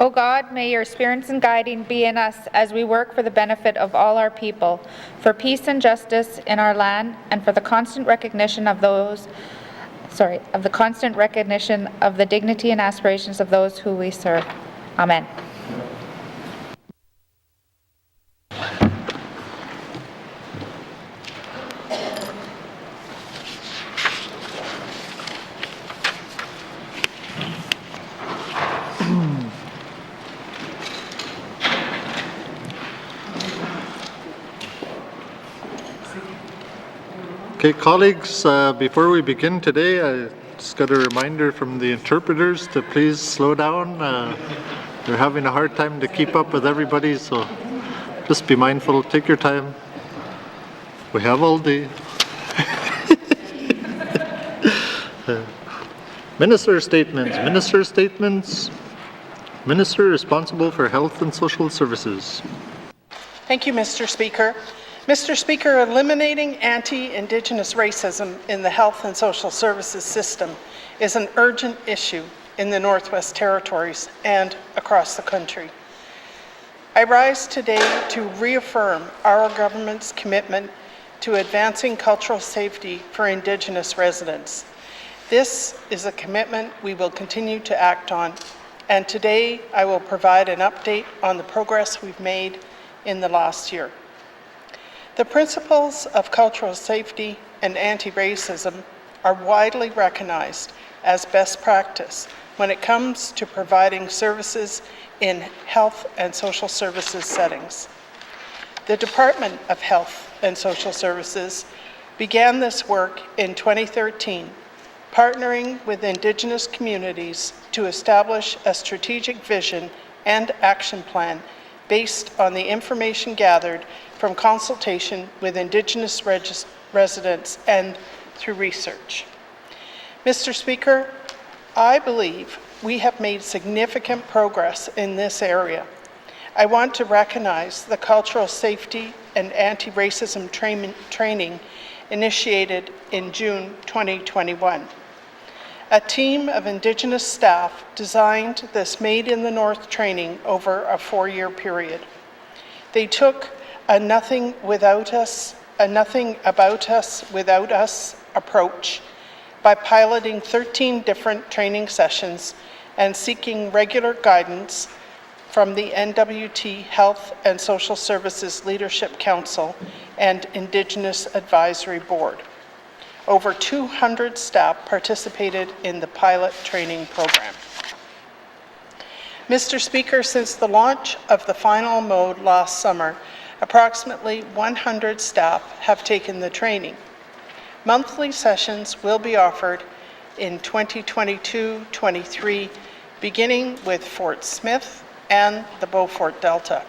O God, may your spirits and guiding be in us as we work for the benefit of all our people, for peace and justice in our land, and for the constant recognition of the dignity and aspirations of those who we serve. Amen. Okay, colleagues, before we begin today, I just got a reminder from the interpreters to please slow down. They're having a hard time to keep up with everybody, so just be mindful, take your time. We have all day. Minister statements. Minister responsible for Health and Social Services. Thank you, Mr. Speaker. Mr. Speaker, eliminating anti-Indigenous racism in the health and social services system is an urgent issue in the Northwest Territories and across the country. I rise today to reaffirm our government's commitment to advancing cultural safety for Indigenous residents. This is a commitment we will continue to act on, and today I will provide an update on the progress we've made in the last year. The principles of cultural safety and anti-racism are widely recognized as best practice when it comes to providing services in health and social services settings. The Department of Health and Social Services began this work in 2013, partnering with Indigenous communities to establish a strategic vision and action plan based on the information gathered from consultation with Indigenous residents and through research. Mr. Speaker, I believe we have made significant progress in this area. I want to recognize the cultural safety and anti-racism training initiated in June 2021. A team of Indigenous staff designed this Made in the North training over a 4-year period. They took a nothing about us without us approach by piloting 13 different training sessions and seeking regular guidance from the N.W.T. Health and Social Services Leadership Council and Indigenous Advisory Board. Over 200 staff participated in the pilot training program. Mr. Speaker, since the launch of the final mode last summer, approximately 100 staff have taken the training. Monthly sessions will be offered in 2022-23, beginning with Fort Smith and the Beaufort Delta.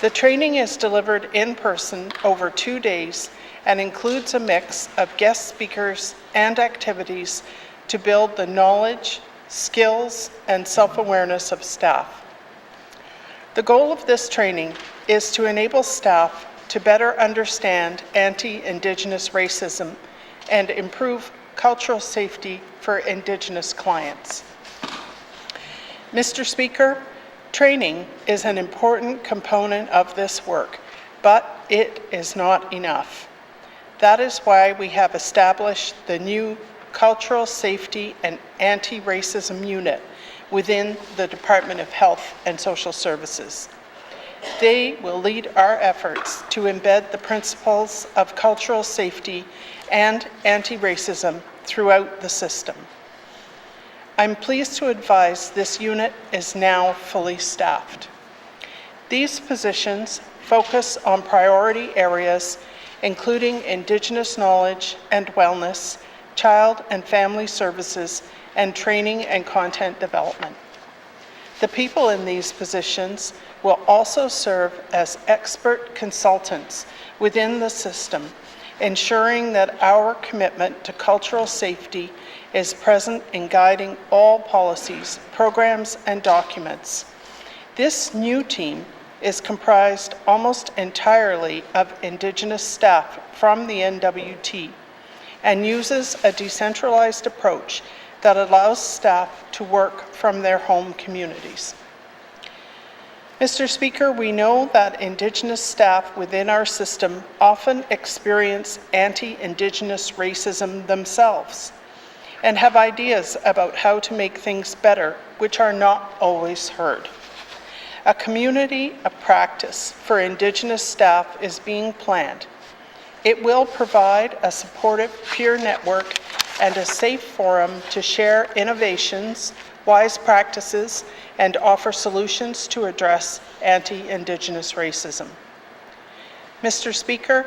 The training is delivered in person over 2 days and includes a mix of guest speakers and activities to build the knowledge, skills, and self-awareness of staff. The goal of this training is to enable staff to better understand anti-Indigenous racism and improve cultural safety for Indigenous clients. Mr. Speaker, training is an important component of this work, but it is not enough. That is why we have established the new Cultural Safety and Anti-Racism Unit within the Department of Health and Social Services. They will lead our efforts to embed the principles of cultural safety and anti-racism throughout the system. I'm pleased to advise this unit is now fully staffed. These positions focus on priority areas including Indigenous knowledge and wellness, child and family services, and training and content development. The people in these positions will also serve as expert consultants within the system, ensuring that our commitment to cultural safety is present in guiding all policies, programs, and documents. This new team is comprised almost entirely of Indigenous staff from the N.W.T. and uses a decentralized approach that allows staff to work from their home communities. Mr. Speaker, we know that Indigenous staff within our system often experience anti-Indigenous racism themselves and have ideas about how to make things better, which are not always heard. A community of practice for Indigenous staff is being planned. It will provide a supportive peer network and a safe forum to share innovations, wise practices, and offer solutions to address anti-Indigenous racism. Mr. Speaker,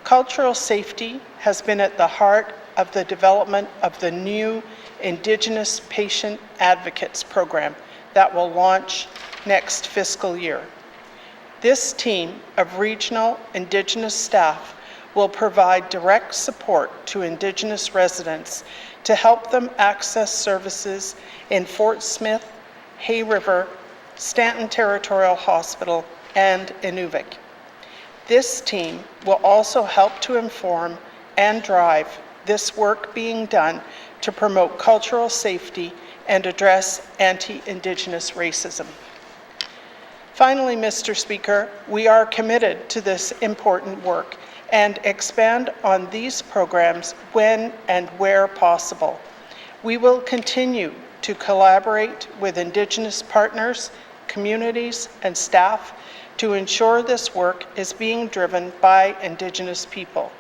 cultural safety has been at the heart of the development of the new Indigenous Patient Advocates program that will launch next fiscal year. This team of regional Indigenous staff will provide direct support to Indigenous residents to help them access services in Fort Smith, Hay River, Stanton Territorial Hospital, and Inuvik. This team will also help to inform and drive this work being done to promote cultural safety and address anti-Indigenous racism. Finally, Mr. Speaker, we are committed to this important work and expand on these programs when and where possible. We will continue to collaborate with Indigenous partners, communities, and staff to ensure this work is being driven by Indigenous people,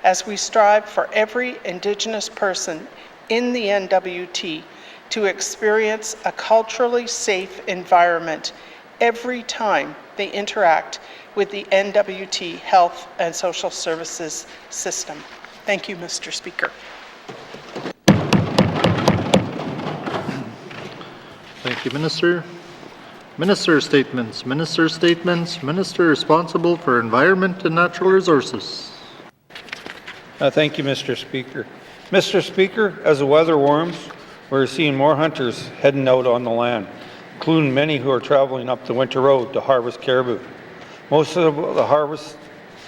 as we strive for every Indigenous person in the N.W.T. to experience a culturally safe environment every time they interact with the N.W.T. Health and Social Services system. Thank you, Mr. Speaker. Thank you, Minister. Minister statements. Minister statements. Minister responsible for Environment and Natural Resources. Thank you, Mr. Speaker. Mr. Speaker, as the weather warms, we're seeing more hunters heading out on the land, including many who are traveling up the winter road to harvest caribou. Most of the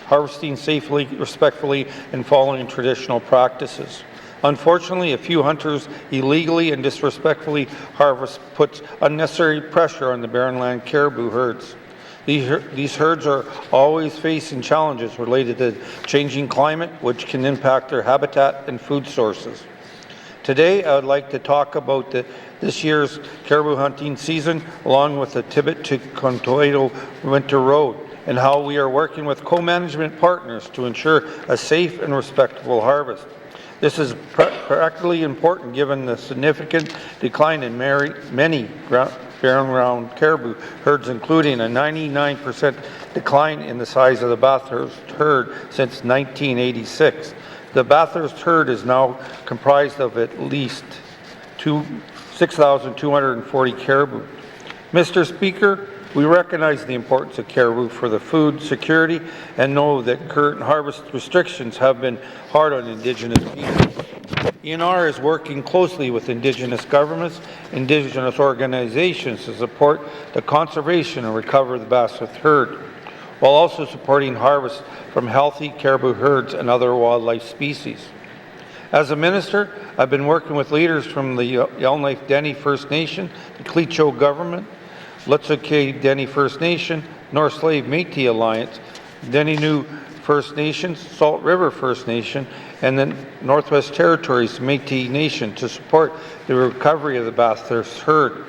harvesting safely, respectfully, and following traditional practices. Unfortunately, a few hunters illegally and disrespectfully harvest puts unnecessary pressure on the barrenland caribou herds. These herds are always facing challenges related to changing climate, which can impact their habitat and food sources. Today, I would like to talk about this year's caribou hunting season, along with the Tibet to Contoito Winter Road, and how we are working with co-management partners to ensure a safe and respectable harvest. This is practically important given the significant decline in many barren caribou herds, including a 99% decline in the size of the Bathurst herd since 1986. The Bathurst herd is now comprised of at least 6,240 caribou. Mr. Speaker, we recognize the importance of caribou for the food security and know that current harvest restrictions have been hard on Indigenous people. ENR is working closely with Indigenous governments, Indigenous organizations to support the conservation and recovery of the Bathurst herd, while also supporting harvest from healthy caribou herds and other wildlife species. As a minister, I've been working with leaders from the Yellowknife Dene First Nation, the Clecho government, Statute Dene First Nation, North Slave Métis Alliance, Dene First Nation, Salt River First Nation, and the Northwest Territories Métis Nation to support the recovery of the Bathurst herd.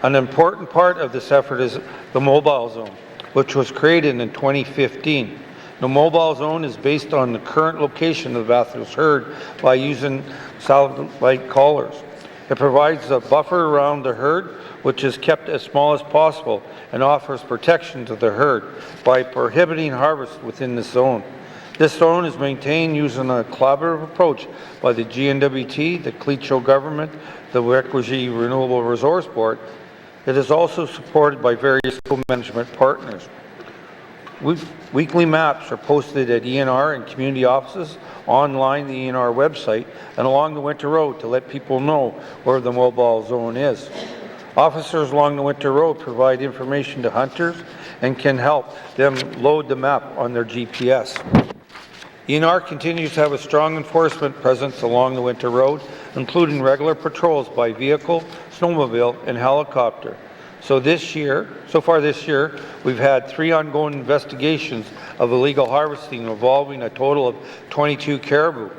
An important part of this effort is the mobile zone, which was created in 2015. The mobile zone is based on the current location of the Bathurst herd by using satellite collars. It provides a buffer around the herd, which is kept as small as possible and offers protection to the herd by prohibiting harvest within the zone. This zone is maintained using a collaborative approach by the N.W.T, the Clecho government, the Wekwaji Renewable Resource Board. It is also supported by various co-management partners. Weekly maps are posted at ENR and community offices, online the ENR website, and along the winter road to let people know where the mobile zone is. Officers along the winter road provide information to hunters and can help them load the map on their GPS. ENR continues to have a strong enforcement presence along the winter road, including regular patrols by vehicle, snowmobile, and helicopter. So far this year, we've had 3 ongoing investigations of illegal harvesting involving a total of 22 caribou.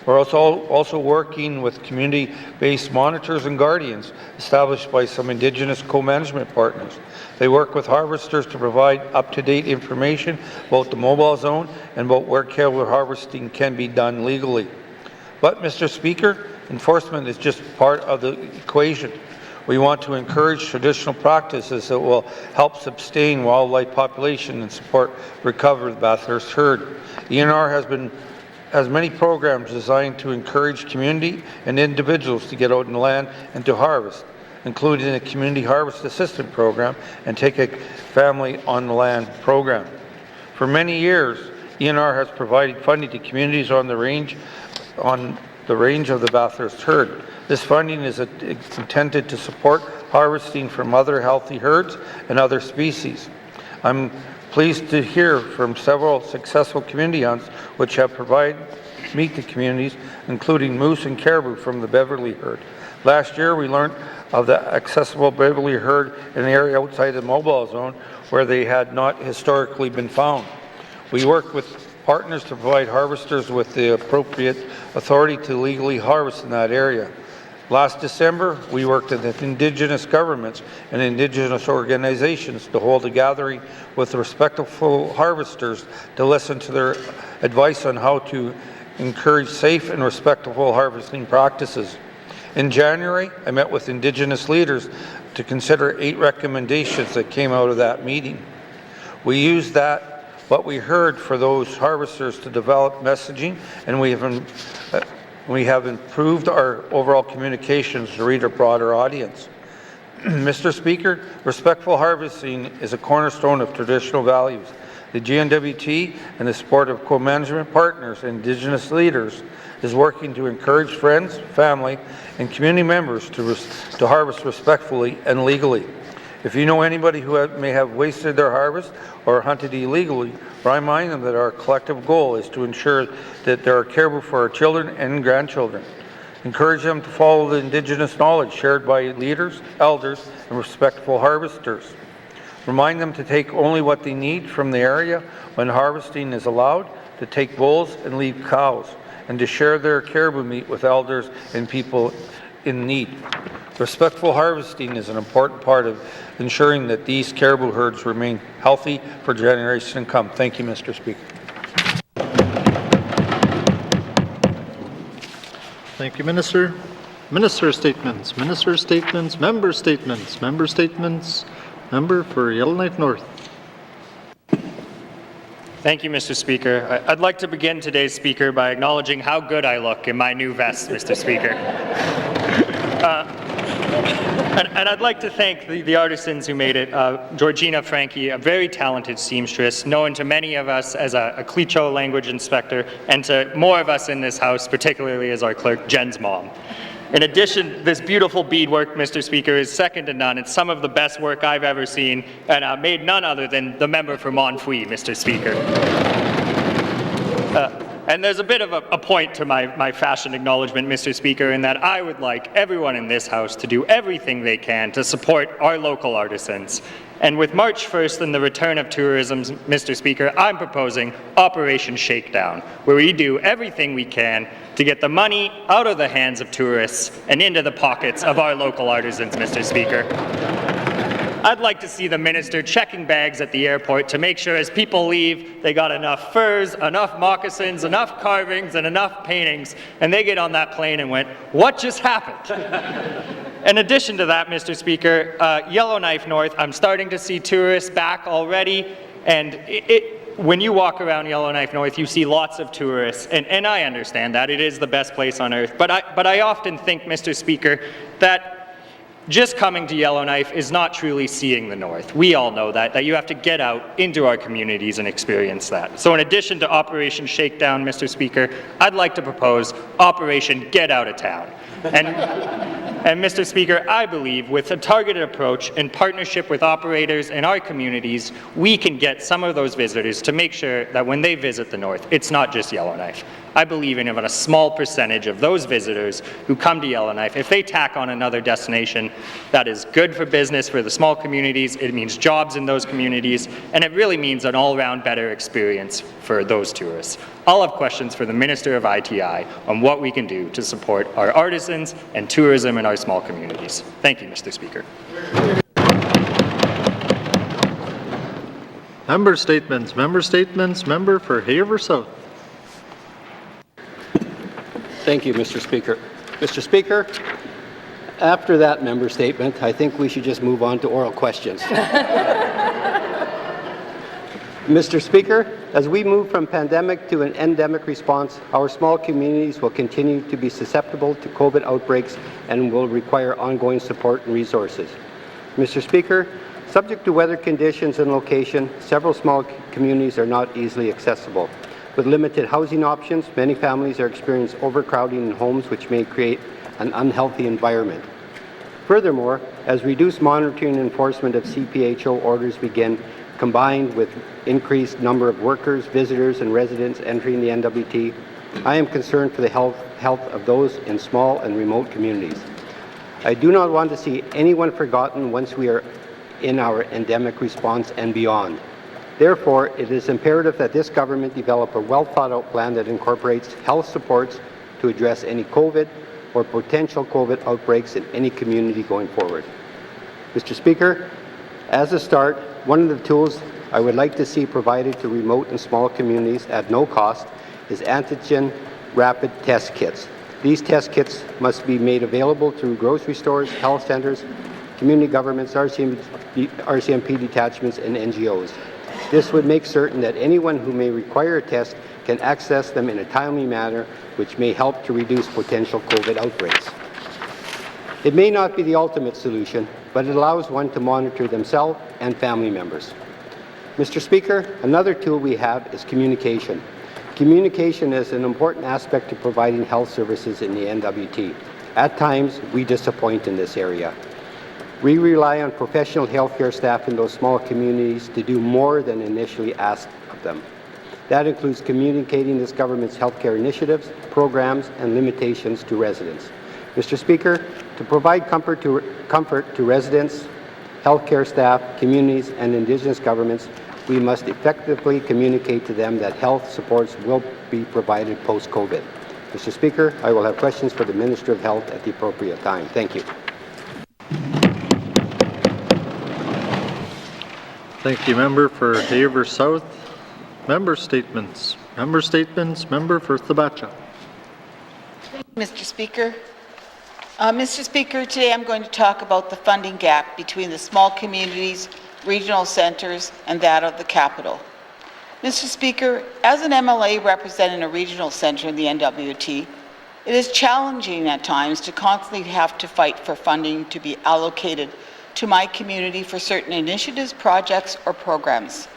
We're also working with community-based monitors and guardians established by some Indigenous co-management partners. They work with harvesters to provide up-to-date information about the mobile zone and about where caribou harvesting can be done legally. But, Mr. Speaker, enforcement is just part of the equation. We want to encourage traditional practices that will help sustain wildlife population and support recovery of the Bathurst herd. ENR has many programs designed to encourage community and individuals to get out in the land and to harvest, including a community harvest assistance program and Take a Family on the Land program. For many years, ENR has provided funding to communities on the range of the Bathurst herd. This funding is intended to support harvesting from other healthy herds and other species. I'm pleased to hear from several successful community hunts which have provided meat to communities, including moose and caribou from the Beverly herd. Last year, we learned of the accessible Beverly herd in an area outside the mobile zone where they had not historically been found. We worked with partners to provide harvesters with the appropriate authority to legally harvest in that area. Last December, we worked with Indigenous governments and Indigenous organizations to hold a gathering with respectful harvesters to listen to their advice on how to encourage safe and respectful harvesting practices. In January, I met with Indigenous leaders to consider 8 recommendations that came out of that meeting. We used what we heard for those harvesters to develop messaging, and we have improved our overall communications to reach a broader audience. Mr. Speaker, respectful harvesting is a cornerstone of traditional values. The N.W.T and the support of co-management partners and Indigenous leaders is working to encourage friends, family, and community members to harvest respectfully and legally. If you know anybody who may have wasted their harvest or hunted illegally, remind them that our collective goal is to ensure that there are caribou for our children and grandchildren. Encourage them to follow the Indigenous knowledge shared by leaders, elders, and respectful harvesters. Remind them to take only what they need from the area when harvesting is allowed, to take bulls and leave cows, and to share their caribou meat with elders and people in need. Respectful harvesting is an important part of ensuring that these caribou herds remain healthy for generations to come. Thank you, Mr. Speaker. Thank you, Minister. Minister statements, member statements, member for Yellowknife North. Thank you, Mr. Speaker. I'd like to begin today's speaker by acknowledging how good I look in my new vest, Mr. Speaker. And I'd like to thank the artisans who made it. Georgina Frankie, a very talented seamstress, known to many of us as a Clicho language inspector, and to more of us in this house, particularly as our clerk, Jen's mom. In addition, this beautiful beadwork, Mr. Speaker, is second to none. It's some of the best work I've ever seen, and made none other than the member for Montfouille, Mr. Speaker. And there's a bit of a point to my fashion acknowledgement, Mr. Speaker, in that I would like everyone in this House to do everything they can to support our local artisans. And with March 1st and the return of tourism, Mr. Speaker, I'm proposing Operation Shakedown, where we do everything we can to get the money out of the hands of tourists and into the pockets of our local artisans, Mr. Speaker. I'd like to see the minister checking bags at the airport to make sure as people leave, they got enough furs, enough moccasins, enough carvings, and enough paintings, and they get on that plane and went, what just happened? In addition to that, Mr. Speaker, Yellowknife North, I'm starting to see tourists back already, and when you walk around Yellowknife North, you see lots of tourists, and I understand that. It is the best place on earth, but I often think, Mr. Speaker, that just coming to Yellowknife is not truly seeing the North. We all know that you have to get out into our communities and experience that. So in addition to Operation Shakedown, Mr. Speaker, I'd like to propose Operation Get Out of Town. And Mr. Speaker, I believe with a targeted approach in partnership with operators in our communities, we can get some of those visitors to make sure that when they visit the North, it's not just Yellowknife. I believe in about a small percentage of those visitors who come to Yellowknife, if they tack on another destination, that is good for business for the small communities, it means jobs in those communities, and it really means an all-round better experience for those tourists. I'll have questions for the Minister of ITI on what we can do to support our artisans and tourism in our small communities. Thank you, Mr. Speaker. Member statements. Member for Haver South. Thank you, Mr. Speaker. Mr. Speaker, after that member statement, I think we should just move on to oral questions. Mr. Speaker, as we move from pandemic to an endemic response, our small communities will continue to be susceptible to COVID outbreaks and will require ongoing support and resources. Mr. Speaker, subject to weather conditions and location, several small communities are not easily accessible. With limited housing options, many families are experiencing overcrowding in homes, which may create an unhealthy environment. Furthermore, as reduced monitoring and enforcement of CPHO orders begin, combined with increased number of workers, visitors, and residents entering the N.W.T, I am concerned for the health of those in small and remote communities. I do not want to see anyone forgotten once we are in our endemic response and beyond. Therefore, it is imperative that this government develop a well-thought-out plan that incorporates health supports to address any COVID or potential COVID outbreaks in any community going forward. Mr. Speaker, as a start, one of the tools I would like to see provided to remote and small communities at no cost is antigen rapid test kits. These test kits must be made available through grocery stores, health centers, community governments, RCMP detachments, and NGOs. This would make certain that anyone who may require a test can access them in a timely manner, which may help to reduce potential COVID outbreaks. It may not be the ultimate solution, but it allows one to monitor themselves and family members. Mr. Speaker, another tool we have is communication. Communication is an important aspect to providing health services in the N.W.T. At times, we disappoint in this area. We rely on professional healthcare staff in those small communities to do more than initially asked of them. That includes communicating this government's healthcare initiatives, programs, and limitations to residents. Mr. Speaker, to provide comfort to residents, healthcare staff, communities, and Indigenous governments, we must effectively communicate to them that health supports will be provided post-COVID. Mr. Speaker, I will have questions for the Minister of Health at the appropriate time. Thank you. Thank you, member for Haver South. Member statements. Member for Thabacha. Mr. Speaker. Mr. Speaker, today I'm going to talk about the funding gap between the small communities, regional centres, and that of the capital. Mr. Speaker, as an MLA representing a regional centre in the N.W.T, it is challenging at times to constantly have to fight for funding to be allocated to my community for certain initiatives, projects, or programs.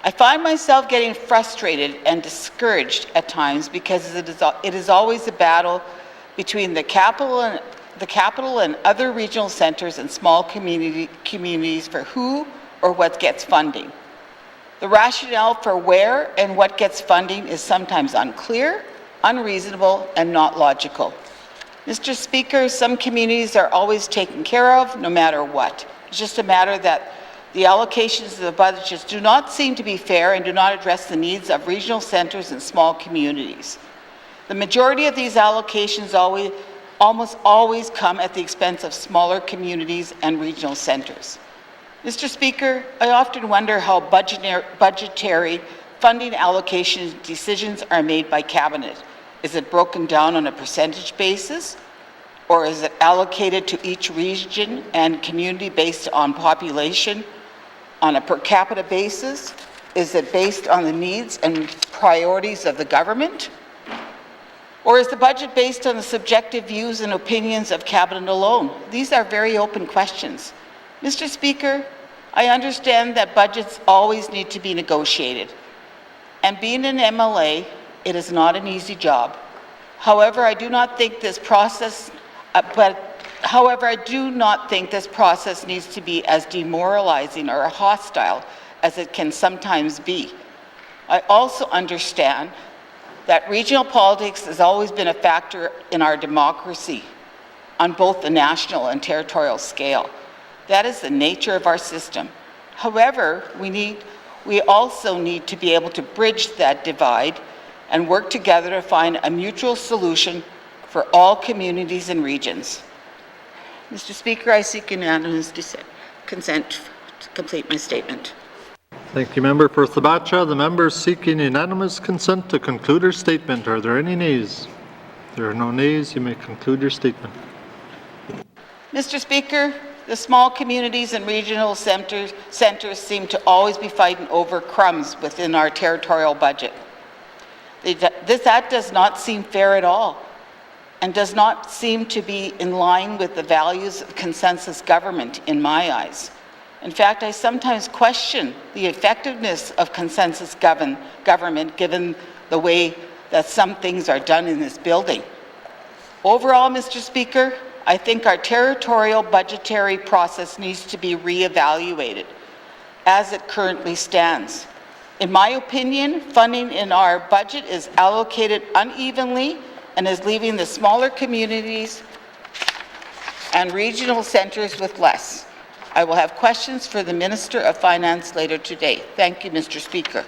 I find myself getting frustrated and discouraged at times because it is always a battle between the capital and other regional centres and small communities for who or what gets funding. The rationale for where and what gets funding is sometimes unclear, unreasonable, and not logical. Mr. Speaker, some communities are always taken care of no matter what. It's just a matter that the allocations of the budgets do not seem to be fair and do not address the needs of regional centres and small communities. The majority of these allocations almost always come at the expense of smaller communities and regional centres. Mr. Speaker, I often wonder how budgetary funding allocation decisions are made by Cabinet. Is it broken down on a percentage basis, or is it allocated to each region and community based on population on a per capita basis? Is it based on the needs and priorities of the government? Or is the budget based on the subjective views and opinions of Cabinet alone? These are very open questions. Mr. Speaker, I understand that budgets always need to be negotiated. And being an MLA, it is not an easy job. However, I do not think this process needs to be as demoralizing or hostile as it can sometimes be. I also understand that regional politics has always been a factor in our democracy on both the national and territorial scale. That is the nature of our system. However, we also need to be able to bridge that divide and work together to find a mutual solution for all communities and regions. Mr. Speaker, I seek unanimous consent to complete my statement. Thank you, Member for Thabacha. The member is seeking unanimous consent to conclude her statement. Are there any nays? If there are no nays, you may conclude your statement. Mr. Speaker, the small communities and regional centers seem to always be fighting over crumbs within our territorial budget. That does not seem fair at all, and does not seem to be in line with the values of consensus government in my eyes. In fact, I sometimes question the effectiveness of consensus government given the way that some things are done in this building. Overall, Mr. Speaker, I think our territorial budgetary process needs to be reevaluated as it currently stands. In my opinion, funding in our budget is allocated unevenly and is leaving the smaller communities and regional centers with less. I will have questions for the Minister of Finance later today. Thank you, Mr. Speaker.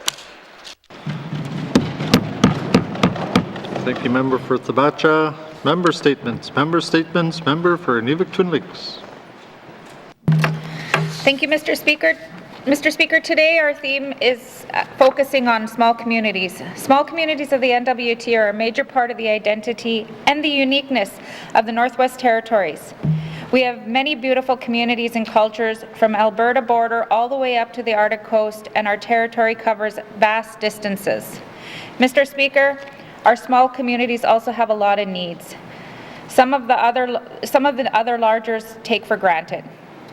Thank you, Member for Thabacha. Member statements. Member statements. Member for N.W.T. Thank you, Mr. Speaker. Mr. Speaker, today our theme is focusing on small communities. Small communities of the N.W.T. are a major part of the identity and the uniqueness of the Northwest Territories. We have many beautiful communities and cultures from Alberta border all the way up to the Arctic coast, and our territory covers vast distances. Mr. Speaker, our small communities also have a lot of needs. Some of the other larger take for granted.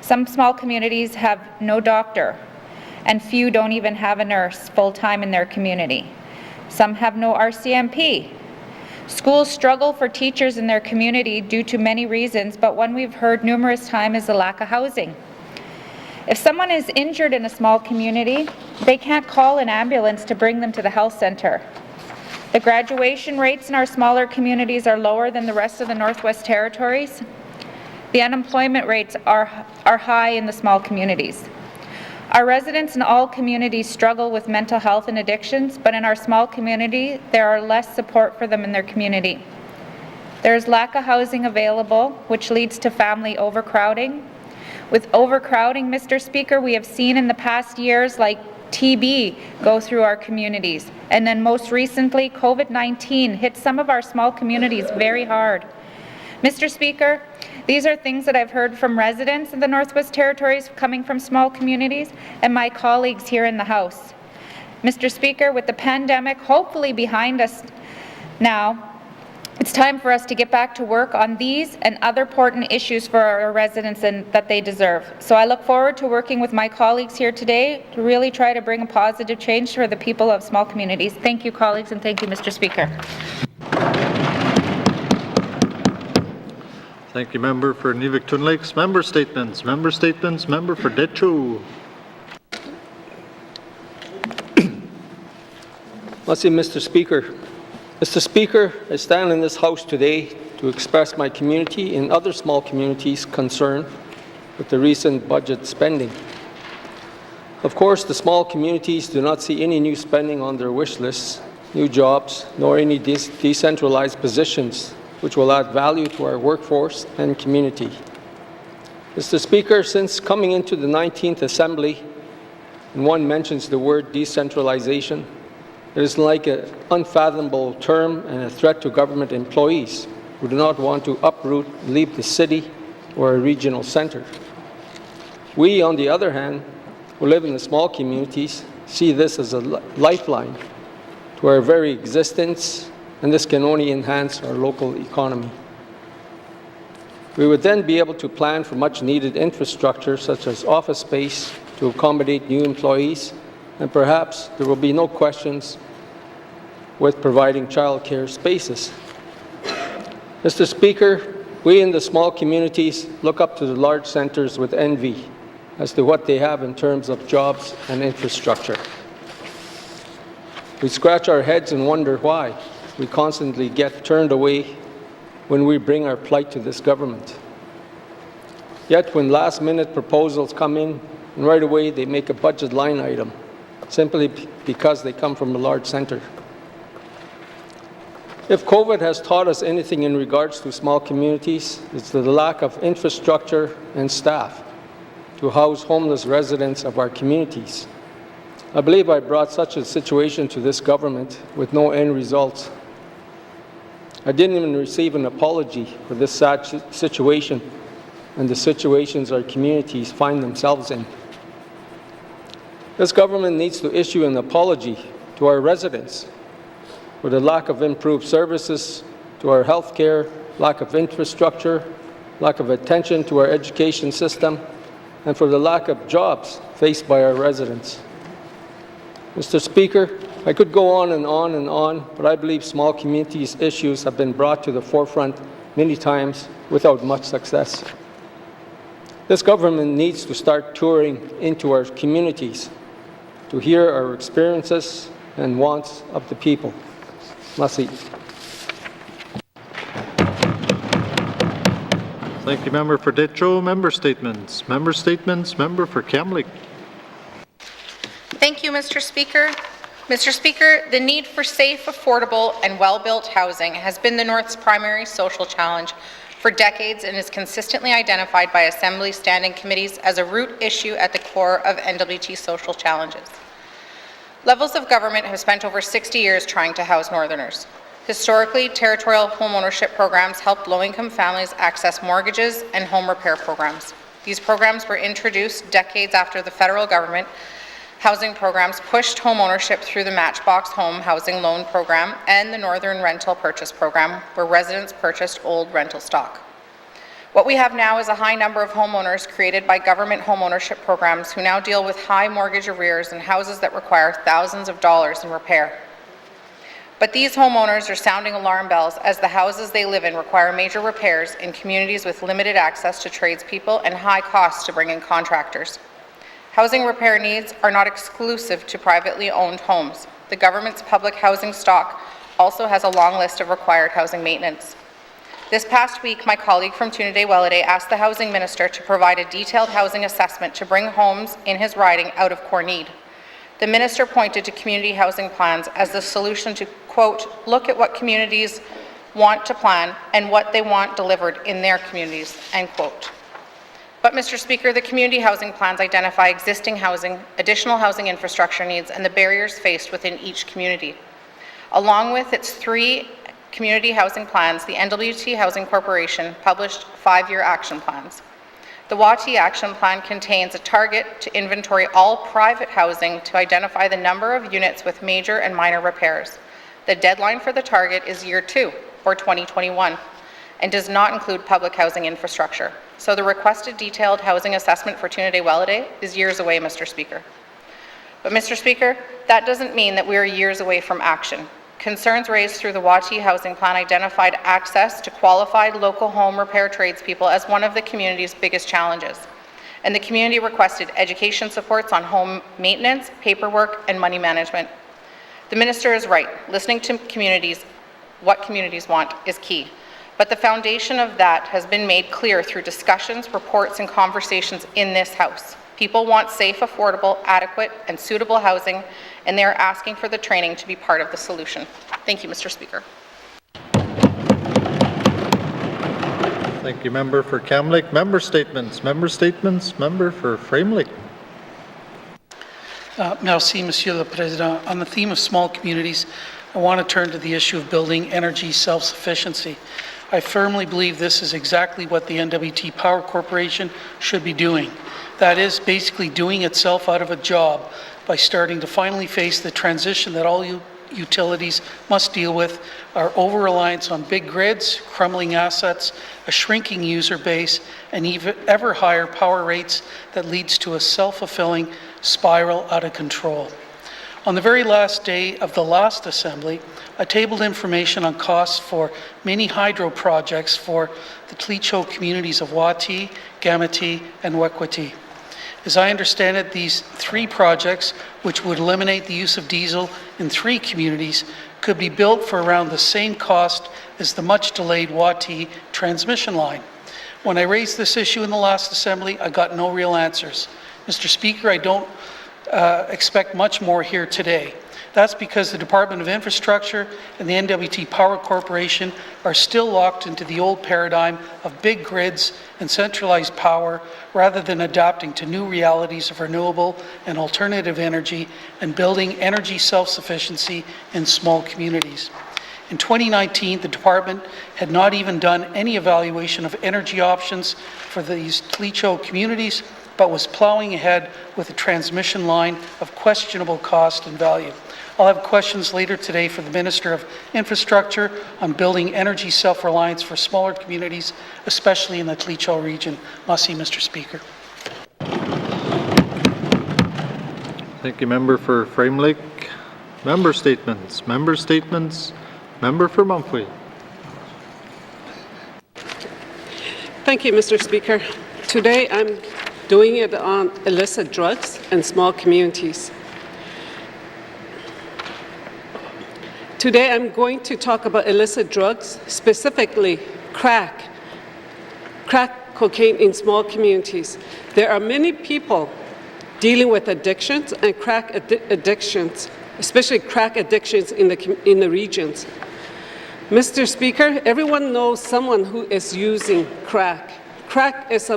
Some small communities have no doctor, and few don't even have a nurse full-time in their community. Some have no RCMP. Schools struggle for teachers in their community due to many reasons, but one we've heard numerous times is the lack of housing. If someone is injured in a small community, they can't call an ambulance to bring them to the health center. The graduation rates in our smaller communities are lower than the rest of the Northwest Territories. The unemployment rates are high in the small communities. Our residents in all communities struggle with mental health and addictions, but in our small community, there are less support for them in their community. There is lack of housing available, which leads to family overcrowding. With overcrowding, Mr. Speaker, we have seen in the past years like TB go through our communities, and then most recently, COVID-19 hit some of our small communities very hard. Mr. Speaker, these are things that I've heard from residents of the Northwest Territories coming from small communities and my colleagues here in the House. Mr. Speaker, with the pandemic hopefully behind us now, it's time for us to get back to work on these and other important issues for our residents and that they deserve. So I look forward to working with my colleagues here today to really try to bring a positive change for the people of small communities. Thank you, colleagues, and thank you, Mr. Speaker. Thank you, Member for N.W.T. Member statements. Member statements. Member for Detroit. Merci, Mr. Speaker. Mr. Speaker, I stand in this House today to express my community and other small communities' concern with the recent budget spending. Of course, the small communities do not see any new spending on their wish lists, new jobs, nor any decentralized positions which will add value to our workforce and community. Mr. Speaker, since coming into the 19th Assembly, and one mentions the word decentralization, it is like an unfathomable term and a threat to government employees who do not want to uproot and leave the city or a regional center. We, on the other hand, who live in the small communities, see this as a lifeline to our very existence, and this can only enhance our local economy. We would then be able to plan for much needed infrastructure such as office space to accommodate new employees, and perhaps there will be no questions with providing childcare spaces. Mr. Speaker, we in the small communities look up to the large centers with envy as to what they have in terms of jobs and infrastructure. We scratch our heads and wonder why we constantly get turned away when we bring our plight to this government. Yet when last-minute proposals come in, and right away they make a budget line item, simply because they come from a large centre. If COVID has taught us anything in regards to small communities, it's the lack of infrastructure and staff to house homeless residents of our communities. I believe I brought such a situation to this government with no end results. I didn't even receive an apology for this sad situation and the situations our communities find themselves in. This government needs to issue an apology to our residents for the lack of improved services to our health care, lack of infrastructure, lack of attention to our education system, and for the lack of jobs faced by our residents. Mr. Speaker, I could go on and on and on, but I believe small communities' issues have been brought to the forefront many times without much success. This government needs to start touring into our communities to hear our experiences and wants of the people. Merci. Thank you, Member for Detroit. Member statements. Member statements. Member for Kamloops. Thank you, Mr. Speaker. Mr. Speaker, the need for safe, affordable, and well-built housing has been the North's primary social challenge for decades and is consistently identified by Assembly standing committees as a root issue at the core of N.W.T social challenges. Levels of government have spent over 60 years trying to house Northerners. Historically, territorial homeownership programs helped low-income families access mortgages and home repair programs. These programs were introduced decades after the federal government housing programs pushed homeownership through the Matchbox Home Housing Loan Program and the Northern Rental Purchase Program, where residents purchased old rental stock. What we have now is a high number of homeowners created by government homeownership programs who now deal with high mortgage arrears and houses that require thousands of dollars in repair. But these homeowners are sounding alarm bells as the houses they live in require major repairs in communities with limited access to tradespeople and high costs to bring in contractors. Housing repair needs are not exclusive to privately owned homes. The government's public housing stock also has a long list of required housing maintenance. This past week, my colleague from N.W.T asked the Housing Minister to provide a detailed housing assessment to bring homes in his riding out of core need. The Minister pointed to community housing plans as the solution to, quote, look at what communities want to plan and what they want delivered in their communities, end quote. But, Mr. Speaker, the community housing plans identify existing housing, additional housing infrastructure needs, and the barriers faced within each community. Along with its 3 community housing plans, the N.W.T Housing Corporation published 5-year action plans. The Y.E.L.L.O.K.N.I.F.E. action plan contains a target to inventory all private housing to identify the number of units with major and minor repairs. The deadline for the target is year 2, or 2021, and does not include public housing infrastructure. So the requested detailed housing assessment for N.W.T is years away, Mr. Speaker. But, Mr. Speaker, that doesn't mean that we are years away from action. Concerns raised through the Y.E.L.L.O.K.N.I.F.E. housing plan identified access to qualified local home repair tradespeople as one of the community's biggest challenges. And the community requested education supports on home maintenance, paperwork, and money management. The Minister is right. Listening to communities, what communities want, is key. But the foundation of that has been made clear through discussions, reports, and conversations in this House. People want safe, affordable, adequate, and suitable housing, and they are asking for the training to be part of the solution. Thank you, Mr. Speaker. Thank you, Member for Kamloops. Member statements. Member statements. Member for Framelik. Merci, Monsieur le Président. On the theme of small communities, I want to turn to the issue of building energy self-sufficiency. I firmly believe this is exactly what the N.W.T Power Corporation should be doing. That is basically doing itself out of a job by starting to finally face the transition that all utilities must deal with, our over-reliance on big grids, crumbling assets, a shrinking user base, and even ever higher power rates that leads to a self-fulfilling spiral out of control. On the very last day of the last Assembly, I tabled information on costs for many hydro projects for the Tlicho communities of Y.E.L.L.O.K.N.I.F.E., Gamete, and N.W.T. As I understand it, these 3 projects, which would eliminate the use of diesel in 3 communities, could be built for around the same cost as the much-delayed N.W.T transmission line. When I raised this issue in the last Assembly, I got no real answers. Mr. Speaker, I don't expect much more here today. That's because the Department of Infrastructure and the N.W.T Power Corporation are still locked into the old paradigm of big grids and centralized power rather than adapting to new realities of renewable and alternative energy and building energy self-sufficiency in small communities. In 2019, the department had not even done any evaluation of energy options for these Tlicho communities, but was plowing ahead with a transmission line of questionable cost and value. I'll have questions later today for the Minister of Infrastructure on building energy self-reliance for smaller communities, especially in the Tlicho region. Merci, Mr. Speaker. Thank you, Member for Frame Lake. Member statements. Member statements. Member for Mumfree. Thank you, Mr. Speaker. Today I'm doing it on illicit drugs in small communities. Today I'm going to talk about illicit drugs, specifically crack cocaine in small communities. There are many people dealing with addictions and crack addictions, especially crack addictions in the regions. Mr. Speaker, everyone knows someone who is using crack. Crack is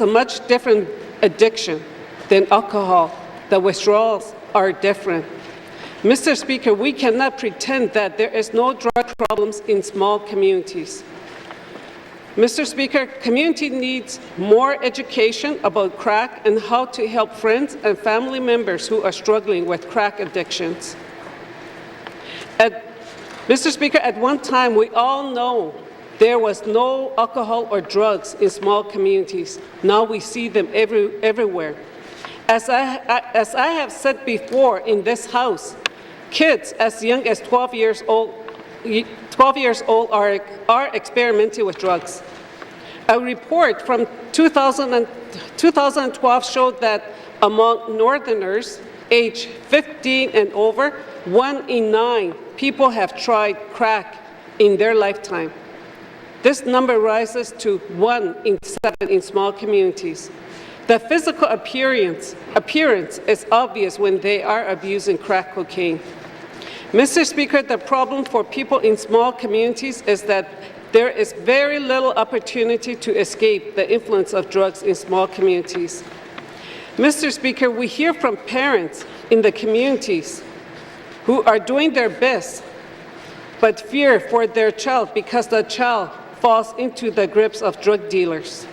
a much different addiction than alcohol. The withdrawals are different. Mr. Speaker, we cannot pretend that there is no drug problems in small communities. Mr. Speaker, community needs more education about crack and how to help friends and family members who are struggling with crack addictions. Mr. Speaker, at one time, we all know there was no alcohol or drugs in small communities. Now we see them everywhere. As I have said before in this House, kids as young as 12 years old are experimenting with drugs. A report from 2012 showed that among Northerners aged 15 and over, 1 in 9 people have tried crack in their lifetime. This number rises to 1 in 7 in small communities. The physical appearance is obvious when they are abusing crack cocaine. Mr. Speaker, the problem for people in small communities is that there is very little opportunity to escape the influence of drugs in small communities. Mr. Speaker, we hear from parents in the communities who are doing their best but fear for their child because the child falls into the grips of drug dealers.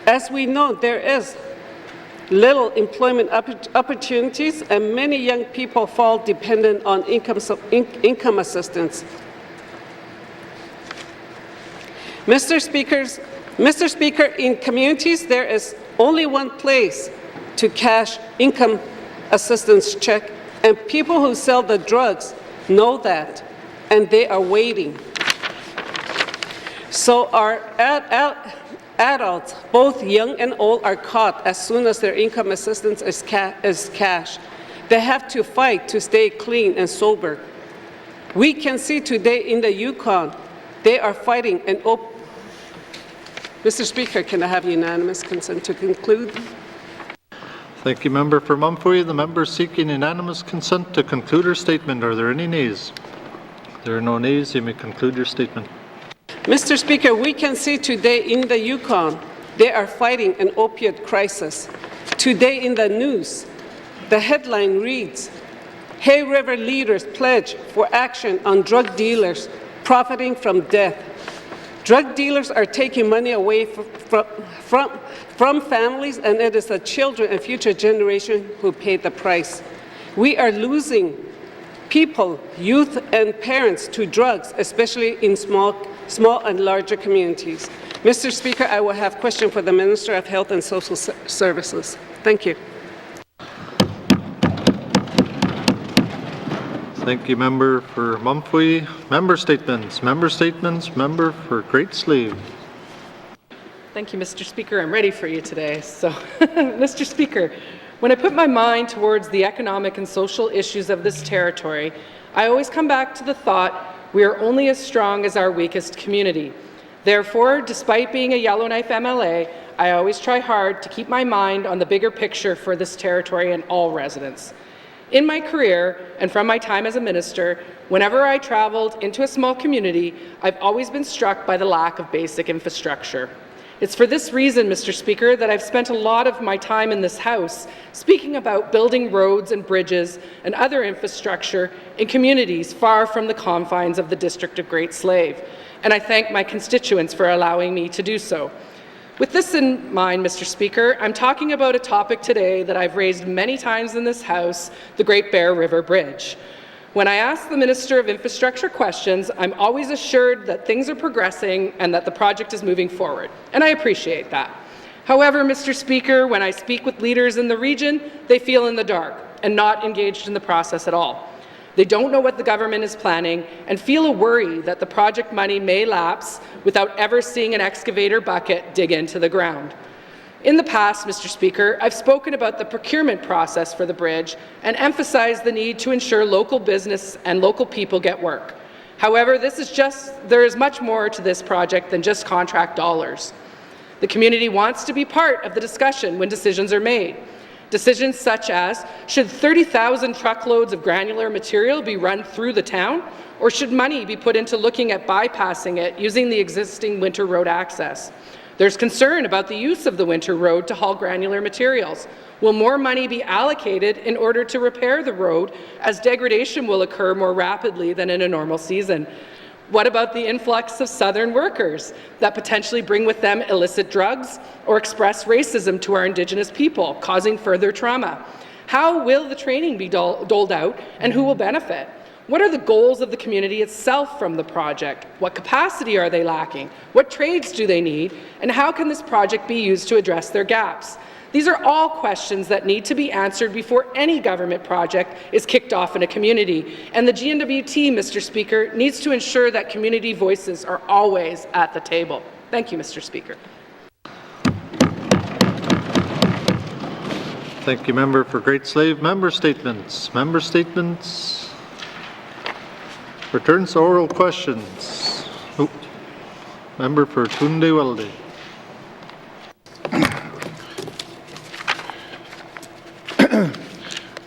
As we know, there is little employment opportunities and many young people fall dependent on income assistance. Mr. Speaker, in communities there is only one place to cash income assistance check, and people who sell the drugs know that, and they are waiting. So our adults, both young and old, are caught as soon as their income assistance is cashed. They have to fight to stay clean and sober. We can see today in the Yukon, they are fighting an open. Mr. Speaker, can I have unanimous consent to conclude? Thank you, Member for Mumfree. The member seeking unanimous consent to conclude her statement. Are there any nays? There are no nays. You may conclude your statement. Mr. Speaker, we can see today in the Yukon, they are fighting an opiate crisis. Today in the news, the headline reads, Hay River leaders pledge for action on drug dealers profiting from death. Drug dealers are taking money away from families, and it is the children and future generation who pay the price. We are losing people, youth, and parents to drugs, especially in small and larger communities. Mr. Speaker, I will have a question for the Minister of Health and Social Services. Thank you. Thank you, Member for Mumfree. Member statements. Member statements. Member for Great Slave. Thank you, Mr. Speaker. I'm ready for you today. So, Mr. Speaker, when I put my mind towards the economic and social issues of this territory, I always come back to the thought we are only as strong as our weakest community. Therefore, despite being a Yellowknife MLA, I always try hard to keep my mind on the bigger picture for this territory and all residents. In my career, and from my time as a minister, whenever I traveled into a small community, I've always been struck by the lack of basic infrastructure. It's for this reason, Mr. Speaker, that I've spent a lot of my time in this House speaking about building roads and bridges and other infrastructure in communities far from the confines of the District of Great Slave. And I thank my constituents for allowing me to do so. With this in mind, Mr. Speaker, I'm talking about a topic today that I've raised many times in this House, the Great Bear River Bridge. When I ask the Minister of Infrastructure questions, I'm always assured that things are progressing and that the project is moving forward, and I appreciate that. However, Mr. Speaker, when I speak with leaders in the region, they feel in the dark and not engaged in the process at all. They don't know what the government is planning and feel a worry that the project money may lapse without ever seeing an excavator bucket dig into the ground. In the past, Mr. Speaker, I've spoken about the procurement process for the bridge and emphasized the need to ensure local business and local people get work. However, there is much more to this project than just contract dollars. The community wants to be part of the discussion when decisions are made. Decisions such as, should 30,000 truckloads of granular material be run through the town, or should money be put into looking at bypassing it using the existing winter road access? There's concern about the use of the winter road to haul granular materials. Will more money be allocated in order to repair the road, as degradation will occur more rapidly than in a normal season? What about the influx of Southern workers that potentially bring with them illicit drugs or express racism to our Indigenous people, causing further trauma? How will the training be doled out, and who will benefit? What are the goals of the community itself from the project? What capacity are they lacking? What trades do they need? And how can this project be used to address their gaps? These are all questions that need to be answered before any government project is kicked off in a community. And the N.W.T, Mr. Speaker, needs to ensure that community voices are always at the table. Thank you, Mr. Speaker. Thank you, Member for Great Slave. Member statements. Member statements. Returns to oral questions. Member for N.W.T.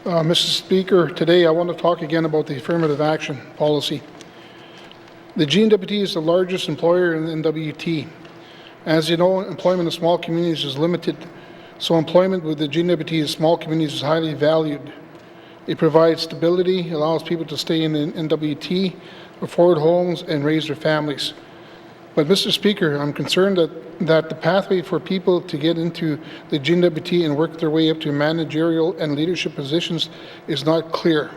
Mr. Speaker, today I want to talk again about the affirmative action policy. The N.W.T is the largest employer in the N.W.T. As you know, employment in small communities is limited, so employment with the N.W.T in small communities is highly valued. It provides stability, allows people to stay in the N.W.T, afford homes, and raise their families. But, Mr. Speaker, I'm concerned that the pathway for people to get into the N.W.T and work their way up to managerial and leadership positions is not clear,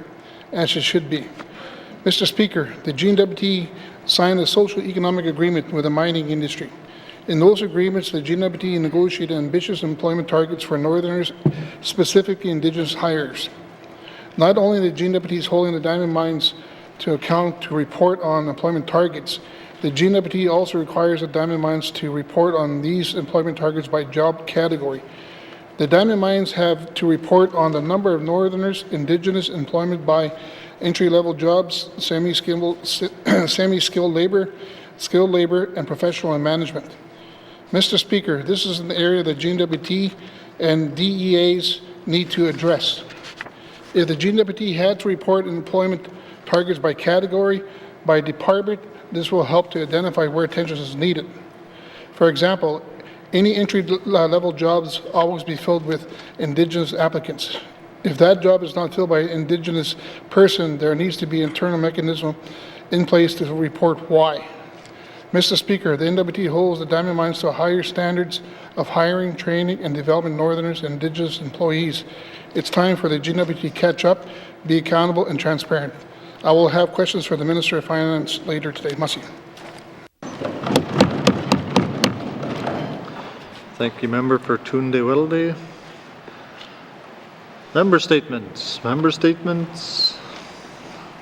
as it should be. Mr. Speaker, the N.W.T signed a social economic agreement with the mining industry. In those agreements, the N.W.T negotiated ambitious employment targets for Northerners, specifically Indigenous hires. Not only the N.W.T is holding the diamond mines to account to report on employment targets, the N.W.T also requires the diamond mines to report on these employment targets by job category. The diamond mines have to report on the number of Northerners, Indigenous employment by entry-level jobs, semi-skilled labor, skilled labor, and professional and management. Mr. Speaker, this is an area that N.W.T and DEAs need to address. If the N.W.T had to report employment targets by category, by department, this will help to identify where attention is needed. For example, any entry-level jobs always be filled with Indigenous applicants. If that job is not filled by an Indigenous person, there needs to be an internal mechanism in place to report why. Mr. Speaker, the N.W.T holds the diamond mines to higher standards of hiring, training, and developing Northerners and Indigenous employees. It's time for the N.W.T to catch up, be accountable, and transparent. I will have questions for the Minister of Finance later today. Mussy. Thank you, Member for N.W.T. Member statements. Member statements.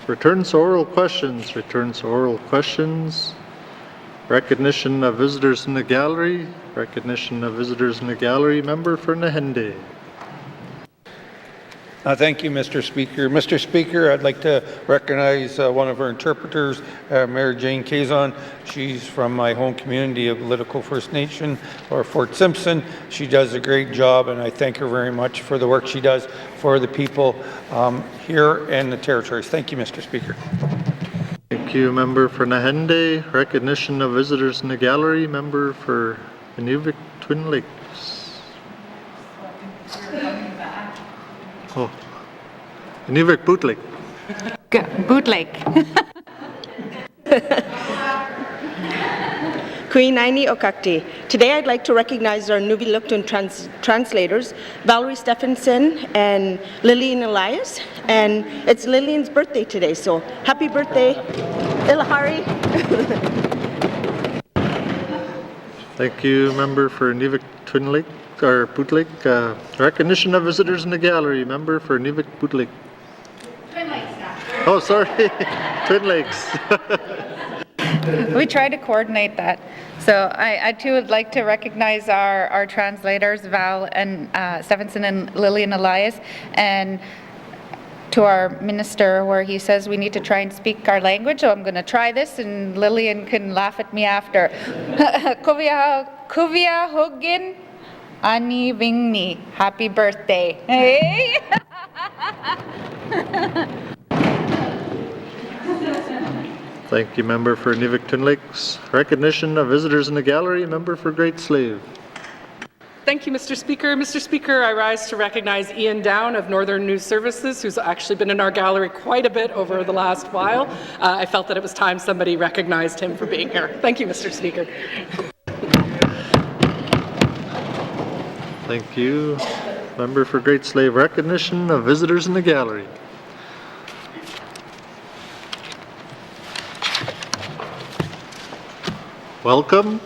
Returns to oral questions. Returns to oral questions. Recognition of visitors in the gallery. Recognition of visitors in the gallery. Member for Nahende. Thank you, Mr. Speaker. Mr. Speaker, I'd like to recognize one of our interpreters, Mayor Jane Kazon. She's from my home community of Political First Nation, or Fort Simpson. She does a great job, and I thank her very much for the work she does for the people here and the territories. Thank you, Mr. Speaker. Thank you, Member for Nahende. Recognition of visitors in the gallery. Member for Inuvik Twin Lakes. Oh, Inuvik Bootleg. Bootleg. Queen Aini Okakti. Today I'd like to recognize our Nuvik translators, Valerie Stephenson and Lillian Elias. And it's Lillian's birthday today, so happy birthday, Ilahari. Thank you, Member for Inuvik Twin Lake, or Bootleg. Recognition of visitors in the gallery. Member for Inuvik Bootleg. Twin Lakes now. Oh, sorry. Twin Lakes. We try to coordinate that. So I too would like to recognize our translators, Val and Stephenson and Lillian Elias, and to our minister where he says we need to try and speak our language. So I'm going to try this and Lillian can laugh at me after. Kuvia Hugin Ani Vingni. Happy birthday. Hey? Thank you, Member for Inuvik Twin Lakes. Recognition of visitors in the gallery. Member for Great Slave. Thank you, Mr. Speaker. Mr. Speaker, I rise to recognize Ian Down of Northern News Services, who's actually been in our gallery quite a bit over the last while. I felt that it was time somebody recognized him for being here. Thank you, Mr. Speaker. Thank you. Member for Great Slave. Recognition of visitors in the gallery. Welcome.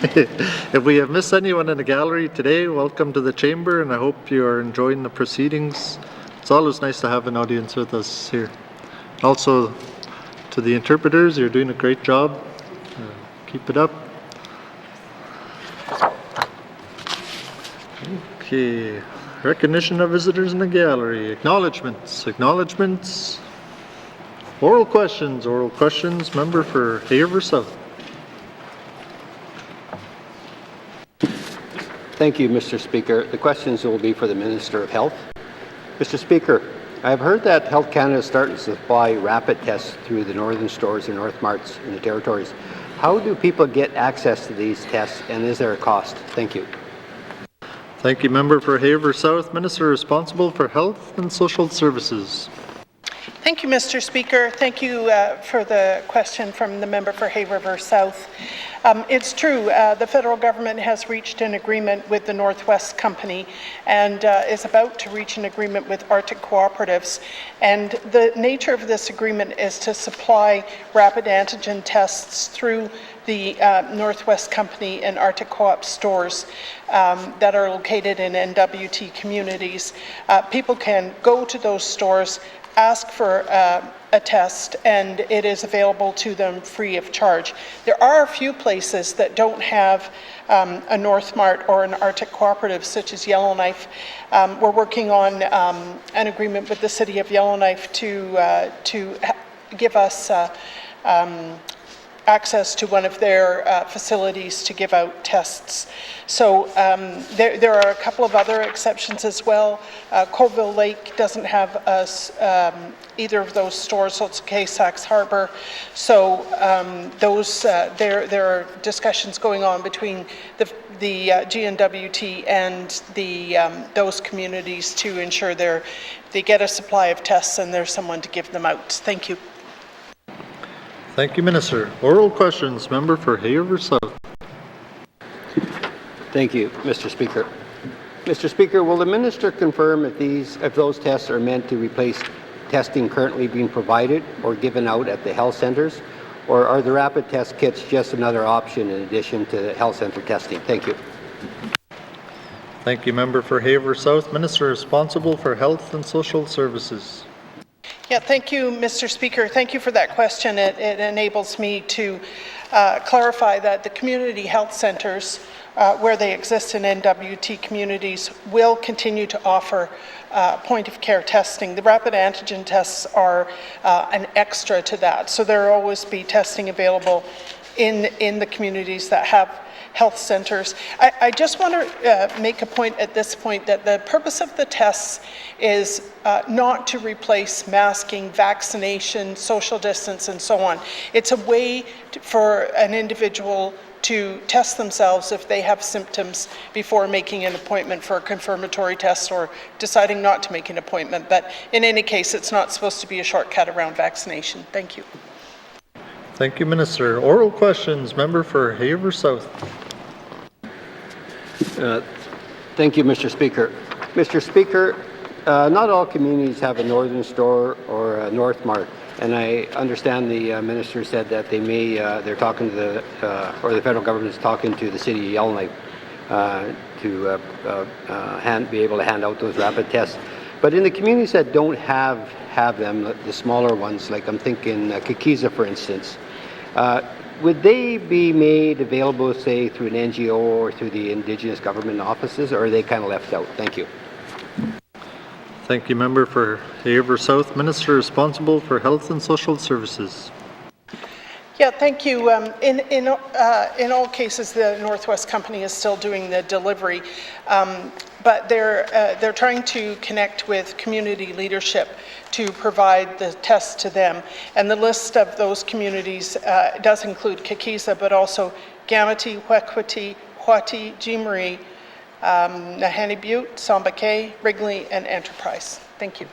If we have missed anyone in the gallery today, welcome to the chamber, and I hope you are enjoying the proceedings. It's always nice to have an audience with us here. Also, to the interpreters, you're doing a great job. Keep it up. Okay. Recognition of visitors in the gallery. Acknowledgements. Acknowledgements. Oral questions. Oral questions. Member for Haver South. Thank you, Mr. Speaker. The questions will be for the Minister of Health. Mr. Speaker, I have heard that Health Canada is starting to supply rapid tests through the northern stores and North Marts in the territories. How do people get access to these tests, and is there a cost? Thank you. Thank you, Member for Haver South. Minister responsible for Health and Social Services. Thank you, Mr. Speaker. Thank you for the question from the member for Hay River South. It's true, the federal government has reached an agreement with the Northwest Company and is about to reach an agreement with Arctic Cooperatives. And the nature of this agreement is to supply rapid antigen tests through the Northwest Company and Arctic Co-op stores that are located in N.W.T communities. People can go to those stores, ask for a test, and it is available to them free of charge. There are a few places that don't have a North Mart or an Arctic Cooperative, such as Yellowknife. We're working on an agreement with the City of Yellowknife to give us access to one of their facilities to give out tests. So there are a couple of other exceptions as well. Colville Lake doesn't have either of those stores, so it's Kay-Sachs Harbor. So there are discussions going on between the N.W.T and those communities to ensure they get a supply of tests and there's someone to give them out. Thank you. Thank you, Minister. Oral questions. Member for Hay River South. Thank you, Mr. Speaker. Mr. Speaker, will the Minister confirm if those tests are meant to replace testing currently being provided or given out at the health centres, or are the rapid test kits just another option in addition to the health centre testing? Thank you. Thank you, Member for Hay River South. Minister responsible for Health and Social Services. Yeah, thank you, Mr. Speaker. Thank you for that question. It enables me to clarify that the community health centres, where they exist in N.W.T communities, will continue to offer point-of-care testing. The rapid antigen tests are an extra to that, so there will always be testing available in the communities that have health centres. I just want to make a point at this point that the purpose of the tests is not to replace masking, vaccination, social distance, and so on. It's a way for an individual to test themselves if they have symptoms before making an appointment for a confirmatory test or deciding not to make an appointment. But in any case, it's not supposed to be a shortcut around vaccination. Thank you. Thank you, Minister. Oral questions. Member for Haver South. Thank you, Mr. Speaker. Mr. Speaker, not all communities have a Northern Store or a North Mart, and I understand the minister said that they may, they're talking to the, or the federal government is talking to the city of Yellowknife to be able to hand out those rapid tests. But in the communities that don't have them, the smaller ones, like I'm thinking Kikiza, for instance, would they be made available, say, through an NGO or through the Indigenous government offices, or are they kind of left out? Thank you. Thank you, Member for Haver South. Minister responsible for Health and Social Services. Yeah, thank you. In all cases, the Northwest Company is still doing the delivery, but they're trying to connect with community leadership to provide the tests to them. And the list of those communities does include Kikiza, but also N.W.T, Huati, Jeemarie, Nahanni Butte, Sambake, Wrigley, and Enterprise. Thank you.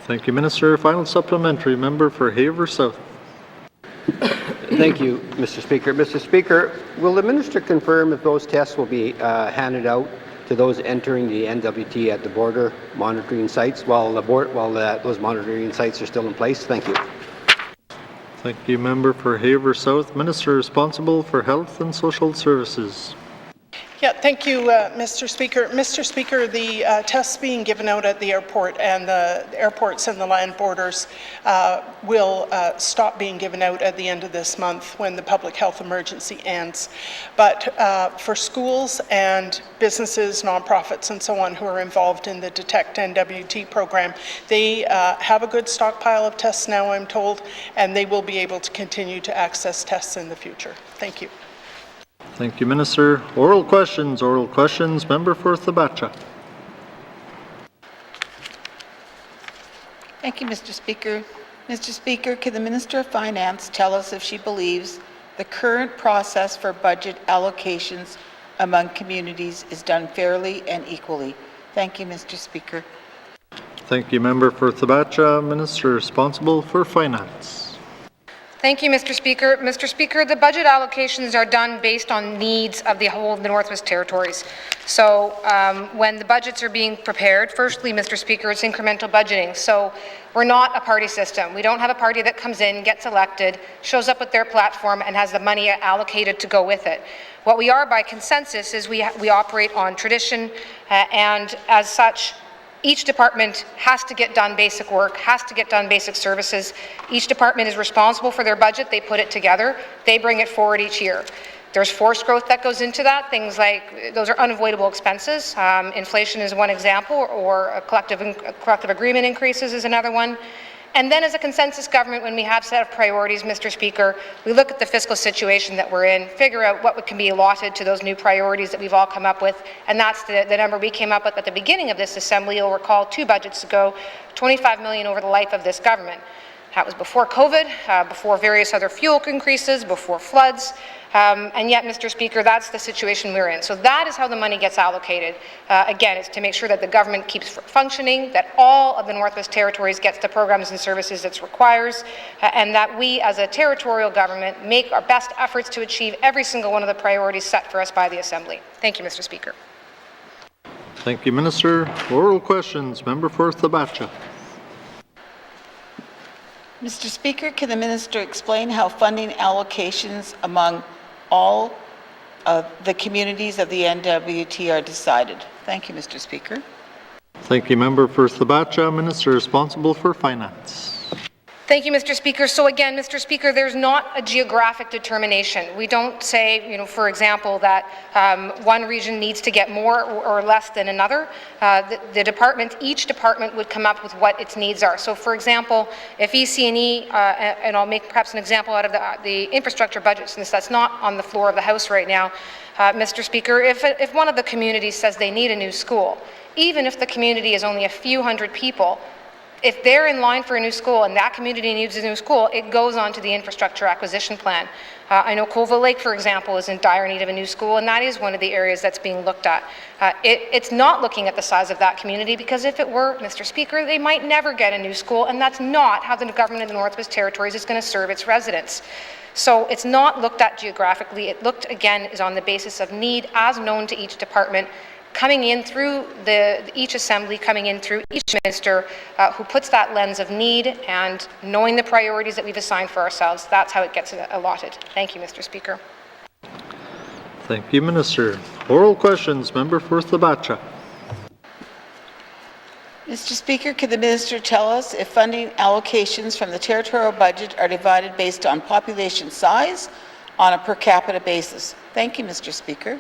Thank you, Minister. Final supplementary. Member for Haver South. Thank you, Mr. Speaker. Mr. Speaker, will the minister confirm if those tests will be handed out to those entering the N.W.T at the border monitoring sites while those monitoring sites are still in place? Thank you. Thank you, Member for Haver South. Minister responsible for Health and Social Services. Yeah, thank you, Mr. Speaker. Mr. Speaker, the tests being given out at the airport and the airports and the land borders will stop being given out at the end of this month when the public health emergency ends. But for schools and businesses, nonprofits, and so on who are involved in the Detect N.W.T program, they have a good stockpile of tests now, I'm told, and they will be able to continue to access tests in the future. Thank you. Thank you, Minister. Oral questions. Oral questions. Member for Thabacha. Thank you, Mr. Speaker. Mr. Speaker, can the Minister of Finance tell us if she believes the current process for budget allocations among communities is done fairly and equally? Thank you, Mr. Speaker. Thank you, Member for Thabacha. Minister responsible for Finance. Thank you, Mr. Speaker. Mr. Speaker, the budget allocations are done based on needs of the whole of the Northwest Territories. So when the budgets are being prepared, firstly, Mr. Speaker, it's incremental budgeting. So we're not a party system. We don't have a party that comes in, gets elected, shows up with their platform, and has the money allocated to go with it. What we are by consensus is we operate on tradition, and as such, each department has to get done basic work, has to get done basic services. Each department is responsible for their budget. They put it together. They bring it forward each year. There's forced growth that goes into that. Things like, those are unavoidable expenses. Inflation is one example, or a collective agreement increases is another one. And then as a consensus government, when we have set of priorities, Mr. Speaker, we look at the fiscal situation that we're in, figure out what can be allotted to those new priorities that we've all come up with, and that's the number we came up with at the beginning of this assembly. You'll recall 2 budgets ago, $25 million over the life of this government. That was before COVID, before various other fuel increases, before floods, and yet, Mr. Speaker, that's the situation we're in. So that is how the money gets allocated. Again, it's to make sure that the government keeps functioning, that all of the Northwest Territories gets the programs and services it requires, and that we as a territorial government make our best efforts to achieve every single one of the priorities set for us by the Assembly. Thank you, Mr. Speaker. Thank you, Minister. Oral questions. Member for Thabacha. Mr. Speaker, can the Minister explain how funding allocations among all of the communities of the N.W.T are decided? Thank you, Mr. Speaker. Thank you, Member for Thabacha. Minister responsible for Finance. Thank you, Mr. Speaker. So again, Mr. Speaker, there's not a geographic determination. We don't say, for example, that one region needs to get more or less than another. Each department would come up with what its needs are. So, for example, if EC&E, and I'll make perhaps an example out of the infrastructure budget, since that's not on the floor of the House right now, Mr. Speaker, if one of the communities says they need a new school, even if the community is only a few hundred people, if they're in line for a new school and that community needs a new school, it goes on to the infrastructure acquisition plan. I know Cova Lake, for example, is in dire need of a new school, and that is one of the areas that's being looked at. It's not looking at the size of that community, because if it were, Mr. Speaker, they might never get a new school, and that's not how the government of the Northwest Territories is going to serve its residents. So it's not looked at geographically. It looked, again, is on the basis of need as known to each department, coming in through each assembly, coming in through each minister who puts that lens of need and knowing the priorities that we've assigned for ourselves. That's how it gets allotted. Thank you, Mr. Speaker. Thank you, Minister. Oral questions. Member for Thabacha. Mr. Speaker, could the minister tell us if funding allocations from the territorial budget are divided based on population size on a per capita basis? Thank you, Mr. Speaker.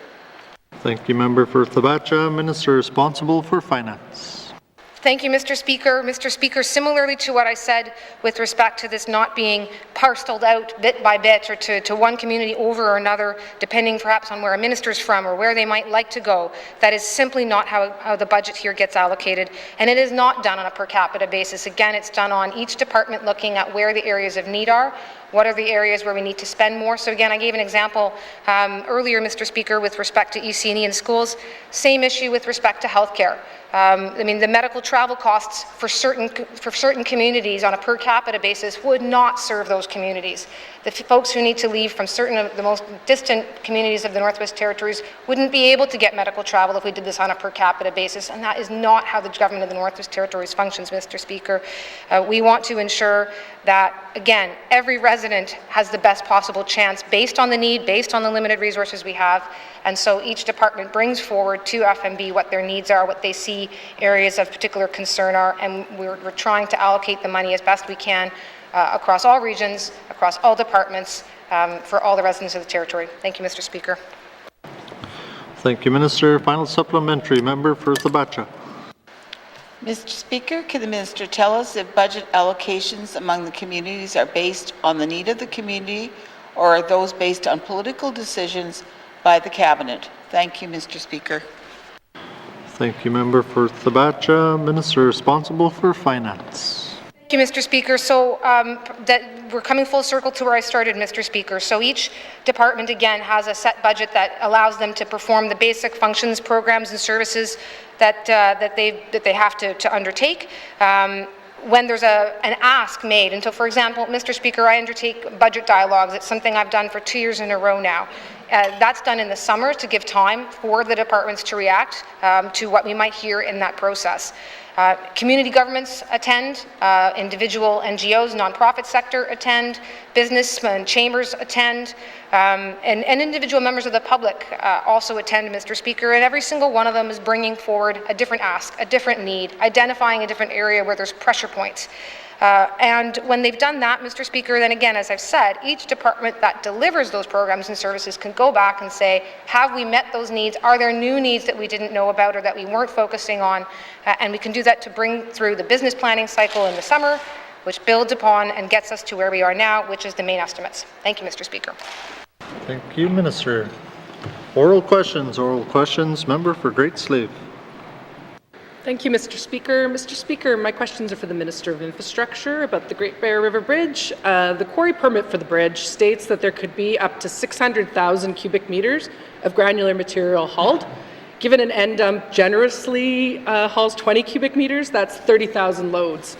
Thank you, Member for Thabacha. Minister responsible for Finance. Thank you, Mr. Speaker. Mr. Speaker, similarly to what I said with respect to this not being parceled out bit by bit or to one community over another, depending perhaps on where a minister's from or where they might like to go, that is simply not how the budget here gets allocated. And it is not done on a per capita basis. Again, it's done on each department looking at where the areas of need are, what are the areas where we need to spend more. So again, I gave an example earlier, Mr. Speaker, with respect to EC&E and schools. Same issue with respect to healthcare. I mean, the medical travel costs for certain communities on a per capita basis would not serve those communities. The folks who need to leave from certain of the most distant communities of the Northwest Territories wouldn't be able to get medical travel if we did this on a per capita basis, and that is not how the government of the Northwest Territories functions, Mr. Speaker. We want to ensure that, again, every resident has the best possible chance based on the need, based on the limited resources we have, and so each department brings forward to FMB what their needs are, what they see areas of particular concern are, and we're trying to allocate the money as best we can across all regions, across all departments, for all the residents of the territory. Thank you, Mr. Speaker. Thank you, Minister. Final supplementary. Member for Thabacha. Mr. Speaker, can the minister tell us if budget allocations among the communities are based on the need of the community, or are those based on political decisions by the Cabinet? Thank you, Mr. Speaker. Thank you, Member for Thabacha. Minister responsible for Finance. Thank you, Mr. Speaker. So that we're coming full circle to where I started, Mr. Speaker. So each department, again, has a set budget that allows them to perform the basic functions, programs, and services that they have to undertake. When there's an ask made, and so, for example, Mr. Speaker, I undertake budget dialogues. It's something I've done for 2 years in a row now. That's done in the summer to give time for the departments to react to what we might hear in that process. Community governments attend, individual NGOs, nonprofit sector attend, business and chambers attend, and individual members of the public also attend, Mr. Speaker, and every single one of them is bringing forward a different ask, a different need, identifying a different area where there's pressure points. And when they've done that, Mr. Speaker, then again, as I've said, each department that delivers those programs and services can go back and say, have we met those needs? Are there new needs that we didn't know about or that we weren't focusing on? And we can do that to bring through the business planning cycle in the summer, which builds upon and gets us to where we are now, which is the main estimates. Thank you, Mr. Speaker. Thank you, Minister. Oral questions. Oral questions. Member for Great Slave. Thank you, Mr. Speaker. Mr. Speaker, my questions are for the Minister of Infrastructure about the Great Bear River Bridge. The quarry permit for the bridge states that there could be up to 600,000 cubic meters of granular material hauled. Given an end dump generously hauls 20 cubic meters, that's 30,000 loads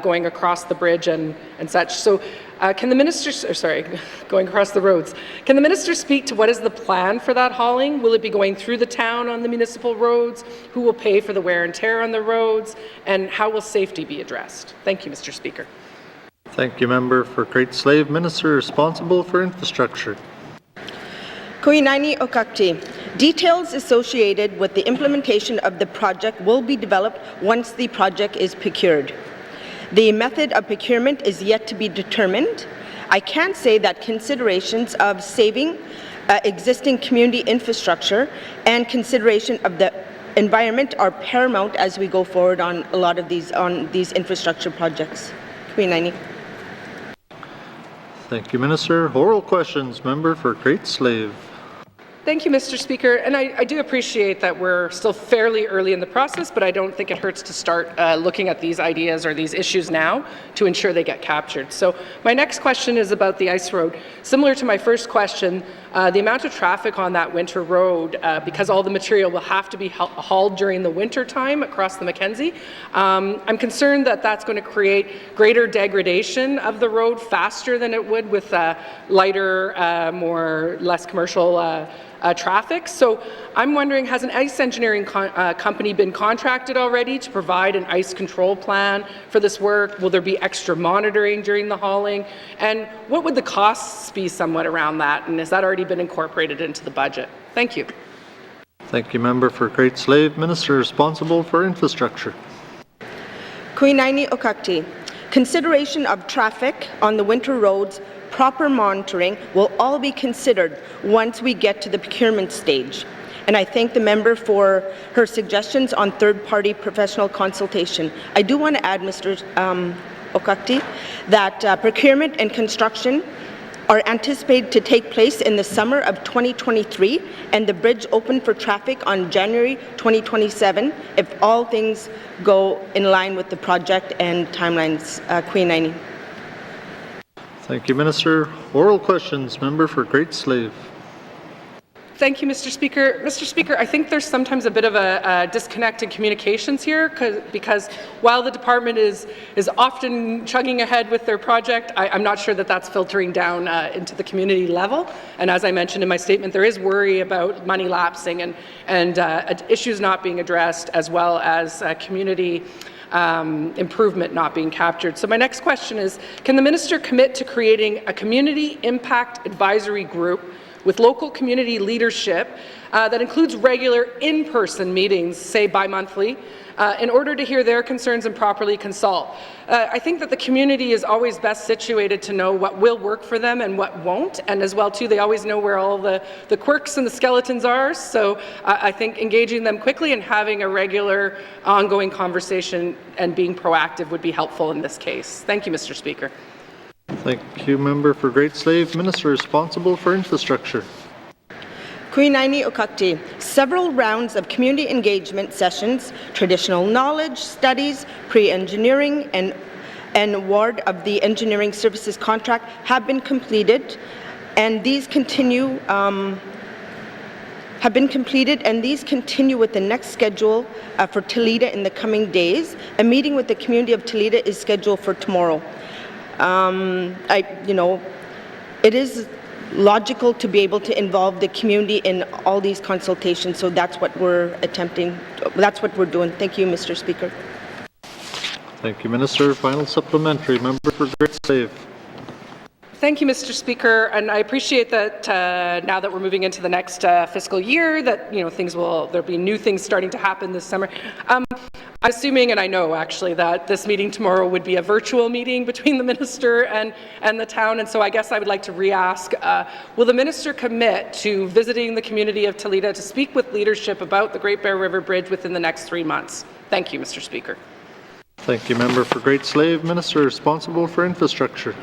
going across the bridge and such. So can the minister, going across the roads, can the minister speak to what is the plan for that hauling? Will it be going through the town on the municipal roads? Who will pay for the wear and tear on the roads? And how will safety be addressed? Thank you, Mr. Speaker. Thank you, Member for Great Slave. Minister responsible for Infrastructure. Kuinani Okakti. Details associated with the implementation of the project will be developed once the project is procured. The method of procurement is yet to be determined. I can say that considerations of saving existing community infrastructure and consideration of the environment are paramount as we go forward on a lot of these infrastructure projects. Queen Thank you, Minister. Oral questions. Member for Great Slave. Thank you, Mr. Speaker. And I do appreciate that we're still fairly early in the process, but I don't think it hurts to start looking at these ideas or these issues now to ensure they get captured. So my next question is about the ice road. Similar to my first question, the amount of traffic on that winter road, because all the material will have to be hauled during the winter time across the Mackenzie, I'm concerned that that's going to create greater degradation of the road faster than it would with lighter, less commercial traffic. So I'm wondering, has an ice engineering company been contracted already to provide an ice control plan for this work? Will there be extra monitoring during the hauling? And what would the costs be somewhat around that? And has that already been incorporated into the budget? Thank you. Thank you, Member for Great Slave. Minister responsible for infrastructure. Kuinaini Okakti. Consideration of traffic on the winter roads, proper monitoring will all be considered once we get to the procurement stage. And I thank the member for her suggestions on third-party professional consultation. I do want to add, Mr. Okakti, that procurement and construction are anticipated to take place in the summer of 2023 and the bridge open for traffic on January 2027 if all things go in line with the project and timelines. Queen. Thank you, Minister. Oral questions. Member for Great Slave. Thank you, Mr. Speaker. Mr. Speaker, I think there's sometimes a bit of a disconnect in communications here because while the department is often chugging ahead with their project, I'm not sure that that's filtering down into the community level. And as I mentioned in my statement, there is worry about money lapsing and issues not being addressed, as well as community improvement not being captured. So my next question is, can the minister commit to creating a community impact advisory group with local community leadership that includes regular in-person meetings, say bi-monthly, in order to hear their concerns and properly consult? I think that the community is always best situated to know what will work for them and what won't, and as well too, they always know where all the quirks and the skeletons are. So I think engaging them quickly and having a regular ongoing conversation and being proactive would be helpful in this case. Thank you, Mr. Speaker. Thank you, Member for Great Slave. Minister responsible for infrastructure. Kuinaini Okakti. Several rounds of community engagement sessions, traditional knowledge studies, pre-engineering, and award of the engineering services contract have been completed, and these continue with the next schedule for Toledo in the coming days. A meeting with the community of Toledo is scheduled for tomorrow. It is logical to be able to involve the community in all these consultations, so that's what we're attempting, that's what we're doing. Thank you, Mr. Speaker. Thank you, Minister. Final supplementary. Member for Great Slave. Thank you, Mr. Speaker, and I appreciate that now that we're moving into the next fiscal year, that there'll be new things starting to happen this summer. I'm assuming, and I know actually, that this meeting tomorrow would be a virtual meeting between the minister and the town, and so I guess I would like to re-ask, will the minister commit to visiting the community of Toledo to speak with leadership about the Great Bear River Bridge within the next 3 months? Thank you, Mr. Speaker. Thank you, Member for Great Slave. Minister responsible for infrastructure.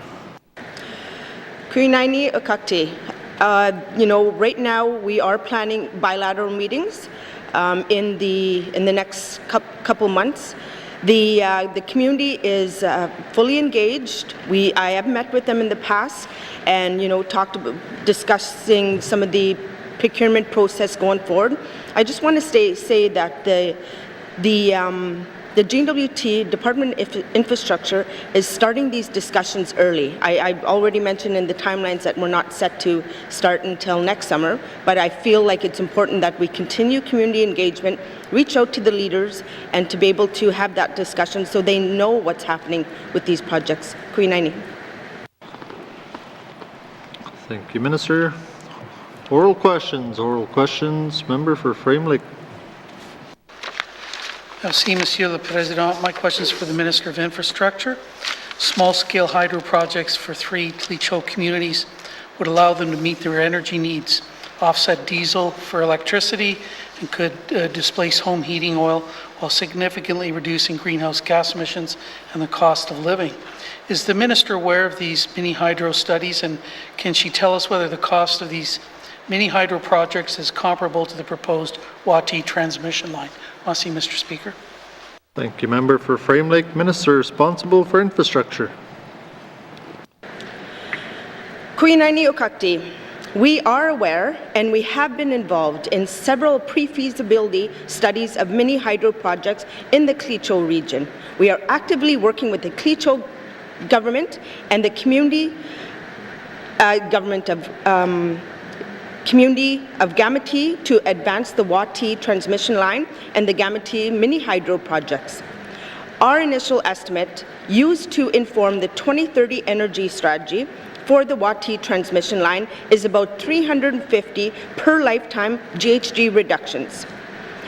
Kuinaini Okakti. Right now we are planning bilateral meetings in the next couple months. The community is fully engaged. I have met with them in the past, and talked about discussing some of the procurement process going forward. I just want to say that the N.W.T. Department of Infrastructure is starting these discussions early. I've already mentioned in the timelines that we're not set to start until next summer, but I feel like it's important that we continue community engagement, reach out to the leaders, and to be able to have that discussion so they know what's happening with these projects. Kuinaini. Thank you, Minister. Oral questions. Member for Frame Lake. Merci, Monsieur le Président. My question is for the Minister of Infrastructure. Small-scale hydro projects for 3 Tlicho communities would allow them to meet their energy needs, offset diesel for electricity, and could displace home heating oil while significantly reducing greenhouse gas emissions and the cost of living. Is the Minister aware of these mini hydro studies, and can she tell us whether the cost of these mini hydro projects is comparable to the proposed YELLOWKNIFE transmission line? Merci, Mr. Speaker. Thank you, Member for Frame Lake. Minister responsible for infrastructure. We are aware and we have been involved in several pre-feasibility studies of mini hydro projects in the Tlicho region. We are actively working with the Tlicho government and the community of N.W.T to advance the YELLOWKNIFE transmission line and the N.W.T mini hydro projects. Our initial estimate used to inform the 2030 energy strategy for the YELLOWKNIFE transmission line is about 350 per lifetime GHG reductions,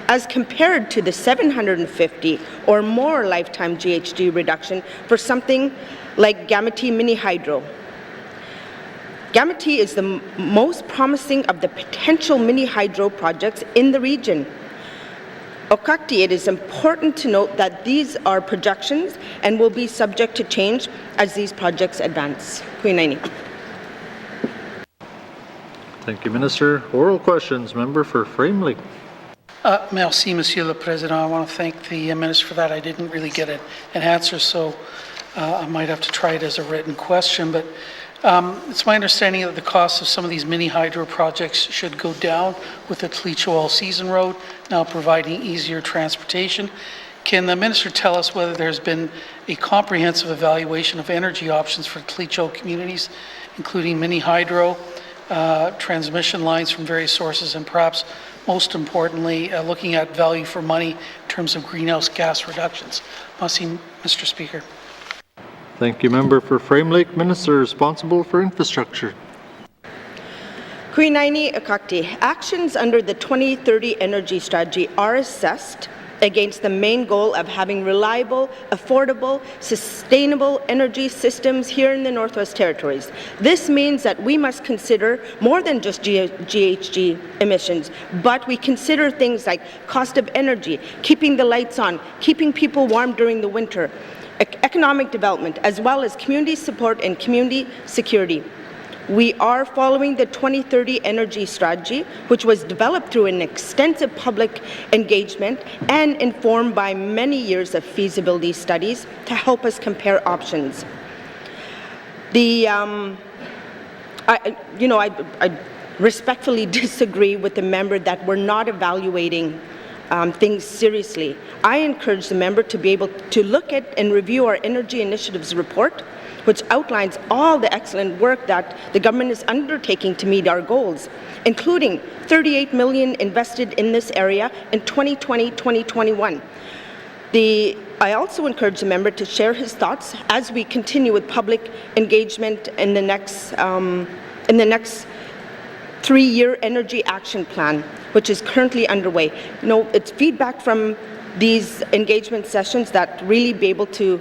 as compared to the 750 or more lifetime GHG reduction for something like N.W.T mini hydro. N.W.T is the most promising of the potential mini hydro projects in the region. It is important to note that these are projections and will be subject to change as these projects advance. Thank you, Minister. Oral questions. Member for Frame Lake. Merci, Monsieur le Président. I want to thank the Minister for that. I didn't really get an answer, so I might have to try it as a written question. But it's my understanding that the cost of some of these mini hydro projects should go down with the Tlicho all-season road now providing easier transportation. Can the Minister tell us whether there's been a comprehensive evaluation of energy options for Tlicho communities, including mini hydro, transmission lines from various sources, and perhaps most importantly, looking at value for money in terms of greenhouse gas reductions? Merci, Mr. Speaker. Thank you, Member for Frame Lake. Minister responsible for infrastructure. Actions under the 2030 energy strategy are assessed against the main goal of having reliable, affordable, sustainable energy systems here in the Northwest Territories. This means that we must consider more than just GHG emissions, but we consider things like cost of energy, keeping the lights on, keeping people warm during the winter, economic development, as well as community support and community security. We are following the 2030 energy strategy, which was developed through an extensive public engagement and informed by many years of feasibility studies to help us compare options. I respectfully disagree with the member that we're not evaluating things seriously. I encourage the member to be able to look at and review our Energy Initiatives report, which outlines all the excellent work that the government is undertaking to meet our goals, including $38 million invested in this area in 2020-2021. I also encourage the member to share his thoughts as we continue with public engagement in the next 3-year energy action plan, which is currently underway. It's feedback from these engagement sessions that really be able to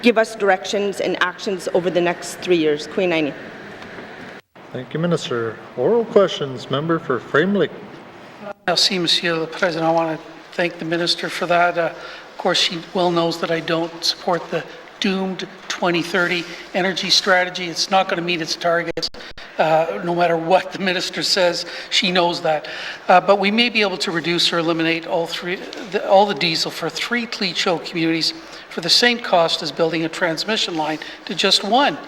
give us directions and actions over the next 3 years. Thank you, Minister. Oral questions. Member for Frame Lake. Merci, Monsieur le Président. I want to thank the Minister for that. Of course, she well knows that I don't support the doomed 2030 energy strategy. It's not going to meet its targets. No matter what the Minister says, she knows that. But we may be able to reduce or eliminate all the diesel for 3 Tlicho communities for the same cost as building a transmission line to just 1.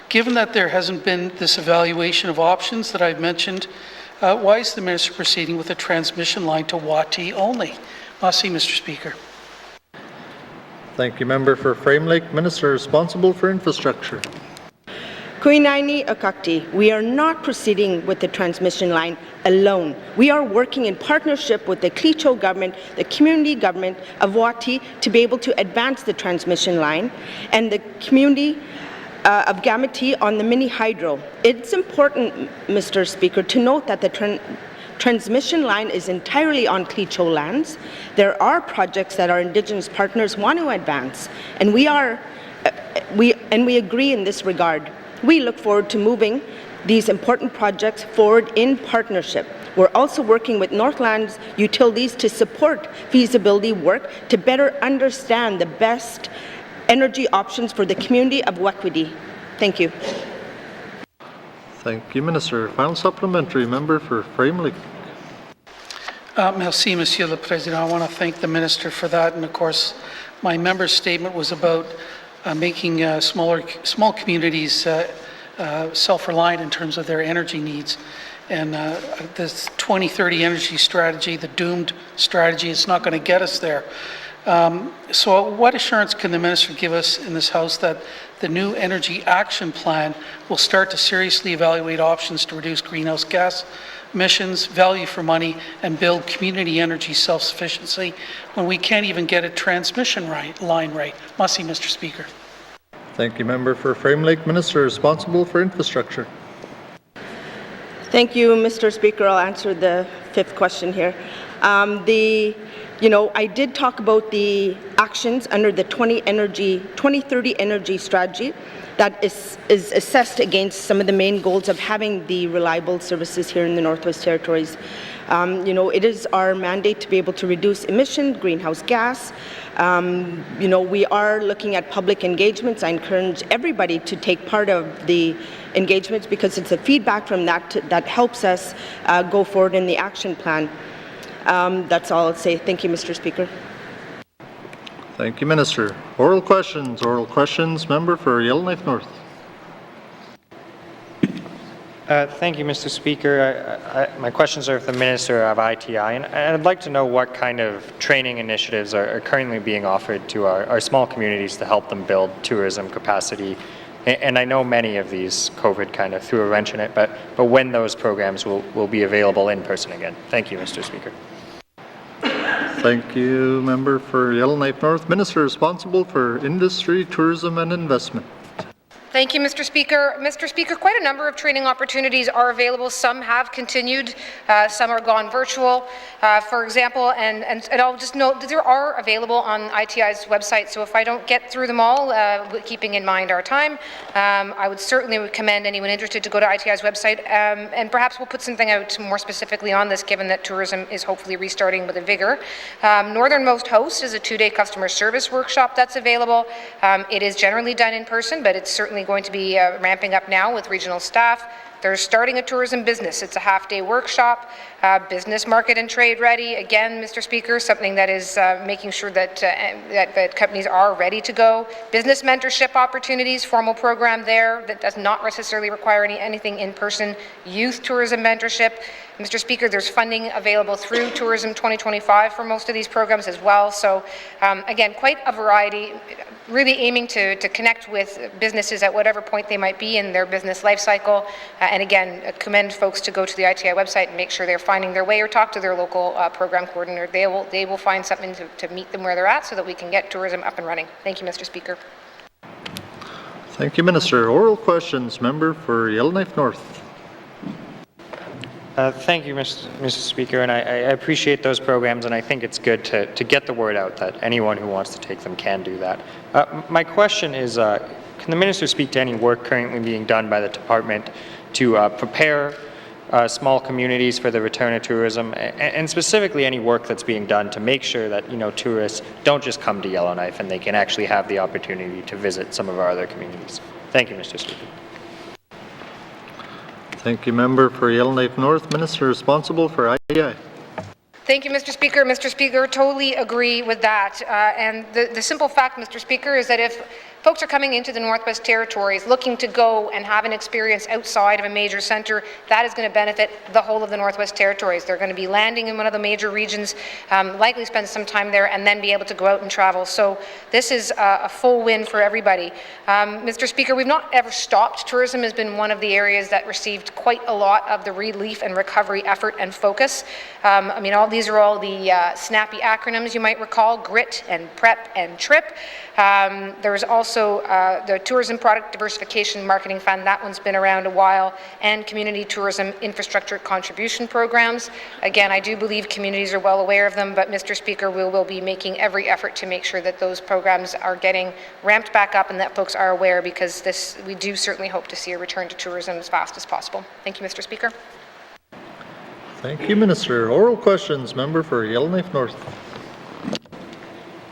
Given that there hasn't been this evaluation of options that I've mentioned, why is the Minister proceeding with a transmission line to YELLOWKNIFE only? Merci, Mr. Speaker. Thank you, Member for Frame Lake. Minister responsible for infrastructure. We are not proceeding with the transmission line alone. We are working in partnership with the Tlicho government, the community government of YELLOWKNIFE to be able to advance the transmission line, and the community of N.W.T on the mini hydro. It's important, Mr. Speaker, to note that the transmission line is entirely on Clecho lands. There are projects that our Indigenous partners want to advance, and we agree in this regard. We look forward to moving these important projects forward in partnership. We're also working with Northland's utilities to support feasibility work to better understand the best energy options for the community of YELLOWKNIFE. Thank you. Thank you, Minister. Final supplementary, member for Framley. Merci, Monsieur le Président. I want to thank the Minister for that. And of course, my member's statement was about making small communities self-reliant in terms of their energy needs. And this 2030 energy strategy, the doomed strategy, is not going to get us there. So what assurance can the Minister give us in this House that the new Energy Action Plan will start to seriously evaluate options to reduce greenhouse gas emissions, value for money, and build community energy self-sufficiency when we can't even get a transmission line right? Merci, Mr. Speaker. Thank you, member for Frame Lake. Minister responsible for infrastructure. Thank you, Mr. Speaker. I'll answer the fifth question here. I did talk about the actions under the 2030 energy strategy that is assessed against some of the main goals of having the reliable services here in the Northwest Territories. It is our mandate to be able to reduce emissions, greenhouse gas. We are looking at public engagements. I encourage everybody to take part of the engagements because it's the feedback from that helps us go forward in the action plan. That's all I'll say. Thank you, Mr. Speaker. Thank you, Minister. Oral questions. Oral questions. Member for Yellowknife North. Thank you, Mr. Speaker. My questions are for the Minister of ITI, and I'd like to know what kind of training initiatives are currently being offered to our small communities to help them build tourism capacity. And I know many of these COVID kind of threw a wrench in it, but when those programs will be available in person again. Thank you, Mr. Speaker. Thank you, member for Yellowknife North. Minister responsible for industry, tourism, and investment. Thank you, Mr. Speaker. Mr. Speaker, quite a number of training opportunities are available. Some have continued, some are gone virtual. For example, and I'll just note that there are available on ITI's website, so if I don't get through them all, keeping in mind our time, I would certainly recommend anyone interested to go to ITI's website, and perhaps we'll put something out more specifically on this, given that tourism is hopefully restarting with a vigor. Northernmost Host is a 2-day customer service workshop that's available. It is generally done in person, but it's certainly going to be ramping up now with regional staff. They're starting a tourism business. It's a half-day workshop. Business, market, and trade ready. Again, Mr. Speaker, something that is making sure that that companies are ready to go. Business mentorship opportunities, formal program there that does not necessarily require anything in person. Youth tourism mentorship. Mr. Speaker, there's funding available through Tourism 2025 for most of these programs as well. So again, quite a variety, really aiming to connect with businesses at whatever point they might be in their business life cycle. And again, commend folks to go to the ITI website and make sure they're finding their way, or talk to their local program coordinator. They will find something to meet them where they're at so that we can get tourism up and running. Thank you, Mr. Speaker. Thank you, Minister. Oral questions. Member for Yellowknife North. Thank you, Mr. Speaker, and I appreciate those programs, and I think it's good to get the word out that anyone who wants to take them can do that. My question is, can the Minister speak to any work currently being done by the Department to prepare small communities for the return of tourism, and specifically any work that's being done to make sure that tourists don't just come to Yellowknife and they can actually have the opportunity to visit some of our other communities? Thank you, Mr. Speaker. Thank you, member for Yellowknife North. Minister responsible for ITI. Thank you, Mr. Speaker. Mr. Speaker, totally agree with that. And the simple fact, Mr. Speaker, is that if folks are coming into the Northwest Territories looking to go and have an experience outside of a major centre, that is going to benefit the whole of the Northwest Territories. They're going to be landing in one of the major regions, likely spend some time there, and then be able to go out and travel. So this is a full win for everybody. Mr. Speaker, we've not ever stopped. Tourism has been one of the areas that received quite a lot of the relief and recovery effort and focus. These are all the snappy acronyms you might recall: GRIT and PREP and TRIP. There's also also the Tourism Product Diversification Marketing Fund. That one's been around a while, and Community Tourism Infrastructure Contribution Programs. Again, I do believe communities are well aware of them, but Mr. Speaker, we will be making every effort to make sure that those programs are getting ramped back up and that folks are aware, because we do certainly hope to see a return to tourism as fast as possible. Thank you, Mr. Speaker. Thank you, Minister. Oral questions. Member for Yellowknife North.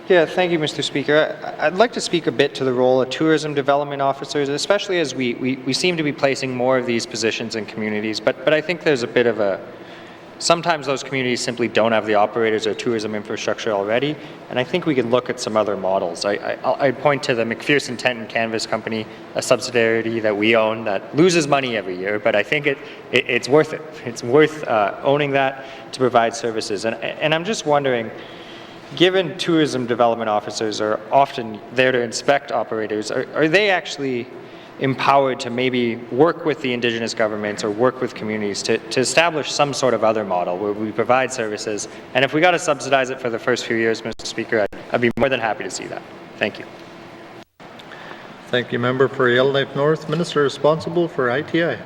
Yeah, thank you, Mr. Speaker. I'd like to speak a bit to the role of tourism development officers, especially as we seem to be placing more of these positions in communities, but I think there's a bit of a, sometimes those communities simply don't have the operators or tourism infrastructure already, and I think we could look at some other models. I'd point to the McPherson Tent and Canvas Company, a subsidiary that we own that loses money every year, but I think it's worth it. It's worth owning that to provide services, and I'm just wondering, given tourism development officers are often there to inspect operators, are they actually empowered to maybe work with the Indigenous governments or work with communities to establish some sort of other model where we provide services? And if we got to subsidize it for the first few years, Mr. Speaker, I'd be more than happy to see that. Thank you. Thank you, Member for Yellowknife North. Minister responsible for ITI.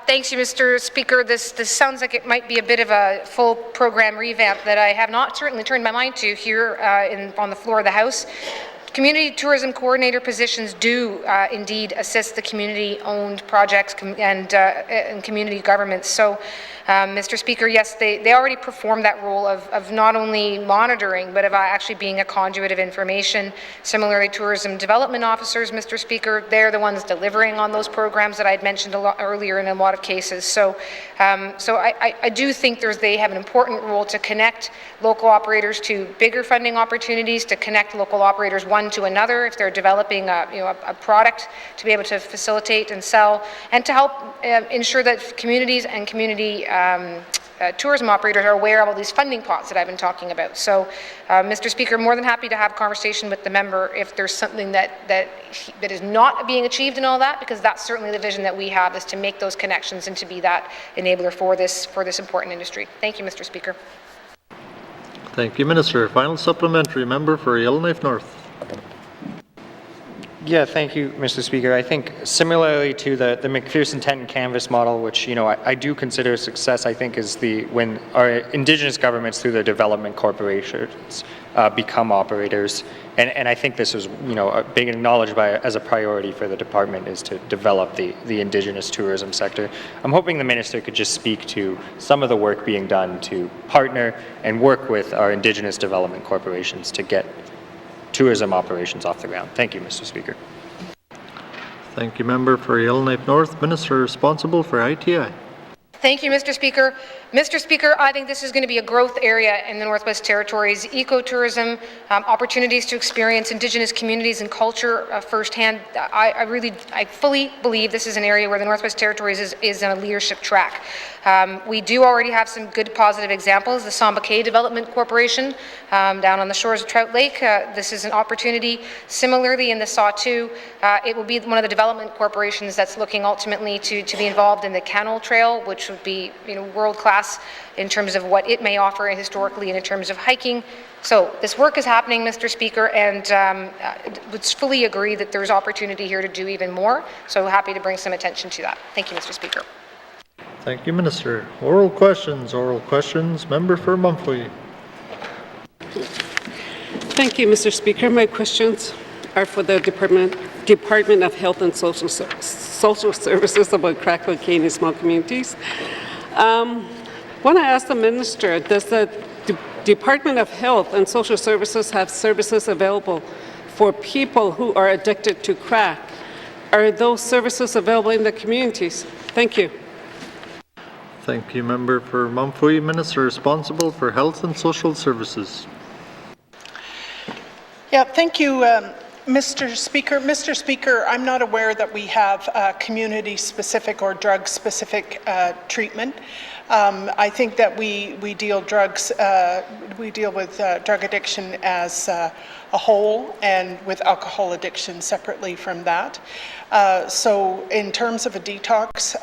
Thanks you, Mr. Speaker. This sounds like it might be a bit of a full program revamp that I have not certainly turned my mind to here on the floor of the House. Community tourism coordinator positions do indeed assist the community-owned projects and community governments. So, Mr. Speaker, yes, they already perform that role of not only monitoring, but of actually being a conduit of information. Similarly, tourism development officers, Mr. Speaker, they're the ones delivering on those programs that I'd mentioned earlier in a lot of cases. So, I do think they have an important role to connect local operators to bigger funding opportunities, to connect local operators one to another if they're developing a product to be able to facilitate and sell, and to help ensure that communities and community tourism operators are aware of all these funding pots that I've been talking about. So, Mr. Speaker, more than happy to have a conversation with the member if there's something that is not being achieved in all that, because that's certainly the vision that we have, is to make those connections and to be that enabler for this important industry. Thank you, Mr. Speaker. Thank you, Minister. Final supplementary. Member for Yellowknife North. Yeah, thank you, Mr. Speaker. I think similarly to the McPherson Tent and Canvas model, which I do consider a success, I think is when our Indigenous governments through their development corporations become operators, and I think this is being acknowledged as a priority for the department, is to develop the Indigenous tourism sector. I'm hoping the minister could just speak to some of the work being done to partner and work with our Indigenous development corporations to get tourism operations off the ground. Thank you, Mr. Speaker. Thank you, Member for Yellowknife North. Minister responsible for ITI. Thank you, Mr. Speaker. Mr. Speaker, I think this is going to be a growth area in the Northwest Territories. Ecotourism, opportunities to experience Indigenous communities and culture firsthand. I fully believe this is an area where the Northwest Territories is on a leadership track. We do already have some good positive examples. The Samba Cay Development Corporation down on the shores of Trout Lake. This is an opportunity. Similarly, in the Statute, it will be one of the development corporations that's looking ultimately to be involved in the Canal Trail, which would be world-class in terms of what it may offer historically and in terms of hiking. So this work is happening, Mr. Speaker, and would fully agree that there's opportunity here to do even more. So happy to bring some attention to that. Thank you, Mr. Speaker. Thank you, Minister. Oral questions. Member for Mumfwee. Thank you, Mr. Speaker. My questions are for the Department of Health and Social Services about crack cocaine in small communities. Want to ask the minister, does the Department of Health and Social Services have services available for people who are addicted to crack? Are those services available in the communities? Thank you. Thank you, Member for Mumfwee. Minister responsible for Health and Social Services. Yeah, thank you, Mr. Speaker. Mr. Speaker, I'm not aware that we have community-specific or drug-specific treatment. I think that we deal with drug addiction as a whole, and with alcohol addiction separately from that. So in terms of a detox,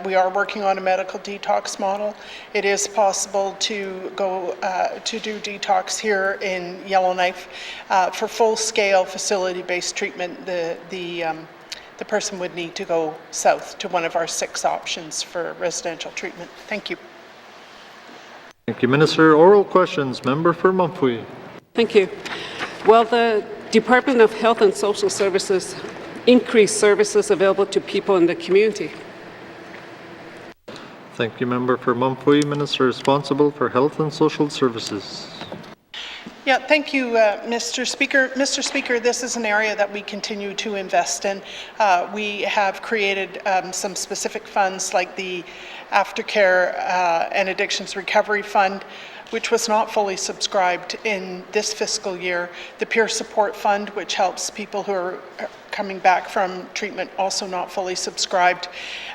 we are working on a medical detox model. It is possible to go to do detox here in Yellowknife. For full-scale facility-based treatment, the person would need to go south to one of our 6 options for residential treatment. Thank you. Thank you, Minister. Oral questions. Member for Mumfui. Thank you. Well, the Department of Health and Social Services increased services available to people in the community. Thank you, Member for Mumfui. Minister responsible for Health and Social Services. Yeah, thank you, Mr. Speaker. Mr. Speaker, this is an area that we continue to invest in. We have created some specific funds like the Aftercare and Addictions Recovery Fund, which was not fully subscribed in this fiscal year. The Peer Support Fund, which helps people who are coming back from treatment, also not fully subscribed.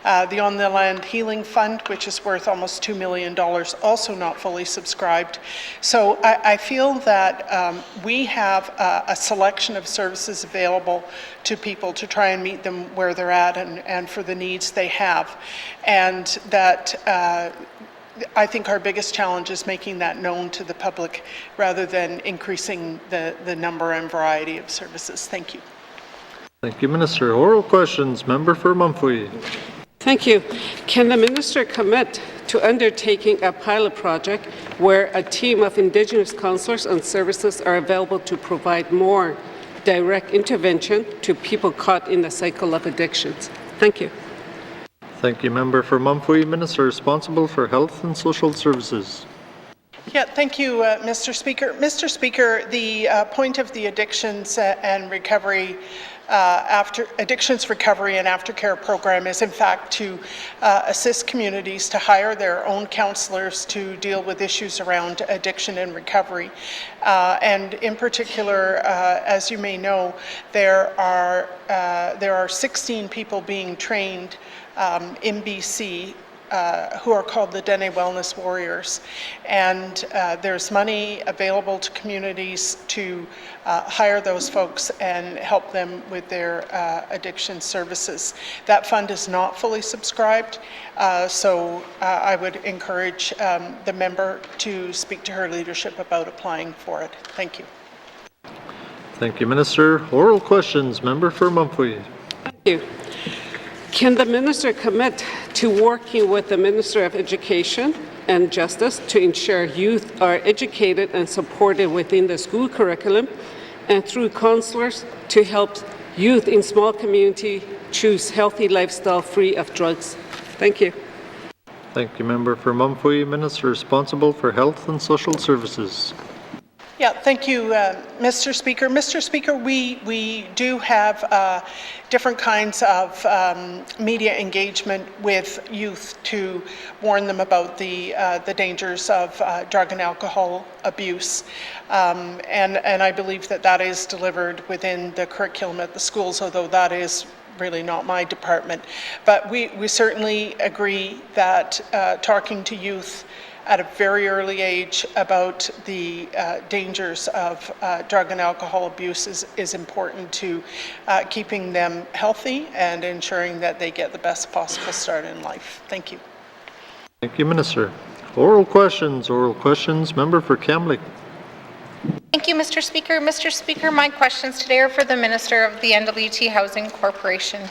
The On the Land Healing Fund, which is worth almost $2 million, also not fully subscribed. So I feel that we have a selection of services available to people to try and meet them where they're at and for the needs they have. And that I think our biggest challenge is making that known to the public rather than increasing the number and variety of services. Thank you. Thank you, Minister. Oral questions. Member for Mumfui. Thank you. Can the minister commit to undertaking a pilot project where a team of Indigenous counselors and services are available to provide more direct intervention to people caught in the cycle of addictions? Thank you. Thank you, Member for Mumfui. Minister responsible for Health and Social Services. Yeah, thank you, Mr. Speaker. Mr. Speaker, the point of the Addictions and Recovery Addictions Recovery and Aftercare program is in fact to assist communities to hire their own counselors to deal with issues around addiction and recovery. And in particular, as you may know, there are 16 people being trained in BC who are called the Dene Wellness Warriors. And there's money available to communities to hire those folks and help them with their addiction services. That fund is not fully subscribed, so I would encourage the member to speak to her leadership about applying for it. Thank you. Thank you, Minister. Oral questions. Member for Mumfui. Thank you. Can the minister commit to working with the Minister of Education and Justice to ensure youth are educated and supported within the school curriculum and through counselors to help youth in small community choose healthy lifestyle free of drugs? Thank you. Thank you, Member for Mumfui. Minister responsible for Health and Social Services. Yeah, thank you, Mr. Speaker. Mr. Speaker, we do have different kinds of media engagement with youth to warn them about the dangers of drug and alcohol abuse. And I believe that is delivered within the curriculum at the schools, although that is really not my department. But we certainly agree that talking to youth at a very early age about the dangers of drug and alcohol abuse is important to keeping them healthy and ensuring that they get the best possible start in life. Thank you. Thank you, Minister. Oral questions. Oral questions. Member for Kamloops. Thank you, Mr. Speaker. Mr. Speaker, my questions today are for the Minister of the N.W.T. Housing Corporation.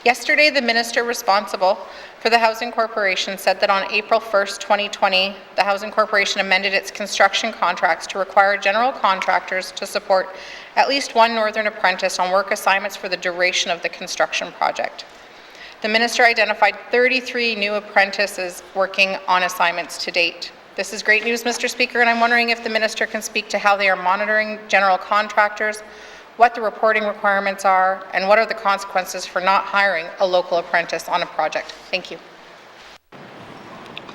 Yesterday, the minister responsible for the Housing Corporation said that on April 1st, 2020, the Housing Corporation amended its construction contracts to require general contractors to support at least one Northern apprentice on work assignments for the duration of the construction project. The minister identified 33 new apprentices working on assignments to date. This is great news, Mr. Speaker, and I'm wondering if the minister can speak to how they are monitoring general contractors, what the reporting requirements are, and what are the consequences for not hiring a local apprentice on a project. Thank you.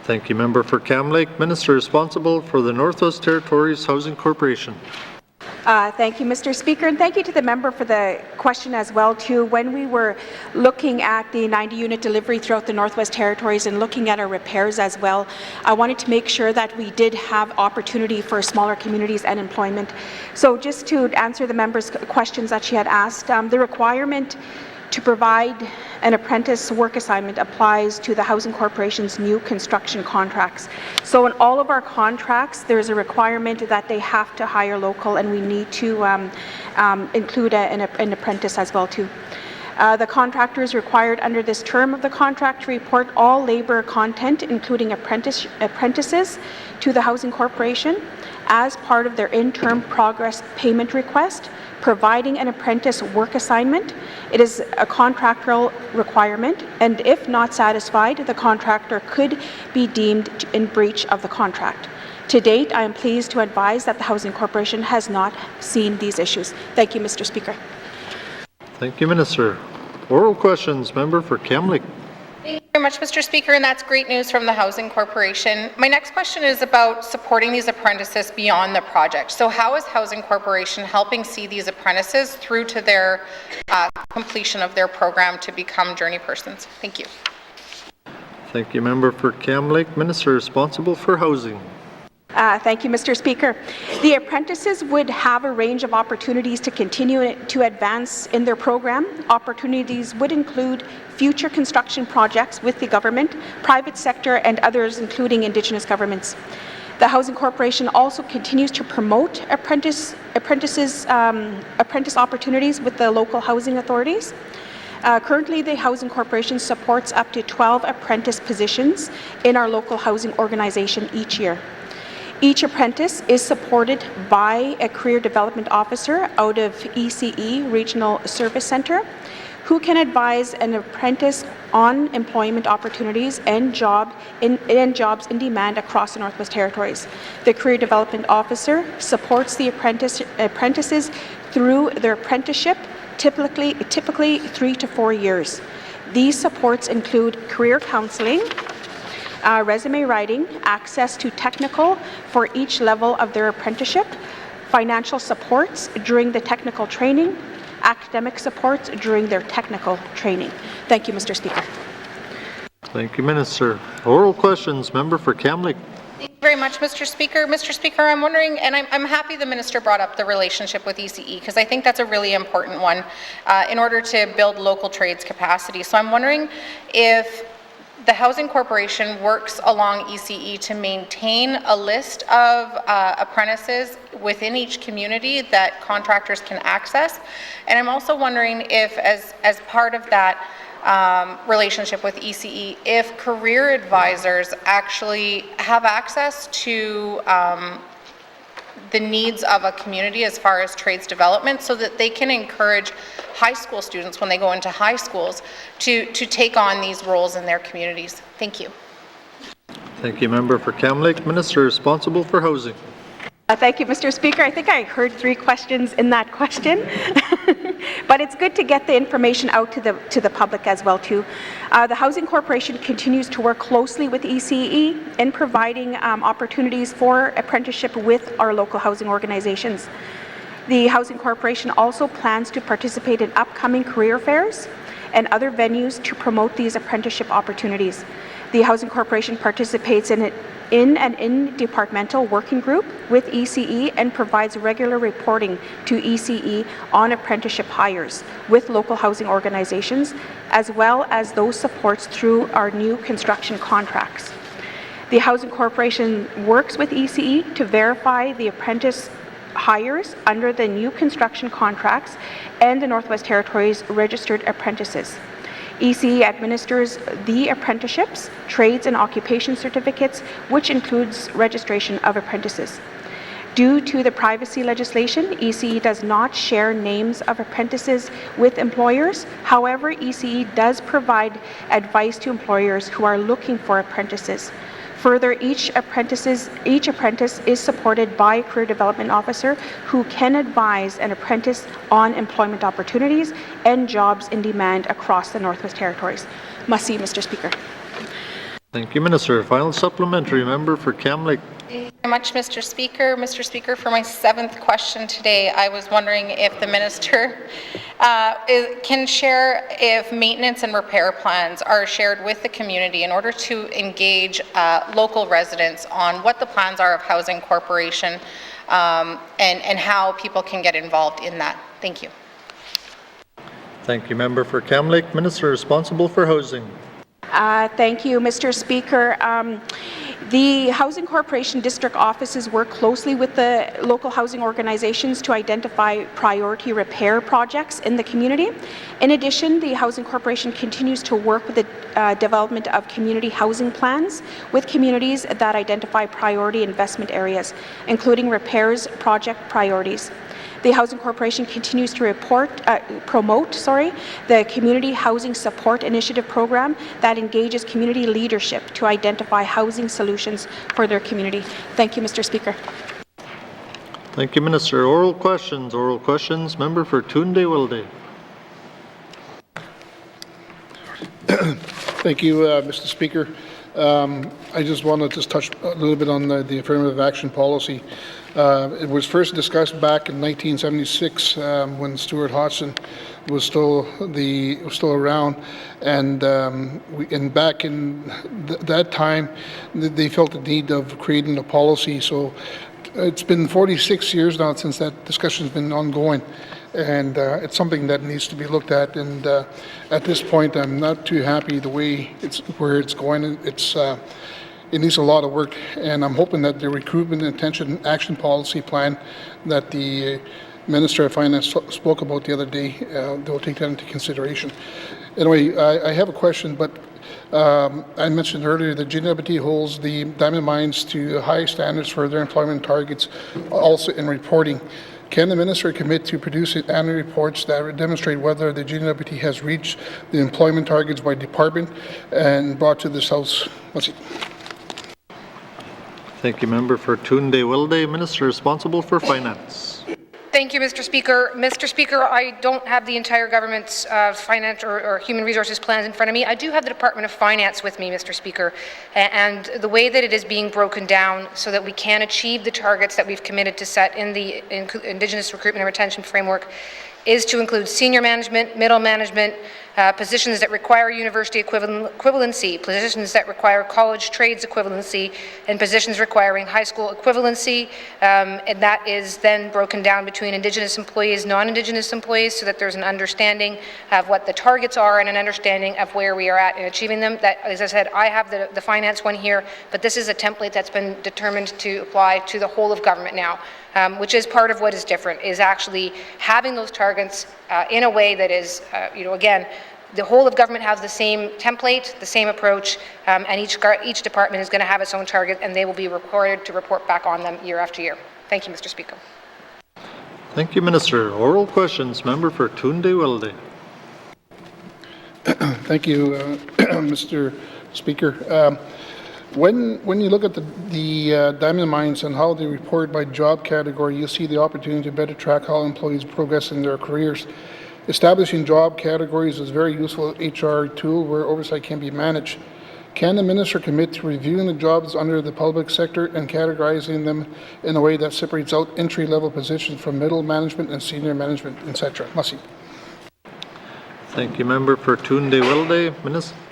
Thank you, Member for Kamloops. Minister responsible for the Northwest Territories Housing Corporation. Thank you, Mr. Speaker, and thank you to the member for the question as well, too. When we were looking at the 90-unit delivery throughout the Northwest Territories and looking at our repairs as well, I wanted to make sure that we did have opportunity for smaller communities and employment. So just to answer the member's questions that she had asked, the requirement to provide an apprentice work assignment applies to the Housing Corporation's new construction contracts. So in all of our contracts, there's a requirement that they have to hire local, and we need to include an apprentice as well too. The contractor is required under this term of the contract to report all labor content, including apprentices, to the Housing Corporation as part of their interim progress payment request, providing an apprentice work assignment. It is a contractual requirement, and if not satisfied, the contractor could be deemed in breach of the contract. To date, I am pleased to advise that the Housing Corporation has not seen these issues. Thank you, Mr. Speaker. Thank you, Minister. Oral questions, member for Kamlik. Thank you very much, Mr. Speaker, and that's great news from the Housing Corporation. My next question is about supporting these apprentices beyond the project. So how is Housing Corporation helping see these apprentices through to their completion of their program to become journey persons? Thank you. Thank you, member for Kamlik. Minister responsible for housing. Thank you, Mr. Speaker. The apprentices would have a range of opportunities to continue to advance in their program. Opportunities would include future construction projects with the government, private sector, and others, including Indigenous governments. The Housing Corporation also continues to promote apprentice opportunities with the local housing authorities. Currently, the Housing Corporation supports up to 12 apprentice positions in our local housing organization each year. Each apprentice is supported by a career development officer out of ECE Regional Service Centre, who can advise an apprentice on employment opportunities and jobs in demand across the Northwest Territories. The career development officer supports the apprentices through their apprenticeship, typically 3 to 4 years. These supports include career counselling, resume writing, access to technical for each level of their apprenticeship, financial supports during the technical training, academic supports during their technical training. Thank you, Mr. Speaker. Thank you, Minister. Oral questions, member for Kamlik. Thank you very much, Mr. Speaker. Mr. Speaker, I'm wondering, and I'm happy the Minister brought up the relationship with ECE, because I think that's a really important one in order to build local trades capacity. So I'm wondering if the Housing Corporation works along ECE to maintain a list of apprentices within each community that contractors can access. And I'm also wondering if, as part of that relationship with ECE, if career advisors actually have access to the needs of a community as far as trades development, so that they can encourage high school students when they go into high schools to take on these roles in their communities. Thank you. Thank you, member for Kamlik. Minister responsible for housing. Thank you, Mr. Speaker. I think I heard 3 questions in that question, but it's good to get the information out to the public as well too. The Housing Corporation continues to work closely with ECE in providing opportunities for apprenticeship with our local housing organizations. The Housing Corporation also plans to participate in upcoming career fairs and other venues to promote these apprenticeship opportunities. The Housing Corporation participates in an in-departmental working group with ECE and provides regular reporting to ECE on apprenticeship hires with local housing organizations, as well as those supports through our new construction contracts. The Housing Corporation works with ECE to verify the apprentice hires under the new construction contracts and the Northwest Territories registered apprentices. ECE administers the apprenticeships, trades and occupation certificates, which includes registration of apprentices. Due to the privacy legislation, ECE does not share names of apprentices with employers. However, ECE does provide advice to employers who are looking for apprentices. Further, each apprentice is supported by a career development officer who can advise an apprentice on employment opportunities and jobs in demand across the Northwest Territories. Must see, Mr. Speaker. Thank you, Minister. Final supplementary, member for Kamlik. Thank you very much, Mr. Speaker. Mr. Speaker, for my 7th question today, I was wondering if the Minister can share if maintenance and repair plans are shared with the community in order to engage local residents on what the plans are of Housing Corporation and how people can get involved in that. Thank you. Thank you, Member for Cam Lake. Minister responsible for housing. Thank you, Mr. Speaker. The Housing Corporation district offices work closely with the local housing organizations to identify priority repair projects in the community. In addition, the Housing Corporation continues to work with the development of community housing plans with communities that identify priority investment areas, including repairs project priorities. The Housing Corporation continues to promote the Community Housing Support Initiative program that engages community leadership to identify housing solutions for their community. Thank you, Mr. Speaker. Thank you, Minister. Oral questions. Oral questions. Member for Tunde Wilde. Thank you, Mr. Speaker. I just want to touch a little bit on the affirmative action policy. It was first discussed back in 1976 when Stuart Hodgson was still around, and back in that time they felt the need of creating a policy. So it's been 46 years now since that discussion has been ongoing, and it's something that needs to be looked at. And at this point, I'm not too happy the way where it's going. It needs a lot of work, and I'm hoping that the recruitment and retention action policy plan that the Minister of Finance spoke about the other day, they'll take that into consideration. Anyway, I have a question, but I mentioned earlier that N.W.T holds the diamond mines to high standards for their employment targets, also in reporting. Can the Minister commit to producing annual reports that demonstrate whether the N.W.T has reached the employment targets by department and brought to this House? Let's see. Thank you, Member for Tunde Wilde. Minister responsible for Finance. Thank you, Mr. Speaker. Mr. Speaker, I don't have the entire government's finance or human resources plans in front of me. I do have the Department of Finance with me, Mr. Speaker, and the way that it is being broken down so that we can achieve the targets that we've committed to set in the Indigenous Recruitment and Retention Framework is to include senior management, middle management, positions that require university equivalency, positions that require college trades equivalency, and positions requiring high school equivalency. And that is then broken down between Indigenous employees, non-Indigenous employees, so that there's an understanding of what the targets are and an understanding of where we are at in achieving them. That, as I said, I have the finance one here, but this is a template that's been determined to apply to the whole of government now. Which is part of what is different, is actually having those targets in a way that is, again, the whole of government has the same template, the same approach, and each department is going to have its own target, and they will be required to report back on them year after year. Thank you, Mr. Speaker. Thank you, Minister. Oral questions. Member for Tunde Wilde. Thank you, Mr. Speaker. When you look at the diamond mines and how they report by job category, you see the opportunity to better track how employees progress in their careers. Establishing job categories is a very useful HR tool where oversight can be managed. Can the Minister commit to reviewing the jobs under the public sector and categorizing them in a way that separates out entry-level positions from middle management and senior management, etc.? Mussy. Thank you, Member for Tunde Wilde.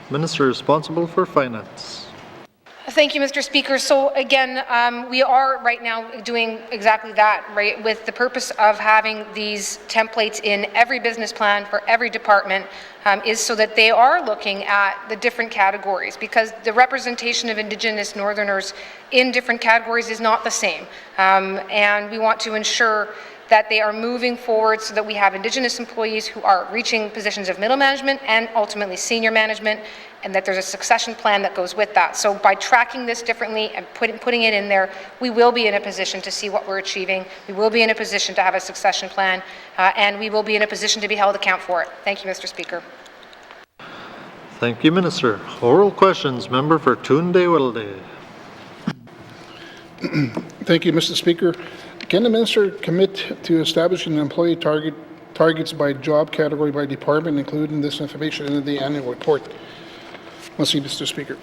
Minister responsible for Finance. Thank you, Mr. Speaker. So again, we are right now doing exactly that, right, with the purpose of having these templates in every business plan for every department, is so that they are looking at the different categories, because the representation of Indigenous Northerners in different categories is not the same. And we want to ensure that they are moving forward so that we have Indigenous employees who are reaching positions of middle management and ultimately senior management, and that there's a succession plan that goes with that. So by tracking this differently and putting it in there, we will be in a position to see what we're achieving. We will be in a position to have a succession plan, and we will be in a position to be held account for it. Thank you, Mr. Speaker. Thank you, Minister. Oral questions. Member for Tunde Wilde. Thank you, Mr. Speaker. Can the Minister commit to establishing employee targets by job category by department, including this information in the annual report? Let's see, Mr. Speaker.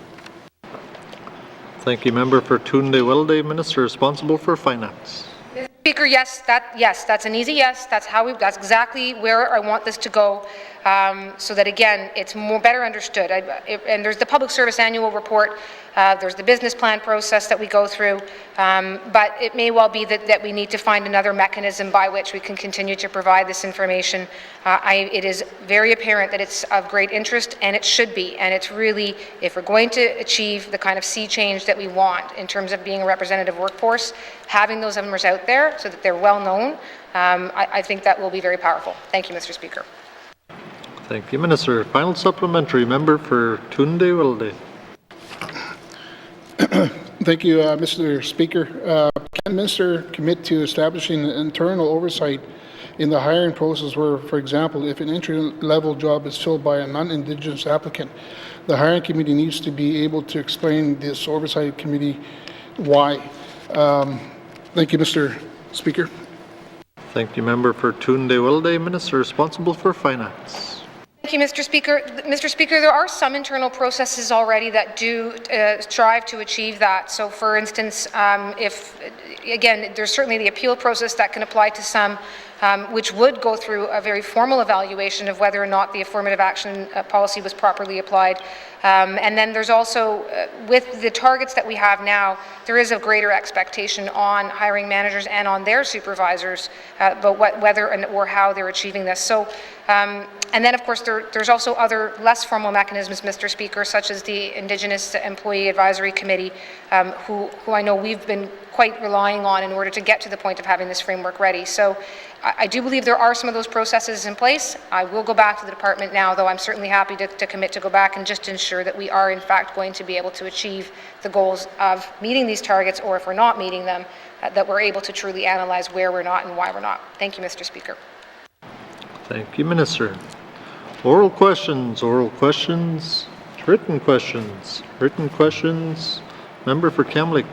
Thank you, Member for Tunde Wilde. Minister responsible for Finance. Speaker, yes, that's an easy yes. That's exactly where I want this to go. so that, again, it's better understood. And there's the Public Service Annual Report, there's the business plan process that we go through, but it may well be that we need to find another mechanism by which we can continue to provide this information. It is very apparent that it's of great interest, and it should be, and it's really, if we're going to achieve the kind of sea change that we want in terms of being a representative workforce, having those numbers out there so that they're well known, I think that will be very powerful. Thank you, Mr. Speaker. Thank you, Minister. Final supplementary, member for N.W.T. Thank you, Mr. Speaker. Can the Minister commit to establishing internal oversight in the hiring process where, for example, if an entry-level job is filled by a non-Indigenous applicant, the hiring committee needs to be able to explain this oversight committee why? Thank you, Mr. Speaker. Thank you, member for N.W.T. Minister responsible for finance. Thank you, Mr. Speaker. Mr. Speaker, there are some internal processes already that do strive to achieve that. So, for instance, again, there's certainly the appeal process that can apply to some, which would go through a very formal evaluation of whether or not the affirmative action policy was properly applied. And then there's also, with the targets that we have now, there is a greater expectation on hiring managers and on their supervisors about whether or how they're achieving this. So, and then, of course, there's also other less formal mechanisms, Mr. Speaker, such as the Indigenous Employee Advisory Committee, who I know we've been quite relying on in order to get to the point of having this framework ready. So I do believe there are some of those processes in place. I will go back to the department now, though I'm certainly happy to commit to go back and just ensure that we are, in fact, going to be able to achieve the goals of meeting these targets, or if we're not meeting them, that we're able to truly analyze where we're not and why we're not. Thank you, Mr. Speaker. Thank you, Minister. Oral questions, written questions. Member for Kamloops.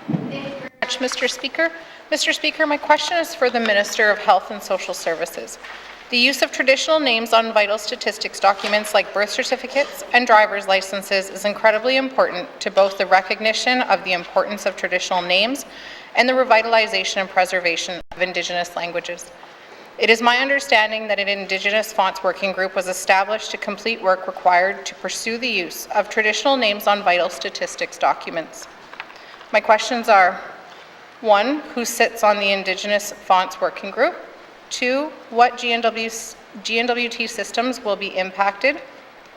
Thank you very much, Mr. Speaker. Mr. Speaker, my question is for the Minister of Health and Social Services. The use of traditional names on vital statistics documents like birth certificates and driver's licenses is incredibly important to both the recognition of the importance of traditional names and the revitalization and preservation of Indigenous languages. It is my understanding that an Indigenous fonts working group was established to complete work required to pursue the use of traditional names on vital statistics documents. My questions are: 1, who sits on the Indigenous fonts working group? 2, what G&W-T systems will be impacted?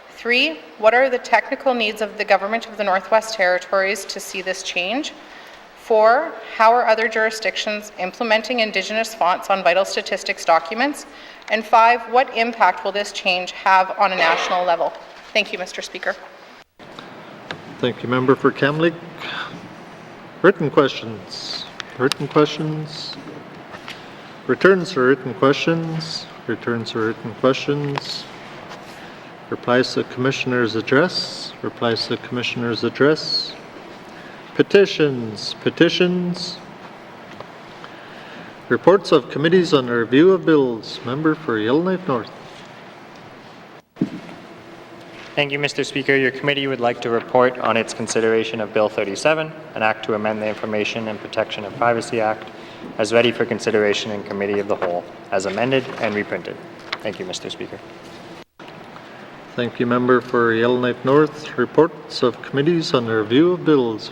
3, what are the technical needs of the Government of the Northwest Territories to see this change? 4, how are other jurisdictions implementing Indigenous fonts on vital statistics documents? And 5, what impact will this change have on a national level? Thank you, Mr. Speaker. Thank you, member for Kamloops. Written questions. Returns for written questions. Replies to Commissioner's address. Petitions. Reports of committees on the review of bills. Member for Yellowknife North. Thank you, Mr. Speaker. Your committee would like to report on its consideration of Bill 37, an act to amend the Information and Protection of Privacy Act, as ready for consideration in Committee of the Whole, as amended and reprinted. Thank you, Mr. Speaker. Thank you, member for Yellowknife North. Reports of committees on the review of bills.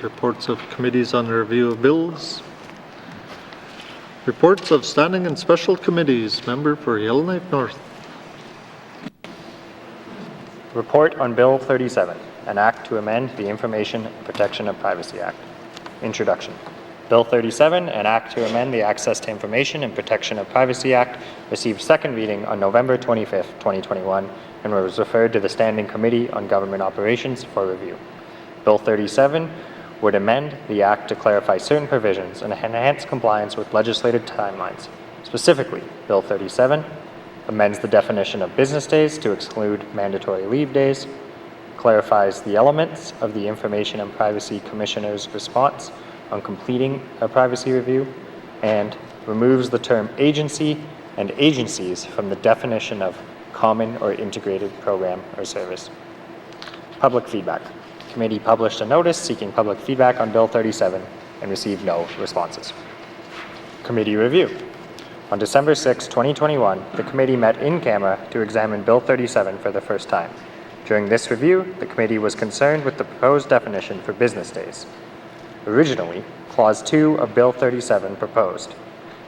Reports of standing and special committees. Member for Yellowknife North. Report on Bill 37, an act to amend the Information and Protection of Privacy Act. Introduction. Bill 37, an act to amend the Access to Information and Protection of Privacy Act, received second reading on November 25, 2021, and was referred to the Standing Committee on Government Operations for review. Bill 37 would amend the Act to clarify certain provisions and enhance compliance with legislative timelines. Specifically, Bill 37 amends the definition of business days to exclude mandatory leave days, clarifies the elements of the Information and Privacy Commissioner's response on completing a privacy review, and removes the term agency and agencies from the definition of common or integrated program or service. Public feedback. The committee published a notice seeking public feedback on Bill 37 and received no responses. Committee review. On December 6, 2021, the committee met in camera to examine Bill 37 for the first time. During this review, the committee was concerned with the proposed definition for business days. Originally, Clause 2 of Bill 37 proposed.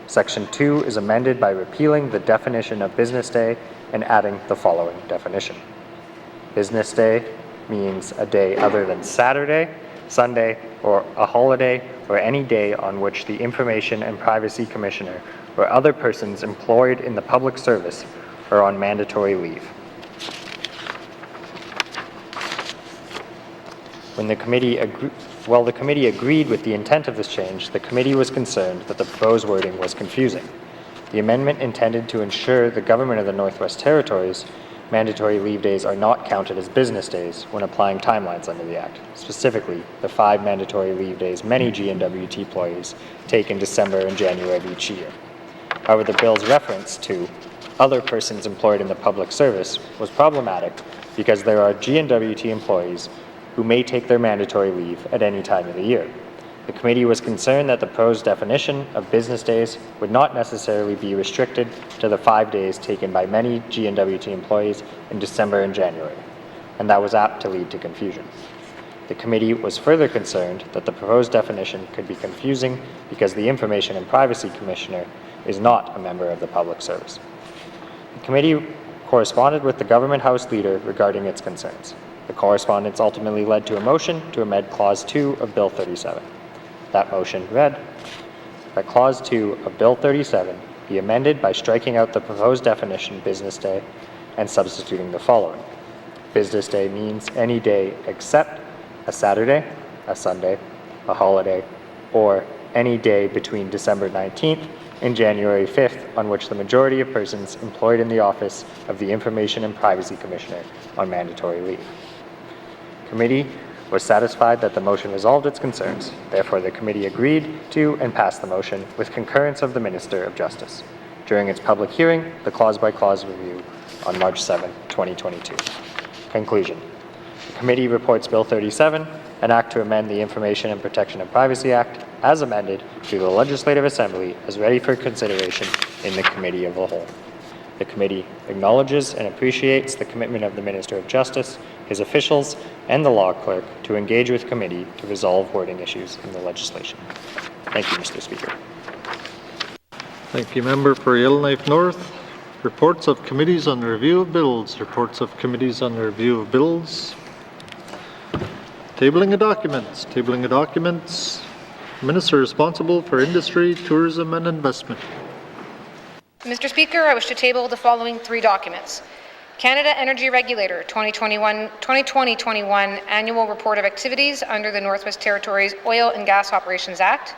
Section 2 is amended by repealing the definition of business day and adding the following definition. Business day means a day other than Saturday, Sunday, or a holiday, or any day on which the Information and Privacy Commissioner or other persons employed in the public service are on mandatory leave. While the committee agreed with the intent of this change, the committee was concerned that the proposed wording was confusing. The amendment intended to ensure the government of the Northwest Territories mandatory leave days are not counted as business days when applying timelines under the Act, specifically the 5 mandatory leave days many G&W.T employees take in December and January of each year. However, the bill's reference to other persons employed in the public service was problematic because there are G&W.T employees who may take their mandatory leave at any time of the year. The committee was concerned that the proposed definition of business days would not necessarily be restricted to the 5 days taken by many G&W.T employees in December and January, and that was apt to lead to confusion. The committee was further concerned that the proposed definition could be confusing because the Information and Privacy Commissioner is not a member of the public service. The committee corresponded with the Government House Leader regarding its concerns. The correspondence ultimately led to a motion to amend Clause 2 of Bill 37. That motion read that Clause 2 of Bill 37 be amended by striking out the proposed definition business day and substituting the following. Business day means any day except a Saturday, a Sunday, a holiday, or any day between December 19th and January 5th on which the majority of persons employed in the office of the Information and Privacy Commissioner on mandatory leave. Committee was satisfied that the motion resolved its concerns. Therefore, the committee agreed to and passed the motion with concurrence of the Minister of Justice during its public hearing, the clause-by-clause review on March 7, 2022. Conclusion. The committee reports Bill 37, an act to amend the Information and Protection of Privacy Act, as amended to the Legislative Assembly, as ready for consideration in the Committee of the Whole. The committee acknowledges and appreciates the commitment of the Minister of Justice, his officials, and the law clerk to engage with committee to resolve wording issues in the legislation. Thank you, Mr. Speaker. Thank you, Member for Yellowknife North. Reports of committees on the review of bills. Reports of committees on the review of bills. Tabling of documents. Tabling of documents. Minister responsible for industry, tourism, and investment. Mr. Speaker, I wish to table the following 3 documents. Canada Energy Regulator 2020-21 Annual Report of Activities under the Northwest Territories Oil and Gas Operations Act.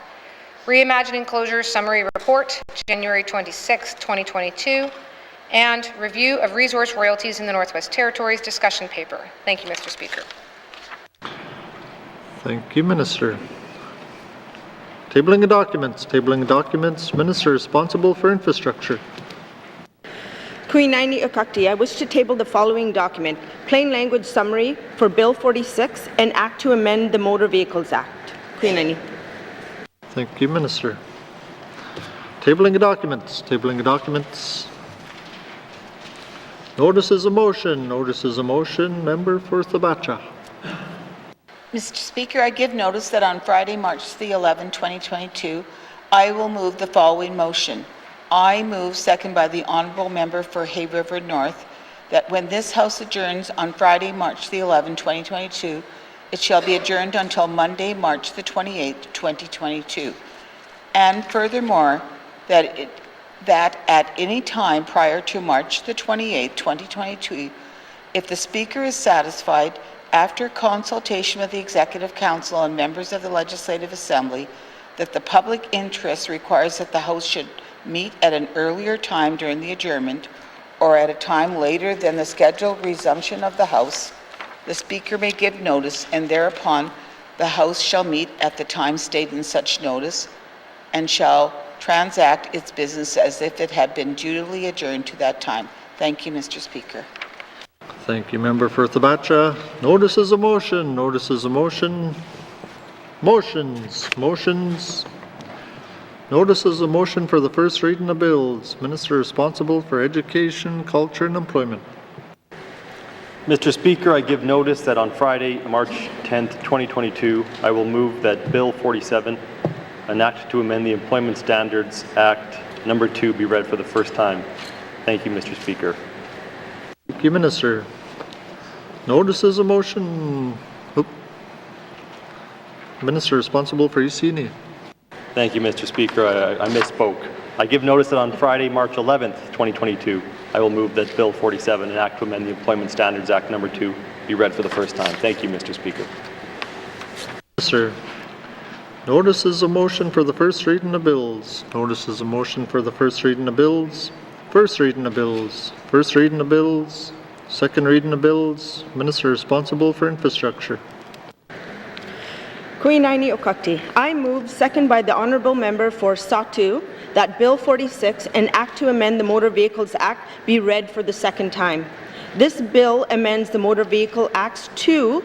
Reimagining Closure Summary Report, January 26, 2022. And Review of Resource Royalties in the Northwest Territories Discussion Paper. Thank you, Mr. Speaker. Thank you, Minister. Tabling of documents. Tabling of documents. Minister responsible for infrastructure. Queen N.W.T, I wish to table the following document, plain language summary for Bill 46 and Act to amend the Motor Vehicles Act. Queen N.W. Thank you, Minister. Tabling of documents. Tabling of documents. Notices of motion. Notices of motion. Member for Thabacha. Mr. Speaker, I give notice that on Friday, March the 11th, 2022, I will move the following motion. I move, second by the Honourable Member for Hay River North, that when this House adjourns on Friday, March the 11th, 2022, it shall be adjourned until Monday, March the 28th, 2022. And furthermore, that at any time prior to March the 28th, 2022, if the Speaker is satisfied, after consultation with the Executive Council and members of the Legislative Assembly, that the public interest requires that the House should meet at an earlier time during the adjournment or at a time later than the scheduled resumption of the House, the Speaker may give notice, and thereupon the House shall meet at the time stated in such notice and shall transact its business as if it had been duly adjourned to that time. Thank you, Mr. Speaker. Thank you, Member for Thabacha. Notices of motion. Notices of motion. Motions. Motions. Notices of motion for the first reading of bills. Minister responsible for education, culture and employment. Mr. Speaker, I give notice that on Friday, March 10th, 2022, I will move that Bill 47, an act to amend the Employment Standards Act number 2, be read for the first time. Thank you, Mr. Speaker. Thank you, Minister. Notices of motion. Minister responsible for EC&E. Thank you, Mr. Speaker. I misspoke. I give notice that on Friday, March 11th, 2022, I will move that Bill 47, an act to amend the Employment Standards Act number 2, be read for the first time. Thank you, Mr. Speaker. Sir. Notices of motion for the first reading of bills. Notices of motion for the first reading of bills. First reading of bills. First reading of bills. Second reading of bills. Minister responsible for infrastructure. Queen Okakti. I move, second by the Honourable Member for Statute, that Bill 46, an Act to amend the Motor Vehicles Act, be read for the second time. This bill amends the Motor Vehicle Acts to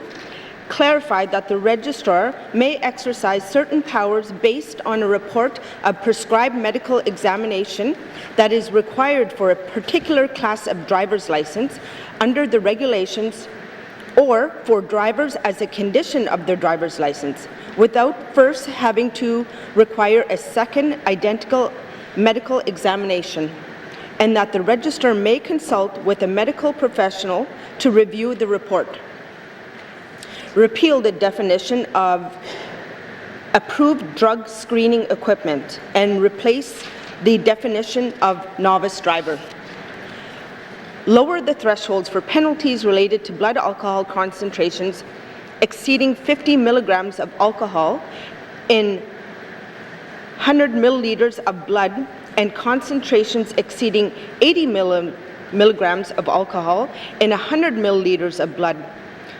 clarify that the registrar may exercise certain powers based on a report of prescribed medical examination that is required for a particular class of driver's license under the regulations or for drivers as a condition of their driver's license, without first having to require a second identical medical examination, and that the registrar may consult with a medical professional to review the report. Repeal the definition of approved drug screening equipment and replace the definition of novice driver. Lower the thresholds for penalties related to blood alcohol concentrations exceeding 50 milligrams of alcohol in 100 milliliters of blood and concentrations exceeding 80 milligrams of alcohol in 100 milliliters of blood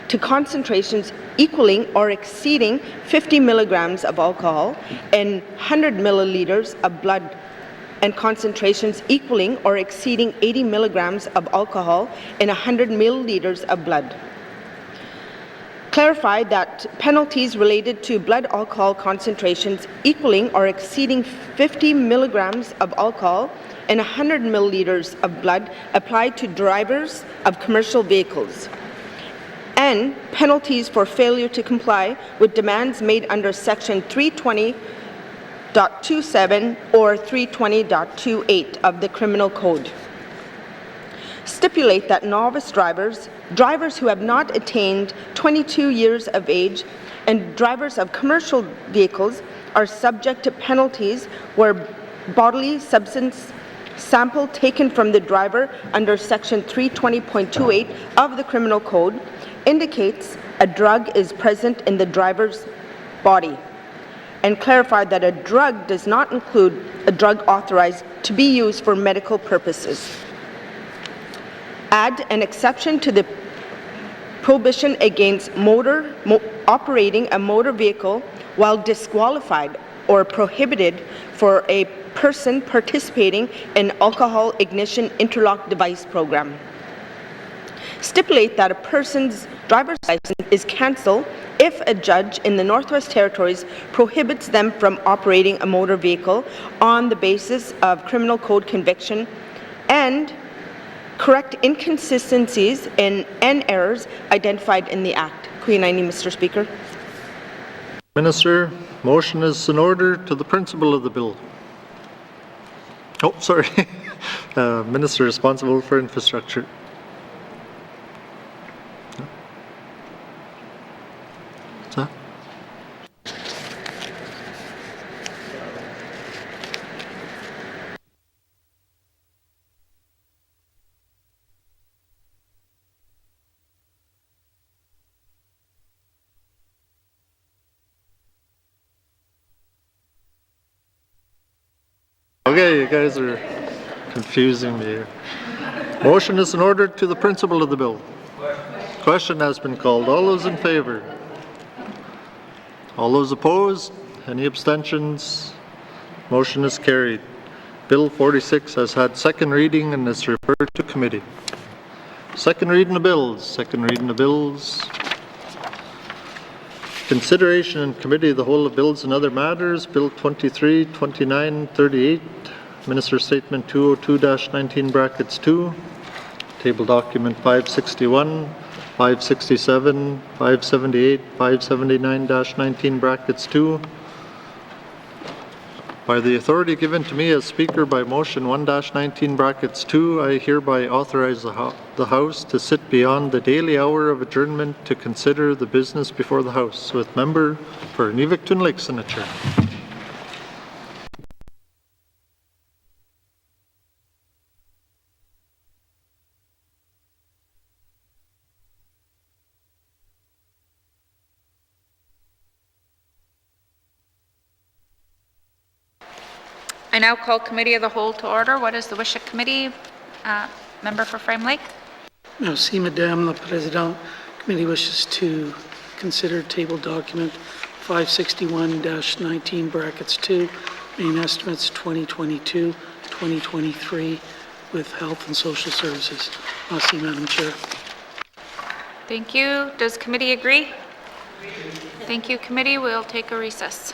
to concentrations equaling or exceeding 50 milligrams of alcohol in 100 milliliters of blood and concentrations equaling or exceeding 80 milligrams of alcohol in 100 milliliters of blood. Clarify that penalties related to blood alcohol concentrations equaling or exceeding 50 milligrams of alcohol in 100 milliliters of blood apply to drivers of commercial vehicles, and penalties for failure to comply with demands made under Section 320.27 or 320.28 of the Criminal Code. Stipulate that novice drivers who have not attained 22 years of age, and drivers of commercial vehicles are subject to penalties where bodily substance sample taken from the driver under Section 320.28 of the Criminal Code indicates a drug is present in the driver's body, and clarify that a drug does not include a drug authorized to be used for medical purposes. Add an exception to the prohibition against operating a motor vehicle while disqualified or prohibited for a person participating in alcohol ignition interlock device program. Stipulate that a person's driver's license is cancelled if a judge in the Northwest Territories prohibits them from operating a motor vehicle on the basis of criminal code conviction, and correct inconsistencies and errors identified in the Act. Queen Aini, Mr. Speaker. Minister, motion is in order to the principle of the bill. Oh, sorry. Minister responsible for infrastructure. Okay, you guys are confusing me here. Motion is in order to the principle of the bill. Question has been called. All those in favor? All those opposed? Any abstentions? Motion is carried. Bill 46 has had second reading and is referred to committee. Second reading of bills. Second reading of bills. Consideration in Committee of the Whole of Bills and Other Matters, Bill 23, 29, 38, Minister Statement 202-19 brackets 2, Table Document 561, 567, 578, 579-19 brackets 2. By the authority given to me as Speaker by motion 1-19 brackets 2, I hereby authorize the House to sit beyond the daily hour of adjournment to consider the business before the House. With member for N.W.T. Lake signature. I now call Committee of the Whole to order. What is the wish of committee? Member for Frame Lake. Merci, Madame la Présidente. Committee wishes to consider table document 561-19 brackets 2, main estimates 2022-2023 with Health and Social Services. Merci, Madam Chair. Thank you. Does committee agree? Thank you, committee. We'll take a recess.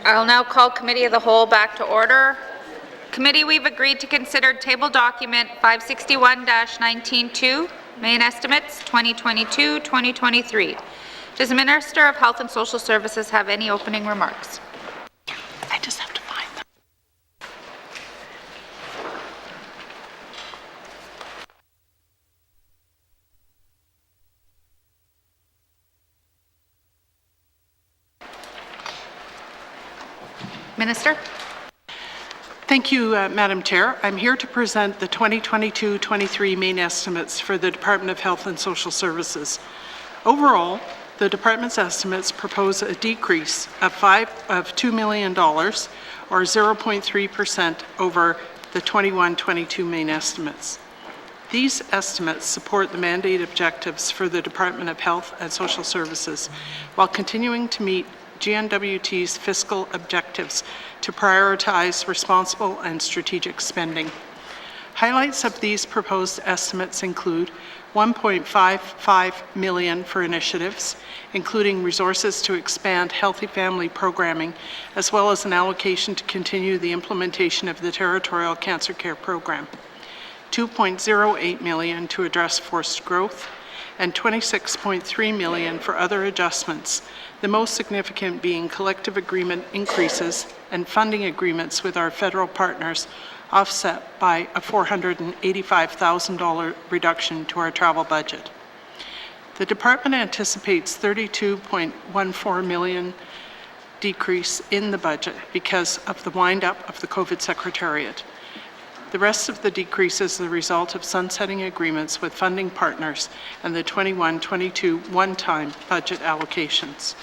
I'll now call Committee of the Whole back to order. Committee, we've agreed to consider table document 561-19-2, main estimates 2022-2023. Does the Minister of Health and Social Services have any opening remarks? I just have to find them. Minister? Thank you, Madam Chair. I'm here to present the 2022-23 main estimates for the Department of Health and Social Services. Overall, the department's estimates propose a decrease of $2 million, or 0.3% over the 21-22 main estimates. These estimates support the mandate objectives for the Department of Health and Social Services while continuing to meet N.W.T's fiscal objectives to prioritize responsible and strategic spending. Highlights of these proposed estimates include $1.55 million for initiatives, including resources to expand healthy family programming, as well as an allocation to continue the implementation of the Territorial Cancer Care Program, $2.08 million to address forced growth, and $26.3 million for other adjustments, the most significant being collective agreement increases and funding agreements with our federal partners, offset by a $485,000 reduction to our travel budget. The department anticipates $32.14 million decrease in the budget because of the wind-up of the COVID Secretariat. The rest of the decrease is the result of sunsetting agreements with funding partners and the 21-22 one-time budget allocations.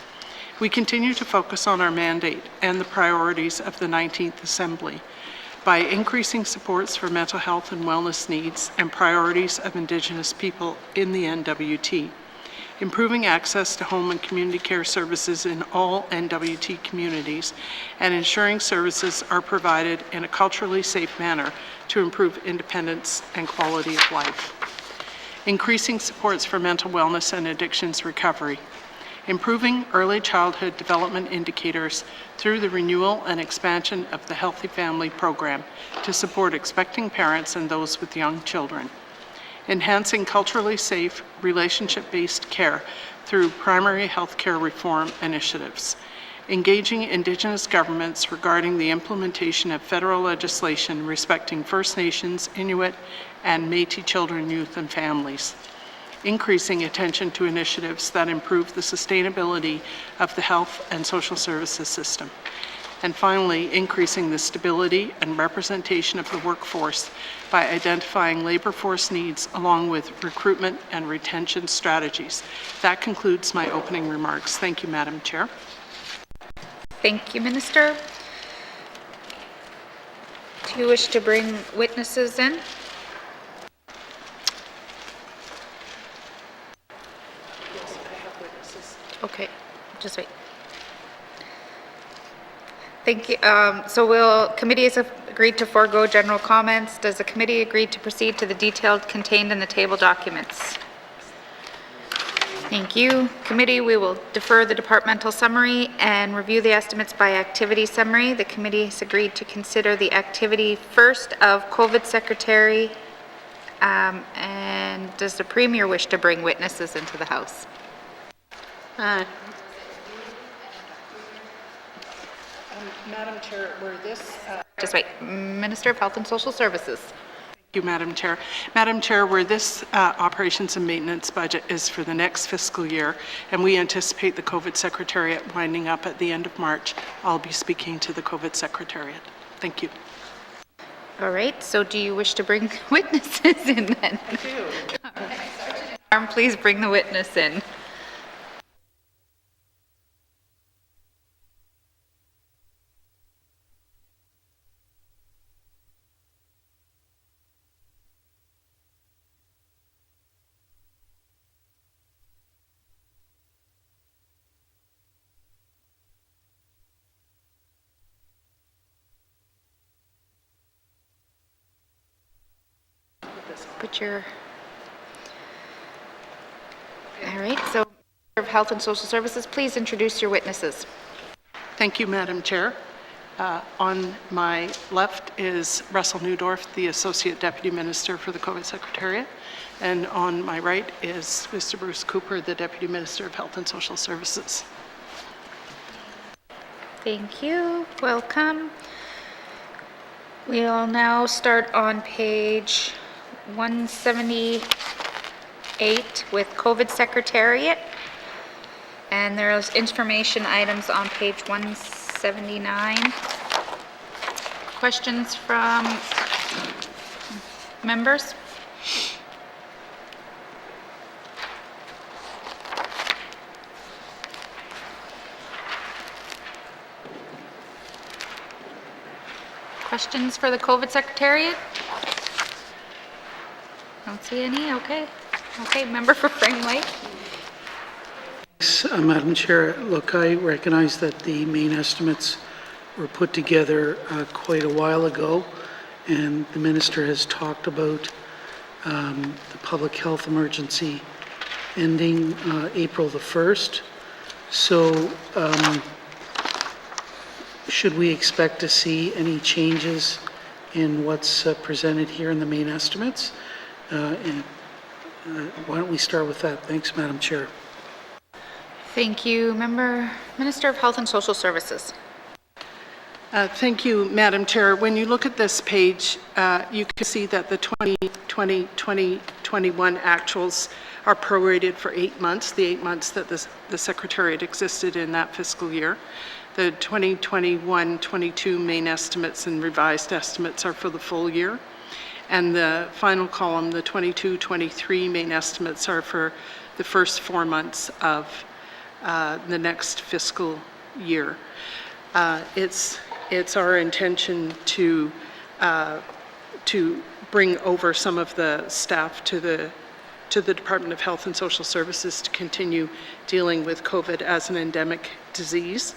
We continue to focus on our mandate and the priorities of the 19th Assembly by increasing supports for mental health and wellness needs and priorities of Indigenous people in the N.W.T, improving access to home and community care services in all N.W.T communities, and ensuring services are provided in a culturally safe manner to improve independence and quality of life. Increasing supports for mental wellness and addictions recovery. Improving early childhood development indicators through the renewal and expansion of the Healthy Family Program to support expecting parents and those with young children. Enhancing culturally safe, relationship-based care through primary health care reform initiatives. Engaging Indigenous governments regarding the implementation of federal legislation respecting First Nations, Inuit, and Métis children, youth, and families. Increasing attention to initiatives that improve the sustainability of the health and social services system. And finally, increasing the stability and representation of the workforce by identifying labor force needs along with recruitment and retention strategies. That concludes my opening remarks. Thank you, Madam Chair. Thank you, Minister. Do you wish to bring witnesses in? Okay, just wait. Thank you. Committee has agreed to forego general comments. Does the committee agree to proceed to the details contained in the table documents? Thank you. Committee, we will defer the departmental summary and review the estimates by activity summary. The committee has agreed to consider the activity first of COVID Secretary. And does the Premier wish to bring witnesses into the House? Madam Chair, were this... Just wait. Minister of Health and Social Services. Thank you, Madam Chair. Madam Chair, where this operations and maintenance budget is for the next fiscal year, and we anticipate the COVID Secretariat winding up at the end of March, I'll be speaking to the COVID Secretariat. Thank you. All right. So do you wish to bring witnesses in then? I do. Right. Please bring the witness in. Put your... All right, so Minister of Health and Social Services, please introduce your witnesses. Thank you, Madam Chair. On my left is Russell Neudorf, the Associate Deputy Minister for the COVID Secretariat, and on my right is Mr. Bruce Cooper, the Deputy Minister of Health and Social Services. Thank you. Welcome. We'll now start on page 178 with COVID Secretariat. And there's information items on page 179. Questions from members? Questions for the COVID Secretariat? Don't see any, okay. Okay, member for Frame Lake. Madam Chair, look, I recognize that the main estimates were put together quite a while ago, and the minister has talked about the public health emergency ending April the 1st. So should we expect to see any changes in what's presented here in the main estimates? Why don't we start with that? Thanks, Madam Chair. Thank you. Minister of Health and Social Services. Thank you, Madam Chair. When you look at this page, you can see that the 2020-2021 actuals are prorated for 8 months, the 8 months that the Secretariat existed in that fiscal year. The 2021-22 main estimates and revised estimates are for the full year. And the final column, the 22-23 main estimates, are for the first 4 months of the next fiscal year. It's our intention to bring over some of the staff to the Department of Health and Social Services to continue dealing with COVID as an endemic disease,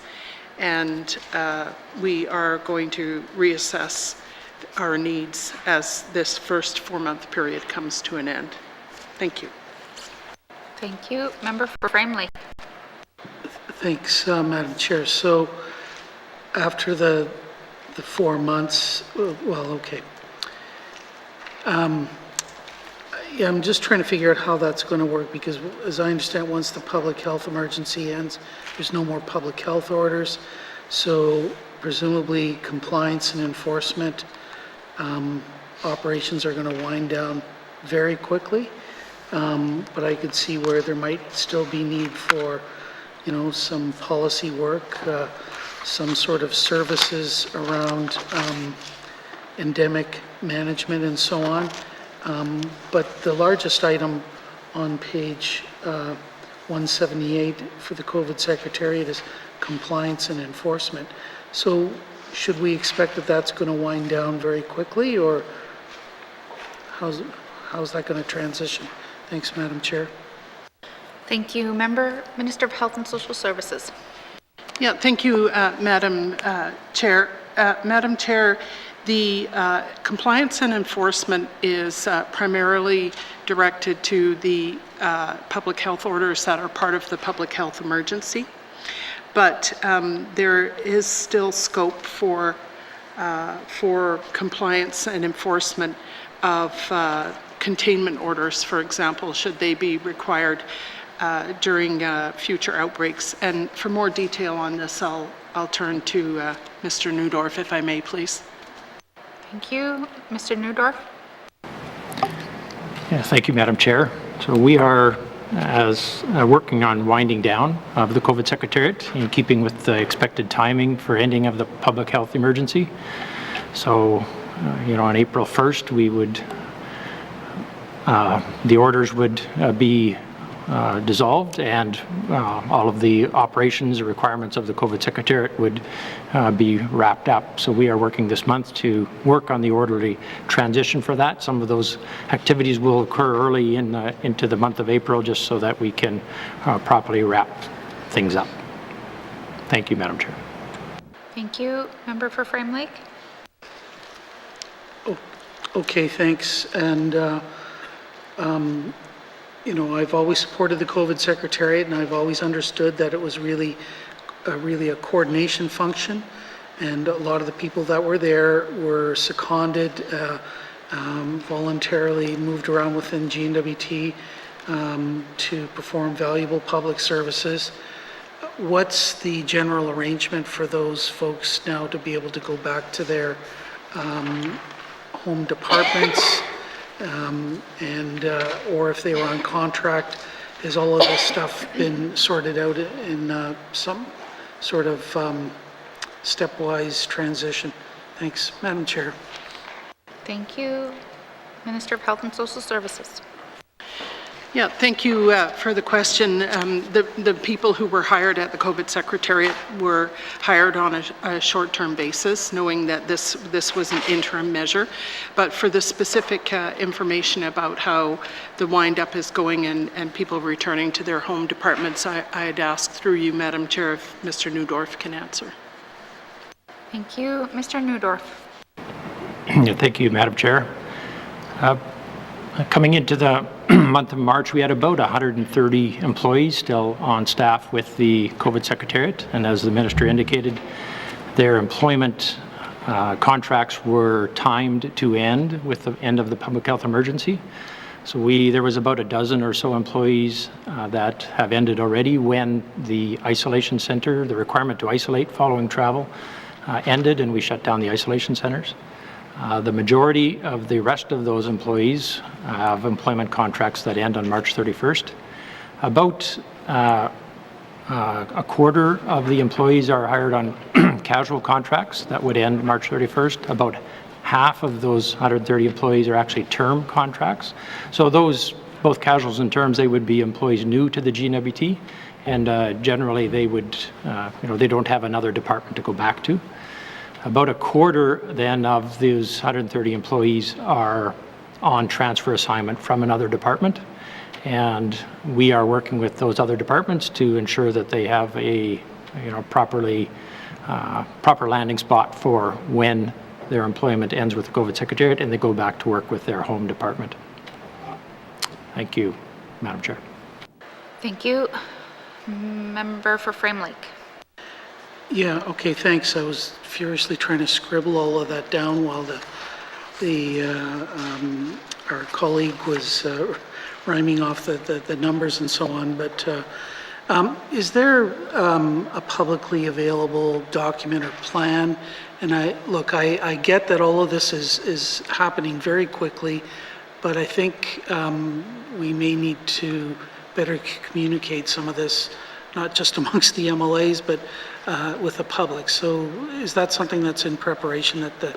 and we are going to reassess our needs as this first 4-month period comes to an end. Thank you. Thank you. Member for Frame Lake. Thanks, Madam Chair. So after the 4 months, well, okay. Yeah, I'm just trying to figure out how that's going to work, because as I understand, once the public health emergency ends, there's no more public health orders. So presumably compliance and enforcement operations are going to wind down very quickly. But I could see where there might still be need for, you know, some policy work, some sort of services around endemic management and so on. But the largest item on page 178 for the COVID Secretariat is compliance and enforcement. So should we expect that that's going to wind down very quickly, or how's that going to transition? Thanks, Madam Chair. Thank you. Minister of Health and Social Services. Yeah, thank you, Madam Chair. Madam Chair, the compliance and enforcement is primarily directed to the public health orders that are part of the public health emergency. But there is still scope for compliance and enforcement of containment orders, for example, should they be required during future outbreaks. And for more detail on this, I'll turn to Mr. Neudorf, if I may, please. Thank you. Mr. Neudorf. Yeah, thank you, Madam Chair. So we are working on winding down of the COVID Secretariat in keeping with the expected timing for ending of the public health emergency. So, on April 1st, we would, the orders would be dissolved, and all of the operations or requirements of the COVID Secretariat would be wrapped up. So we are working this month to work on the orderly transition for that. Some of those activities will occur early into the month of April, just so that we can properly wrap things up. Thank you, Madam Chair. Thank you. Member for Frame Lake. Okay, thanks. And I've always supported the COVID Secretariat, and I've always understood that it was really really a coordination function, and a lot of the people that were there were seconded, voluntarily moved around within N.W.T. To perform valuable public services. What's the general arrangement for those folks now to be able to go back to their home departments, or if they were on contract? Has all of this stuff been sorted out in some sort of stepwise transition? Thanks, Madam Chair. Thank you. Minister of Health and Social Services. Yeah, thank you for the question. The people who were hired at the COVID Secretariat were hired on a short-term basis, knowing that this was an interim measure. But for the specific information about how the wind-up is going and people returning to their home departments, I'd ask through you, Madam Chair, if Mr. Newdorf can answer. Thank you. Mr. Newdorf. Thank you, Madam Chair. Coming into the month of March, we had about 130 employees still on staff with the COVID Secretariat, and as the Minister indicated, their employment contracts were timed to end with the end of the public health emergency. So there was about a dozen or so employees that have ended already when the isolation center, the requirement to isolate following travel, ended, and we shut down the isolation centers. The majority of the rest of those employees have employment contracts that end on March 31st. About a quarter of the employees are hired on casual contracts that would end March 31st. About half of those 130 employees are actually term contracts. So those, both casuals and terms, they would be employees new to the N.W.T, and generally they would, they don't have another department to go back to. About a quarter then of those 130 employees are on transfer assignment from another department, and we are working with those other departments to ensure that they have a proper landing spot for when their employment ends with the COVID Secretariat and they go back to work with their home department. Thank you, Madam Chair. Thank you. Member for Frame Lake. Yeah, okay, thanks. I was furiously trying to scribble all of that down while our colleague was rhyming off the numbers and so on. But is there a publicly available document or plan? And I get that all of this is happening very quickly, but I think we may need to better communicate some of this, not just amongst the MLAs, but with the public. So is that something that's in preparation that the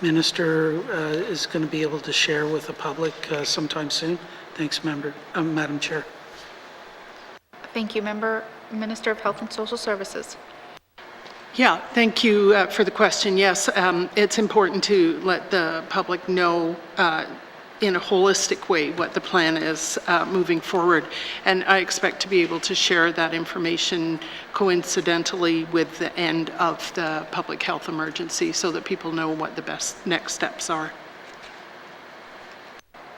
Minister is going to be able to share with the public sometime soon? Thanks, Madam Chair. Thank you, Minister of Health and Social Services. Yeah, thank you for the question. Yes, it's important to let the public know in a holistic way what the plan is moving forward. And I expect to be able to share that information coincidentally with the end of the public health emergency so that people know what the best next steps are.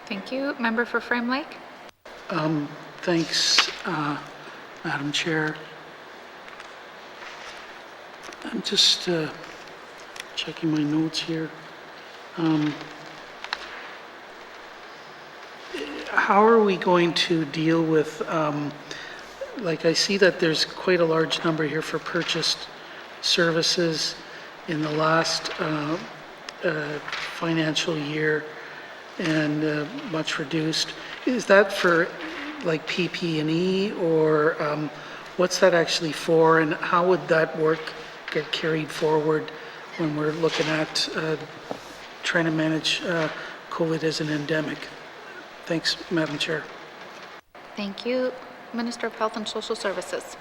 Thank you. Member for Frame Lake. Thanks, Madam Chair. I'm just checking my notes here. How are we going to deal with, like I see that there's quite a large number here for purchased services in the last financial year and much reduced. Is that for like PP&E or what's that actually for, and how would that work get carried forward when we're looking at trying to manage COVID as an endemic? Thanks, Madam Chair. Thank you. Minister of Health and Social Services.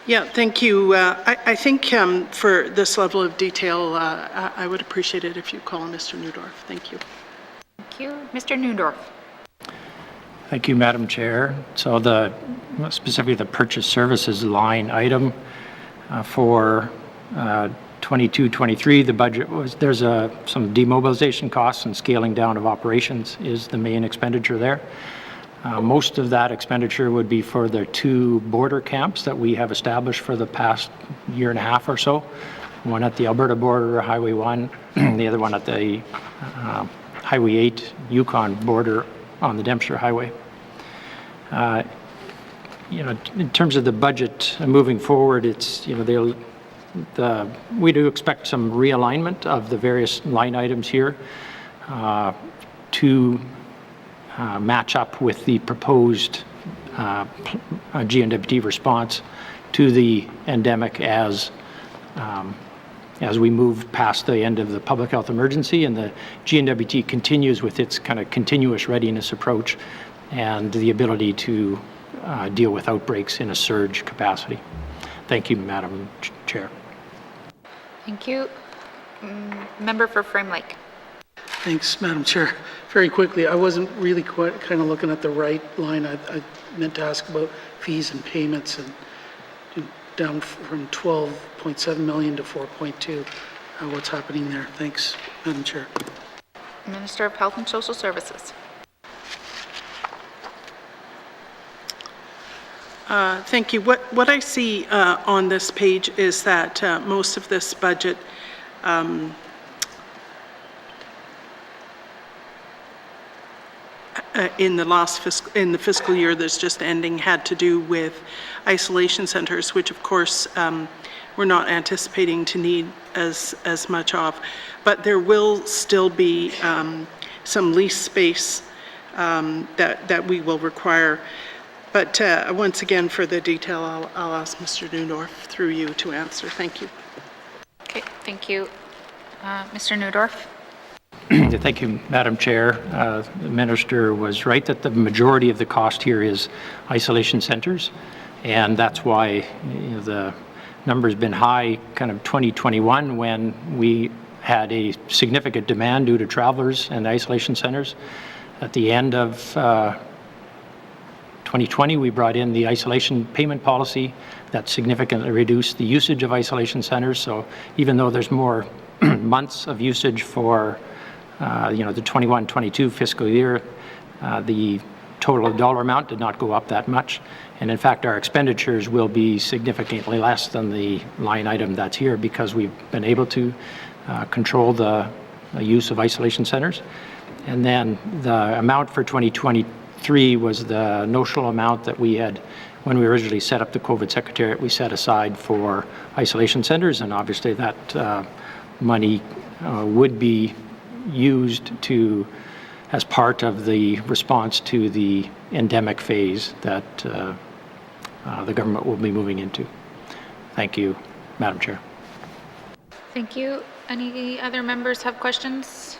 Yeah, thank you. I think for this level of detail, I would appreciate it if you call Mr. Newdorf. Thank you. Thank you. Mr. Newdorf. Thank you, Madam Chair. So specifically the purchase services line item for 22-23, the budget was, there's some demobilization costs and scaling down of operations is the main expenditure there. Most of that expenditure would be for the 2 border camps that we have established for the past year and a half or so. One at the Alberta border, Highway 1, the other one at the Highway 8 Yukon border on the Dempster Highway. In terms of the budget moving forward, it's, we do expect some realignment of the various line items here to match up with the proposed N.W.T response to the endemic as we move past the end of the public health emergency, and the N.W.T continues with its kind of continuous readiness approach and the ability to deal with outbreaks in a surge capacity. Thank you, Madam Chair. Thank you. Member for Frame Lake. Thanks, Madam Chair. Very quickly, I wasn't really quite kind of looking at the right line. I meant to ask about fees and payments, and down from 12.7 million to 4.2. What's happening there? Thanks, Madam Chair. Minister of Health and Social Services. Thank you. What I see on this page is that most of this budget in the fiscal year that's just ending had to do with isolation centers, which of course we're not anticipating to need as much of, but there will still be some lease space that we will require. But once again, for the detail, I'll ask Mr. Neudorf through you to answer. Thank you. Okay, thank you. Mr. Neudorf. Thank you, Madam Chair. The Minister was right that the majority of the cost here is isolation centers, and that's why the number's been high kind of 2021 when we had a significant demand due to travelers and isolation centers. At the end of 2020, we brought in the isolation payment policy that significantly reduced the usage of isolation centers. So even though there's more months of usage for the 21-22 fiscal year, the total dollar amount did not go up that much. And in fact, our expenditures will be significantly less than the line item that's here because we've been able to control the use of isolation centers. And then the amount for 2023 was the notional amount that we had when we originally set up the COVID Secretariat. We set aside for isolation centers, and obviously that money would be used as part of the response to the endemic phase that the government will be moving into. Thank you, Madam Chair. Thank you. Any other members have questions?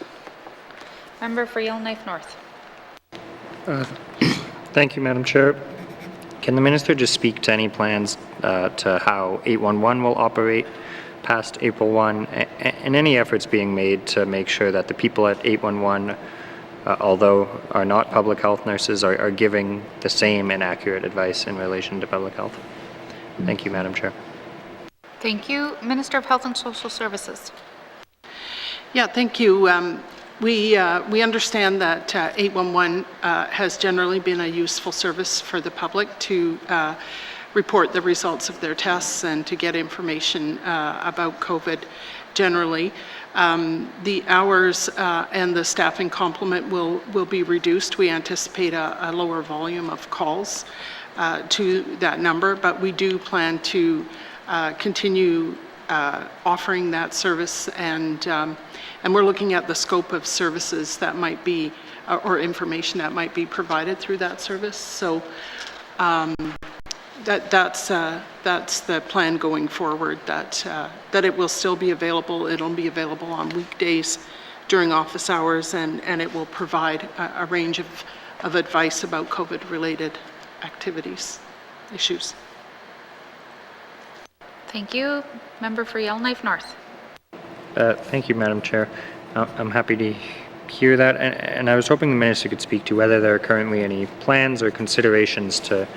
Member for Yellowknife North. Thank you, Madam Chair. Can the Minister just speak to any plans to how 811 will operate past April 1, and any efforts being made to make sure that the people at 811, although are not public health nurses, are giving the same inaccurate advice in relation to public health? Thank you, Madam Chair. Thank you. Minister of Health and Social Services. Yeah, thank you. We understand that 811 has generally been a useful service for the public to report the results of their tests and to get information about COVID generally. The hours and the staffing complement will be reduced. We anticipate a lower volume of calls to that number, but we do plan to continue offering that service, and we're looking at the scope of services that might be, or information that might be provided through that service. So that's the plan going forward, that it will still be available. It'll be available on weekdays during office hours, and it will provide a range of advice about COVID-related activities, issues. Thank you. Member for Yellowknife North. Thank you, Madam Chair. I'm happy to hear that, and I was hoping the Minister could speak to whether there are currently any plans or considerations to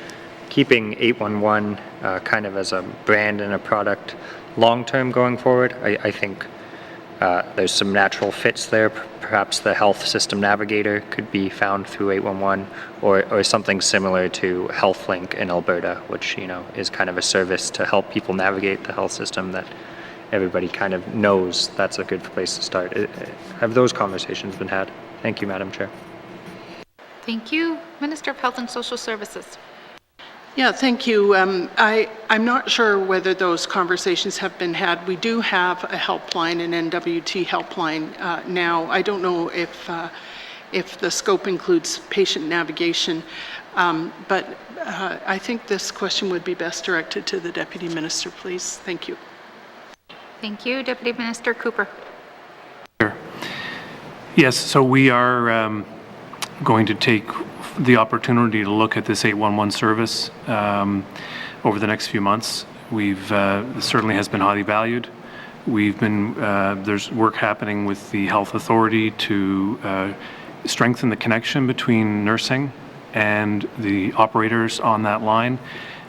keeping 811 kind of as a brand and a product long-term going forward. I think there's some natural fits there. Perhaps the health system navigator could be found through 811, or something similar to HealthLink in Alberta, which is kind of a service to help people navigate the health system that everybody kind of knows that's a good place to start. Have those conversations been had? Thank you, Madam Chair. Thank you. Minister of Health and Social Services. Yeah, thank you. I'm not sure whether those conversations have been had. We do have a helpline, an N.W.T helpline now. I don't know if the scope includes patient navigation, but I think this question would be best directed to the Deputy Minister, please. Thank you. Thank you. Deputy Minister Cooper. Yes, so we are going to take the opportunity to look at this 811 service over the next few months. This certainly has been highly valued. There's work happening with the health authority to strengthen the connection between nursing and the operators on that line.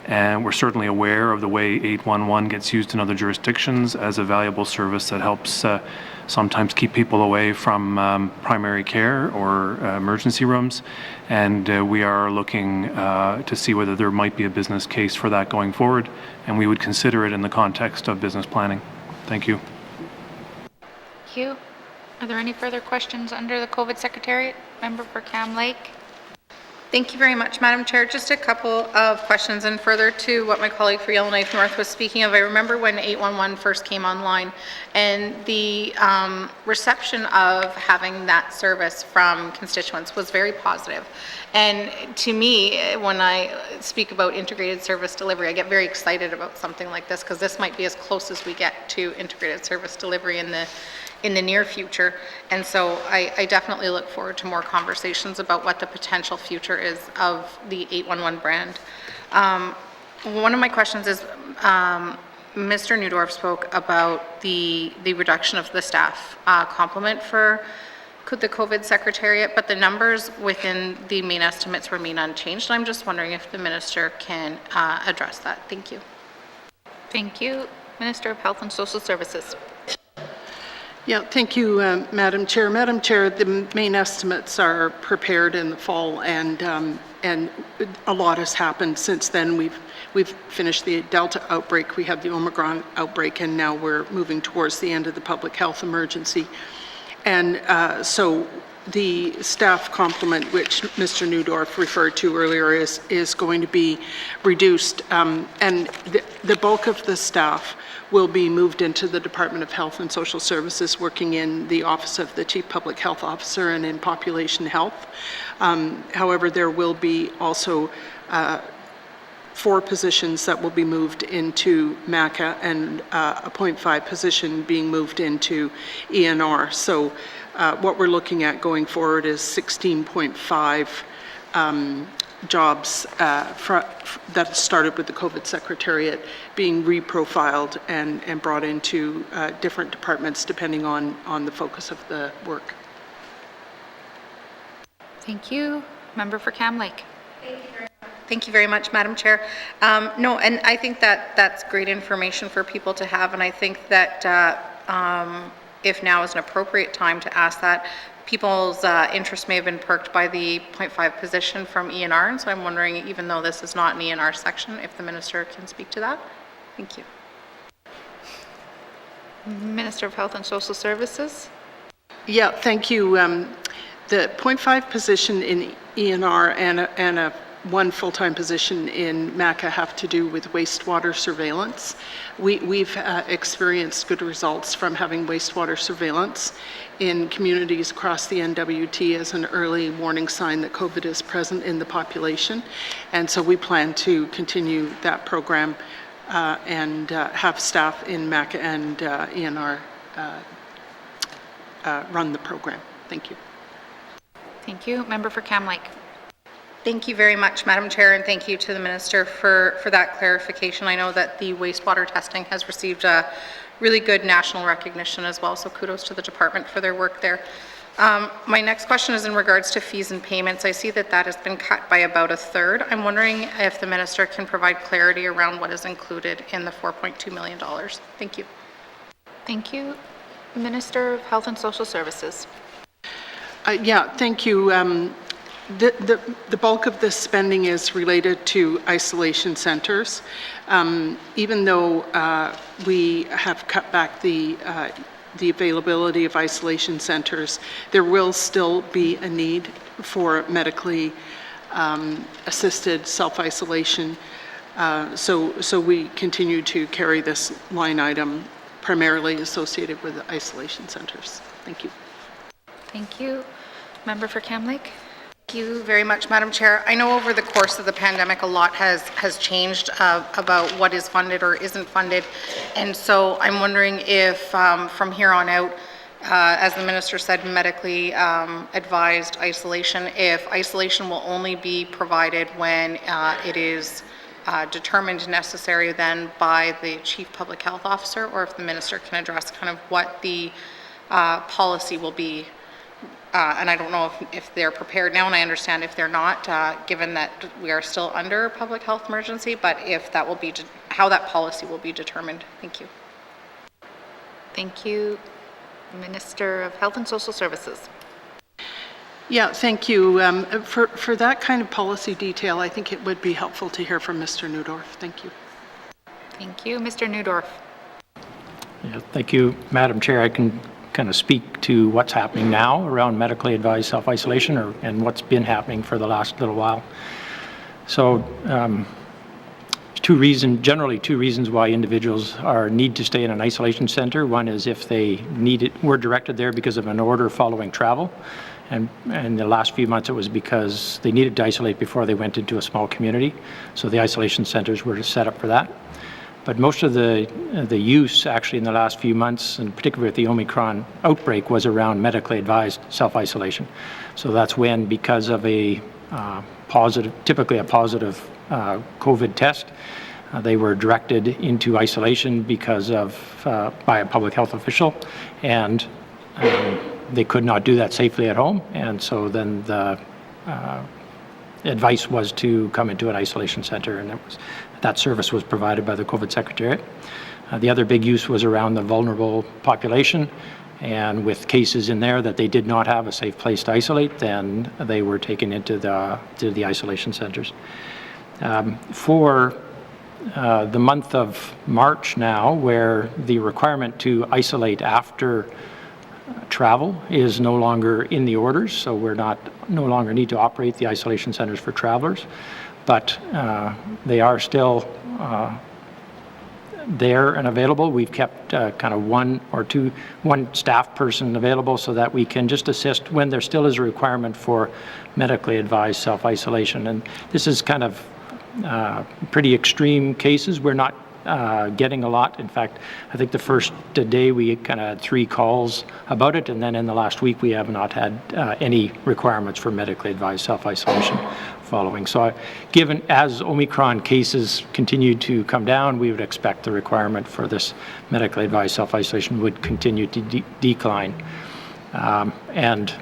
And we're certainly aware of the way 811 gets used in other jurisdictions as a valuable service that helps sometimes keep people away from primary care or emergency rooms. And we are looking to see whether there might be a business case for that going forward. And we would consider it in the context of business planning. Thank you. Thank you. Are there any further questions under the COVID Secretariat? Member for Cam Lake. Thank you very much, Madam Chair. Just a couple of questions, and further to what my colleague for Yellowknife North was speaking of. I remember when 811 first came online, and the reception of having that service from constituents was very positive. And to me, when I speak about integrated service delivery, I get very excited about something like this, because this might be as close as we get to integrated service delivery in the near future. And so I definitely look forward to more conversations about what the potential future is of the 811 brand. One of my questions is, Mr. Neudorf spoke about the reduction of the staff complement for the COVID Secretariat, but the numbers within the main estimates remain unchanged. I'm just wondering if the Minister can address that. Thank you. Thank you. Minister of Health and Social Services. Yeah, thank you, Madam Chair. Madam Chair, the main estimates are prepared in the fall, and a lot has happened since then. We've finished the Delta outbreak, we had the Omicron outbreak, and now we're moving towards the end of the public health emergency. And so the staff complement, which Mr. Neudorf referred to earlier, is going to be reduced, and the bulk of the staff will be moved into the Department of Health and Social Services, working in the Office of the Chief Public Health Officer and in population health. However, there will be also 4 positions that will be moved into MACA, and a 0.5 position being moved into ENR. So what we're looking at going forward is 16.5 jobs that started with the COVID Secretariat being reprofiled and brought into different departments depending on the focus of the work. Thank you. Member for Cam Lake. Thank you very much, Madam Chair. No, and I think that that's great information for people to have, and I think that if now is an appropriate time to ask that, people's interest may have been perked by the 0.5 position from ENR, and so I'm wondering, even though this is not an ENR section, if the Minister can speak to that. Thank you. Minister of Health and Social Services. Yeah, thank you. The 0.5 position in ENR and a 1 full-time position in MACA have to do with wastewater surveillance. We've experienced good results from having wastewater surveillance in communities across the N.W.T. as an early warning sign that COVID is present in the population. And so we plan to continue that program and have staff in MACA and ENR run the program. Thank you. Thank you. Member for Cam Lake. Thank you very much, Madam Chair, and thank you to the Minister for that clarification. I know that the wastewater testing has received a really good national recognition as well, so kudos to the department for their work there. My next question is in regards to fees and payments. I see that that has been cut by about 1/3. I'm wondering if the Minister can provide clarity around what is included in the $4.2 million. Thank you. Thank you. Minister of Health and Social Services. Yeah, thank you. The bulk of this spending is related to isolation centers. Even though we have cut back the availability of isolation centers, there will still be a need for medically assisted self-isolation. So we continue to carry this line item primarily associated with isolation centers. Thank you. Thank you. Member for Cam Lake. Thank you very much, Madam Chair. I know over the course of the pandemic a lot has changed about what is funded or isn't funded, and so I'm wondering if from here on out, as the Minister said, medically advised isolation, if isolation will only be provided when it is determined necessary then by the Chief Public Health Officer, or if the Minister can address kind of what the policy will be. And I don't know if they're prepared now, and I understand if they're not, given that we are still under a public health emergency, but if that will be, how that policy will be determined. Thank you. Thank you. Minister of Health and Social Services. Yeah, thank you. For that kind of policy detail, I think it would be helpful to hear from Mr. Neudorf. Thank you. Thank you. Mr. Neudorf. Yeah, thank you, Madam Chair. I can kind of speak to what's happening now around medically advised self-isolation and what's been happening for the last little while. So generally two reasons why individuals need to stay in an isolation center. One is if they were directed there because of an order following travel. And in the last few months, it was because they needed to isolate before they went into a small community. So the isolation centers were set up for that. But most of the use actually in the last few months, and particularly with the Omicron outbreak, was around medically advised self-isolation. So that's when, because of a typically a positive COVID test, they were directed into isolation because of by a public health official, and they could not do that safely at home. And so then the advice was to come into an isolation center, and that service was provided by the COVID Secretariat. The other big use was around the vulnerable population, and with cases in there that they did not have a safe place to isolate, then they were taken into the isolation centers. For the month of March now, where the requirement to isolate after travel is no longer in the orders, so we're no longer need to operate the isolation centers for travelers, but they are still there and available. We've kept kind of one staff person available so that we can just assist when there still is a requirement for medically advised self-isolation. And this is kind of pretty extreme cases. We're not getting a lot. In fact, I think the first day we kind of had 3 calls about it, and then in the last week we have not had any requirements for medically advised self-isolation following. So given as Omicron cases continue to come down, we would expect the requirement for this medically advised self-isolation would continue to decline. And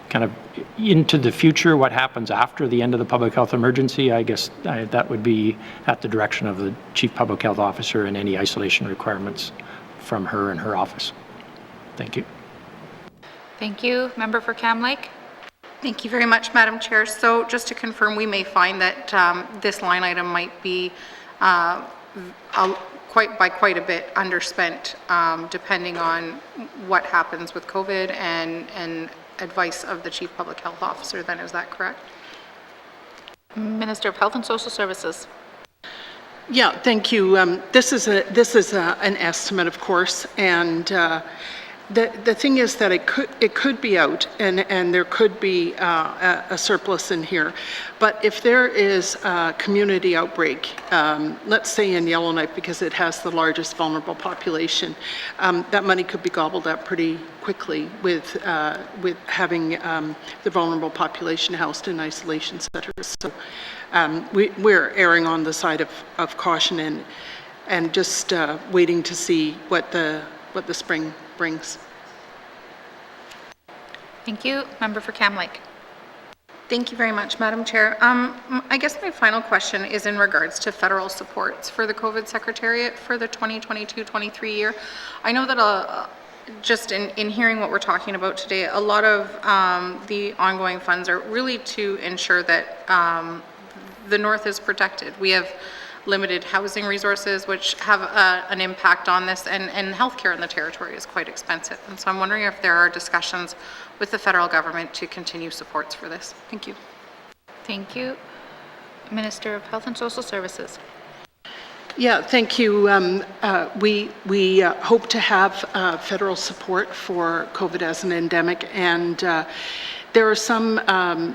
kind of into the future, what happens after the end of the public health emergency, I guess that would be at the direction of the Chief Public Health Officer and any isolation requirements from her and her office. Thank you. Thank you. Member for Cam Lake. Thank you very much, Madam Chair. So just to confirm, we may find that this line item might be quite a bit underspent, depending on what happens with COVID and advice of the Chief Public Health Officer. Then is that correct? Minister of Health and Social Services. Yeah, thank you. This is an estimate, of course, and the thing is that it could be out, and there could be a surplus in here. But if there is a community outbreak, let's say in Yellowknife, because it has the largest vulnerable population, that money could be gobbled up pretty quickly with having the vulnerable population housed in isolation centers. So we're erring on the side of caution and just waiting to see what the spring brings. Thank you. Member for Cam Lake. Thank you very much, Madam Chair. I guess my final question is in regards to federal supports for the COVID Secretariat for the 2022-23 year. I know that just in hearing what we're talking about today, a lot of the ongoing funds are really to ensure that the North is protected. We have limited housing resources, which have an impact on this, and healthcare in the territory is quite expensive. And so I'm wondering if there are discussions with the federal government to continue supports for this. Thank you. Thank you. Minister of Health and Social Services. Yeah, thank you. We hope to have federal support for COVID as an endemic, and there are some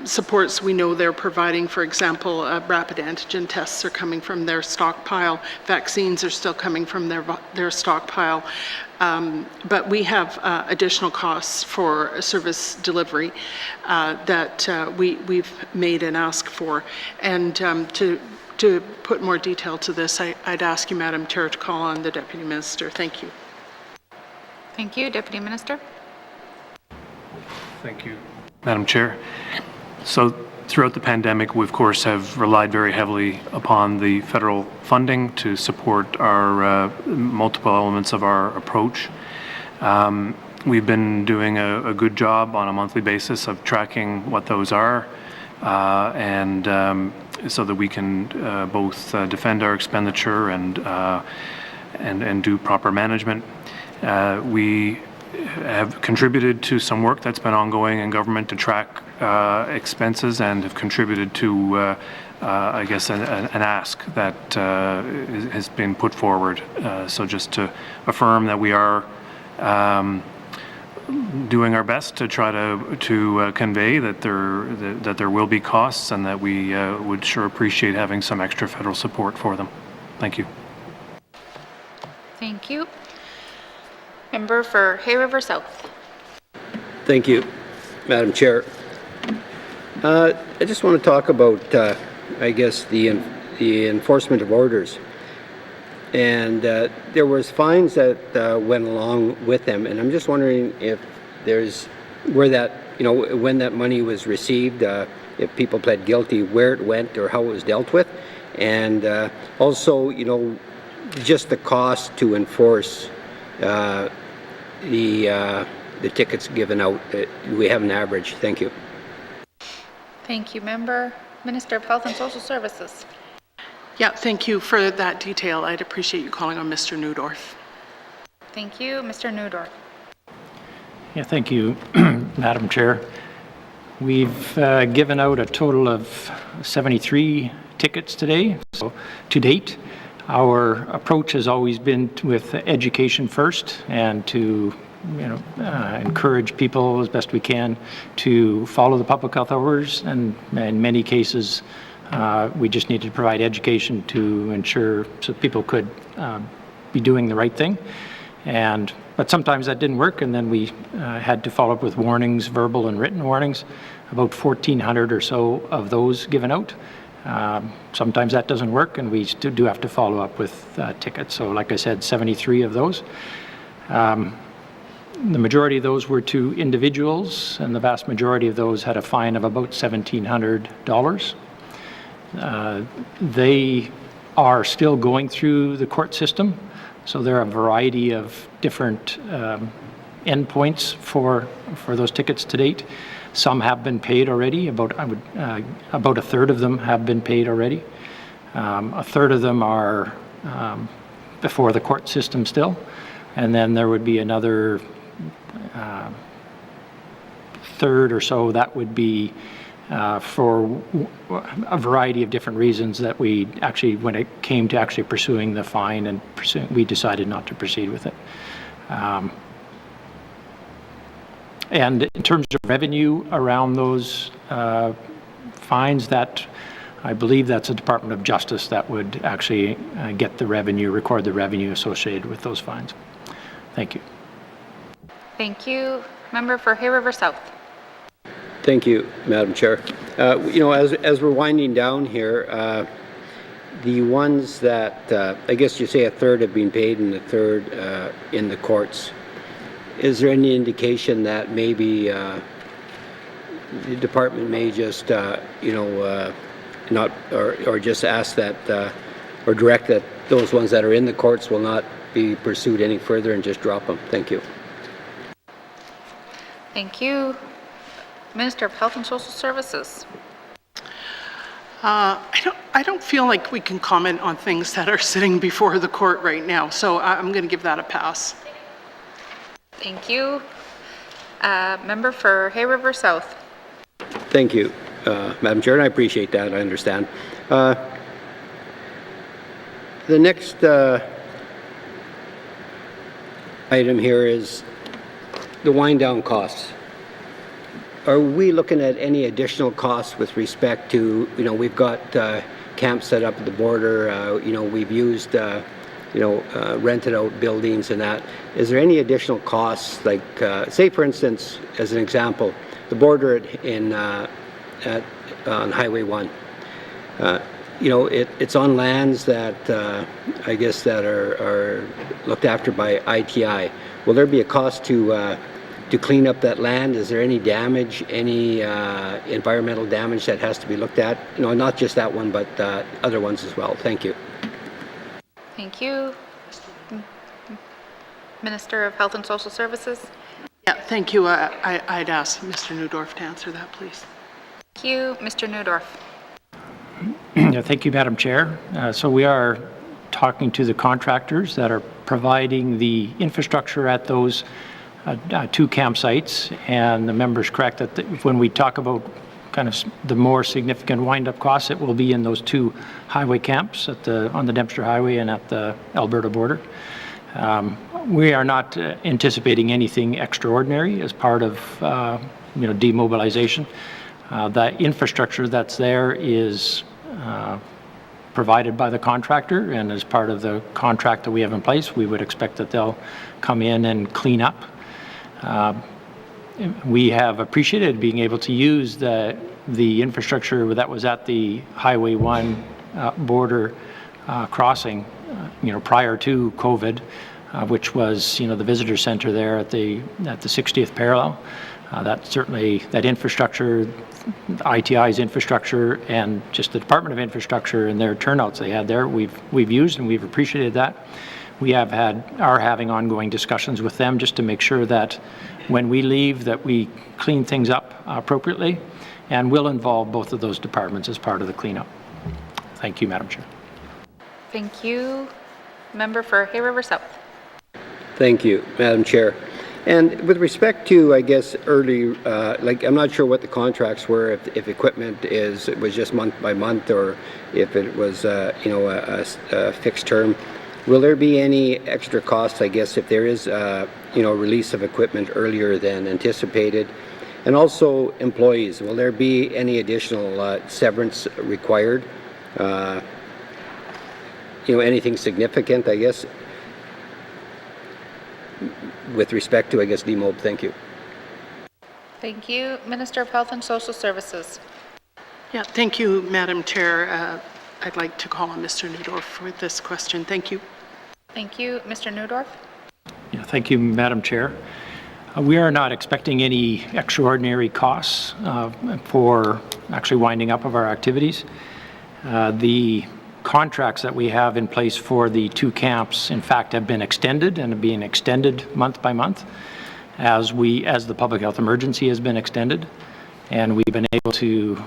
supports we know they're providing. For example, rapid antigen tests are coming from their stockpile. Vaccines are still coming from their stockpile. But we have additional costs for service delivery that we've made an ask for. And to put more detail to this, I'd ask you, Madam Chair, to call on the Deputy Minister. Thank you. Thank you. Deputy Minister. Thank you, Madam Chair. So throughout the pandemic, we of course have relied very heavily upon the federal funding to support our multiple elements of our approach. We've been doing a good job on a monthly basis of tracking what those are, and so that we can both defend our expenditure and do proper management. We have contributed to some work that's been ongoing in government to track expenses, and have contributed to, I guess, an ask that has been put forward. So just to affirm that we are doing our best to try to convey that there will be costs, and that we would sure appreciate having some extra federal support for them. Thank you. Thank you. Member for Hay River South. Thank you, Madam Chair. I just want to talk about, I guess, the enforcement of orders. And there was fines that went along with them, and I'm just wondering if there's where that, when that money was received, if people pled guilty, where it went or how it was dealt with, and also, just the cost to enforce the tickets given out. We have an average. Thank you. Thank you, Member. Minister of Health and Social Services. Yeah, thank you for that detail. I'd appreciate you calling on Mr. Neudorf. Thank you. Mr. Neudorf. Yeah, thank you, Madam Chair. We've given out a total of 73 tickets today. So to date, our approach has always been with education first, and to encourage people as best we can to follow the public health orders, and in many cases we just needed to provide education to ensure so people could be doing the right thing. But sometimes that didn't work, and then we had to follow up with warnings, verbal and written warnings, about 1,400 or so of those given out. Sometimes that doesn't work, and we still do have to follow up with tickets. So like I said, 73 of those. The majority of those were to individuals, and the vast majority of those had a fine of about $1,700. They are still going through the court system, so there are a variety of different endpoints for those tickets to date. Some have been paid already. About a third of them have been paid already. A third of them are before the court system still, and then there would be another third or so that would be for a variety of different reasons that we actually, when it came to actually pursuing the fine and we decided not to proceed with it. And in terms of revenue around those fines, that I believe that's a Department of Justice that would actually get the revenue, record the revenue associated with those fines. Thank you. Thank you. Member for Hay River South. Thank you, Madam Chair. As we're winding down here, the ones that, I guess you say a third have been paid and a third in the courts, is there any indication that maybe the department may just, not, or just ask that, or direct that those ones that are in the courts will not be pursued any further and just drop them? Thank you. Thank you. Minister of Health and Social Services. I don't feel like we can comment on things that are sitting before the court right now, so I'm going to give that a pass. Thank you. Member for Hay River South. Thank you, Madam Chair, and I appreciate that. I understand. The next item here is the wind down costs. Are we looking at any additional costs with respect to, we've got camps set up at the border, we've used, rented out buildings and that. Is there any additional costs, like, say for instance, as an example, the border on Highway 1? It's on lands that I guess that are looked after by ITI. Will there be a cost to clean up that land? Is there any damage, any environmental damage that has to be looked at? Not just that one, but other ones as well. Thank you. Thank you. Minister of Health and Social Services. Yeah, thank you. I'd ask Mr. Neudorf to answer that, please. Thank you. Mr. Neudorf. Thank you, Madam Chair. So we are talking to the contractors that are providing the infrastructure at those 2 campsites, and the member's correct that when we talk about kind of the more significant wind-up costs, it will be in those 2 highway camps on the Dempster Highway and at the Alberta border. We are not anticipating anything extraordinary as part of demobilization. The infrastructure that's there is provided by the contractor, and as part of the contract that we have in place, we would expect that they'll come in and clean up. We have appreciated being able to use the infrastructure that was at the Highway 1 border crossing, prior to COVID, which was, the visitor center there at the 60th parallel. That infrastructure, ITI's infrastructure, and just the Department of Infrastructure and their turnouts they had there, we've used and we've appreciated that. We are having ongoing discussions with them just to make sure that when we leave that we clean things up appropriately, and will involve both of those departments as part of the cleanup. Thank you, Madam Chair. Thank you. Member for Hay River South. Thank you, Madam Chair. And with respect to, I guess, early, I'm not sure what the contracts were, if equipment it was just month by month, or if it was, a fixed term. Will there be any extra costs, I guess, if there is, release of equipment earlier than anticipated? And also employees, will there be any additional severance required? Anything significant, I guess, with respect to, I guess, demob? Thank you. Thank you. Minister of Health and Social Services. Yeah, thank you, Madam Chair. I'd like to call on Mr. Neudorf for this question. Thank you. Thank you. Mr. Neudorf. Yeah, thank you, Madam Chair. We are not expecting any extraordinary costs for actually winding up of our activities. The contracts that we have in place for the 2 camps, in fact, have been extended and are being extended month by month as the public health emergency has been extended. And we've been able to,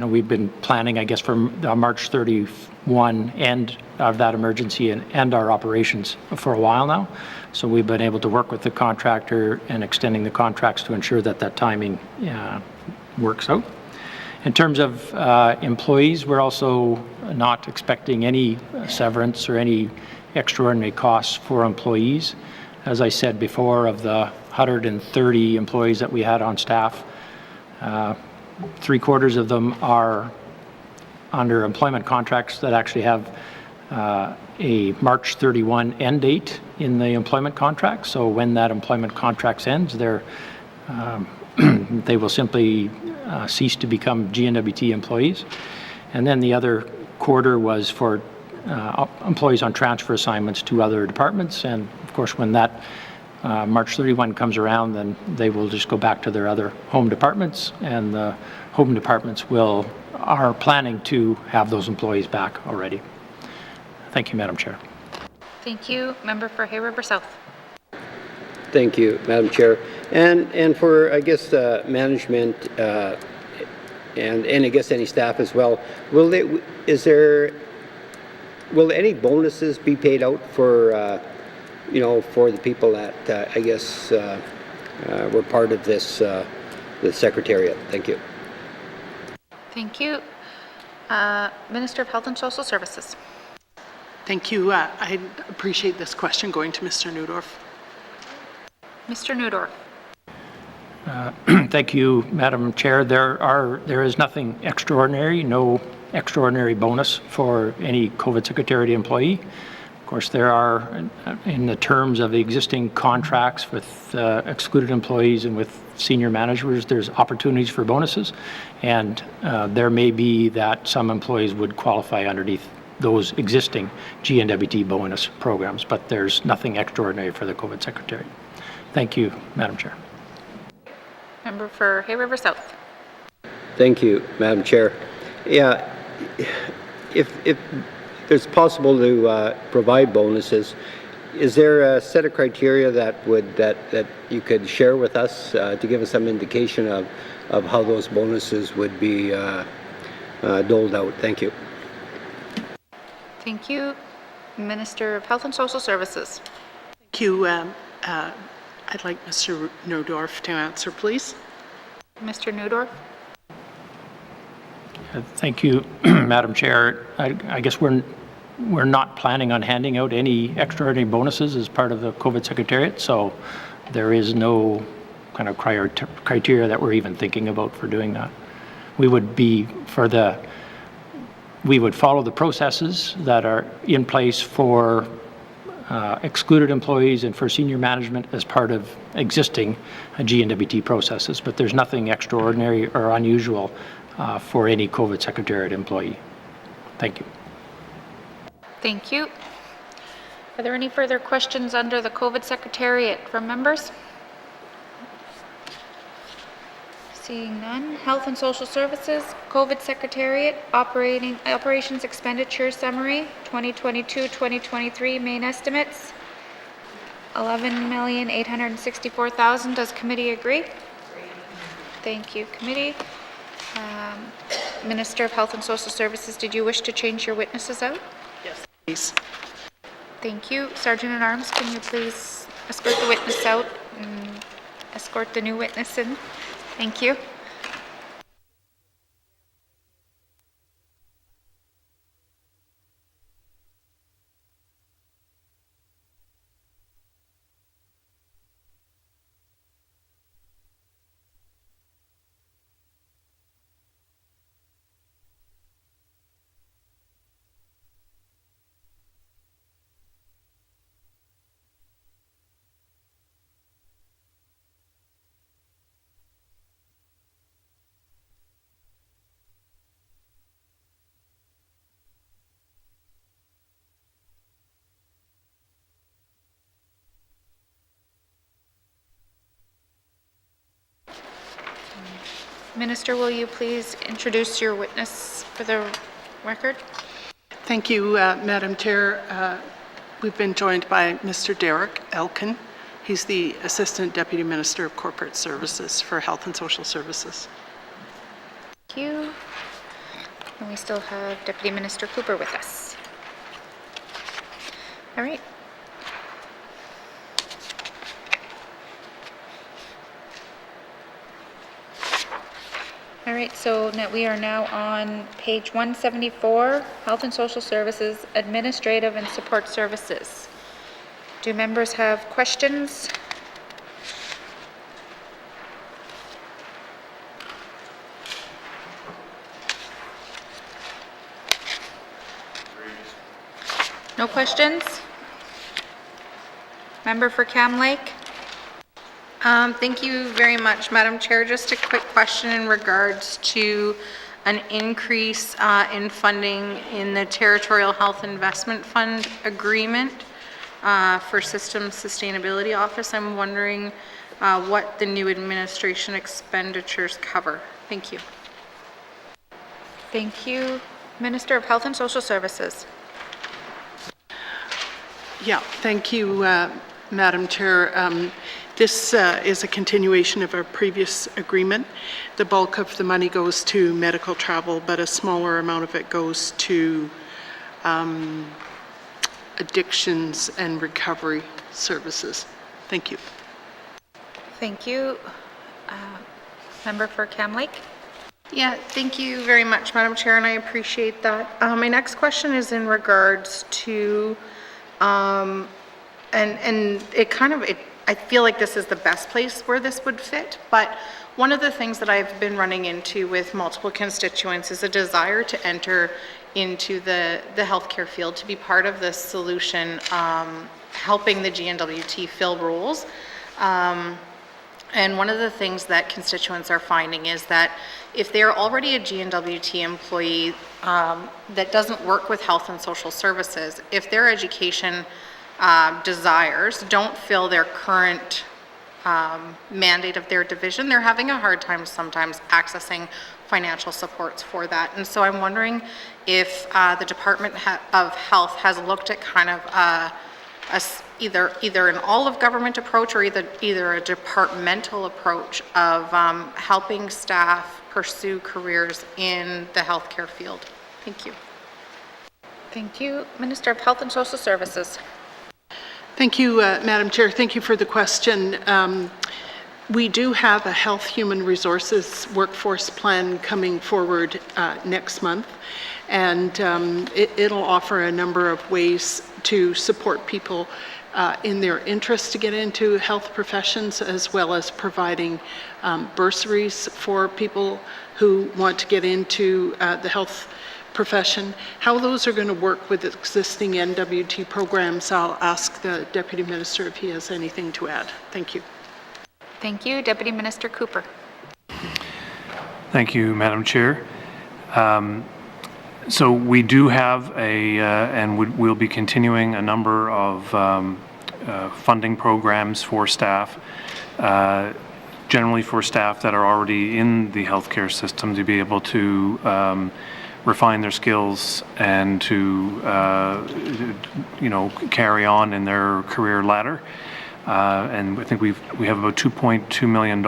we've been planning, I guess, for March 31 end of that emergency and our operations for a while now. So we've been able to work with the contractor and extending the contracts to ensure that timing works out. In terms of employees, we're also not expecting any severance or any extraordinary costs for employees. As I said before, of the 130 employees that we had on staff, 3/4 of them are under employment contracts that actually have a March 31 end date in the employment contract. So when that employment contract ends, they will simply cease to become N.W.T employees. And then the other 1/4 was for employees on transfer assignments to other departments. And of course, when that March 31 comes around, then they will just go back to their other home departments, and the home departments are planning to have those employees back already. Thank you, Madam Chair. Thank you. Member for Hay River South. Thank you, Madam Chair. And for, I guess, management and I guess any staff as well, will any bonuses be paid out for, you know, for the people that, I guess, were part of this, the Secretariat? Thank you. Thank you. Minister of Health and Social Services. Thank you. I appreciate this question going to Mr. Neudorf. Mr. Neudorf. Thank you, Madam Chair. There is nothing extraordinary, no extraordinary bonus for any COVID Secretariat employee. Of course, there are, in the terms of the existing contracts with excluded employees and with senior managers, there's opportunities for bonuses, and there may be that some employees would qualify underneath those existing N.W.T bonus programs, but there's nothing extraordinary for the COVID Secretariat. Thank you, Madam Chair. Member for Hay River South. Thank you, Madam Chair. Yeah, if it's possible to provide bonuses, is there a set of criteria that you could share with us to give us some indication of how those bonuses would be doled out? Thank you. Thank you. Minister of Health and Social Services. Thank you. I'd like Mr. Neudorf to answer, please. Mr. Neudorf. Thank you, Madam Chair. I guess we're not planning on handing out any extraordinary bonuses as part of the COVID Secretariat, so there is no kind of criteria that we're even thinking about for doing that. We would follow the processes that are in place for excluded employees and for senior management as part of existing N.W.T processes, but there's nothing extraordinary or unusual for any COVID Secretariat employee. Thank you. Thank you. Are there any further questions under the COVID Secretariat from members? Seeing none. Health and Social Services, COVID Secretariat, Operations Expenditure Summary, 2022-2023 main estimates, $11,864,000. Does committee agree? Thank you, committee. Minister of Health and Social Services, did you wish to change your witnesses out? Yes, please. Thank you. Sergeant at Arms, can you please escort the witness out and escort the new witness in? Thank you. Minister, will you please introduce your witness for the record? Thank you, Madam Chair. We've been joined by Mr. Derek Elkin. He's the Assistant Deputy Minister of Corporate Services for Health and Social Services. Thank you. And we still have Deputy Minister Cooper with us. All right. All right, so now we are now on page 174, Health and Social Services, Administrative and Support Services. Do members have questions? No questions? Member for Cam Lake? Thank you very much, Madam Chair. Just a quick question in regards to an increase in funding in the Territorial Health Investment Fund agreement for Systems Sustainability Office. I'm wondering what the new administration expenditures cover. Thank you. Thank you. Minister of Health and Social Services. Yeah, thank you, Madam Chair. This is a continuation of our previous agreement. The bulk of the money goes to medical travel, but a smaller amount of it goes to addictions and recovery services. Thank you. Thank you. Member for Cam Lake. Yeah, thank you very much, Madam Chair, and I appreciate that. My next question is in regards to, and it kind of, I feel like this is the best place where this would fit, but one of the things that I've been running into with multiple constituents is a desire to enter into the healthcare field, to be part of this solution, helping the N.W.T fill roles. And one of the things that constituents are finding is that if they're already a N.W.T employee that doesn't work with health and social services, if their education desires don't fill their current mandate of their division, they're having a hard time sometimes accessing financial supports for that. And so I'm wondering if the Department of Health has looked at kind of either an all-of-government approach or either a departmental approach of helping staff pursue careers in the healthcare field. Thank you. Thank you. Minister of Health and Social Services. Thank you, Madam Chair. Thank you for the question. We do have a Health Human Resources Workforce Plan coming forward next month, and it'll offer a number of ways to support people in their interest to get into health professions, as well as providing bursaries for people who want to get into the health profession. How those are going to work with existing N.W.T programs, I'll ask the Deputy Minister if he has anything to add. Thank you. Thank you. Deputy Minister Cooper. Thank you, Madam Chair. So we do have and we'll be continuing a number of funding programs for staff, generally for staff that are already in the healthcare system, to be able to refine their skills and to carry on in their career ladder. And I think we have about $2.2 million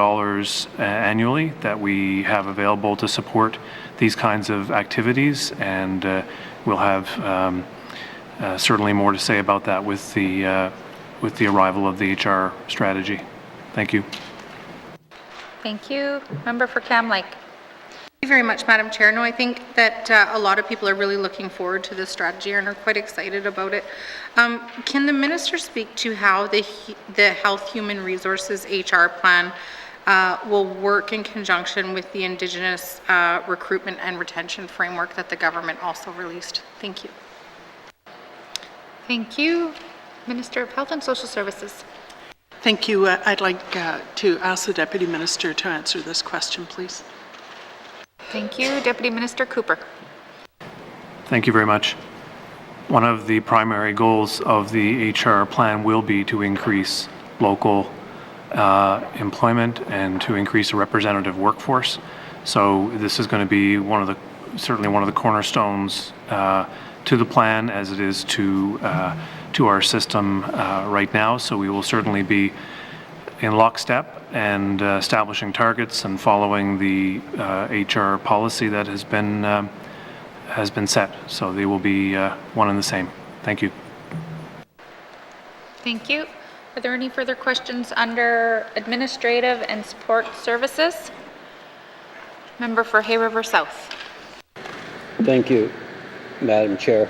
annually that we have available to support these kinds of activities, and we'll have certainly more to say about that with the arrival of the HR strategy. Thank you. Thank you. Member for Cam Lake. Thank you very much, Madam Chair. No, I think that a lot of people are really looking forward to this strategy and are quite excited about it. Can the Minister speak to how the Health Human Resources HR plan will work in conjunction with the Indigenous recruitment and retention framework that the government also released? Thank you. Thank you. Minister of Health and Social Services. Thank you. I'd like to ask the Deputy Minister to answer this question, please. Thank you. Deputy Minister Cooper. Thank you very much. One of the primary goals of the HR plan will be to increase local employment and to increase a representative workforce. So this is going to be certainly one of the cornerstones to the plan, as it is to our system right now. So we will certainly be in lockstep and establishing targets and following the HR policy that has been set. So they will be one and the same. Thank you. Thank you. Are there any further questions under Administrative and Support Services? Member for Hay River South. Thank you, Madam Chair.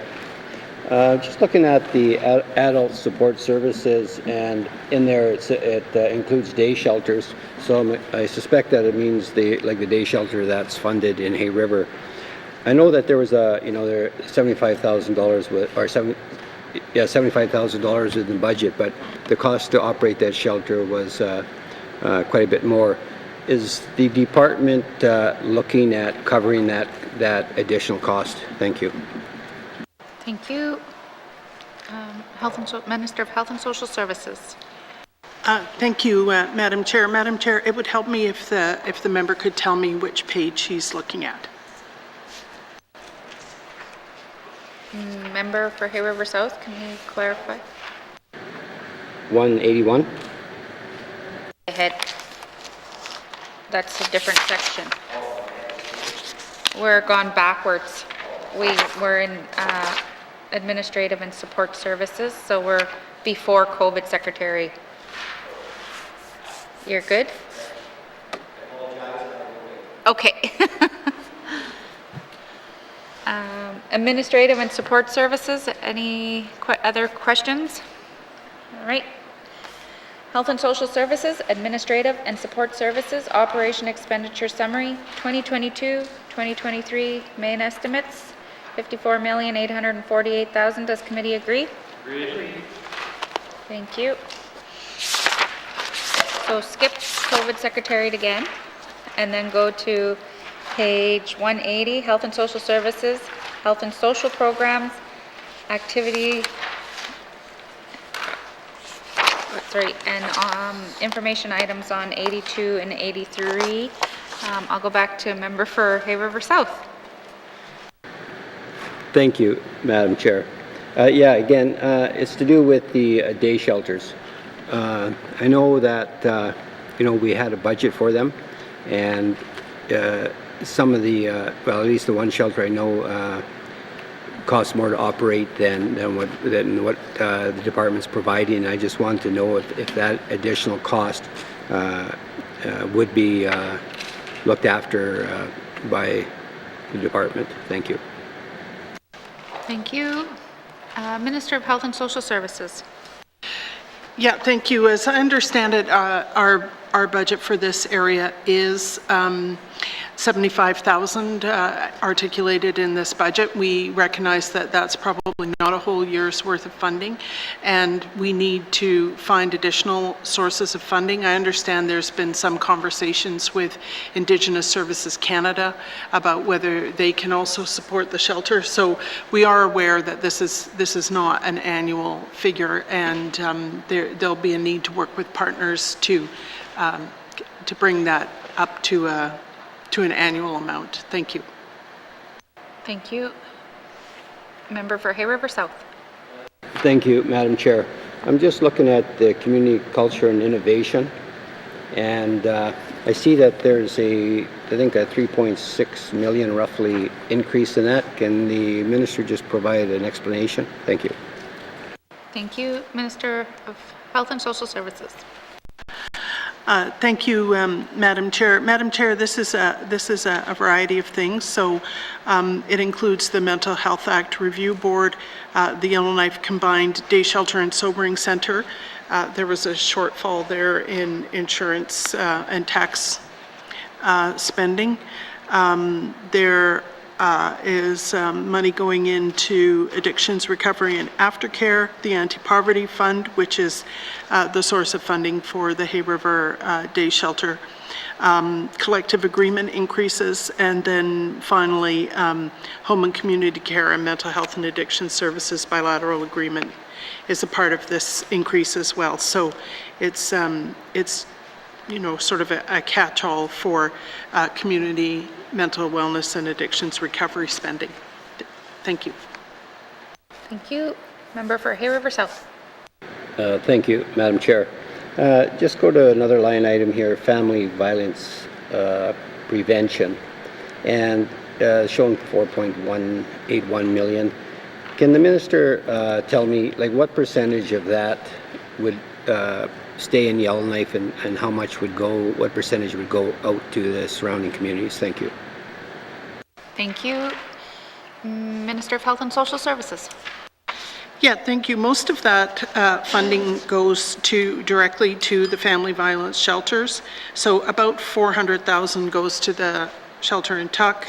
Just looking at the adult support services, and in there it includes day shelters. So I suspect that it means the day shelter that's funded in Hay River. I know that there was there $75,000 $75,000 in the budget, but the cost to operate that shelter was quite a bit more. Is the department looking at covering that additional cost? Thank you. Thank you. Minister of Health and Social Services. Thank you, Madam Chair. Madam Chair, it would help me if the member could tell me which page he's looking at. Member for Hay River South, can you clarify? 181. Ahead. That's a different section. We're gone backwards. We're in administrative and support services, so we're before COVID secretary. You're good? Okay. Administrative and support services, any other questions? All right. Health and Social Services, Administrative and Support Services, Operation Expenditure Summary, 2022-2023 main estimates, $54,848,000. Does committee agree? Agree. Thank you. So skip COVID Secretariat again, and then go to page 180, Health and Social Services, Health and Social Programs, Activity, and information items on 82 and 83. I'll go back to a member for Hay River South. Thank you, Madam Chair. Yeah, again, it's to do with the day shelters. I know that, we had a budget for them, and some of the, well, at least the one shelter I know costs more to operate than what the department's providing. I just want to know if that additional cost would be looked after by the department. Thank you. Thank you. Minister of Health and Social Services. Yeah, thank you. As I understand it, our budget for this area is $75,000 articulated in this budget. We recognize that that's probably not a whole year's worth of funding, and we need to find additional sources of funding. I understand there's been some conversations with Indigenous Services Canada about whether they can also support the shelter. So we are aware that this is not an annual figure, and there'll be a need to work with partners to bring that up to an annual amount. Thank you. Thank you. Member for Hay River South. Thank you, Madam Chair. I'm just looking at the community culture and innovation, and I see that there's I think a 3.6 million roughly increase in that. Can the minister just provide an explanation? Thank you. Thank you. Minister of Health and Social Services. Thank you, Madam Chair. Madam Chair, this is a variety of things. So it includes the Mental Health Act Review Board, the Yellowknife Combined Day Shelter and Sobering Center. There was a shortfall there in insurance and tax spending. There is money going into addictions recovery and aftercare, the anti-poverty fund, which is the source of funding for the Hay River Day Shelter, collective agreement increases, and then finally home and community care and mental health and addiction services bilateral agreement is a part of this increase as well. So it's sort of a catch-all for community mental wellness and addictions recovery spending. Thank you. Thank you. Member for Hay River South. Thank you, Madam Chair. Just go to another line item here, family violence prevention, and showing 4.181 million. Can the minister tell me, like, what percentage of that would stay in Yellowknife, and how much would go, what percentage would go out to the surrounding communities? Thank you. Thank you. Minister of Health and Social Services. Yeah, thank you. Most of that funding goes directly to the family violence shelters. So about 400,000 goes to the shelter in Tuck,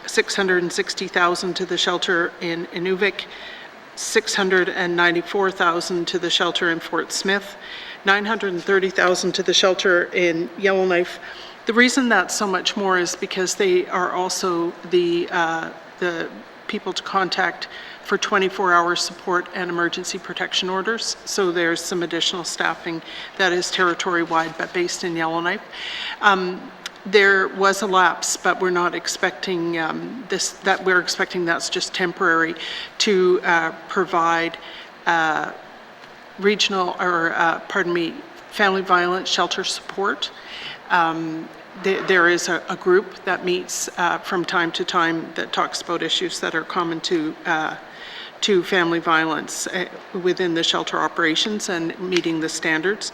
660,000 to the shelter in Inuvik, 694,000 to the shelter in Fort Smith, 930,000 to the shelter in Yellowknife. The reason that's so much more is because they are also the people to contact for 24-hour support and emergency protection orders. So there's some additional staffing that is territory-wide but based in Yellowknife. There was a lapse, but we're not expecting we're expecting that's just temporary to provide family violence shelter support. There is a group that meets from time to time that talks about issues that are common to family violence within the shelter operations and meeting the standards.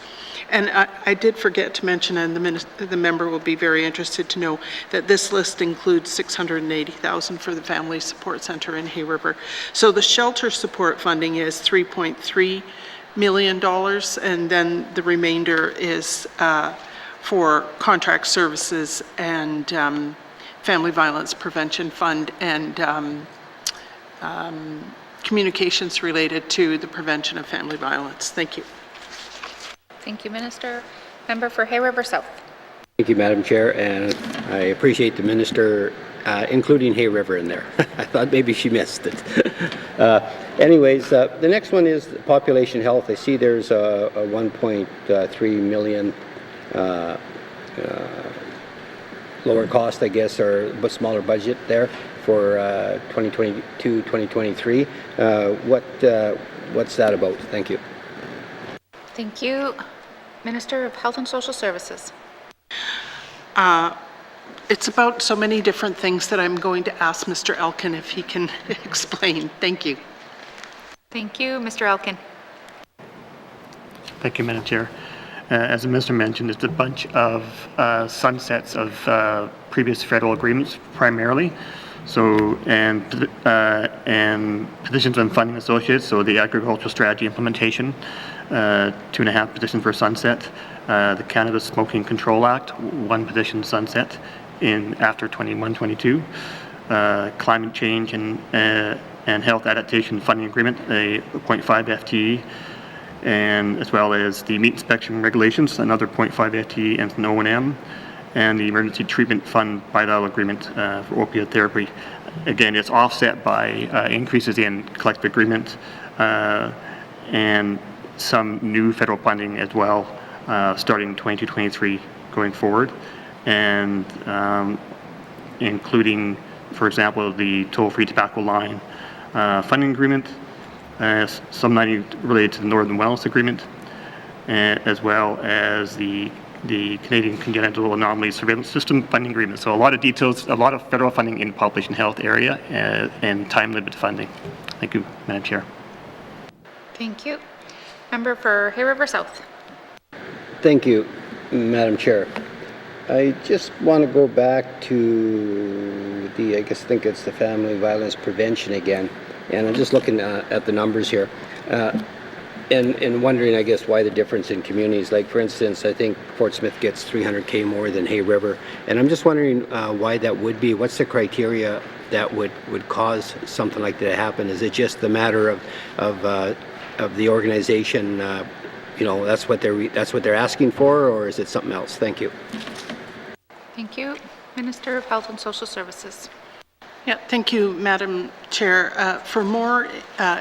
And I did forget to mention, and the member will be very interested to know, that this list includes $680,000 for the Family Support Centre in Hay River. So the shelter support funding is $3.3 million, and then the remainder is for contract services and Family Violence Prevention Fund and communications related to the prevention of family violence. Thank you. Thank you, Minister. Member for Hay River South. Thank you, Madam Chair, and I appreciate the Minister including Hay River in there. I thought maybe she missed it. Anyways, the next one is population health. I see there's a 1.3 million lower cost, I guess, or a smaller budget there for 2022-2023. What's that about? Thank you. Thank you. Minister of Health and Social Services. It's about so many different things that I'm going to ask Mr. Elkin if he can explain. Thank you. Thank you. Mr. Elkin. Thank you, Madam Chair. As the Minister mentioned, it's a bunch of sunsets of previous federal agreements primarily. So, and positions on funding associates, so the agricultural strategy implementation, 2.5 positions for sunset. The Canada Smoking Control Act, 1 position sunset in after 21-22. Climate change and health adaptation funding agreement, a 0.5 FTE, and as well as the meat inspection regulations, another 0.5 FTE and an O&M, and the emergency treatment fund bilateral agreement for opioid therapy. Again, it's offset by increases in collective agreement and some new federal funding as well, starting 2023 going forward, and including, for example, the toll-free tobacco line funding agreement, some money related to the Northern Wellness Agreement, as well as the Canadian Congenital Anomaly Surveillance System funding agreement. So a lot of details, a lot of federal funding in population health area and time-limited funding. Thank you, Madam Chair. Thank you. Member for Hay River South. Thank you, Madam Chair. I just want to go back to the, I think it's the family violence prevention again, and I'm just looking at the numbers here. And wondering, I guess, why the difference in communities. Like, for instance, I think Fort Smith gets $300K more than Hay River, and I'm just wondering why that would be. What's the criteria that would cause something like that to happen? Is it just the matter of the organization? That's what they're asking for, or is it something else? Thank you. Thank you. Minister of Health and Social Services. Yeah, thank you, Madam Chair. For more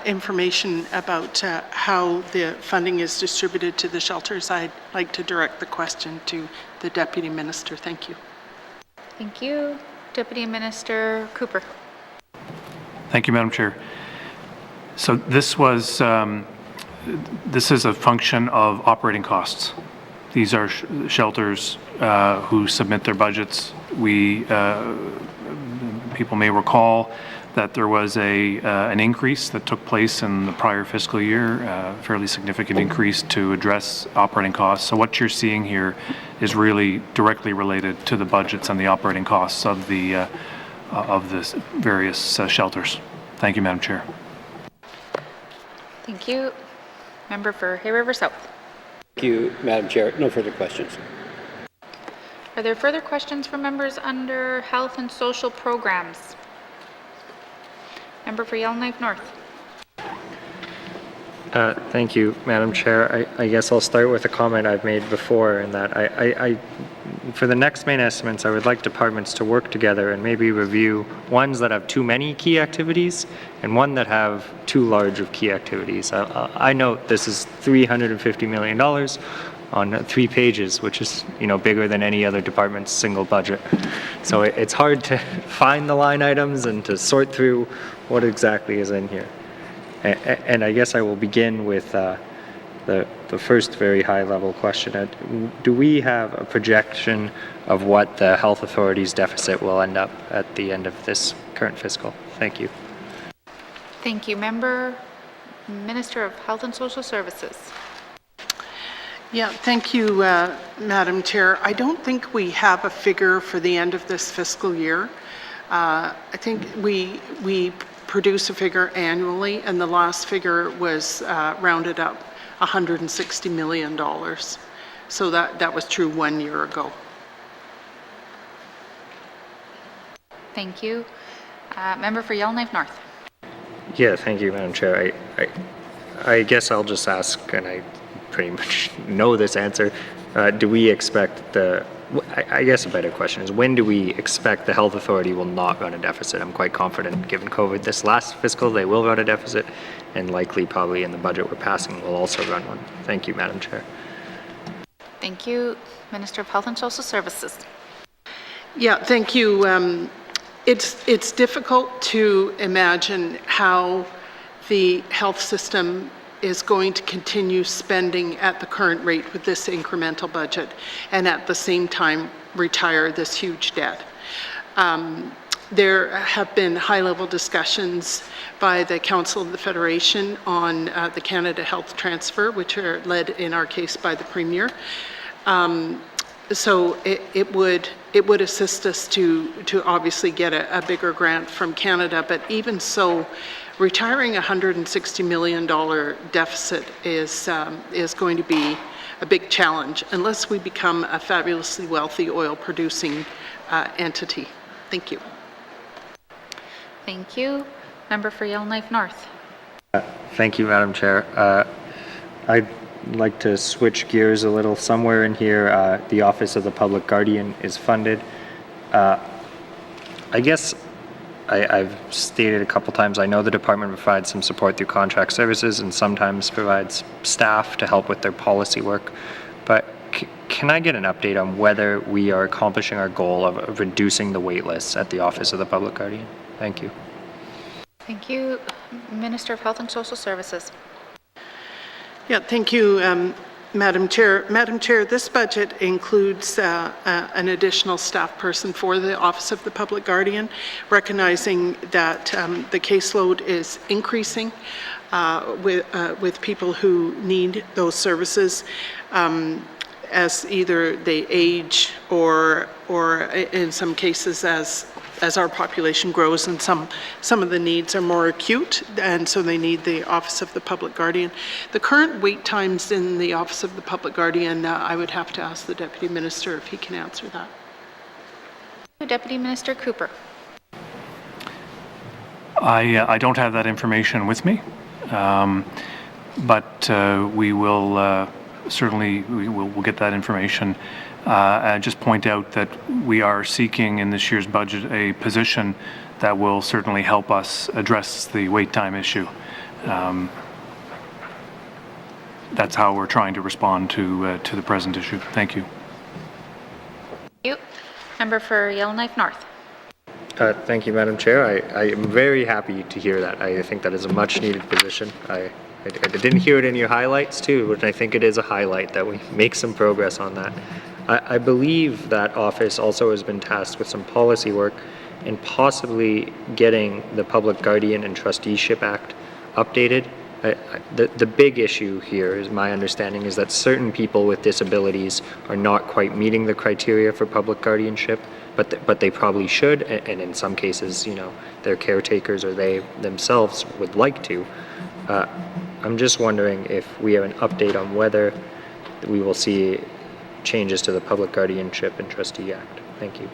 information about how the funding is distributed to the shelters, I'd like to direct the question to the Deputy Minister. Thank you. Thank you. Deputy Minister Cooper. Thank you, Madam Chair. So this was, this is a function of operating costs. These are shelters who submit their budgets. People may recall that there was an increase that took place in the prior fiscal year, a fairly significant increase to address operating costs. So what you're seeing here is really directly related to the budgets and the operating costs of the various shelters. Thank you, Madam Chair. Thank you. Member for Hay River South. Thank you, Madam Chair. No further questions. Are there further questions from members under Health and Social Programs? Member for Yellowknife North. Thank you, Madam Chair. I guess I'll start with a comment I've made before, in that for the next main estimates, I would like departments to work together and maybe review ones that have too many key activities and one that have too large of key activities. I note this is $350 million on 3 pages, which is, bigger than any other department's single budget. So it's hard to find the line items and to sort through what exactly is in here. And I guess I will begin with the first very high-level question. Do we have a projection of what the health authority's deficit will end up at the end of this current fiscal? Thank you. Thank you. Minister of Health and Social Services. Yeah, thank you, Madam Chair. I don't think we have a figure for the end of this fiscal year. I think we produce a figure annually, and the last figure was rounded up $160 million. So that was true 1 year ago. Thank you. Member for Yellowknife North. Yeah, thank you, Madam Chair. I guess I'll just ask, and I pretty much know this answer. Do we expect I guess a better question is, when do we expect the health authority will not run a deficit? I'm quite confident, given COVID, this last fiscal, they will run a deficit, and likely probably in the budget we're passing will also run one. Thank you, Madam Chair. Thank you. Minister of Health and Social Services. Yeah, thank you. It's difficult to imagine how the health system is going to continue spending at the current rate with this incremental budget and at the same time retire this huge debt. There have been high-level discussions by the Council of the Federation on the Canada Health Transfer, which are led in our case by the Premier. So it would assist us to obviously get a bigger grant from Canada, but even so, retiring a $160 million deficit is going to be a big challenge unless we become a fabulously wealthy oil-producing entity. Thank you. Thank you. Member for Yellowknife North. Thank you, Madam Chair. I'd like to switch gears a little. Somewhere in here, the Office of the Public Guardian is funded. I guess I've stated a couple times, I know the department provides some support through contract services and sometimes provides staff to help with their policy work. But can I get an update on whether we are accomplishing our goal of reducing the wait lists at the Office of the Public Guardian? Thank you. Thank you. Minister of Health and Social Services. Yeah, thank you, Madam Chair. Madam Chair, this budget includes an additional staff person for the Office of the Public Guardian, recognizing that the caseload is increasing with people who need those services as either they age or in some cases as our population grows and some of the needs are more acute, and so they need the Office of the Public Guardian. The current wait times in the Office of the Public Guardian, I would have to ask the Deputy Minister if he can answer that. Deputy Minister Cooper. I don't have that information with me, but we will certainly we'll get that information. And just point out that we are seeking in this year's budget a position that will certainly help us address the wait time issue. That's how we're trying to respond to the present issue. Thank you. Thank you. Member for Yellowknife North. Thank you, Madam Chair. I am very happy to hear that. I think that is a much needed position. I didn't hear it in your highlights too, but I think it is a highlight that we make some progress on that. I believe that office also has been tasked with some policy work and possibly getting the Public Guardian and Trusteeship Act updated. The big issue here, is my understanding, is that certain people with disabilities are not quite meeting the criteria for public guardianship, but they probably should, and in some cases, you know, their caretakers or they themselves would like to. I'm just wondering if we have an update on whether we will see changes to the Public Guardianship and Trustee Act. Thank you.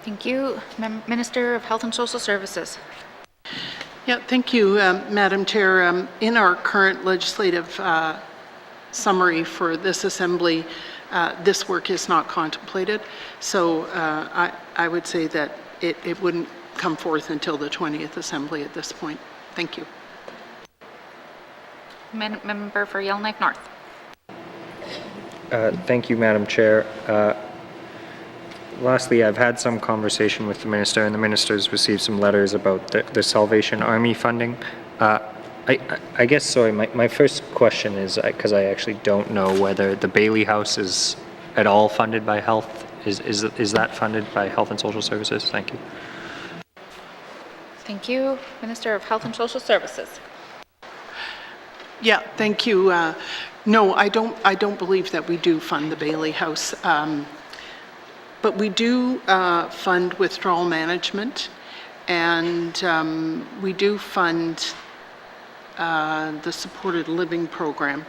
Thank you. Minister of Health and Social Services. Yeah, thank you, Madam Chair. In our current legislative summary for this Assembly, this work is not contemplated. So I would say that it wouldn't come forth until the 20th Assembly at this point. Thank you. Member for Yellowknife North. Thank you, Madam Chair. Lastly, I've had some conversation with the Minister, and the Minister's received some letters about the Salvation Army funding. I guess, sorry, my first question is, because I actually don't know whether the Bailey House is at all funded by health. Is that funded by Health and Social Services? Thank you. Thank you. Minister of Health and Social Services. Yeah, thank you. No, I don't believe that we do fund the Bailey House, but we do fund withdrawal management, and we do fund the supported living program.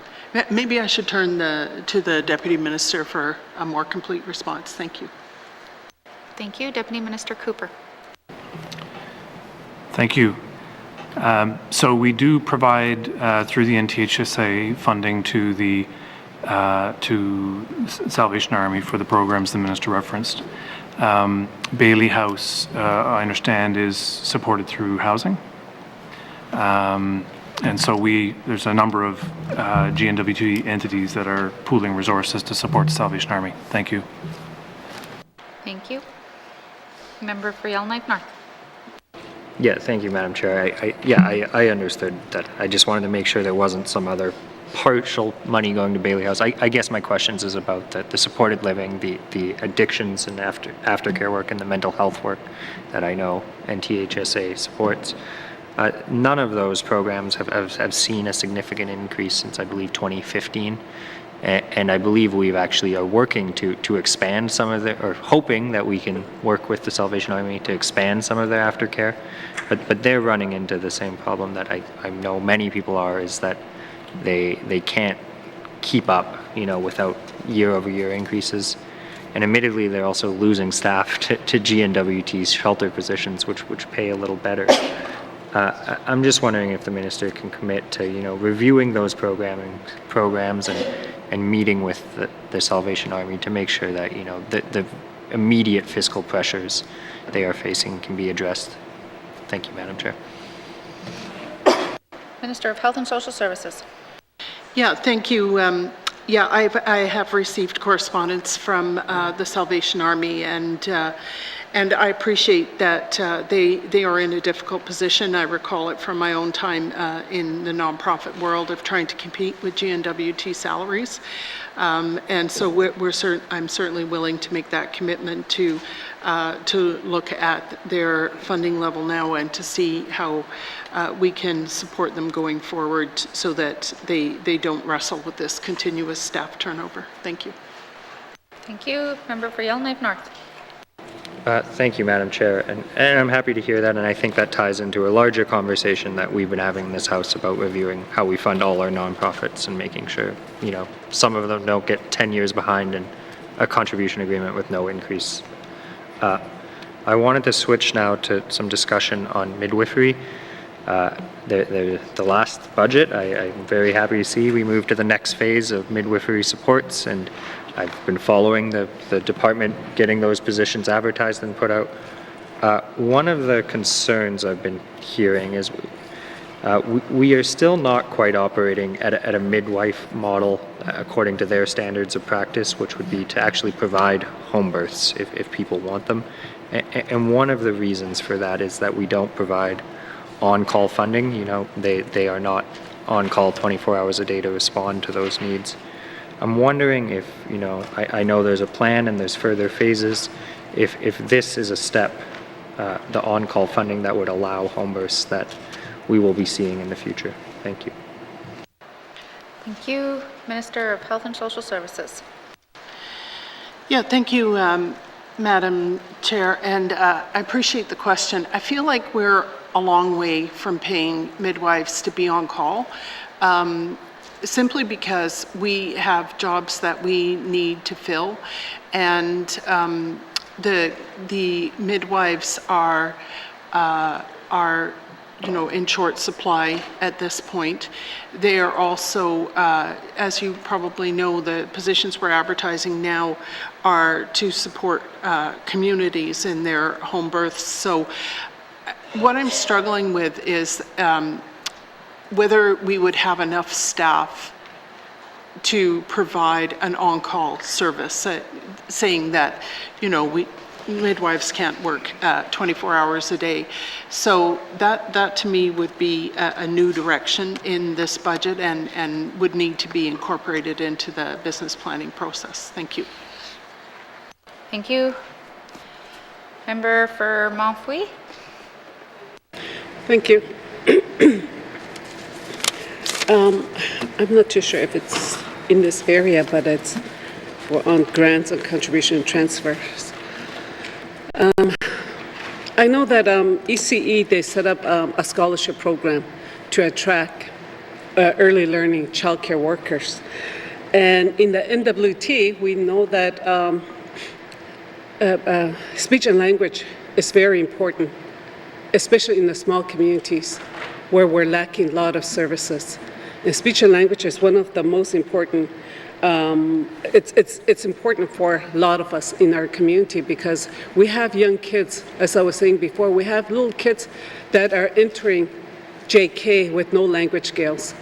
Maybe I should turn to the Deputy Minister for a more complete response. Thank you. Thank you. Deputy Minister Cooper. Thank you. So we do provide through the NTHSA funding to the to Salvation Army for the programs the Minister referenced. Bailey House, I understand, is supported through housing. And so there's a number of N.W.T entities that are pooling resources to support the Salvation Army. Thank you. Thank you. Member for Yellowknife North. Yeah, thank you, Madam Chair. I understood that. I just wanted to make sure there wasn't some other partial money going to Bailey House. I guess my questions is about the supported living, the addictions and aftercare work and the mental health work that I know NTHSA supports. None of those programs have seen a significant increase since, I believe, 2015. And I believe we've actually are working to expand some of or hoping that we can work with the Salvation Army to expand some of their aftercare. But they're running into the same problem that I know many people are, is that they can't keep up, without year-over-year increases. And admittedly, they're also losing staff to N.W.T's shelter positions, which pay a little better. I'm just wondering if the minister can commit to, reviewing those programs and meeting with the Salvation Army to make sure that, the immediate fiscal pressures they are facing can be addressed. Thank you, Madam Chair. Minister of Health and Social Services. Yeah, thank you. I have received correspondence from the Salvation Army, and I appreciate that they are in a difficult position. I recall it from my own time in the nonprofit world of trying to compete with N.W.T salaries. And so I'm certainly willing to make that commitment to look at their funding level now and to see how we can support them going forward so that they don't wrestle with this continuous staff turnover. Thank you. Thank you. Member for Yellowknife North. Thank you, Madam Chair, and I'm happy to hear that, and I think that ties into a larger conversation that we've been having in this House about reviewing how we fund all our nonprofits and making sure, some of them don't get 10 years behind in a contribution agreement with no increase. I wanted to switch now to some discussion on midwifery. The last budget, I'm very happy to see we moved to the next phase of midwifery supports, and I've been following the department getting those positions advertised and put out. One of the concerns I've been hearing is we are still not quite operating at a midwife model according to their standards of practice, which would be to actually provide home births if people want them. And one of the reasons for that is that we don't provide on-call funding. They are not on call 24 hours a day to respond to those needs. I'm wondering if, I know there's a plan and there's further phases, if this is a step, the on-call funding that would allow home births that we will be seeing in the future. Thank you. Thank you. Minister of Health and Social Services. Yeah, thank you, Madam Chair, and I appreciate the question. I feel like we're a long way from paying midwives to be on call. Simply because we have jobs that we need to fill, and the midwives are in short supply at this point. They are also, as you probably know, the positions we're advertising now are to support communities in their home births. So what I'm struggling with is whether we would have enough staff to provide an on-call service, saying that, midwives can't work 24 hours a day. So that to me would be a new direction in this budget and would need to be incorporated into the business planning process. Thank you. Thank you. Member for Montfouille. Thank you. I'm not too sure if it's in this area, but it's on grants and contribution transfers. I know that ECE, they set up a scholarship program to attract early learning childcare workers. And in the N.W.T, we know that speech and language is very important, especially in the small communities where we're lacking a lot of services. And speech and language is one of the most important. It's important for a lot of us in our community because we have young kids, as I was saying before, we have little kids that are entering JK with no language skills.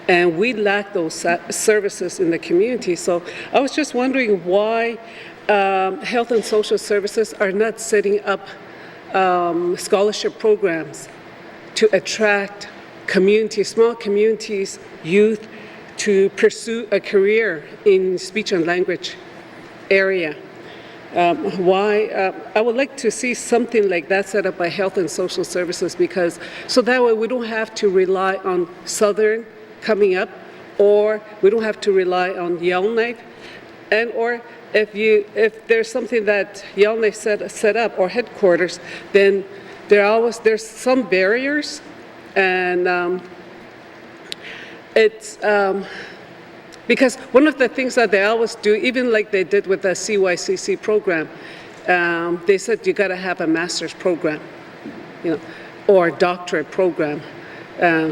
And we lack those services in the community. So I was just wondering why Health and Social Services are not setting up scholarship programs to attract communities, small communities, youth, to pursue a career in speech and language area. I would like to see something like that set up by Health and Social Services because so that way we don't have to rely on Southern coming up, or we don't have to rely on Yellowknife, and or if there's something that Yellowknife set up or headquarters, then there's some barriers, and it's because one of the things that they always do, even like they did with the CYCC program, they said you got to have a master's program, or a doctorate program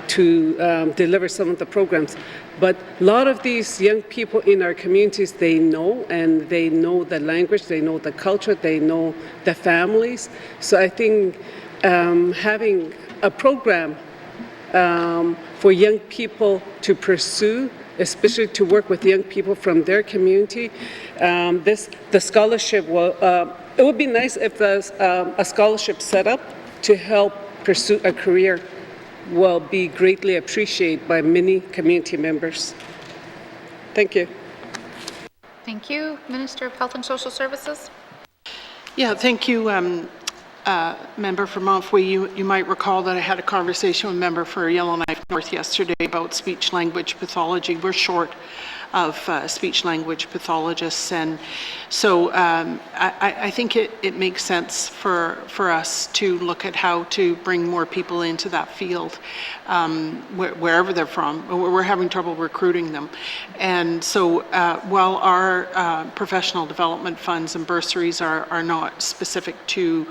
to deliver some of the programs. But a lot of these young people in our communities, they know the language, they know the culture, they know the families. So I think having a program for young people to pursue, especially to work with young people from their community. The scholarship it would be nice if there's a scholarship set up to help pursue a career will be greatly appreciated by many community members. Thank you. Thank you. Minister of Health and Social Services. Yeah, thank you. Member for Montfouille, you might recall that I had a conversation with a member for Yellowknife North yesterday about speech-language pathology. We're short of speech-language pathologists, and so I think it makes sense for us to look at how to bring more people into that field, wherever they're from. We're having trouble recruiting them, and so while our professional development funds and bursaries are not specific to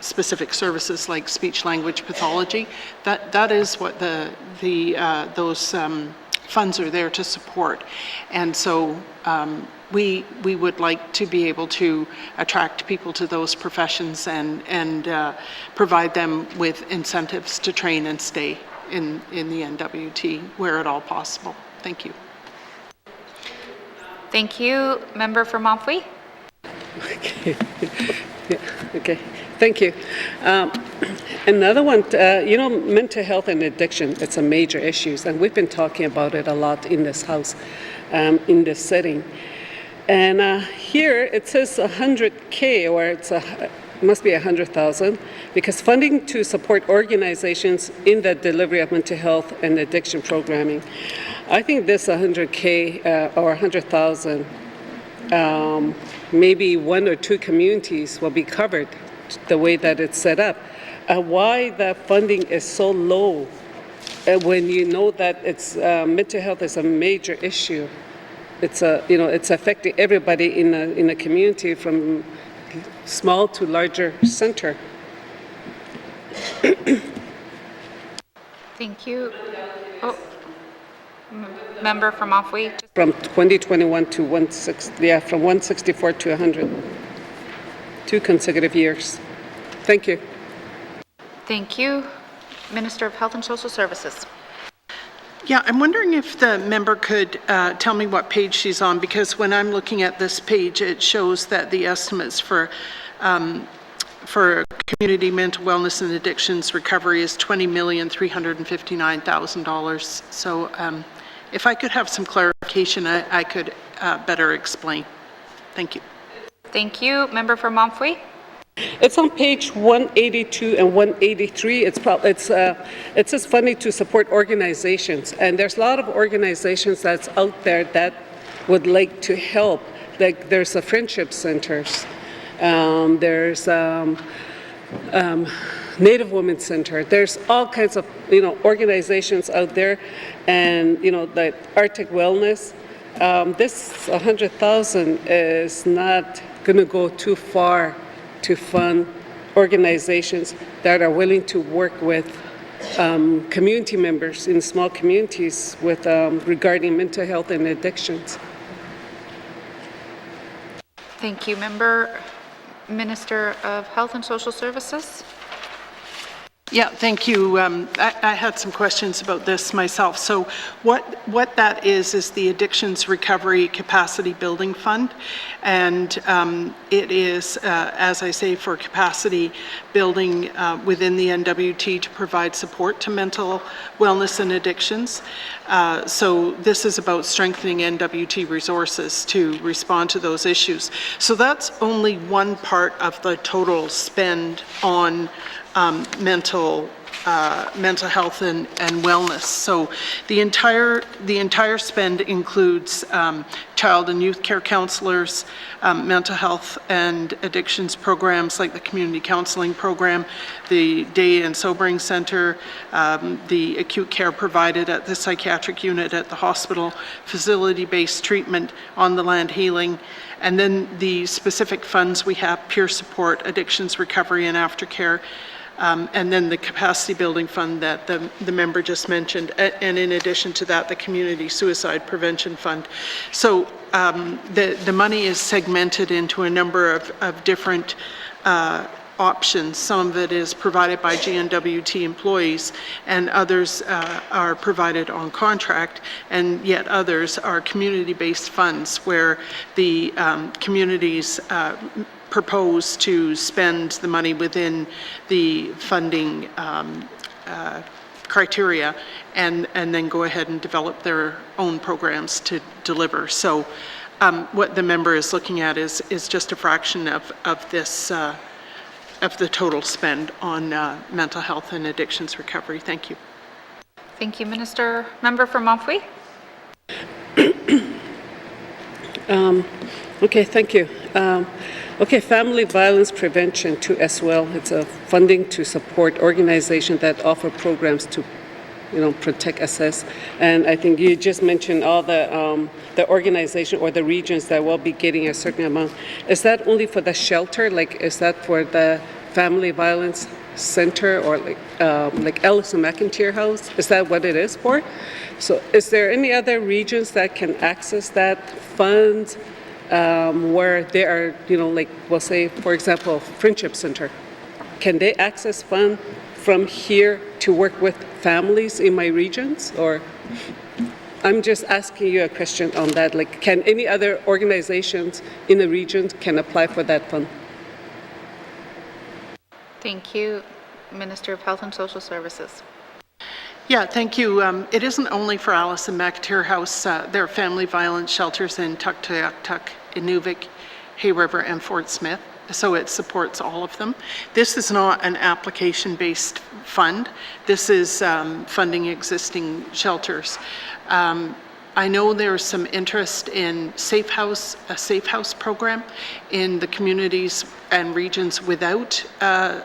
specific services like speech-language pathology, that is what those funds are there to support. And so we would like to be able to attract people to those professions and provide them with incentives to train and stay in the N.W.T. where at all possible. Thank you. Thank you. Member for Montfouille. Okay, thank you. Another one, mental health and addiction, it's a major issue, and we've been talking about it a lot in this house, in this setting. And here it says 100K, or it must be 100,000, because funding to support organizations in the delivery of mental health and addiction programming. I think this 100K or 100,000, maybe one or two communities will be covered the way that it's set up. Why the funding is so low when you know that it's mental health is a major issue. It's it's affecting everybody in a community from small to larger center. Thank you. Oh. Member from Montfouille. From 2021 to 160, from 164 to 100, 2 consecutive years. Thank you. Thank you. Minister of Health and Social Services. Yeah, I'm wondering if the member could tell me what page she's on, because when I'm looking at this page, it shows that the estimates for for community mental wellness and addictions recovery is $20,359,000. So if I could have some clarification, I could better explain. Thank you. Thank you. Member for Montfouet. It's on page 182 and 183. It says funding to support organizations, and there's a lot of organizations that's out there that would like to help. Like there's the friendship centers, there's Native Women Center. There's all kinds of organizations out there, and the Arctic Wellness. This 100,000 is not going to go too far to fund organizations that are willing to work with community members in small communities with regarding mental health and addictions. Thank you. Minister of Health and Social Services. Yeah, thank you. I had some questions about this myself. So what that is the Addictions Recovery Capacity Building Fund. And it is, as I say, for capacity building within the N.W.T to provide support to mental wellness and addictions. So this is about strengthening N.W.T resources to respond to those issues. So that's only one part of the total spend on mental health and wellness. So the entire spend includes child and youth care counselors, mental health and addictions programs like the community counseling program, the day and sobering center, the acute care provided at the psychiatric unit at the hospital, facility-based treatment, on-the-land healing, and then the specific funds we have: peer support, addictions recovery and aftercare, and then the capacity building fund that the member just mentioned, and in addition to that, the community suicide prevention fund. So the money is segmented into a number of different options. Some of it is provided by N.W.T employees, and others are provided on contract, and yet others are community-based funds where the communities propose to spend the money within the funding criteria and then go ahead and develop their own programs to deliver. So what the member is looking at is just a fraction of this of the total spend on mental health and addictions recovery. Thank you. Thank you, Minister. Member for Montfouet. Okay, thank you. Okay, family violence prevention too as well. It's a funding to support organizations that offer programs to, protect, assess. And I think you just mentioned all the organization or the regions that will be getting a certain amount. Is that only for the shelter? Like, is that for the family violence center or like Ellison McIntyre House? Is that what it is for? So is there any other regions that can access that fund? Where they are, like we'll say, for example, Friendship Center. Can they access funds from here to work with families in my regions? Or I'm just asking you a question on that. Like, can any other organizations in the region can apply for that fund? Thank you, Minister of Health and Social Services. Yeah, thank you. It isn't only for Allison McIntyre House. There are family violence shelters in Tuktoyaktuk, Inuvik, Hay River, and Fort Smith. So it supports all of them. This is not an application-based fund. This is funding existing shelters. I know there's some interest in a safe house program in the communities and regions without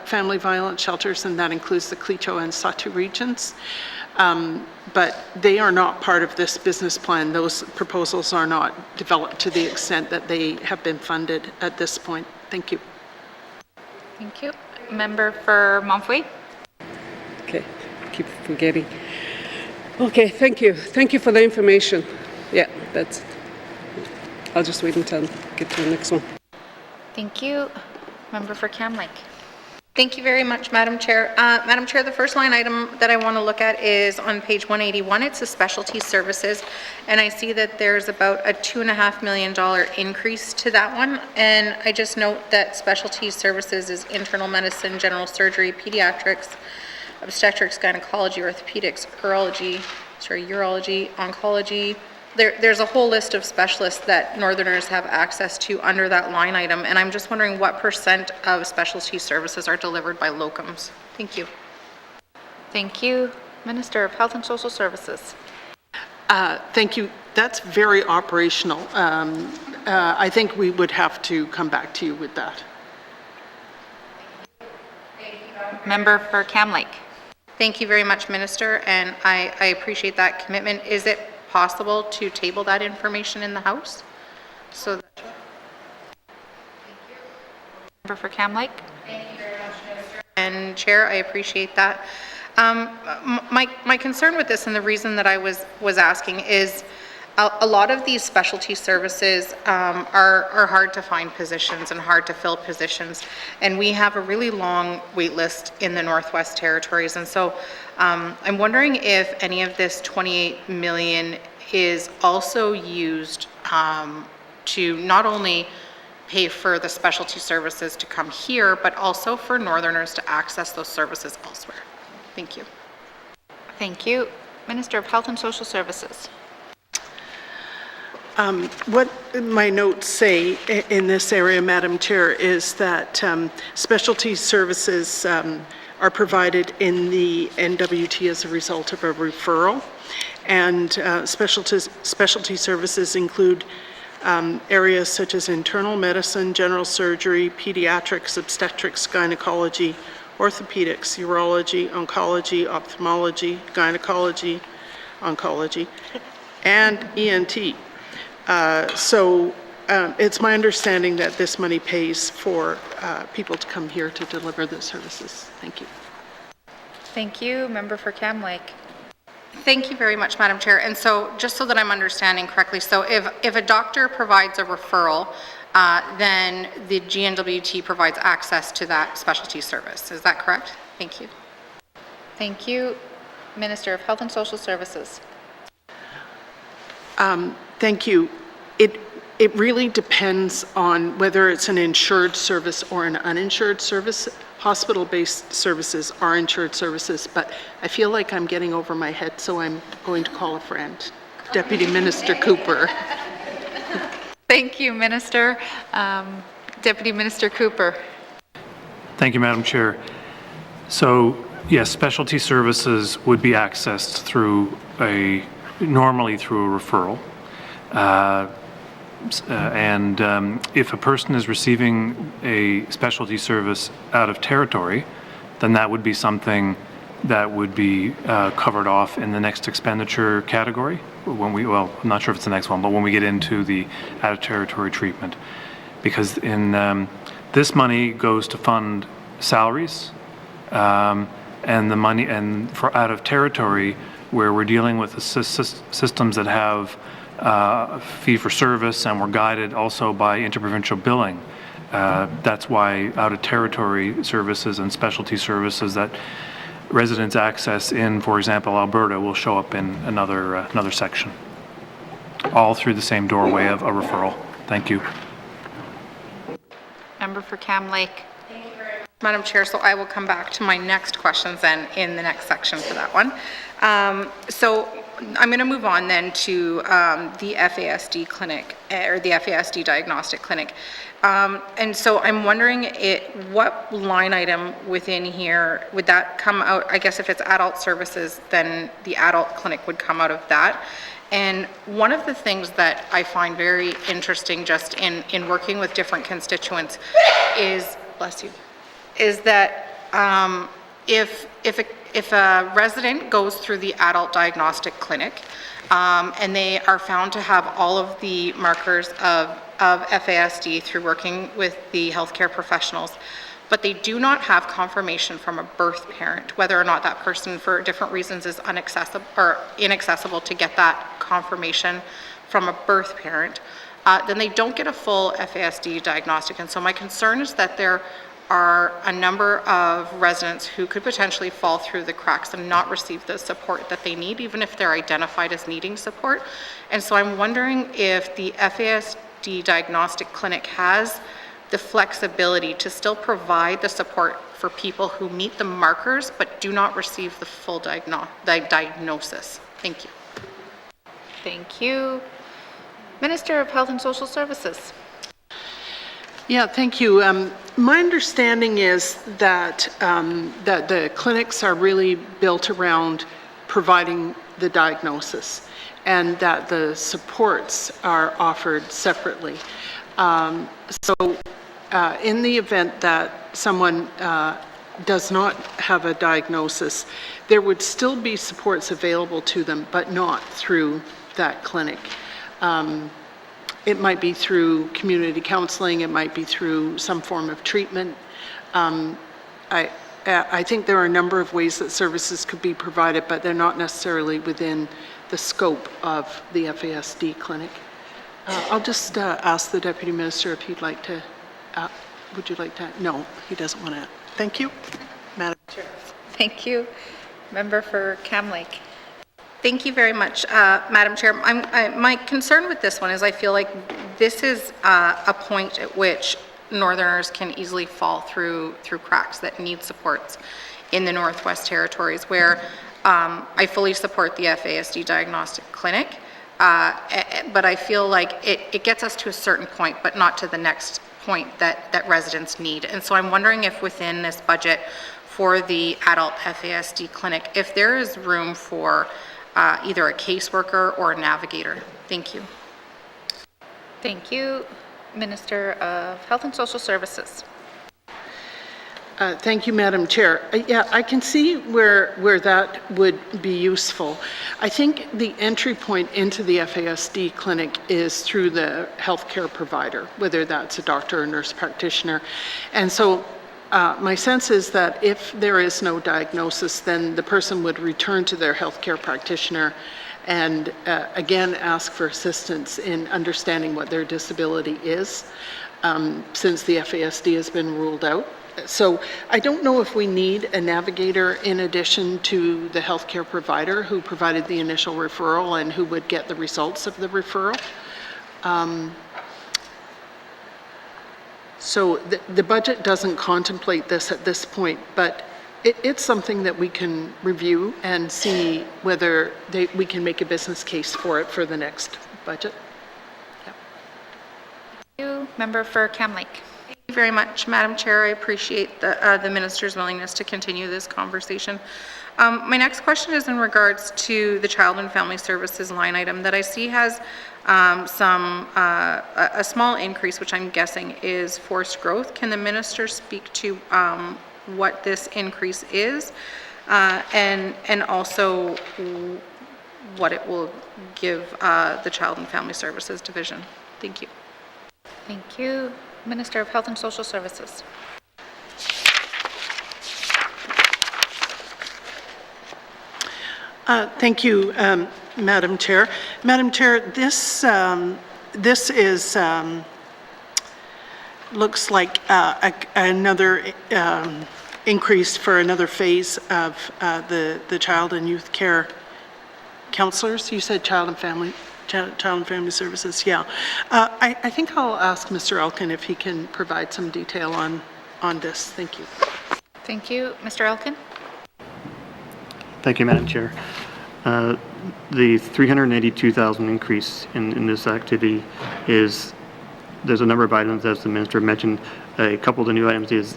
family violence shelters, and that includes the Klito and Satu regions. But they are not part of this business plan. Those proposals are not developed to the extent that they have been funded at this point. Thank you. Thank you. Member for Montfouet. Okay, keep forgetting. Okay, thank you. Thank you for the information. Yeah, that's it. I'll just wait until I get to the next one. Thank you. Member for Cam Lake. Thank you very much, Madam Chair. Madam Chair, the first line item that I want to look at is on page 181. It's the specialty services, and I see that there's about a $2.5 million increase to that one. And I just note that specialty services is internal medicine, general surgery, pediatrics, obstetrics, gynecology, orthopedics, urology, oncology. There's a whole list of specialists that Northerners have access to under that line item, and I'm just wondering what % of specialty services are delivered by locums. Thank you. Thank you. Minister of Health and Social Services. Thank you. That's very operational. I think we would have to come back to you with that. Member for Cam Lake. Thank you very much, Minister, and I appreciate that commitment. Is it possible to table that information in the House? So that Member for Cam Lake. Thank you very much, Minister. And Chair, I appreciate that. My concern with this, and the reason that I was asking, is a lot of these specialty services are hard to find positions and hard to fill positions, and we have a really long wait list in the Northwest Territories. And so I'm wondering if any of this $28 million is also used to not only pay for the specialty services to come here, but also for Northerners to access those services elsewhere. Thank you. Thank you. Minister of Health and Social Services. What my notes say in this area, Madam Chair, is that specialty services are provided in the N.W.T as a result of a referral, and specialty services include areas such as internal medicine, general surgery, pediatrics, obstetrics, gynecology, orthopedics, urology, oncology, ophthalmology, gynecology, oncology, and ENT. So it's my understanding that this money pays for people to come here to deliver the services. Thank you. Thank you. Member for Cam Lake. Thank you very much, Madam Chair. And so just so that I'm understanding correctly, so if a doctor provides a referral, then the N.W.T provides access to that specialty service. Is that correct? Thank you. Thank you. Minister of Health and Social Services. Thank you. It really depends on whether it's an insured service or an uninsured service. Hospital-based services are insured services, but I feel like I'm getting over my head, so I'm going to call a friend. Deputy Minister Cooper. Thank you, Minister. Deputy Minister Cooper. Thank you, Madam Chair. So, yes, specialty services would be accessed through normally through a referral. If a person is receiving a specialty service out of territory, then that would be something that would be covered off in the next expenditure category. I'm not sure if it's the next one, but when we get into the out of territory treatment. Because in this money goes to fund salaries, and the money, and for out of territory, where we're dealing with the systems that have fee for service, and we're guided also by interprovincial billing. That's why out of territory services and specialty services that residents access in, for example, Alberta, will show up in another section, all through the same doorway of a referral. Thank you. Member for Cam Lake. Madam Chair, so I will come back to my next questions then in the next section for that one. So I'm going to move on then to the FASD clinic, or the FASD diagnostic clinic. And so I'm wondering what line item within here would that come out? I guess if it's adult services, then the adult clinic would come out of that. And one of the things that I find very interesting just in working with different constituents is, bless you, is that if a resident goes through the adult diagnostic clinic and they are found to have all of the markers of FASD through working with the healthcare professionals, but they do not have confirmation from a birth parent, whether or not that person for different reasons is inaccessible to get that confirmation from a birth parent, then they don't get a full FASD diagnostic. And so my concern is that there are a number of residents who could potentially fall through the cracks and not receive the support that they need, even if they're identified as needing support. And so I'm wondering if the FASD Diagnostic Clinic has the flexibility to still provide the support for people who meet the markers but do not receive the full diagnosis. Thank you. Thank you. Minister of Health and Social Services. Yeah, thank you. My understanding is that that the clinics are really built around providing the diagnosis, and that the supports are offered separately. In the event that someone does not have a diagnosis, there would still be supports available to them, but not through that clinic. It might be through community counseling, it might be through some form of treatment. I think there are a number of ways that services could be provided, but they're not necessarily within the scope of the FASD clinic. I'll just ask the Deputy Minister if he'd like to, would you like to? No, he doesn't want to. Thank you, Madam Chair. Thank you. Member for Cam Lake. Thank you very much, Madam Chair. My concern with this one is I feel like this is a point at which Northerners can easily fall through cracks that need supports in the Northwest Territories, where I fully support the FASD Diagnostic Clinic, but I feel like it gets us to a certain point, but not to the next point that residents need. And so I'm wondering if within this budget for the adult FASD clinic, if there is room for either a caseworker or a navigator. Thank you. Thank you. Minister of Health and Social Services. Thank you, Madam Chair. Yeah, I can see where that would be useful. I think the entry point into the FASD clinic is through the healthcare provider, whether that's a doctor or nurse practitioner. And so my sense is that if there is no diagnosis, then the person would return to their healthcare practitioner and again ask for assistance in understanding what their disability is, since the FASD has been ruled out. So I don't know if we need a navigator in addition to the healthcare provider who provided the initial referral and who would get the results of the referral. So the budget doesn't contemplate this at this point, but it's something that we can review and see whether we can make a business case for it for the next budget. Yep. Thank you. Member for Cam Lake. Thank you very much, Madam Chair. I appreciate the Minister's willingness to continue this conversation. My next question is in regards to the Child and Family Services line item that I see has a small increase, which I'm guessing is forced growth. Can the Minister speak to what this increase is and also what it will give the Child and Family Services Division? Thank you. Thank you. Minister of Health and Social Services. Thank you, Madam Chair. Madam Chair, this is looks like another increase for another phase of the child and youth care counselors. You said Child and Family Services. Yeah, I think I'll ask Mr. Elkin if he can provide some detail on this. Thank you. Thank you, Mr. Elkin. Thank you, Madam Chair. The $382,000 increase in this activity is, there's a number of items, as the Minister mentioned. A couple of the new items is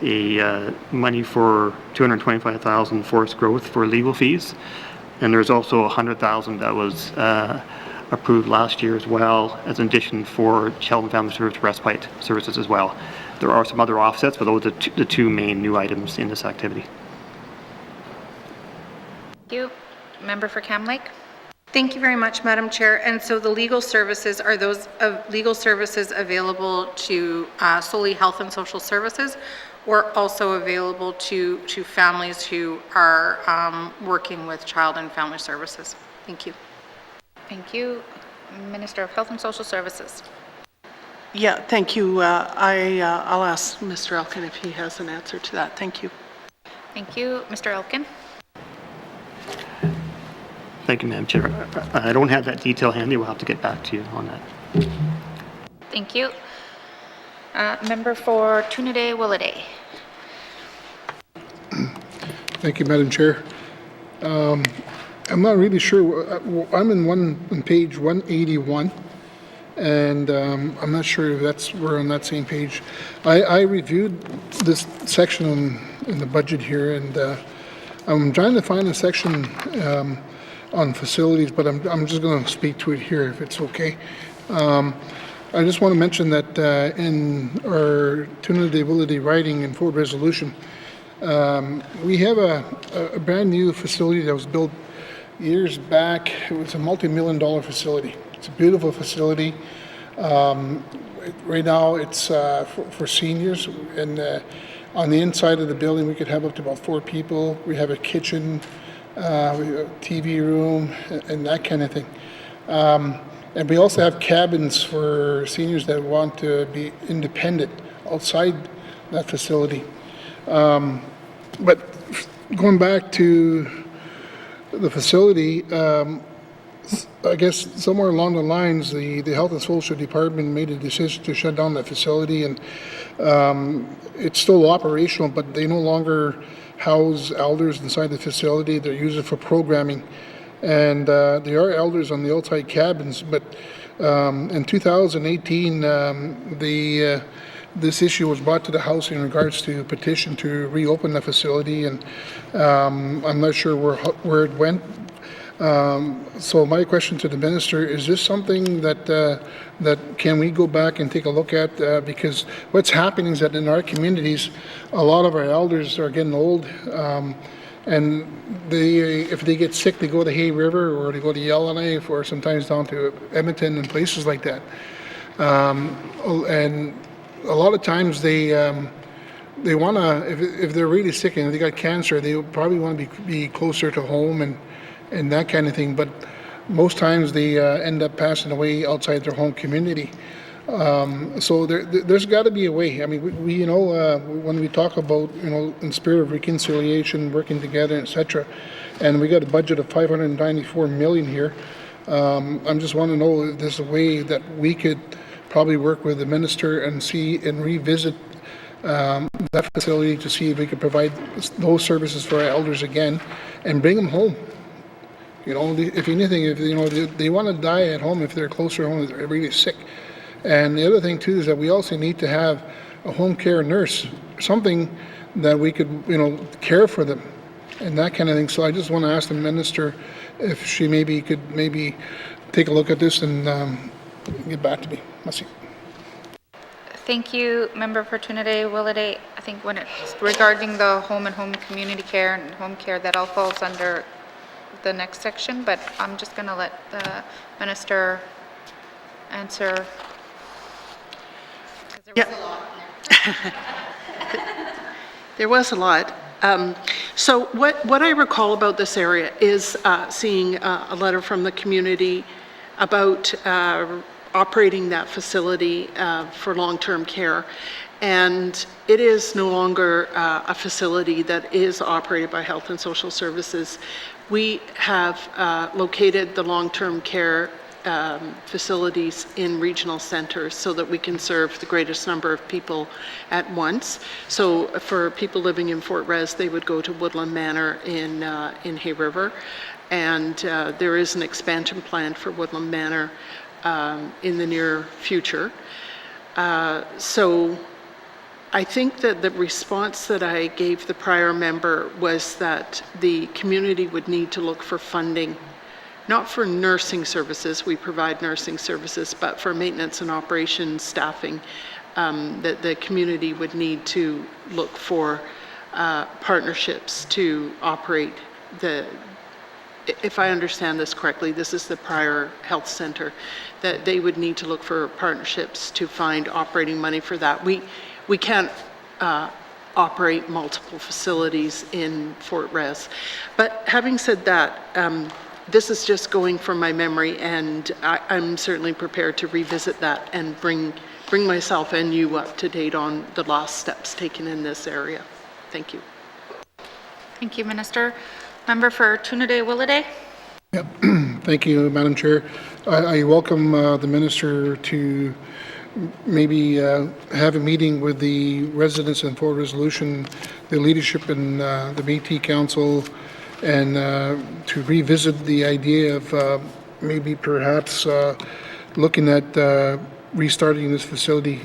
money for $225,000 forced growth for legal fees, and there's also $100,000 that was approved last year as well, as an addition for Child and Family Service respite services as well. There are some other offsets, but those are the two main new items in this activity. Thank you. Member for Cam Lake. Thank you very much, Madam Chair. And so the legal services, are those legal services available to solely Health and Social Services, or also available to families who are working with Child and Family Services? Thank you. Thank you. Minister of Health and Social Services. Yeah, thank you. I'll ask Mr. Elkin if he has an answer to that. Thank you. Thank you. Mr. Elkin? Thank you, Madam Chair. I don't have that detail handy. We'll have to get back to you on that. Thank you. Member for Trinidad-Willowday. Thank you, Madam Chair. I'm not really sure. I'm on page 181, and I'm not sure if we're on that same page. I reviewed this section in the budget here, and I'm trying to find a section on facilities, but I'm just going to speak to it here if it's okay. I just want to mention that in our Trinidad-Willowday riding and forward resolution, we have a brand new facility that was built years back. It was a multi-million-dollar facility. It's a beautiful facility. Right now it's for seniors, and on the inside of the building we could have up to about 4 people. We have a kitchen, we have a TV room, and that kind of thing. And we also have cabins for seniors that want to be independent outside that facility. But going back to the facility, I guess somewhere along the lines, the Health and Social Department made a decision to shut down that facility, and it's still operational, but they no longer house elders inside the facility. They're used it for programming, and there are elders on the outside cabins, but in 2018, this issue was brought to the House in regards to a petition to reopen the facility, and I'm not sure where it went. So my question to the minister, is this something that can we go back and take a look at? Because what's happening is that in our communities, a lot of our elders are getting old, and if they get sick, they go to Hay River or they go to Yellowknife or sometimes down to Edmonton and places like that. And a lot of times they want to, if they're really sick and they got cancer, they probably want to be closer to home and that kind of thing. But most times they end up passing away outside their home community. So there's got to be a way. I mean, we when we talk about, in spirit of reconciliation, working together, etc., and we got a budget of $594 million here. I just want to know if there's a way that we could probably work with the minister and see and revisit that facility to see if we could provide those services for our elders again and bring them home. If anything, if they want to die at home, if they're closer home, if they're really sick. And the other thing too is that we also need to have a home care nurse, something that we could, care for them and that kind of thing. So I just want to ask the minister if she could take a look at this and get back to me. Merci. Thank you, Member for Trinidad-Willowday. I think when it's regarding the home and home community care and home care, that all falls under the next section, but I'm just going to let the minister answer. Yeah. There was a lot. So what I recall about this area is seeing a letter from the community about operating that facility for long-term care. And it is no longer a facility that is operated by Health and Social Services. We have located the long-term care facilities in regional centers so that we can serve the greatest number of people at once. So for people living in Fort Res, they would go to Woodland Manor in Hay River. And there is an expansion plan for Woodland Manor in the near future. So I think that the response that I gave the prior member was that the community would need to look for funding, not for nursing services, we provide nursing services, but for maintenance and operations staffing, that the community would need to look for partnerships to operate if I understand this correctly, this is the prior health center, that they would need to look for partnerships to find operating money for that. We can't operate multiple facilities in Fort Res. But having said that, This is just going from my memory, and I'm certainly prepared to revisit that and bring myself and you up to date on the last steps taken in this area. Thank you. Thank you, Minister. Member for Tunaday-Willowday. Yep. Thank you, Madam Chair. I welcome the Minister to maybe have a meeting with the residents in Fort Resolution, the leadership in the Métis Council, and to revisit the idea of maybe perhaps looking at restarting this facility.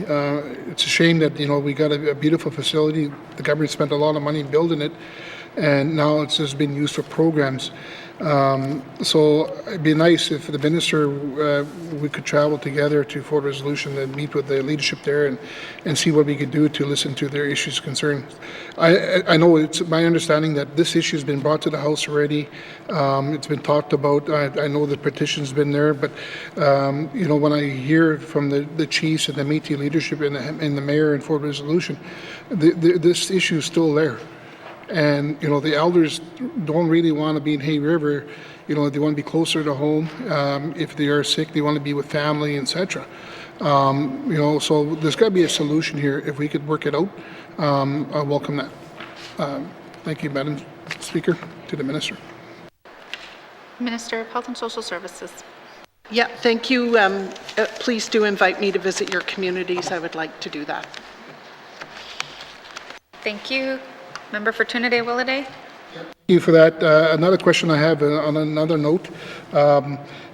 It's a shame that, we got a beautiful facility. The government spent a lot of money building it, and now it's just been used for programs. So it'd be nice if the minister, we could travel together to Fort Resolution and meet with the leadership there and see what we could do to listen to their issues, concerns. I know it's my understanding that this issue has been brought to the House already. It's been talked about. I know the petition's been there, but when I hear from the chiefs and the Métis leadership and the mayor in Fort Resolution, this issue is still there. And, the elders don't really want to be in Hay River. They want to be closer to home. If they are sick, they want to be with family, etc. So there's got to be a solution here. If we could work it out, I welcome that. Thank you, Madam Speaker, to the Minister. Minister of Health and Social Services. Yeah, thank you. Please do invite me to visit your communities. I would like to do that. Thank you. Member for Tunaday-Willowday. Thank you for that. Another question I have on another note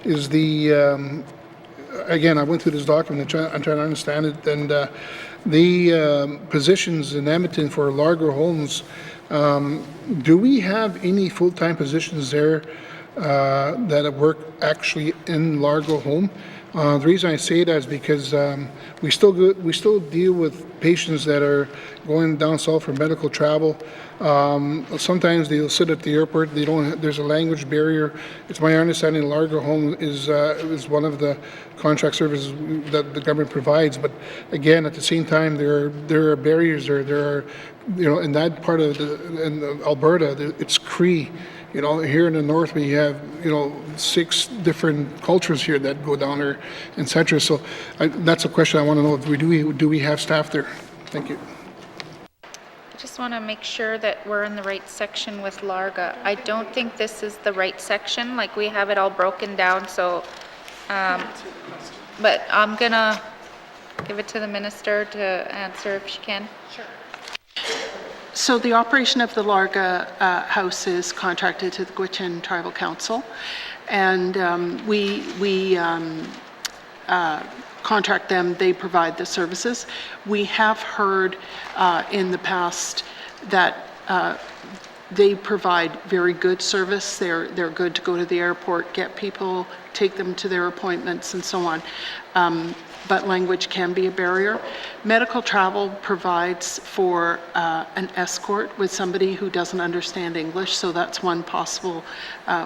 is again, I went through this document and I'm trying to understand it, and the positions in Edmonton for Largo Homes, do we have any full-time positions there that work actually in Largo Home? The reason I say that is because we still deal with patients that are going down south for medical travel. Sometimes they'll sit at the airport. There's a language barrier. It's my understanding Largo Home is one of the contract services that the government provides. But again, at the same time, there are barriers. There are in that part of in Alberta, it's Cree. Here in the north we have 6 different cultures here that go down there, etc. So that's a question I want to know. Do we have staff there? Thank you. I just want to make sure that we're in the right section with Larga. I don't think this is the right section. Like, we have it all broken down. So, but I'm gonna give it to the minister to answer if she can. Sure. So the operation of the Larga House is contracted to the Gwich'in Tribal Council, and we contract them. They provide the services. We have heard in the past that they provide very good service. They're good to go to the airport, get people, take them to their appointments, and so on. But language can be a barrier. Medical travel provides for an escort with somebody who doesn't understand English, so that's one possible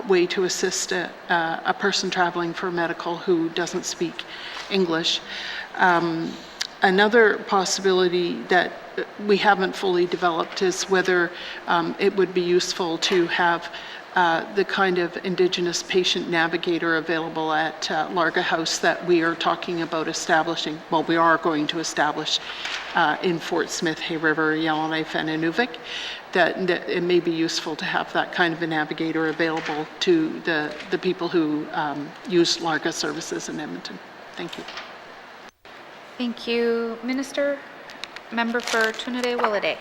way to assist a person traveling for medical who doesn't speak English. Another possibility that we haven't fully developed is whether it would be useful to have the kind of Indigenous patient navigator available at Larga House that we are talking about establishing, well, we are going to establish in Fort Smith, Hay River, Yellowknife, and Inuvik, that it may be useful to have that kind of a navigator available to the people who use Larga services in Edmonton. Thank you. Thank you, Minister. Member for Tunaday-Willowday.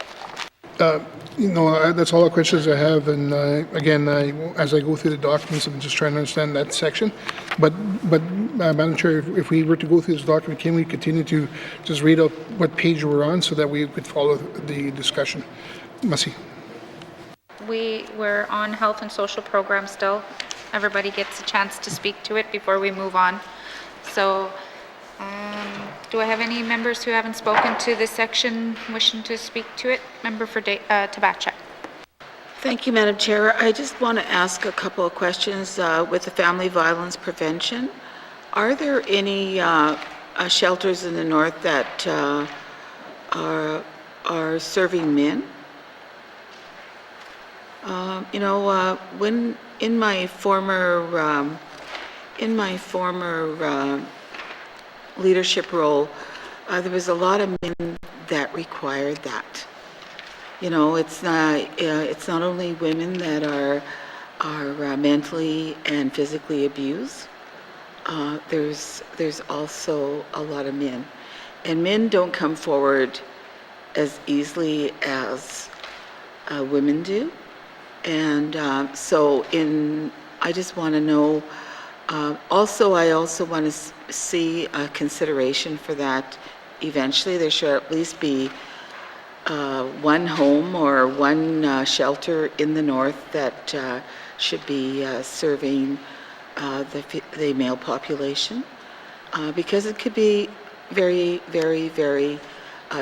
That's all the questions I have, and again, as I go through the documents, I'm just trying to understand that section. But Madam Chair, if we were to go through this document, can we continue to just read out what page we're on so that we could follow the discussion? Merci. We're on health and social programs still. Everybody gets a chance to speak to it before we move on. So, do I have any members who haven't spoken to this section wishing to speak to it? Member for Tabachak. Thank you, Madam Chair. I just want to ask a couple of questions with the family violence prevention. Are there any shelters in the north that are serving men? When in my former leadership role, there was a lot of men that required that. It's not only women that are mentally and physically abused. There's also a lot of men, and men don't come forward as easily as women do. And I just want to know, I also want to see a consideration for that. Eventually, there should at least be one home or one shelter in the north that should be serving the male population, because it could be very, very, very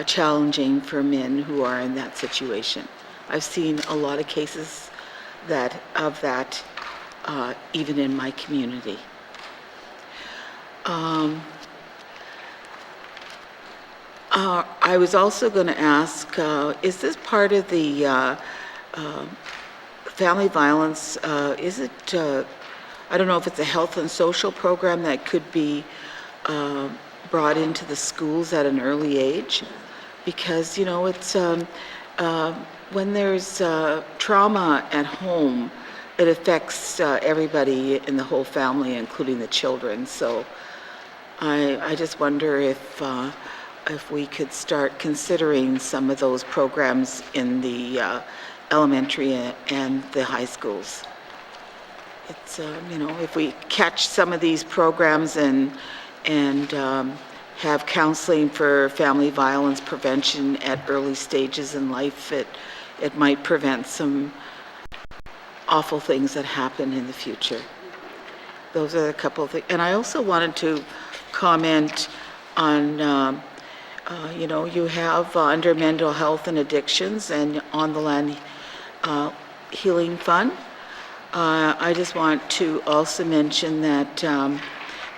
challenging for men who are in that situation. I've seen a lot of cases of that even in my community. I was also going to ask, is this part of the family violence, is it, I don't know if it's a health and social program that could be brought into the schools at an early age? Because, it's, when there's trauma at home, it affects everybody in the whole family, including the children. So I just wonder if we could start considering some of those programs in the elementary and the high schools. It's, if we catch some of these programs and have counseling for family violence prevention at early stages in life, it might prevent some awful things that happen in the future. Those are a couple of things. And I also wanted to comment on, you have under mental health and addictions and on the land healing fund. I just want to also mention that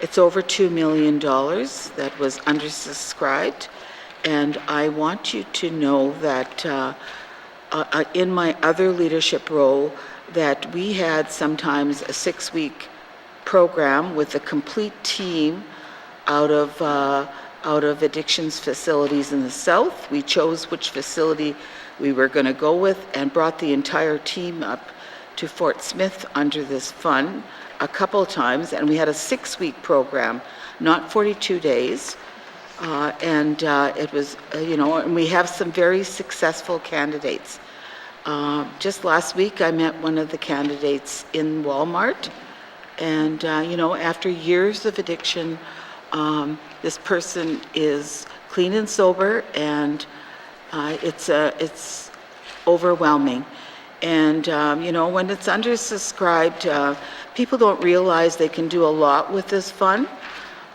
it's over $2 million that was undersubscribed, and I want you to know that in my other leadership role, that we had sometimes a 6-week program with a complete team out of addictions facilities in the south. We chose which facility we were going to go with and brought the entire team up to Fort Smith under this fund a couple of times, and we had a 6-week program, not 42 days. It was, and we have some very successful candidates. Just last week, I met one of the candidates in Walmart, and, after years of addiction, this person is clean and sober, and it's overwhelming. And, when it's undersubscribed, people don't realize they can do a lot with this fund.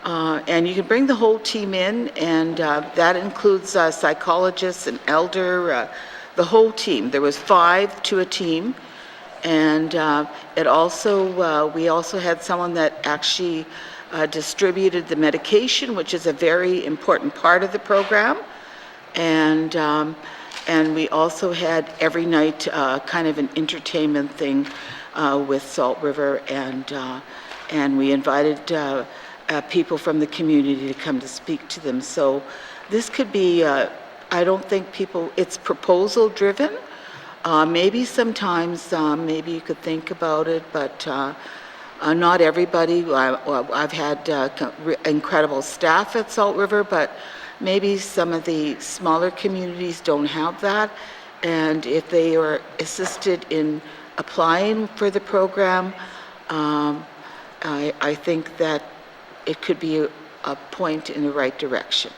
And you can bring the whole team in, and that includes psychologists and elder, the whole team. There was 5 to a team. And we also had someone that actually distributed the medication, which is a very important part of the program. And we also had every night kind of an entertainment thing with Salt River, and we invited people from the community to come to speak to them. So this could be, I don't think it's proposal driven. Maybe sometimes, maybe you could think about it, but not everybody. I've had incredible staff at Salt River, but maybe some of the smaller communities don't have that. And if they are assisted in applying for the program, I think that it could be a point in the right direction.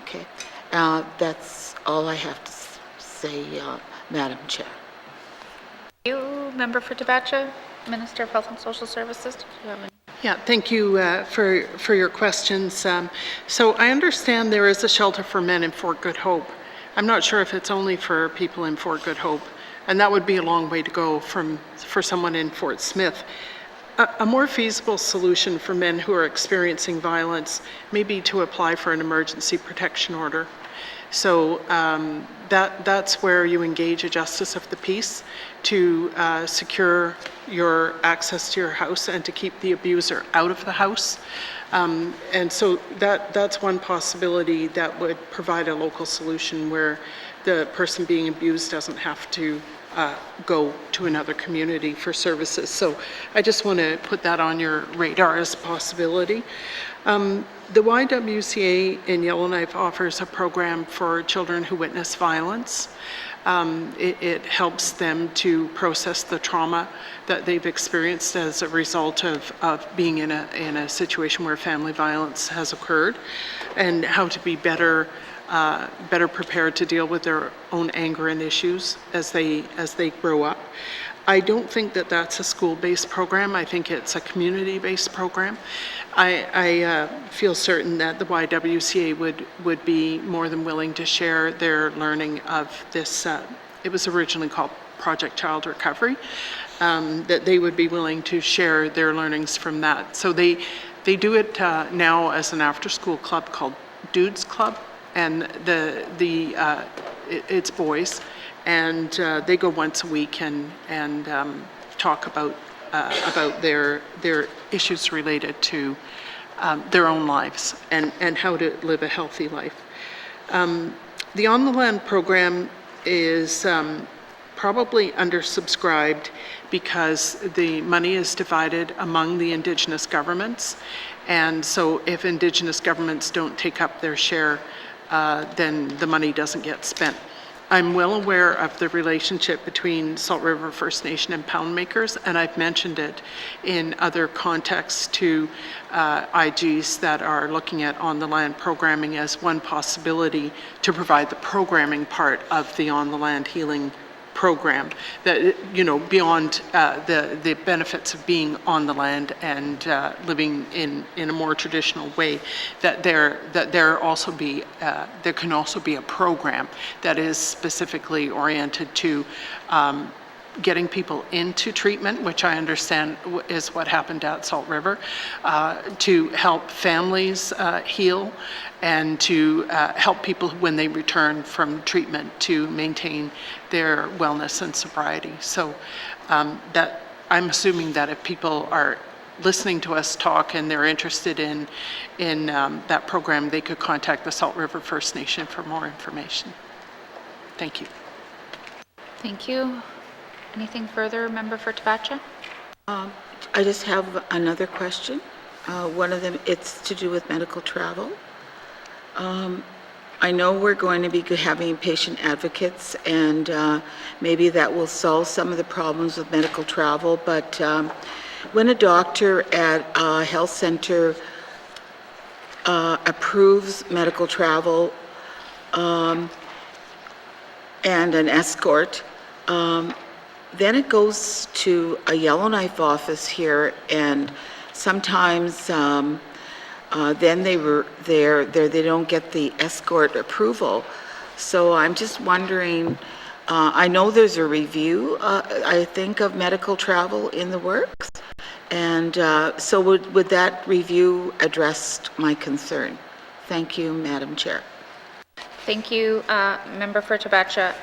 Okay, that's all I have to say, Madam Chair. Thank you, Member for Tabacha, Minister of Health and Social Services. Do you have any? Yeah, thank you for your questions. So I understand there is a shelter for men in Fort Good Hope. I'm not sure if it's only for people in Fort Good Hope, and that would be a long way to go for someone in Fort Smith. A more feasible solution for men who are experiencing violence may be to apply for an emergency protection order. So that's where you engage a justice of the peace to secure your access to your house and to keep the abuser out of the house. And so that's one possibility that would provide a local solution where the person being abused doesn't have to go to another community for services. So I just want to put that on your radar as a possibility. The YWCA in Yellowknife offers a program for children who witness violence. It helps them to process the trauma that they've experienced as a result of being in a situation where family violence has occurred, and how to be better prepared to deal with their own anger and issues as they grow up. I don't think that that's a school-based program. I think it's a community-based program. I feel certain that the YWCA would be more than willing to share their learning of this. It was originally called Project Child Recovery. That they would be willing to share their learnings from that. So they do it now as an after-school club called Dudes Club, and it's boys, and they go once a week and talk about their issues related to their own lives and how to live a healthy life. The On the Land program is probably undersubscribed because the money is divided among the Indigenous governments, and so if Indigenous governments don't take up their share, then the money doesn't get spent. I'm well aware of the relationship between Salt River First Nation and pound makers, and I've mentioned it in other contexts to IGs that are looking at On the Land programming as one possibility to provide the programming part of the On the Land healing program, that, you know, beyond the benefits of being on the land and living in a more traditional way, that there can also be a program that is specifically oriented to getting people into treatment, which I understand is what happened at Salt River, to help families heal, and to help people when they return from treatment to maintain their wellness and sobriety. So that I'm assuming that if people are listening to us talk and they're interested in that program, they could contact the Salt River First Nation for more information. Thank you. Thank you. Anything further, Member for Tabacha? I just have another question. One of them, it's to do with medical travel. I know we're going to be having patient advocates, and maybe that will solve some of the problems with medical travel, but when a doctor at a health center approves medical travel and an escort, then it goes to a Yellowknife office here, and sometimes then they don't get the escort approval. So I'm just wondering, I know there's a review, I think, of medical travel in the works, and so would that review address my concern? Thank you, Madam Chair. Thank you, Member for Tabacha.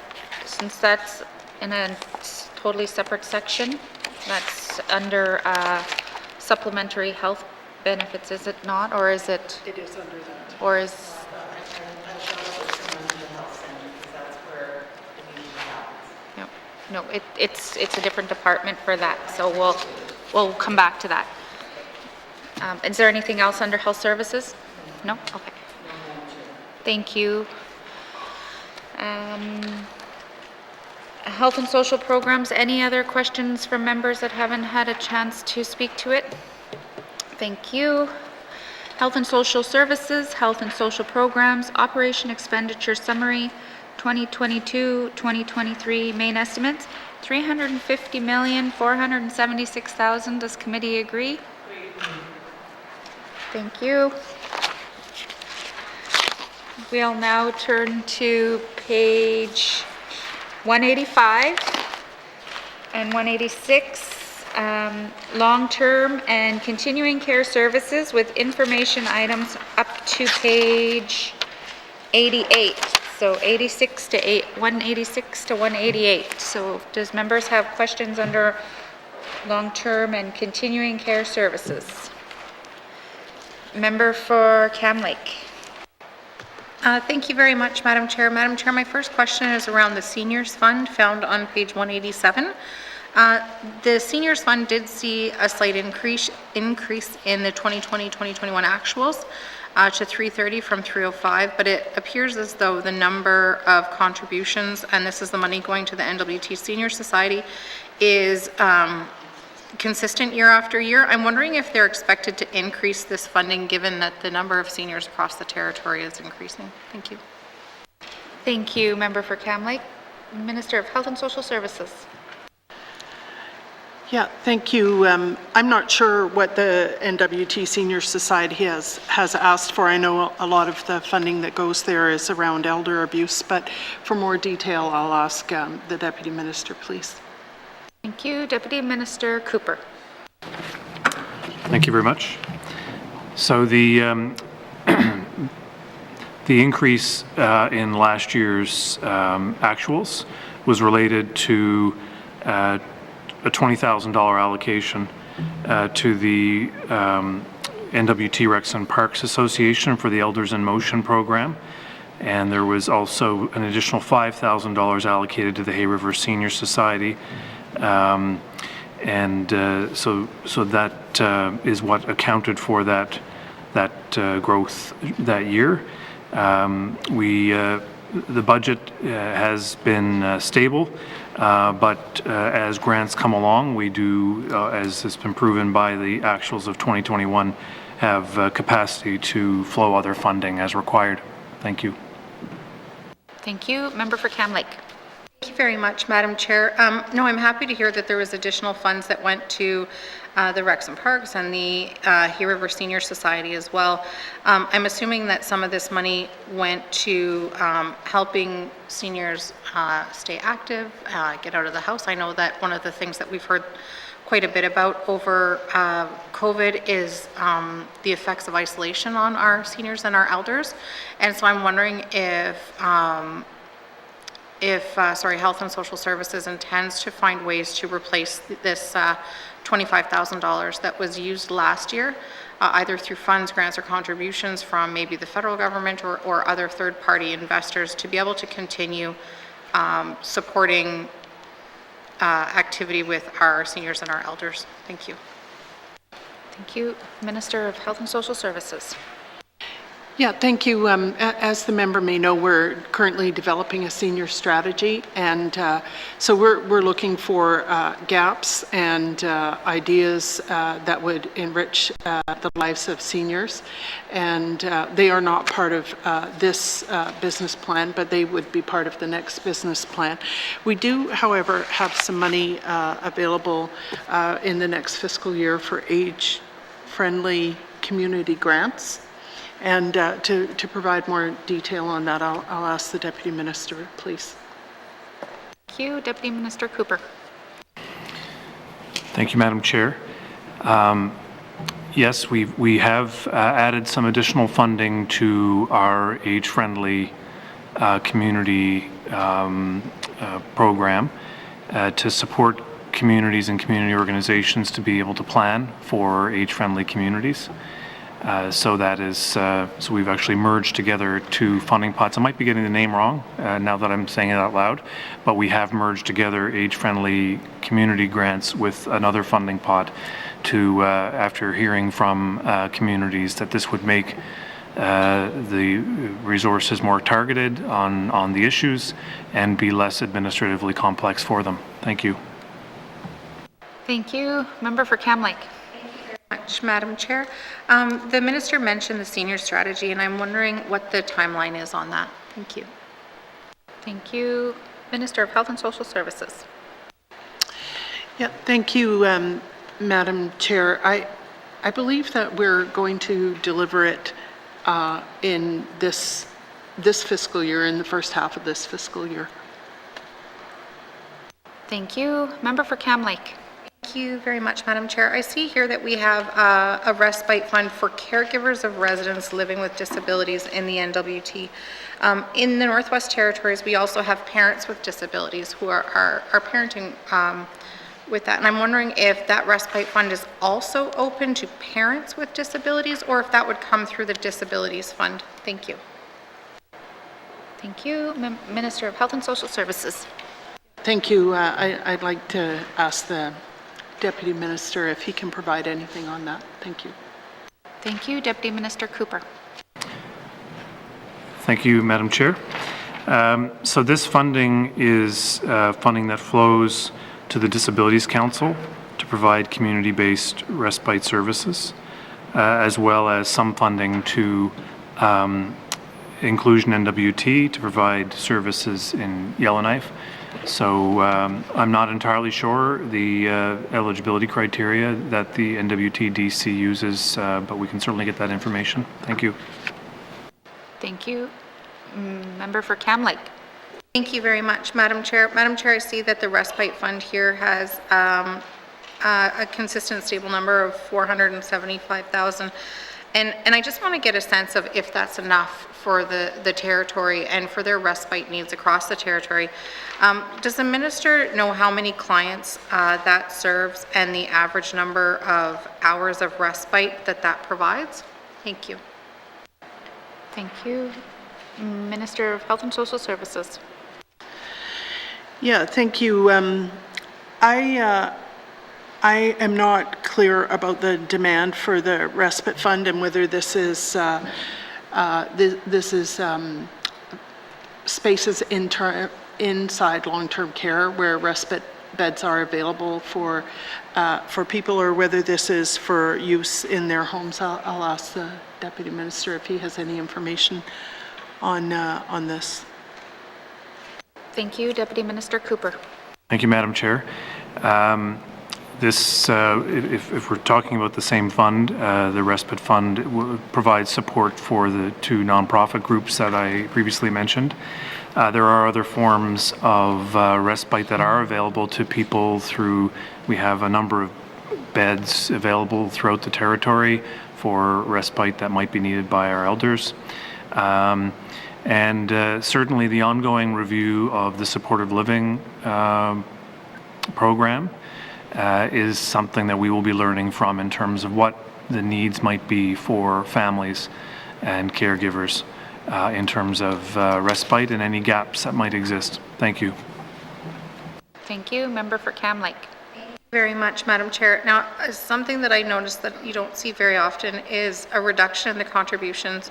Since that's in a totally separate section, that's under supplementary health benefits, is it not, or is it? It is under that. Or is? No, it's a different department for that, so we'll come back to that. Is there anything else under health services? No? Okay. Thank you. Health and social programs, any other questions from members that haven't had a chance to speak to it? Thank you. Health and social services, health and social programs, operation expenditure summary, 2022-2023 main estimates, $350,476,000. Does committee agree? Thank you. We'll now turn to page 185 and 186 long-term and continuing care services with information items up to page 88. So 186 to 188. So does members have questions under long-term and continuing care services? Member for Cam Lake. Thank you very much, Madam Chair. Madam Chair, my first question is around the Seniors Fund found on page 187. The Seniors Fund did see a slight increase in the 2020-2021 actuals to 330 from 305, but it appears as though the number of contributions, and this is the money going to the N.W.T Senior Society, is consistent year after year. I'm wondering if they're expected to increase this funding given that the number of seniors across the territory is increasing. Thank you. Thank you, Member for Cam Lake. Minister of Health and Social Services. Yeah, thank you. I'm not sure what the N.W.T Senior Society has asked for. I know a lot of the funding that goes there is around elder abuse, but for more detail, I'll ask the Deputy Minister, please. Thank you. Deputy Minister Cooper. Thank you very much. So the increase in last year's actuals was related to a $20,000 allocation to the N.W.T Rexon Parks Association for the Elders in Motion program. And there was also an additional $5,000 allocated to the Hay River Senior Society. So that is what accounted for that growth that year. The budget has been stable, but as grants come along, we do, as has been proven by the actuals of 2021, have capacity to flow other funding as required. Thank you. Thank you. Member for Cam Lake. Thank you very much, Madam Chair. No, I'm happy to hear that there was additional funds that went to the Rexon Parks and the Hay River Senior Society as well. I'm assuming that some of this money went to helping seniors stay active, get out of the house. I know that one of the things that we've heard quite a bit about over COVID is the effects of isolation on our seniors and our elders. And so I'm wondering if Health and Social Services intends to find ways to replace this $25,000 that was used last year, either through funds, grants, or contributions from maybe the federal government or other third-party investors to be able to continue supporting activity with our seniors and our elders. Thank you. Thank you. Minister of Health and Social Services. Yeah, thank you. As the member may know, we're currently developing a senior strategy, and so we're looking for gaps and ideas that would enrich the lives of seniors. And they are not part of this business plan, but they would be part of the next business plan. We do, however, have some money available in the next fiscal year for age-friendly community grants. And to provide more detail on that, I'll ask the Deputy Minister, please. Thank you. Deputy Minister Cooper. Thank you, Madam Chair. Yes, we have added some additional funding to our age-friendly community program to support communities and community organizations to be able to plan for age-friendly communities. So we've actually merged together two funding pots. I might be getting the name wrong now that I'm saying it out loud, but we have merged together age-friendly community grants with another funding pot to, after hearing from communities, that this would make the resources more targeted on the issues and be less administratively complex for them. Thank you. Thank you. Member for Cam Lake. Much, Madam Chair. The Minister mentioned the senior strategy, and I'm wondering what the timeline is on that. Thank you. Thank you. Minister of Health and Social Services. Yeah, thank you, Madam Chair. I believe that we're going to deliver it in this fiscal year, in the first half of this fiscal year. Thank you. Member for Cam Lake. Thank Thank you very much, Madam Chair. I see here that we have a respite fund for caregivers of residents living with disabilities in the N.W.T. In the Northwest Territories, we also have parents with disabilities who are parenting with that. And I'm wondering if that respite fund is also open to parents with disabilities or if that would come through the disabilities fund. Thank you. Thank you. Minister of Health and Social Services. Thank you. I'd like to ask the Deputy Minister if he can provide anything on that. Thank you. Thank you. Deputy Minister Cooper. Thank you, Madam Chair. So this funding is funding that flows to the Disabilities Council to provide community-based respite services, as well as some funding to Inclusion N.W.T. to provide services in Yellowknife. So I'm not entirely sure the eligibility criteria that the N.W.T. DC uses, but we can certainly get that information. Thank you. Thank you. Member for Cam Lake. Thank you very much, Madam Chair. Madam Chair, I see that the respite fund here has a consistent stable number of $475,000. And I just want to get a sense of if that's enough for the territory and for their respite needs across the territory. Does the minister know how many clients that serves and the average number of hours of respite that provides? Thank you. Thank you. Minister of Health and Social Services. Yeah, thank you. I am not clear about the demand for the respite fund and whether this is spaces inside long-term care where respite beds are available for people, or whether this is for use in their homes. I'll ask the Deputy Minister if he has any information on this. Thank you. Deputy Minister Cooper. Thank you, Madam Chair. If we're talking about the same fund, the respite fund provides support for the two nonprofit groups that I previously mentioned. There are other forms of respite that are available to people through, we have a number of beds available throughout the territory for respite that might be needed by our elders. Certainly the ongoing review of the supportive living program is something that we will be learning from in terms of what the needs might be for families and caregivers in terms of respite and any gaps that might exist. Thank you. Thank you. Member for Cam Lake. Thank you very much, Madam Chair. Now, something that I noticed that you don't see very often is a reduction in the contributions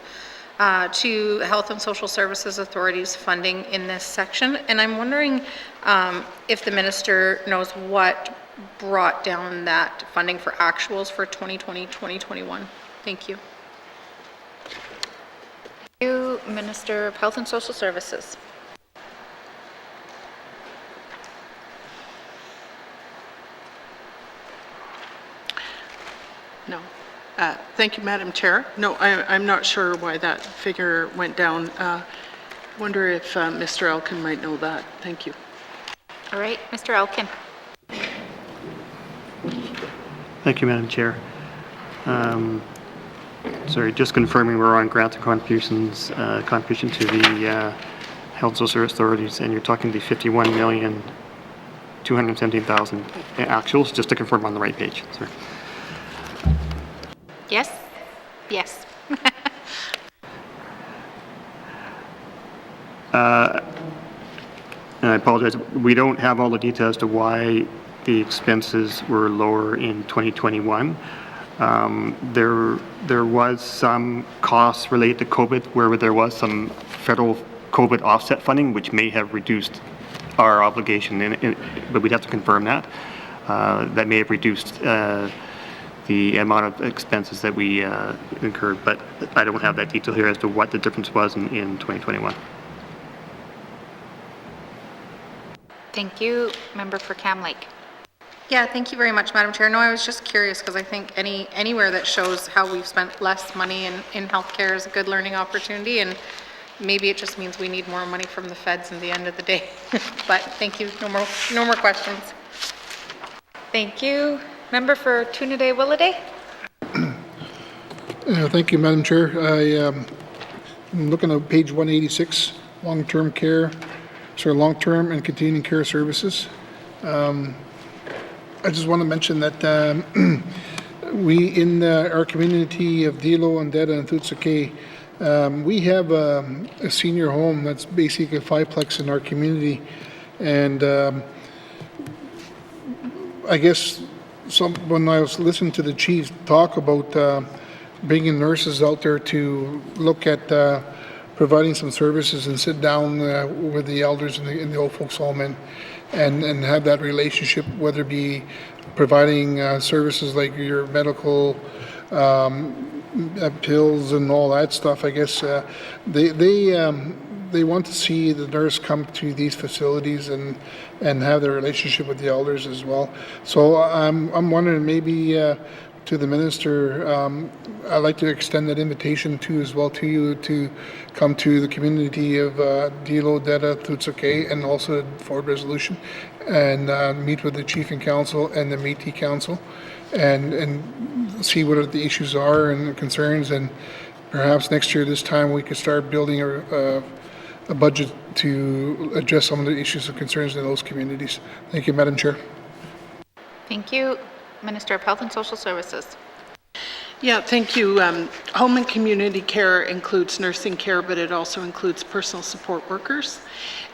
to Health and Social Services Authorities funding in this section. And I'm wondering if the minister knows what brought down that funding for actuals for 2020-2021. Thank you. Thank you, Minister of Health and Social Services. No. Thank you, Madam Chair. No, I'm not sure why that figure went down. Wonder if Mr. Elkin might know that. Thank you. All right, Mr. Elkin. Thank you, Madam Chair. Sorry, just confirming we're on grants and contributions, contribution to the Health and Social Service Authorities, and you're talking the $51,217,000 actuals, just to confirm on the right page. Sorry. Yes? Yes. And I apologize, we don't have all the details to why the expenses were lower in 2021. There was some costs related to COVID where there was some federal COVID offset funding, which may have reduced our obligation, but we'd have to confirm that. That may have reduced the amount of expenses that we incurred, but I don't have that detail here as to what the difference was in 2021. Thank you. Member for Cam Lake. Yeah, thank you very much, Madam Chair. No, I was just curious because I think anywhere that shows how we've spent less money in healthcare is a good learning opportunity, and maybe it just means we need more money from the feds at the end of the day. But thank you. No more questions. Thank you. Member for Toonaday-Willowday. Thank you, Madam Chair. I'm looking at page 186, long-term and continuing care services. I just want to mention that we, in our community of Dilo, Ndeta, and Tutsake, we have a senior home that's basically a fiveplex in our community, and I guess when I was listening to the chief talk about bringing nurses out there to look at providing some services and sit down with the elders in the old folks home and have that relationship, whether it be providing services like your medical pills and all that stuff. I guess they want to see the nurse come to these facilities and have the relationship with the elders as well. So I'm wondering, maybe to the minister, I'd like to extend that invitation to you to come to the community of Dilo, Ndeta, Tutsake, and also the Ford Resolution, and meet with the chief and council and the Métis Council, and see what the issues are and the concerns, and perhaps next year this time we could start building a budget to address some of the issues and concerns in those communities. Thank you, Madam Chair. Thank you. Minister of Health and Social Services. Yeah, thank you. Home and community care includes nursing care, but it also includes personal support workers.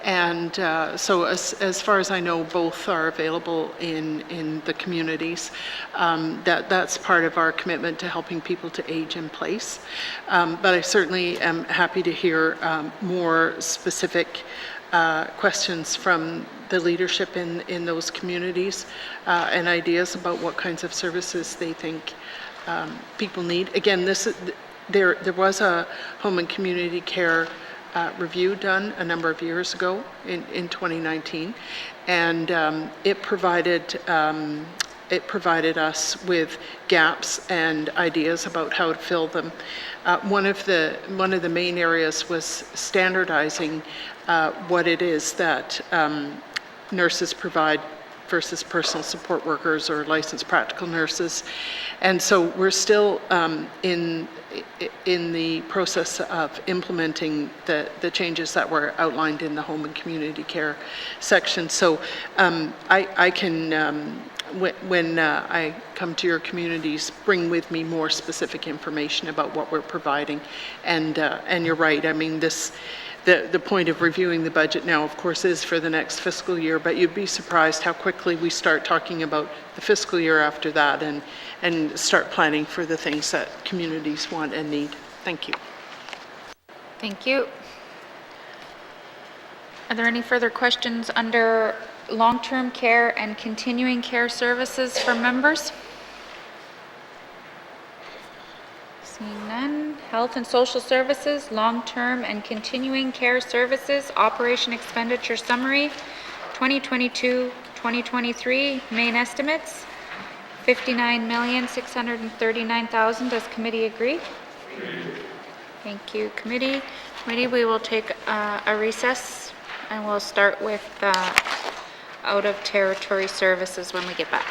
And so as far as I know, both are available in the communities. That's part of our commitment to helping people to age in place. But I certainly am happy to hear more specific questions from the leadership in those communities and ideas about what kinds of services they think people need. Again, there was a home and community care review done a number of years ago in 2019, and it provided us with gaps and ideas about how to fill them. One of the main areas was standardizing what it is that nurses provide versus personal support workers or licensed practical nurses. And so we're still in the process of implementing the changes that were outlined in the home and community care section. So I can, when I come to your communities, bring with me more specific information about what we're providing. And you're right, I mean, the point of reviewing the budget now, of course, is for the next fiscal year, but you'd be surprised how quickly we start talking about the fiscal year after that and start planning for the things that communities want and need. Thank you. Thank you. Are there any further questions under long-term care and continuing care services from members? Seeing none. Health and Social Services, long-term and continuing care services, operation expenditure summary, 2022-2023, main estimates, $59,639,000. Does committee agree? Thank you, committee. Committee, we will take a recess, and we'll start with out-of-territory services when we get back.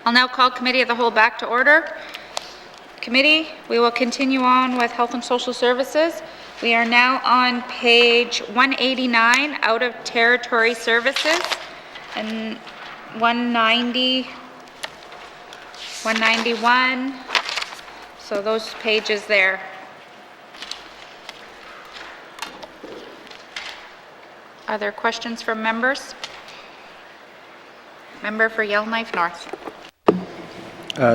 I'll now call Committee of the Whole back to order. Committee, we will continue on with Health and Social Services. We are now on page 189, out of territory services, and 190, 191, so those pages there. Are there questions from members? Member for Yellowknife North.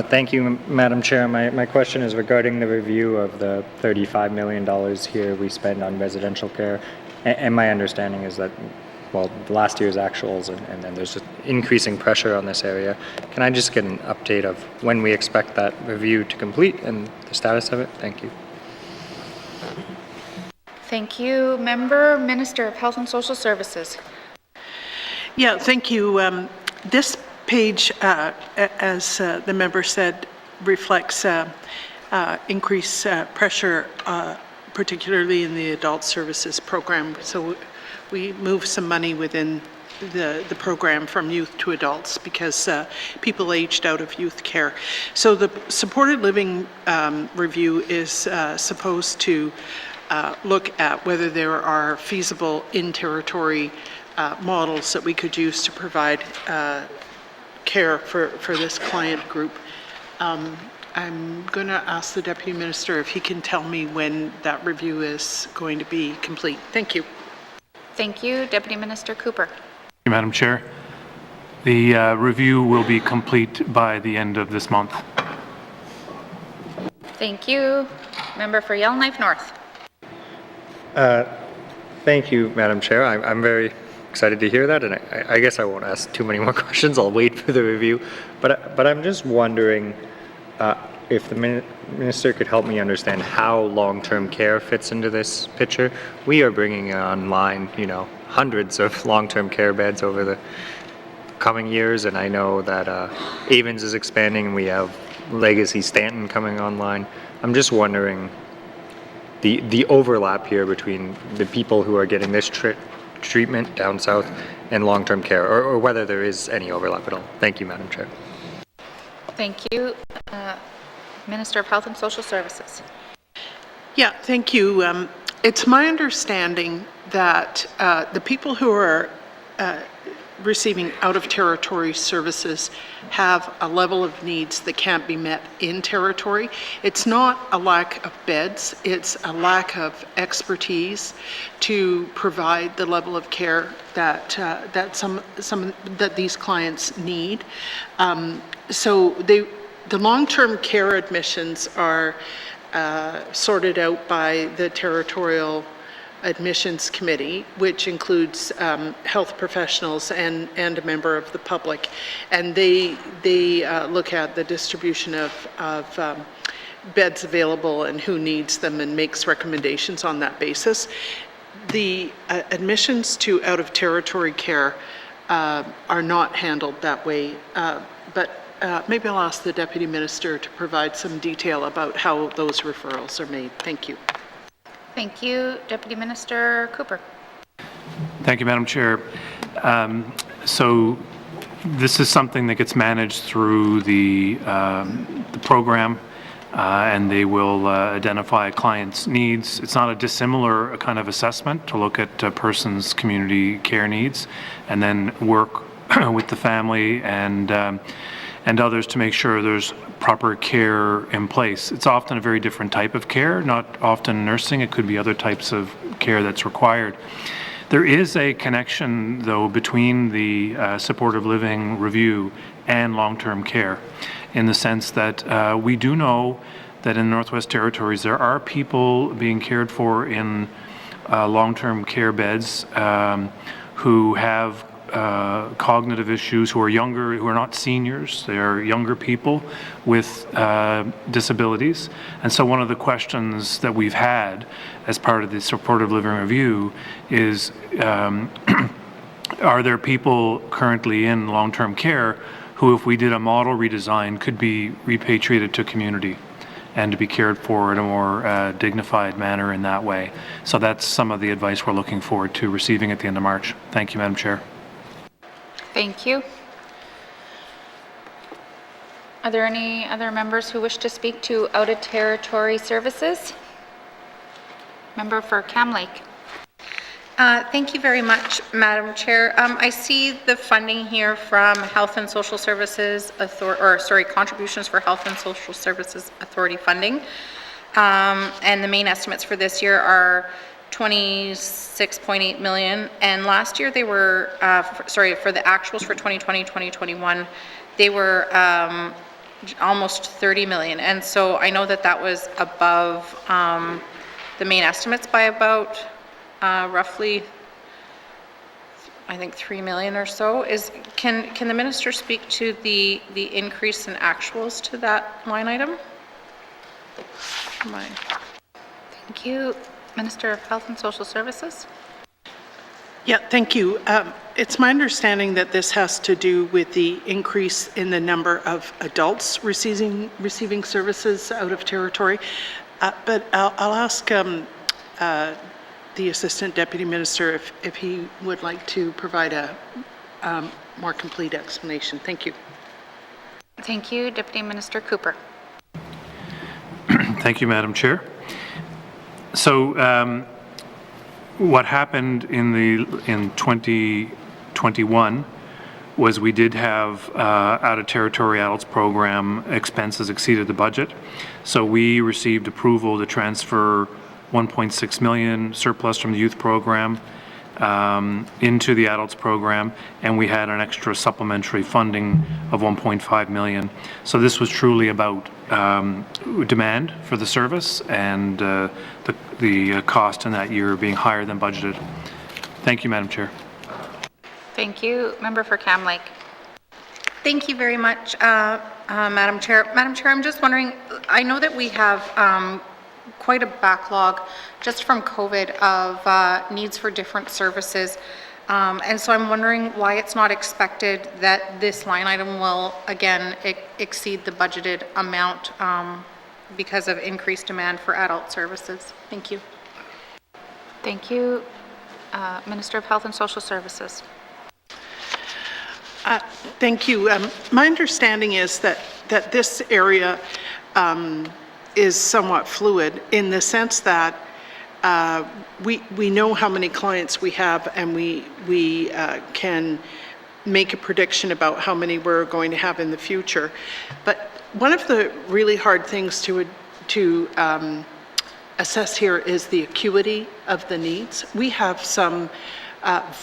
Thank you, Madam Chair. My question is regarding the review of the $35 million here we spend on residential care. And my understanding is that, well, last year's actuals and then there's just increasing pressure on this area. Can I just get an update of when we expect that review to complete and the status of it? Thank you. Thank you. Member, Minister of Health and Social Services. Yeah, thank you. This page, as the member said, reflects increased pressure, particularly in the adult services program. So we move some money within the program from youth to adults because people aged out of youth care. So the supported living review is supposed to look at whether there are feasible in-territory models that we could use to provide care for this client group. I'm going to ask the Deputy Minister if he can tell me when that review is going to be complete. Thank you. Thank you. Deputy Minister Cooper. Thank you, Madam Chair. The review will be complete by the end of this month. Thank you. Member for Yellowknife North. Thank you, Madam Chair. I'm very excited to hear that, and I guess I won't ask too many more questions. I'll wait for the review. But I'm just wondering if the Minister could help me understand how long-term care fits into this picture. We are bringing online, hundreds of long-term care beds over the coming years, and I know that Avens is expanding, and we have Legacy Stanton coming online. I'm just wondering the overlap here between the people who are getting this treatment down south and long-term care, or whether there is any overlap at all. Thank you, Madam Chair. Thank you. Minister of Health and Social Services. Yeah, thank you. It's my understanding that the people who are receiving out-of-territory services have a level of needs that can't be met in territory. It's not a lack of beds, it's a lack of expertise to provide the level of care that that these clients need. So the long-term care admissions are sorted out by the territorial admissions committee, which includes health professionals and a member of the public, and they look at the distribution of beds available and who needs them and makes recommendations on that basis. The admissions to out-of-territory care are not handled that way, but maybe I'll ask the Deputy Minister to provide some detail about how those referrals are made. Thank you. Thank you. Deputy Minister Cooper. Thank you, Madam Chair. So this is something that gets managed through the program, and they will identify a client's needs. It's not a dissimilar kind of assessment to look at a person's community care needs, and then work with the family and others to make sure there's proper care in place. It's often a very different type of care, not often nursing. It could be other types of care that's required. There is a connection, though, between the supportive living review and long-term care, in the sense that we do know that in the Northwest Territories there are people being cared for in long-term care beds who have cognitive issues, who are younger, who are not seniors. They are younger people with disabilities. And so one of the questions that we've had as part of the supportive living review is, are there people currently in long-term care who, if we did a model redesign, could be repatriated to community and to be cared for in a more dignified manner in that way? So that's some of the advice we're looking forward to receiving at the end of March. Thank you, Madam Chair. Thank you. Are there any other members who wish to speak to out-of-territory services? Member for Cam Lake. Thank you very much, Madam Chair. I see the funding here from Health and Social Services contributions for Health and Social Services Authority funding. And the main estimates for this year are 26.8 million. And last year they were, for the actuals for 2020-2021, they were almost 30 million. And so I know that that was above the main estimates by about roughly, I think, 3 million or so. Can the minister speak to the increase in actuals to that line item? Thank you. Minister of Health and Social Services. Yeah, thank you. It's my understanding that this has to do with the increase in the number of adults receiving services out of territory. But I'll ask the Assistant Deputy Minister if he would like to provide a more complete explanation. Thank you. Thank you. Deputy Minister Cooper. Thank you, Madam Chair. So what happened in 2021 was we did have out-of-territory adults program expenses exceeded the budget. So we received approval to transfer 1.6 million surplus from the youth program into the adults program, and we had an extra supplementary funding of 1.5 million. So this was truly about demand for the service and the cost in that year being higher than budgeted. Thank you, Madam Chair. Thank you. Member for Cam Lake. Thank you very much, Madam Chair. Madam Chair, I'm just wondering, I know that we have quite a backlog just from COVID of needs for different services. And so I'm wondering why it's not expected that this line item will again exceed the budgeted amount because of increased demand for adult services. Thank you. Thank you. Minister of Health and Social Services. Thank you. My understanding is that this area is somewhat fluid in the sense that we know how many clients we have, and we can make a prediction about how many we're going to have in the future. But one of the really hard things to assess here is the acuity of the needs. We have some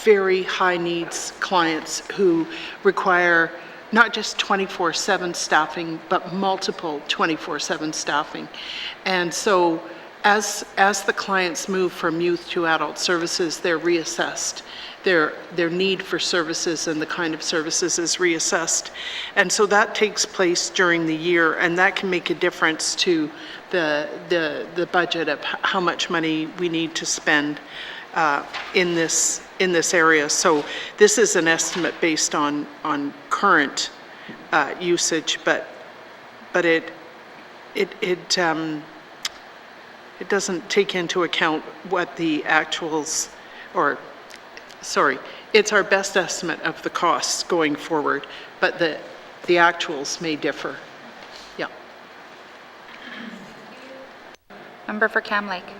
very high needs clients who require not just 24/7 staffing, but multiple 24/7 staffing. And so as the clients move from youth to adult services, they're reassessed. Their need for services and the kind of services is reassessed. And so that takes place during the year, and that can make a difference to the budget of how much money we need to spend in this area. So this is an estimate based on current usage, but it doesn't take into account what the actuals, it's our best estimate of the costs going forward, but the actuals may differ. Yeah. Member for Cam Lake.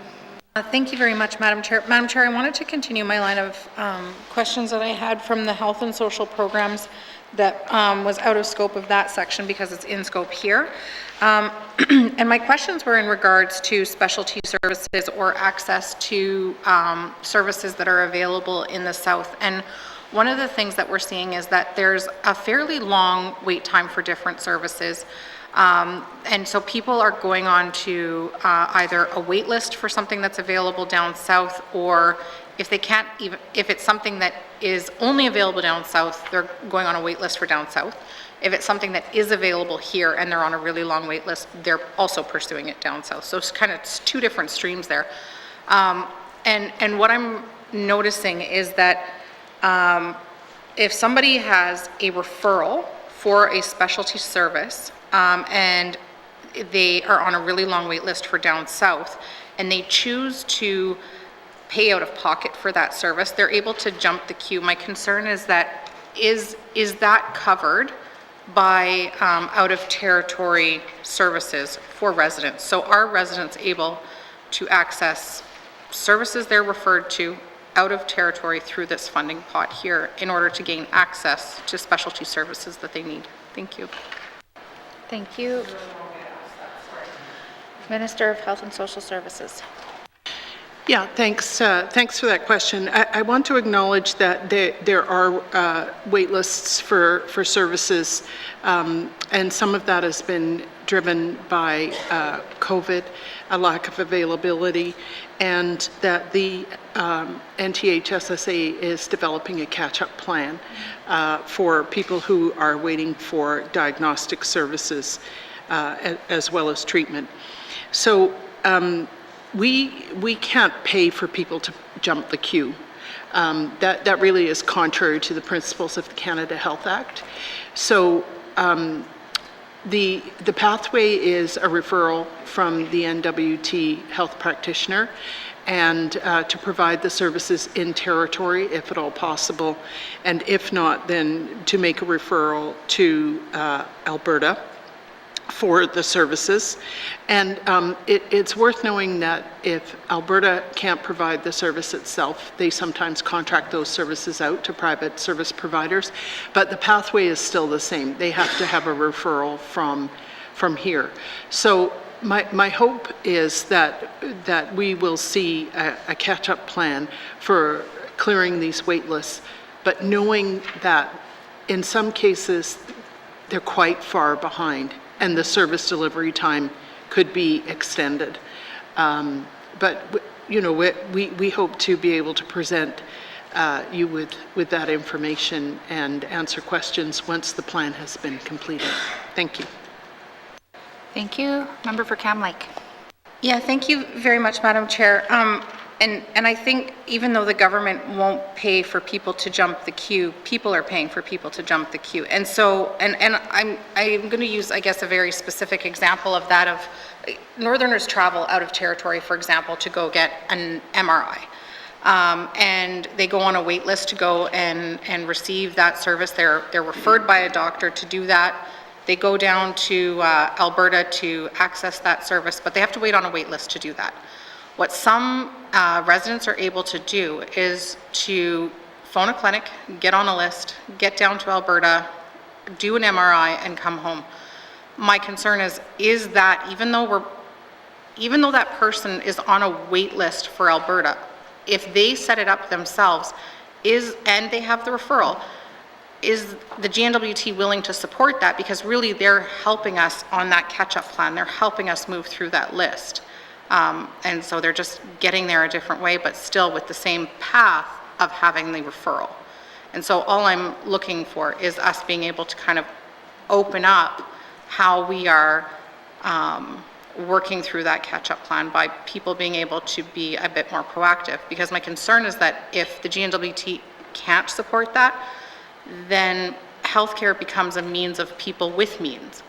Thank you very much, Madam Chair. Madam Chair, I wanted to continue my line of questions that I had from the health and social programs that was out of scope of that section because it's in scope here. And my questions were in regards to specialty services or access to services that are available in the South. And one of the things that we're seeing is that there's a fairly long wait time for different services. And so people are going on to either a wait list for something that's available down south, or if they can't even, if it's something that is only available down south, they're going on a wait list for down south. If it's something that is available here and they're on a really long wait list, they're also pursuing it down south. So it's kind of two different streams there. And what I'm noticing is that if somebody has a referral for a specialty service, and they are on a really long wait list for down south, and they choose to pay out of pocket for that service, they're able to jump the queue. My concern is that is that covered by out-of-territory services for residents. So are residents able to access services they're referred to out of territory through this funding pot here in order to gain access to specialty services that they need? Thank you. Thank you. Minister of Health and Social Services. Yeah, thanks. Thanks for that question. I want to acknowledge that there are wait lists for services, and some of that has been driven by COVID, a lack of availability, and that the NTHSSA is developing a catch-up plan for people who are waiting for diagnostic services as well as treatment. So we can't pay for people to jump the queue. That really is contrary to the principles of the Canada Health Act. So the pathway is a referral from the N.W.T. health practitioner, and to provide the services in territory if at all possible, and if not, then to make a referral to Alberta for the services. And it's worth knowing that if Alberta can't provide the service itself, they sometimes contract those services out to private service providers, but the pathway is still the same. They have to have a referral from here. So my hope is that we will see a catch-up plan for clearing these wait lists, but knowing that in some cases they're quite far behind and the service delivery time could be extended. But you know, we hope to be able to present you with that information and answer questions once the plan has been completed. Thank you. Thank you. Member for Cam Lake. Yeah, thank you very much, Madam Chair. And I think even though the government won't pay for people to jump the queue, people are paying for people to jump the queue. And so, and I'm going to use, I guess, a very specific example of that of Northerners travel out of territory, for example, to go get an MRI. And they go on a wait list to go and receive that service. They're referred by a doctor to do that. They go down to Alberta to access that service, but they have to wait on a wait list to do that. What some residents are able to do is to phone a clinic, get on a list, get down to Alberta, do an MRI, and come home. My concern is that even though that person is on a wait list for Alberta, if they set it up themselves, and they have the referral, is the GNWT willing to support that? Because really they're helping us on that catch-up plan. They're helping us move through that list. And so they're just getting there a different way, but still with the same path of having the referral. And so all I'm looking for is us being able to kind of open up how we are working through that catch-up plan by people being able to be a bit more proactive. Because my concern is that if the GNWT can't support that, then healthcare becomes a means of people with means.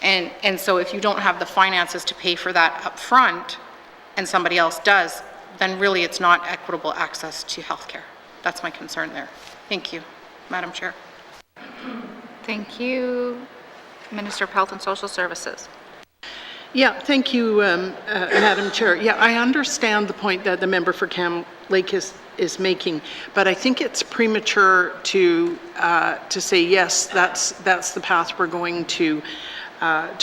And so if you don't have the finances to pay for that up front and somebody else does, then really it's not equitable access to healthcare. That's my concern there. Thank you, Madam Chair. Thank you. Minister of Health and Social Services. Yeah, thank you, Madam Chair. Yeah, I understand the point that the member for Cam Lake is making, but I think it's premature to say yes, that's the path we're going to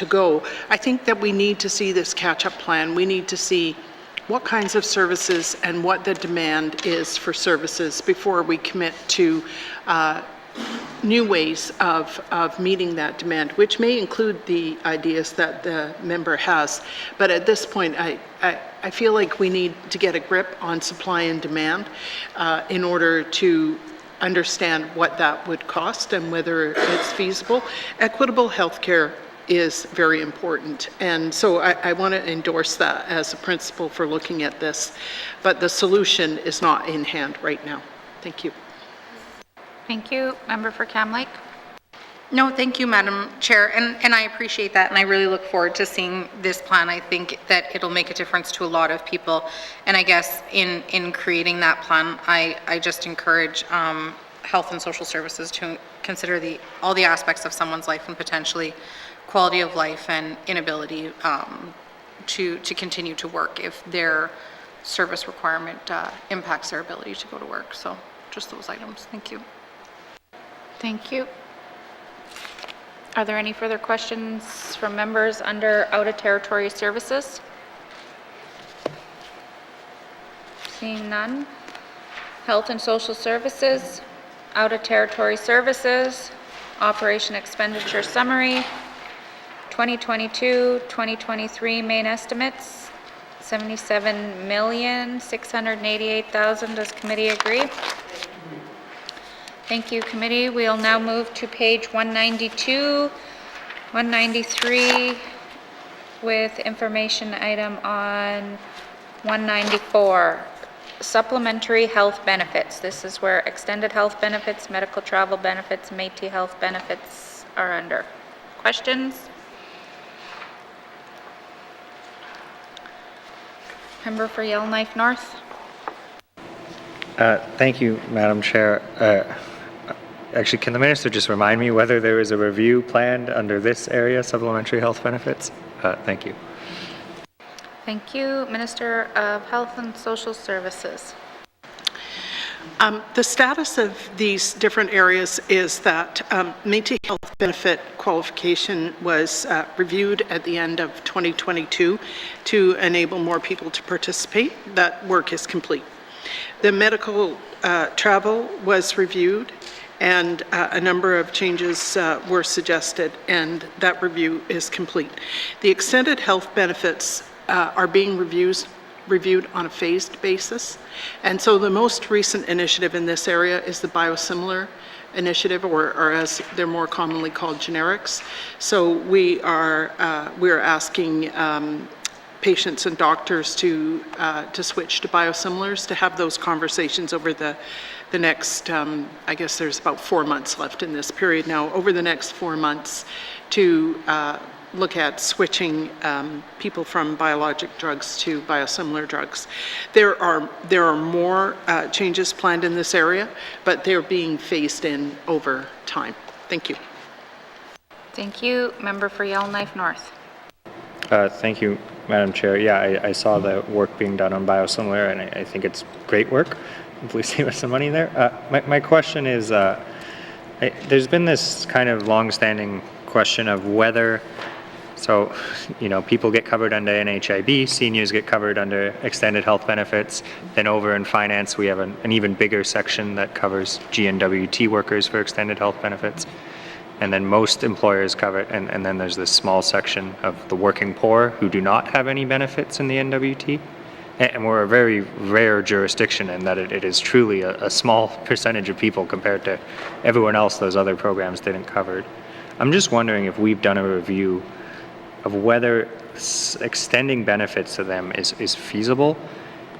go. I think that we need to see this catch-up plan. We need to see what kinds of services and what the demand is for services before we commit to new ways of meeting that demand, which may include the ideas that the member has. But at this point, I feel like we need to get a grip on supply and demand in order to understand what that would cost and whether it's feasible. Equitable healthcare is very important, and so I want to endorse that as a principle for looking at this, but the solution is not in hand right now. Thank you. Thank you. Member for Cam Lake. No, thank you, Madam Chair, and I appreciate that, and I really look forward to seeing this plan. I think that it'll make a difference to a lot of people, and I guess in creating that plan, I just encourage Health and Social Services to consider all the aspects of someone's life and potentially quality of life and inability to continue to work if their service requirement impacts their ability to go to work. So just those items. Thank you. Thank you. Are there any further questions from members under out-of-territory services? Seeing none. Health and Social Services, out-of-territory services, operation expenditure summary, 2022-2023 main estimates, $77,688,000. Does committee agree? Thank you, committee. We'll now move to page 192, 193 with information item on 194. Supplementary health benefits. This is where extended health benefits, medical travel benefits, Métis health benefits are under. Questions? Member for Yellowknife North. Thank you, Madam Chair. Actually, can the minister just remind me whether there is a review planned under this area, supplementary health benefits? Thank you. Thank you. Minister of Health and Social Services. The status of these different areas is that Métis health benefit qualification was reviewed at the end of 2022 to enable more people to participate. That work is complete. The medical travel was reviewed, and a number of changes were suggested, and that review is complete. The extended health benefits are being reviewed on a phased basis, and so the most recent initiative in this area is the biosimilar initiative, or as they're more commonly called, generics. So we are asking patients and doctors to switch to biosimilars, to have those conversations over the next, I guess there's about 4 months left in this period now, over the next 4 months to look at switching people from biologic drugs to biosimilar drugs. There are more changes planned in this area, but they're being phased in over time. Thank you. Thank you. Member for Yellowknife North. Thank you, Madam Chair. Yeah, I saw the work being done on biosimilar, and I think it's great work. Please save us some money there. My question is, there's been this kind of long-standing question of whether, so, people get covered under NHIB, seniors get covered under extended health benefits, then over in finance we have an even bigger section that covers N.W.T workers for extended health benefits. And then most employers cover it, and then there's this small section of the working poor who do not have any benefits in the N.W.T. And we're a very rare jurisdiction in that it is truly a small percentage of people compared to everyone else those other programs didn't cover. I'm just wondering if we've done a review of whether extending benefits to them is feasible.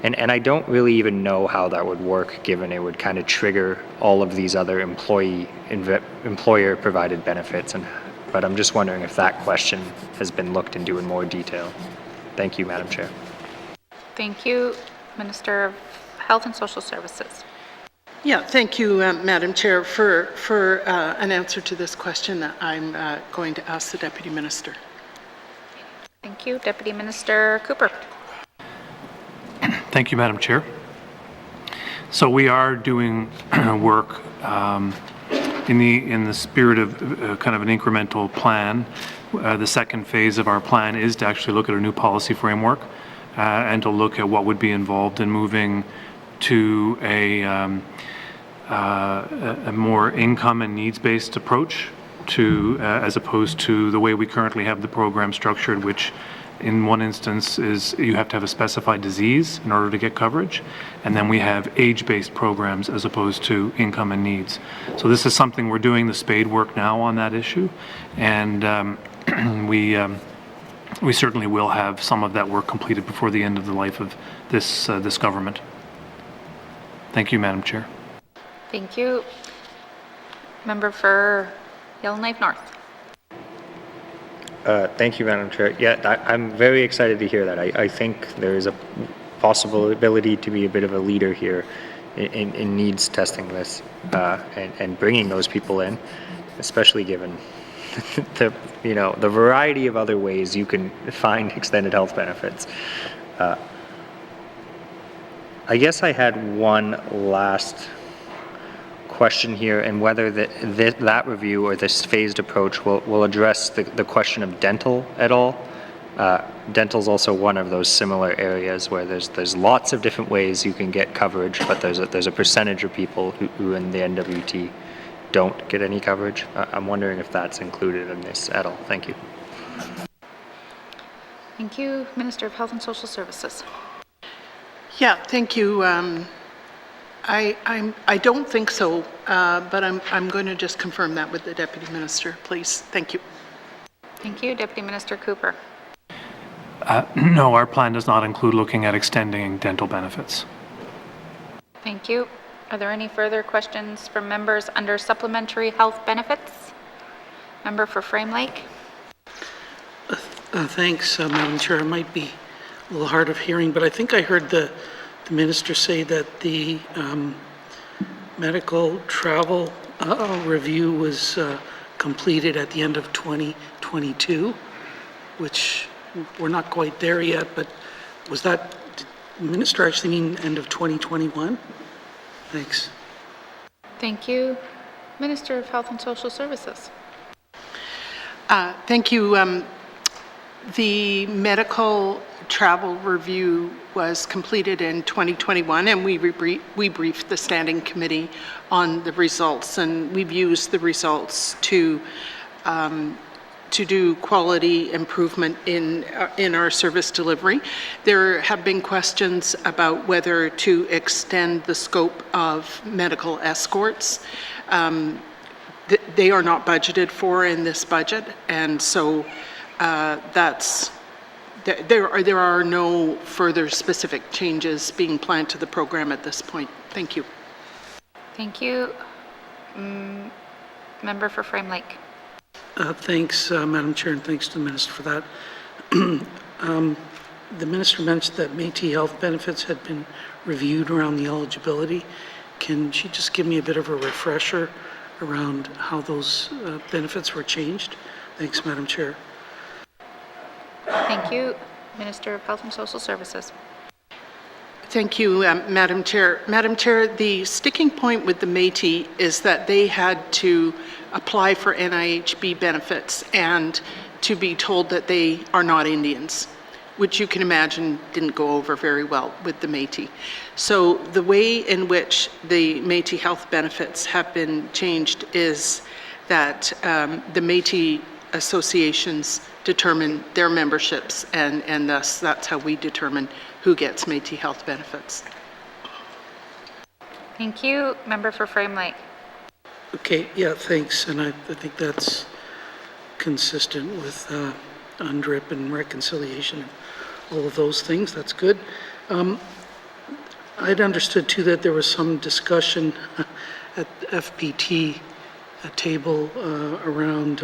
And I don't really even know how that would work, given it would kind of trigger all of these other employer-provided benefits. But I'm just wondering if that question has been looked into in more detail. Thank you, Madam Chair. Thank you. Minister of Health and Social Services. Yeah, thank you, Madam Chair. For an answer to this question, I'm going to ask the Deputy Minister. Thank you. Deputy Minister Cooper. Thank you, Madam Chair. So we are doing work in the spirit of kind of an incremental plan. The second phase of our plan is to actually look at a new policy framework and to look at what would be involved in moving to a more income and needs-based approach to as opposed to the way we currently have the program structured, which in one instance is you have to have a specified disease in order to get coverage, and then we have age-based programs as opposed to income and needs. So this is something we're doing the spade work now on that issue, and we certainly will have some of that work completed before the end of the life of this government. Thank you, Madam Chair. Thank you. Member for Yellowknife North. Thank you, Madam Chair. Yeah, I'm very excited to hear that. I think there is a possibility to be a bit of a leader here it needs testing this and bringing those people in, especially given the variety of other ways you can find extended health benefits. I guess I had one last question here, and whether that review or this phased approach will address the question of dental at all. Dental is also one of those similar areas where there's lots of different ways you can get coverage, but there's a percentage of people who in the N.W.T. don't get any coverage. I'm wondering if that's included in this at all. Thank you. Thank you. Minister of Health and Social Services. Yeah, thank you. I don't think so, but I'm going to just confirm that with the Deputy Minister, please. Thank you. Thank you. Deputy Minister Cooper. No, our plan does not include looking at extending dental benefits. Thank you. Are there any further questions from members under supplementary health benefits? Member for Frame Lake. Thanks, Madam Chair. It might be a little hard of hearing, but I think I heard the Minister say that the medical travel review was completed at the end of 2022, which we're not quite there yet, but was that, did the Minister actually mean end of 2021? Thanks. Thank you. Minister of Health and Social Services. Thank you. The medical travel review was completed in 2021, and we briefed the Standing Committee on the results, and we've used the results to do quality improvement in our service delivery. There have been questions about whether to extend the scope of medical escorts. They are not budgeted for in this budget, and so there are no further specific changes being planned to the program at this point. Thank you. Thank you. Member for Frame Lake. Thanks, Madam Chair, and thanks to the Minister for that. The Minister mentioned that Métis health benefits had been reviewed around the eligibility. Can she just give me a bit of a refresher around how those benefits were changed? Thanks, Madam Chair. Thank you. Minister of Health and Social Services. Thank you, Madam Chair. Madam Chair, the sticking point with the Métis is that they had to apply for NIHB benefits and to be told that they are not Indians, which you can imagine didn't go over very well with the Métis. So the way in which the Métis health benefits have been changed is that the Métis associations determine their memberships, and thus that's how we determine who gets Métis health benefits. Thank you. Member for Frame Lake. Okay, yeah, thanks, and I think that's consistent with UNDRIP and reconciliation, all of those things. That's good. I'd understood too that there was some discussion at FPT table around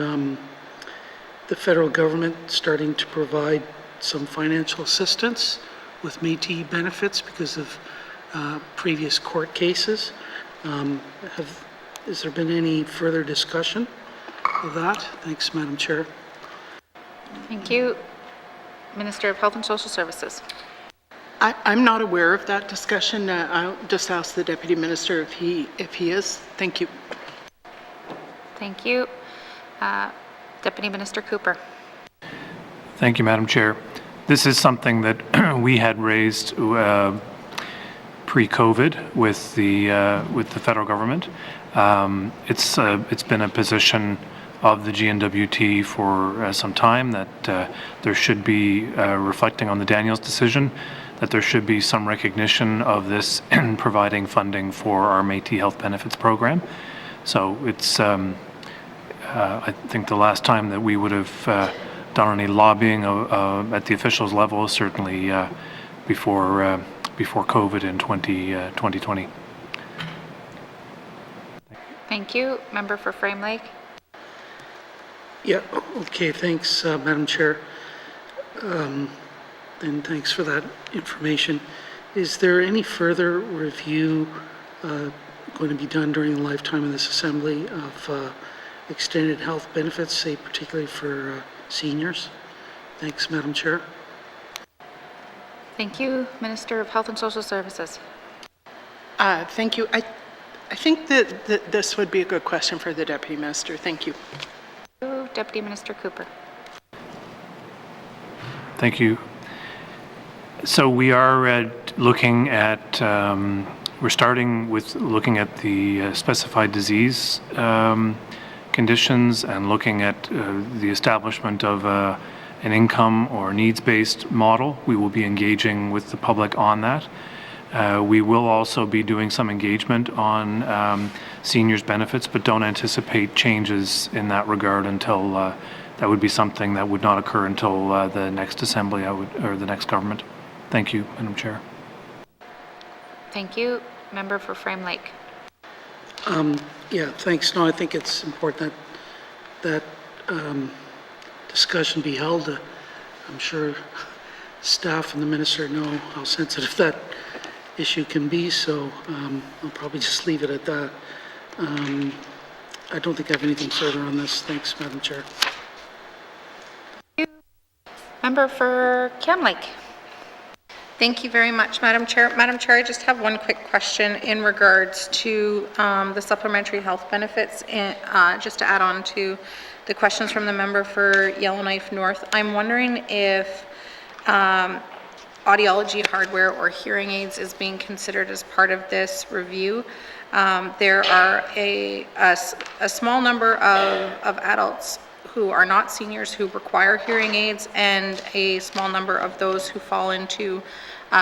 the federal government starting to provide some financial assistance with Métis benefits because of previous court cases. Has there been any further discussion of that? Thanks, Madam Chair. Thank you. Minister of Health and Social Services. I'm not aware of that discussion. I'll just ask the Deputy Minister if he is. Thank you. Thank you. Deputy Minister Cooper. Thank you, Madam Chair. This is something that we had raised pre-COVID with the federal government. It's been a position of the N.W.T. for some time that there should be, reflecting on the Daniels decision, that there should be some recognition of this in providing funding for our Métis health benefits program. So it's, I think the last time that we would have done any lobbying at the officials level, certainly before COVID in 2020. Thank you. Member for Frame Lake. Yeah, okay, thanks, Madam Chair. And thanks for that information. Is there any further review going to be done during the lifetime of this Assembly of extended health benefits, say particularly for seniors. Thanks, Madam Chair. Thank you. Minister of Health and Social Services. Thank you. I think that this would be a good question for the Deputy Minister. Thank you. Deputy Minister Cooper. Thank you. So we are looking at, we're starting with looking at the specified disease conditions and looking at the establishment of an income or needs-based model. We will be engaging with the public on that. We will also be doing some engagement on seniors' benefits, but don't anticipate changes in that regard until that would be something that would not occur until the next Assembly, or the next government. Thank you, Madam Chair. Thank you. Member for Frame Lake. Yeah, thanks. No, I think it's important that discussion be held. I'm sure staff and the minister know how sensitive that issue can be, so I'll probably just leave it at that. I don't think I have anything further on this. Thanks, Madam Chair. Member for Cam Lake. Thank you very much, Madam Chair. Madam Chair, I just have one quick question in regards to the supplementary health benefits, and just to add on to the questions from the member for Yellowknife North. I'm wondering if audiology hardware or hearing aids is being considered as part of this review. There are a small number of adults who are not seniors who require hearing aids, and a small number of those who fall into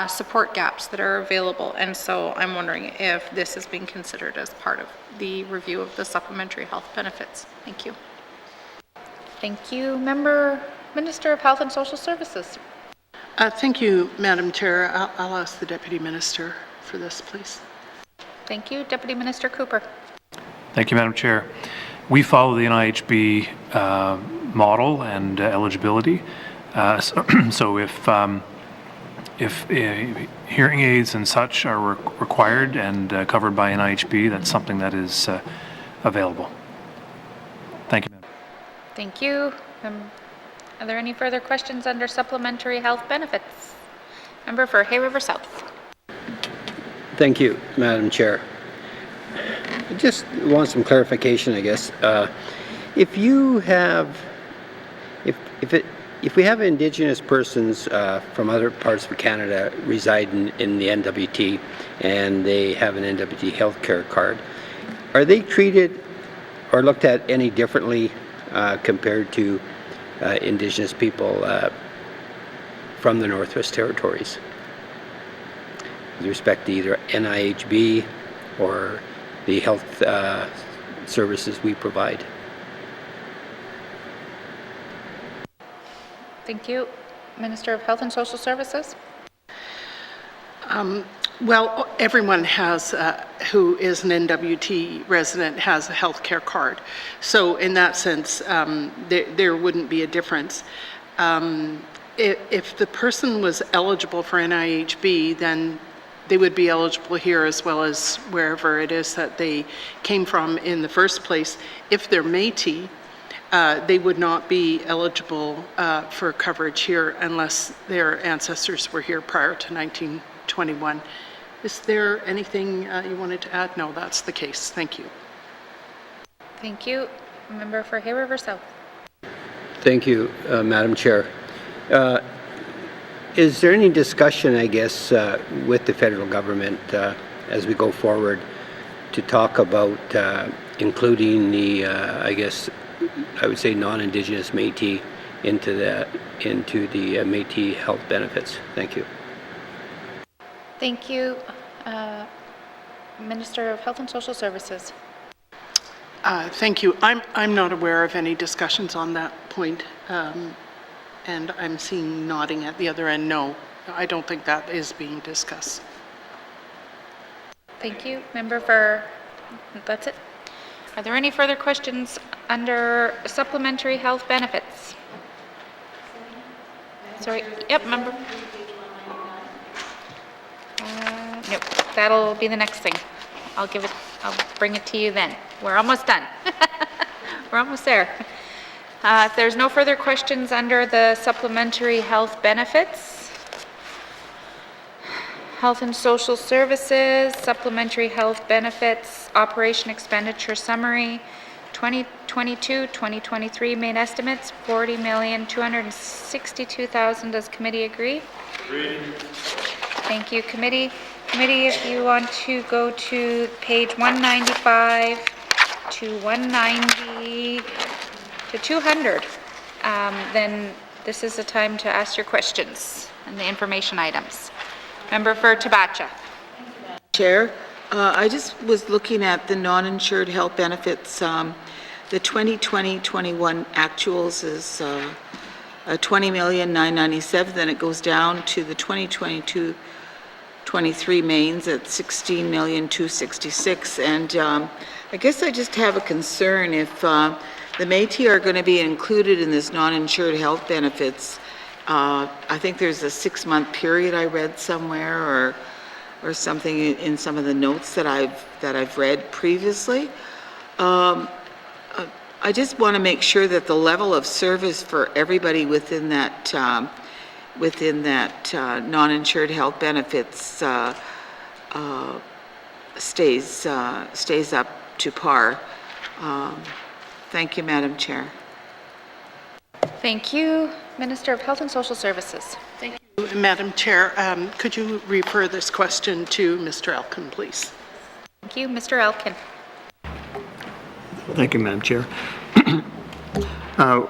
support gaps that are available. And so I'm wondering if this is being considered as part of the review of the supplementary health benefits. Thank you. Thank you. Minister of Health and Social Services. Thank you, Madam Chair. I'll ask the Deputy Minister for this, please. Thank you. Deputy Minister Cooper. Thank you, Madam Chair. We follow the NIHB model and eligibility. So if hearing aids and such are required and covered by NIHB, that's something that is available. Thank you, Madam. Thank you. Are there any further questions under supplementary health benefits? Member for Hay River South. Thank you, Madam Chair. I just want some clarification, I guess. If you have, if we have Indigenous persons from other parts of Canada reside in the N.W.T. and they have an N.W.T. healthcare card, are they treated or looked at any differently compared to Indigenous people from the Northwest Territories with respect to either NIHB or the health services we provide? Thank you. Minister of Health and Social Services. Well, everyone has, who is an N.W.T. resident has a health care card. So in that sense, there wouldn't be a difference. If the person was eligible for NIHB, then they would be eligible here as well as wherever it is that they came from in the first place. If they're Métis, they would not be eligible for coverage here unless their ancestors were here prior to 1921. Is there anything you wanted to add? No, that's the case. Thank you. Thank you. Member for Hay River South. Thank you, Madam Chair. Is there any discussion, I guess, with the federal government as we go forward to talk about including the, I guess, I would say non-Indigenous Métis into the Métis health benefits? Thank you. Thank you. Minister of Health and Social Services. Thank you. I'm not aware of any discussions on that point, and I'm seeing nodding at the other end. No, I don't think that is being discussed. Thank you. Member for, that's it. Are there any further questions under supplementary health benefits? Sorry. Yep, member. Nope, that'll be the next thing. I'll bring it to you then. We're almost done. We're almost there. If there's no further questions under the supplementary health benefits, health and social services, supplementary health benefits, operation expenditure summary, 2022-2023 main estimates, $40,262,000. Does committee agree? Agreed. Thank you, committee. Committee, if you want to go to page 195 to 190 to 200, then this is the time to ask your questions and the information items. Member for Tabacha. Chair, I just was looking at the non-insured health benefits. The 2020-21 actuals is $20,997,000, then it goes down to the 2022-23 mains at $16,266,000. And I guess I just have a concern if the Métis are going to be included in this non-insured health benefits. I think there's a 6-month period I read somewhere, or something in some of the notes that I've read previously. I just want to make sure that the level of service for everybody within that non-insured health benefits stays up to par. Thank you, Madam Chair. Thank you. Minister of Health and Social Services. Thank you, Madam Chair. Could you refer this question to Mr. Elkin, please? Thank you. Mr. Elkin. Thank you, Madam Chair.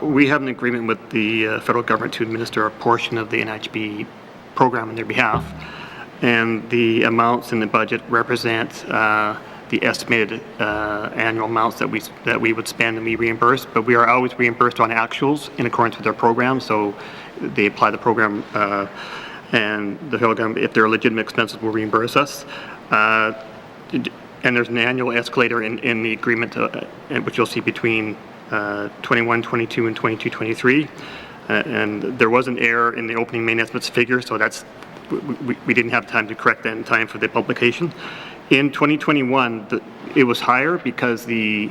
We have an agreement with the federal government to administer a portion of the NHB program on their behalf, and the amounts in the budget represent the estimated annual amounts that we would spend and we reimburse, but we are always reimbursed on actuals in accordance with our program, so they apply the program and the federal government, if there are legitimate expenses, will reimburse us. And there's an annual escalator in the agreement, which you'll see between 21-22 and 22-23. And there was an error in the opening main estimates figure, so that's we didn't have time to correct that in time for the publication. In 2021, it was higher because the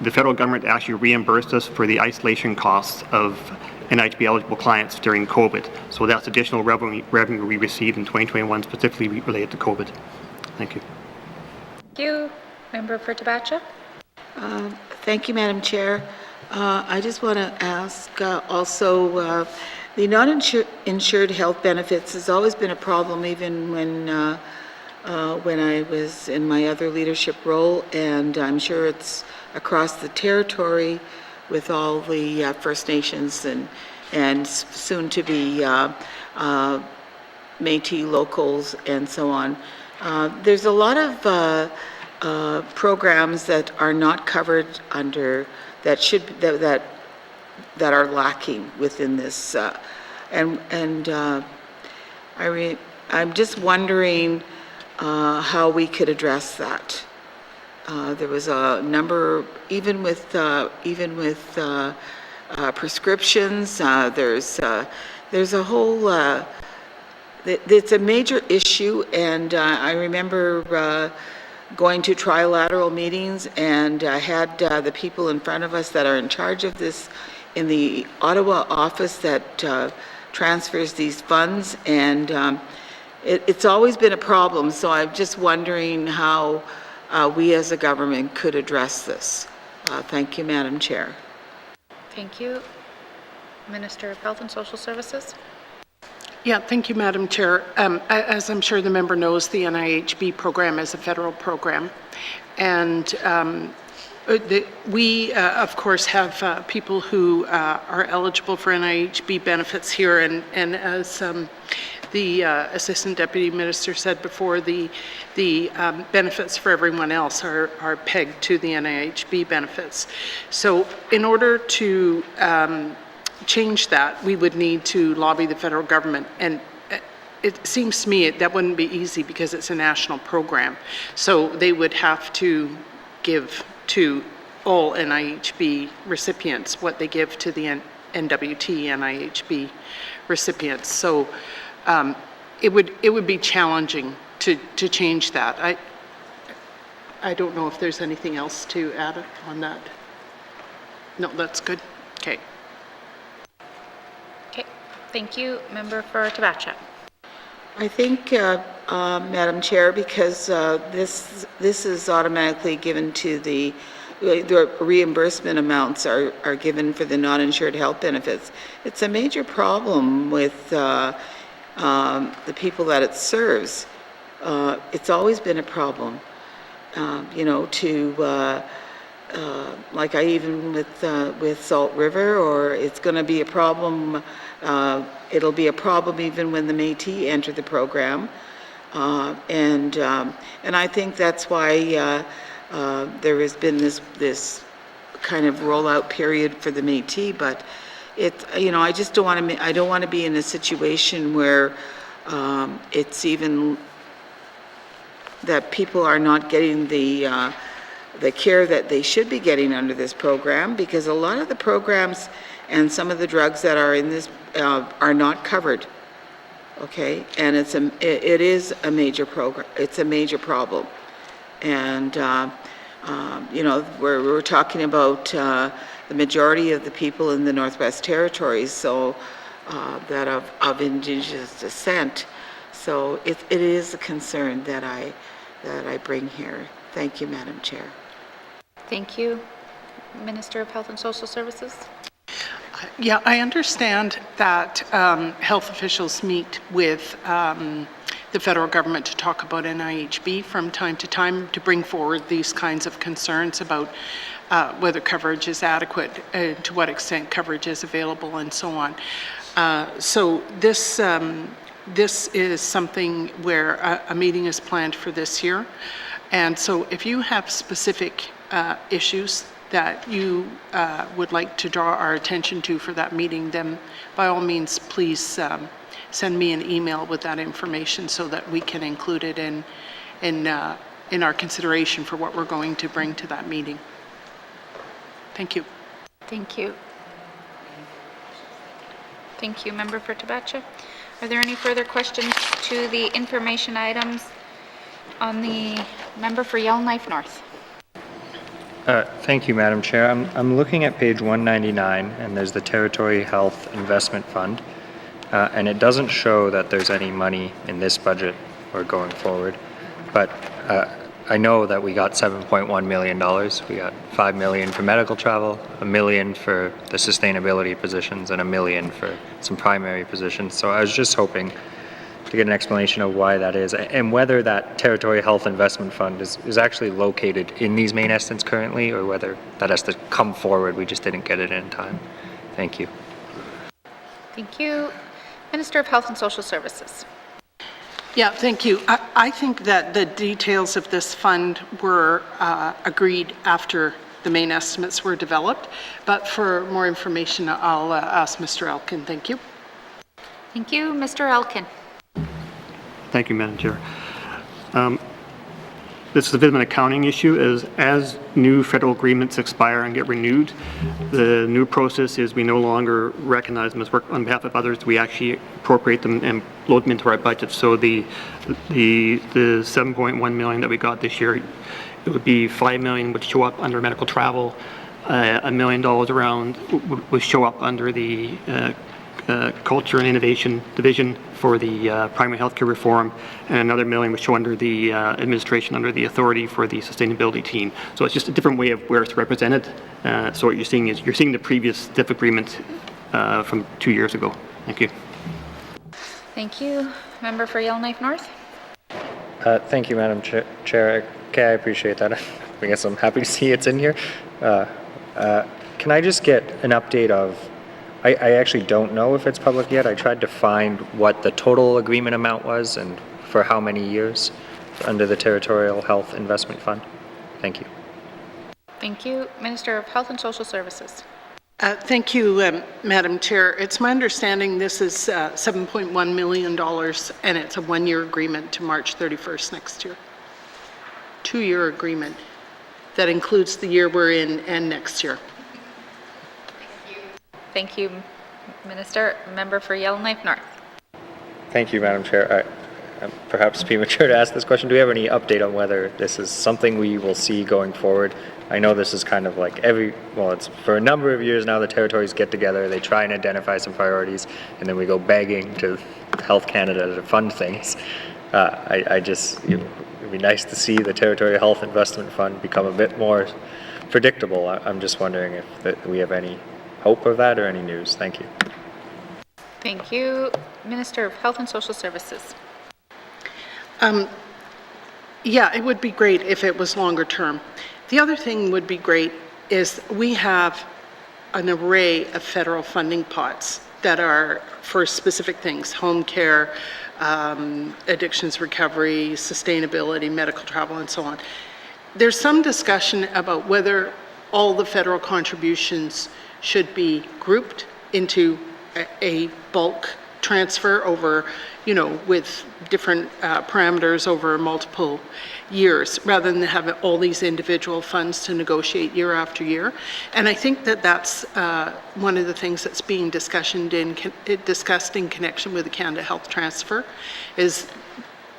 federal government actually reimbursed us for the isolation costs of NHB eligible clients during COVID. So that's additional revenue we received in 2021, specifically related to COVID. Thank you. Thank you. Member for Tabacha. Thank you, Madam Chair. I just want to ask also, the non-insured health benefits has always been a problem, even when I was in my other leadership role, and I'm sure it's across the territory with all the First Nations and soon to be Métis locals and so on. There's a lot of programs that are not covered under that are lacking within this, I'm just wondering how we could address that. There was a number, even with prescriptions. There's a whole. It's a major issue, and I remember going to trilateral meetings, and I had the people in front of us that are in charge of this in the Ottawa office that transfers these funds, and it's always been a problem. So I'm just wondering how we as a government could address this. Thank you, Madam Chair. Thank you. Minister of Health and Social Services. Yeah, thank you, Madam Chair. As I'm sure the member knows, the NIHB program is a federal program, and we, of course, have people who are eligible for NIHB benefits here, and as the Assistant Deputy Minister said before, the benefits for everyone else are pegged to the NIHB benefits. So in order to change that, we would need to lobby the federal government, and it seems to me that wouldn't be easy because it's a national program. So they would have to give to all NIHB recipients what they give to the N.W.T. NIHB recipients. So it would be challenging to change that. I don't know if there's anything else to add on that. No, that's good. Okay. Okay, thank you. Member for Tabacha. I think, Madam Chair, because this is automatically given to the reimbursement amounts are given for the non-insured health benefits. It's a major problem with the people that it serves. It's always been a problem, you know, like I even with Salt River, or it's going to be a problem. It'll be a problem even when the Métis enter the program, and I think that's why there has been this kind of rollout period for the Métis. But you know, I just don't want to. I don't want to be in a situation where it's even that people are not getting the care that they should be getting under this program, because a lot of the programs and some of the drugs that are in this are not covered. Okay, and it is a major program. It's a major problem, and you know, we're talking about the majority of the people in the Northwest Territories, so that of Indigenous descent. So it is a concern that I bring here. Thank you, Madam Chair. Thank you. Minister of Health and Social Services. Yeah, I understand that health officials meet with the federal government to talk about NIHB from time to bring forward these kinds of concerns about whether coverage is adequate, to what extent coverage is available, and so on. So this is something where a meeting is planned for this year. And so if you have specific issues that you would like to draw our attention to for that meeting, then by all means, please send me an email with that information so that we can include it in our consideration for what we're going to bring to that meeting. Thank you. Thank you. Thank you, Member for Tabacha. Are there any further questions to the information items on the member for Yellowknife North? Thank you, Madam Chair. I'm looking at page 199, and there's the Territory Health Investment Fund, and it doesn't show that there's any money in this budget or going forward, but I know that we got $7.1 million. We got $5 million for medical travel, $1 million for the sustainability positions, and $1 million for some primary positions. So I was just hoping to get an explanation of why that is, and whether that Territory Health Investment Fund is actually located in these main estimates currently, or whether that has to come forward, we just didn't get it in time. Thank you. Thank you. Minister of Health and Social Services. Yeah, thank you. I think that the details of this fund were agreed after the main estimates were developed, but for more information, I'll ask Mr. Elkin. Thank you. Thank you. Mr. Elkin. Thank you, Madam Chair. This is a bit of an accounting issue. As new federal agreements expire and get renewed, the new process is we no longer recognize them as work on behalf of others. We actually appropriate them and load them into our budget. So the $7.1 million that we got this year, it would be $5 million would show up under medical travel, $1 million around would show up under the Culture and Innovation Division for the primary healthcare reform, and another $1 million would show under the administration under the authority for the sustainability team. So it's just a different way of where it's represented. So what you're seeing is the previous DIF agreement from 2 years ago. Thank you. Thank you. Member for Yellowknife North. Thank you, Madam Chair. Okay, I appreciate that. I guess I'm happy to see it's in here. Can I just get an update of, I actually don't know if it's public yet. I tried to find what the total agreement amount was and for how many years under the Territorial Health Investment Fund. Thank you. Thank you. Minister of Health and Social Services. Thank you, Madam Chair. It's my understanding this is $7.1 million, and it's a one-year agreement to March 31st next year. 2-year agreement that includes the year we're in and next year. Thank you, Minister. Member for Yellowknife North. Thank you, Madam Chair. perhaps premature to ask this question. Do we have any update on whether this is something we will see going forward? I know this is kind of like it's for a number of years now the territories get together, they try and identify some priorities, and then we go begging to Health Canada to fund things. It'd be nice to see the Territorial Health Investment Fund become a bit more predictable. I'm just wondering if we have any hope of that or any news. Thank you. Thank you. Minister of Health and Social Services. Yeah, it would be great if it was longer term. The other thing would be great is we have an array of federal funding pots that are for specific things: home care, addictions recovery, sustainability, medical travel, and so on. There's some discussion about whether all the federal contributions should be grouped into a bulk transfer over, with different parameters over multiple years, rather than have all these individual funds to negotiate year after year. And I think that that's one of the things that's being discussed in connection with the Canada Health Transfer is,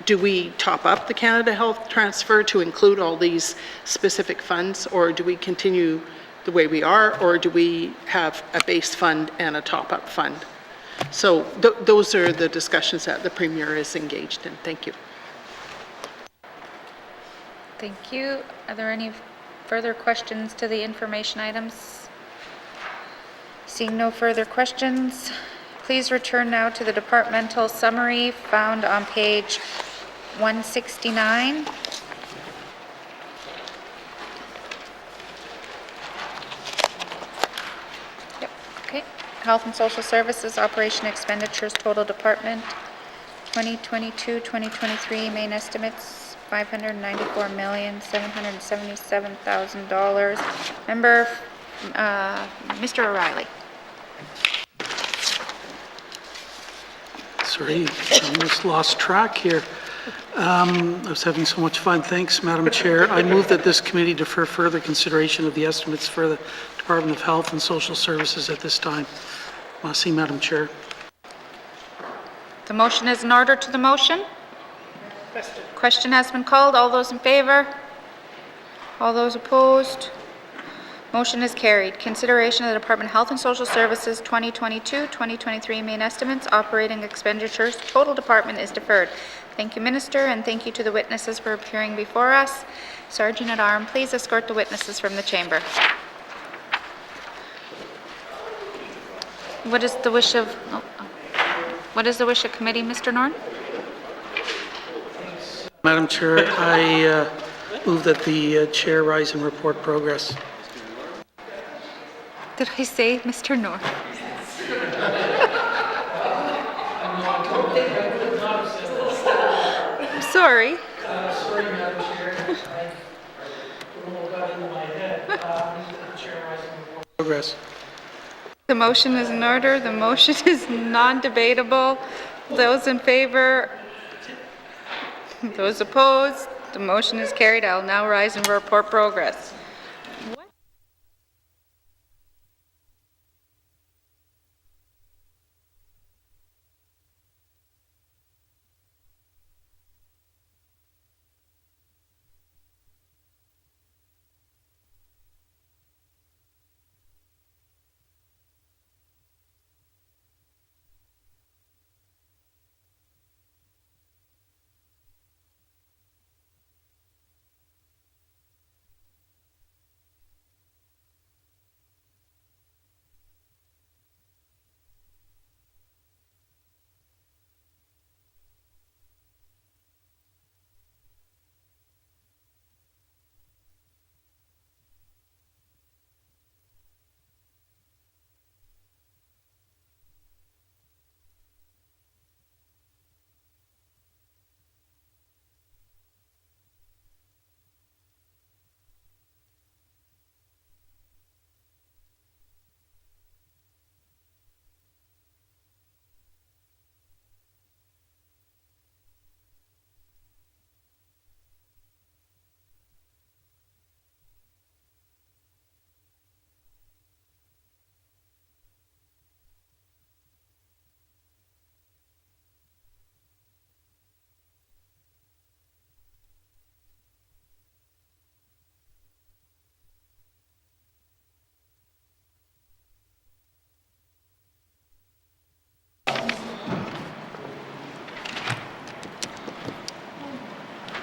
do we top up the Canada Health Transfer to include all these specific funds, or do we continue the way we are, or do we have a base fund and a top-up fund? So those are the discussions that the Premier is engaged in. Thank you. Thank you. Are there any further questions to the information items? Seeing no further questions, please return now to the departmental summary found on page 169. Okay. Health and Social Services, Operation Expenditures, Total Department, 2022-2023, main estimates, $594,777,000. Member, Mr. O'Reilly. Sorry, I almost lost track here. I was having so much fun. Thanks, Madam Chair. I move that this committee defer further consideration of the estimates for the Department of Health and Social Services at this time. See, Madam Chair. The motion is in order to the motion. Question has been called. All those in favor? All those opposed? Motion is carried. Consideration of the Department of Health and Social Services 2022-2023 main estimates, operating expenditures, total department is deferred. Thank you, Minister, and thank you to the witnesses for appearing before us. Sergeant at Arms, please escort the witnesses from the chamber. What is the wish of committee, Mr. Norn? Madam Chair, I move that the chair rise and report progress. Did I say Mr. Norn? I'm sorry. Sorry, Madam Chair. I don't know what got into my head. The chair rise and report progress. The motion is in order. The motion is non-debatable. Those in favor? Those opposed? The motion is carried. I'll now rise and report progress.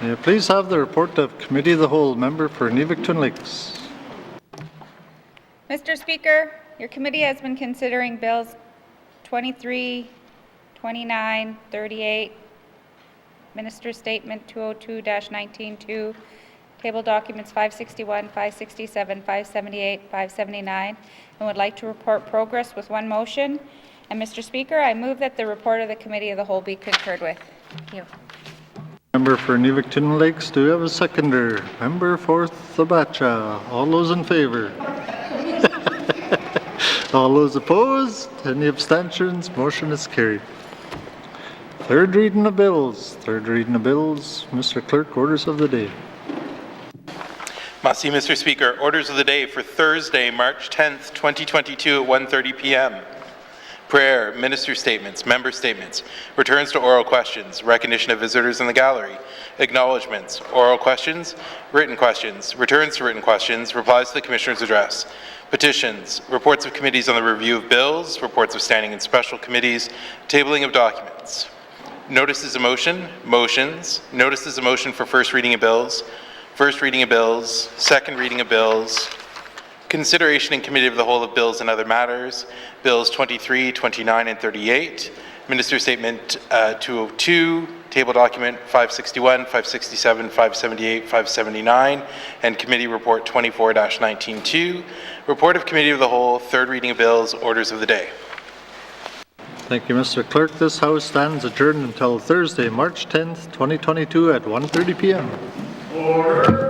May I please have the report of Committee of the Whole, member for N.W.T. Lakes. Mr. Speaker, your committee has been considering bills 23, 29, 38, Minister's Statement 202-19-2, table documents 561, 567, 578, 579, and would like to report progress with one motion. And Mr. Speaker, I move that the report of the Committee of the Whole be concurred with. Thank you. Member for N.W.T. Lakes, do we have a seconder? Member for Thabacha. All those in favor? All those opposed? Any abstentions? Motion is carried. Third reading of bills. Third reading of bills. Mr. Clerk, orders of the day. Merci, Mr. Speaker. Orders of the day for Thursday, March 10th, 2022 at 1:30 p.m. Prayer, minister statements, member statements, returns to oral questions, recognition of visitors in the gallery, acknowledgements, oral questions, written questions, returns to written questions, replies to the Commissioner's address, petitions, reports of committees on the review of bills, reports of standing and special committees, tabling of documents. Notices of motion, motions, notices of motion for first reading of bills, second reading of bills, consideration in Committee of the Whole of bills and other matters, bills 23, 29, and 38, Minister Statement 202, table document 561, 567, 578, 579, and Committee Report 24-19-2, report of Committee of the Whole, third reading of bills, orders of the day. Thank you, Mr. Clerk. This House stands adjourned until Thursday, March 10th, 2022 at 1:30 p.m. Order.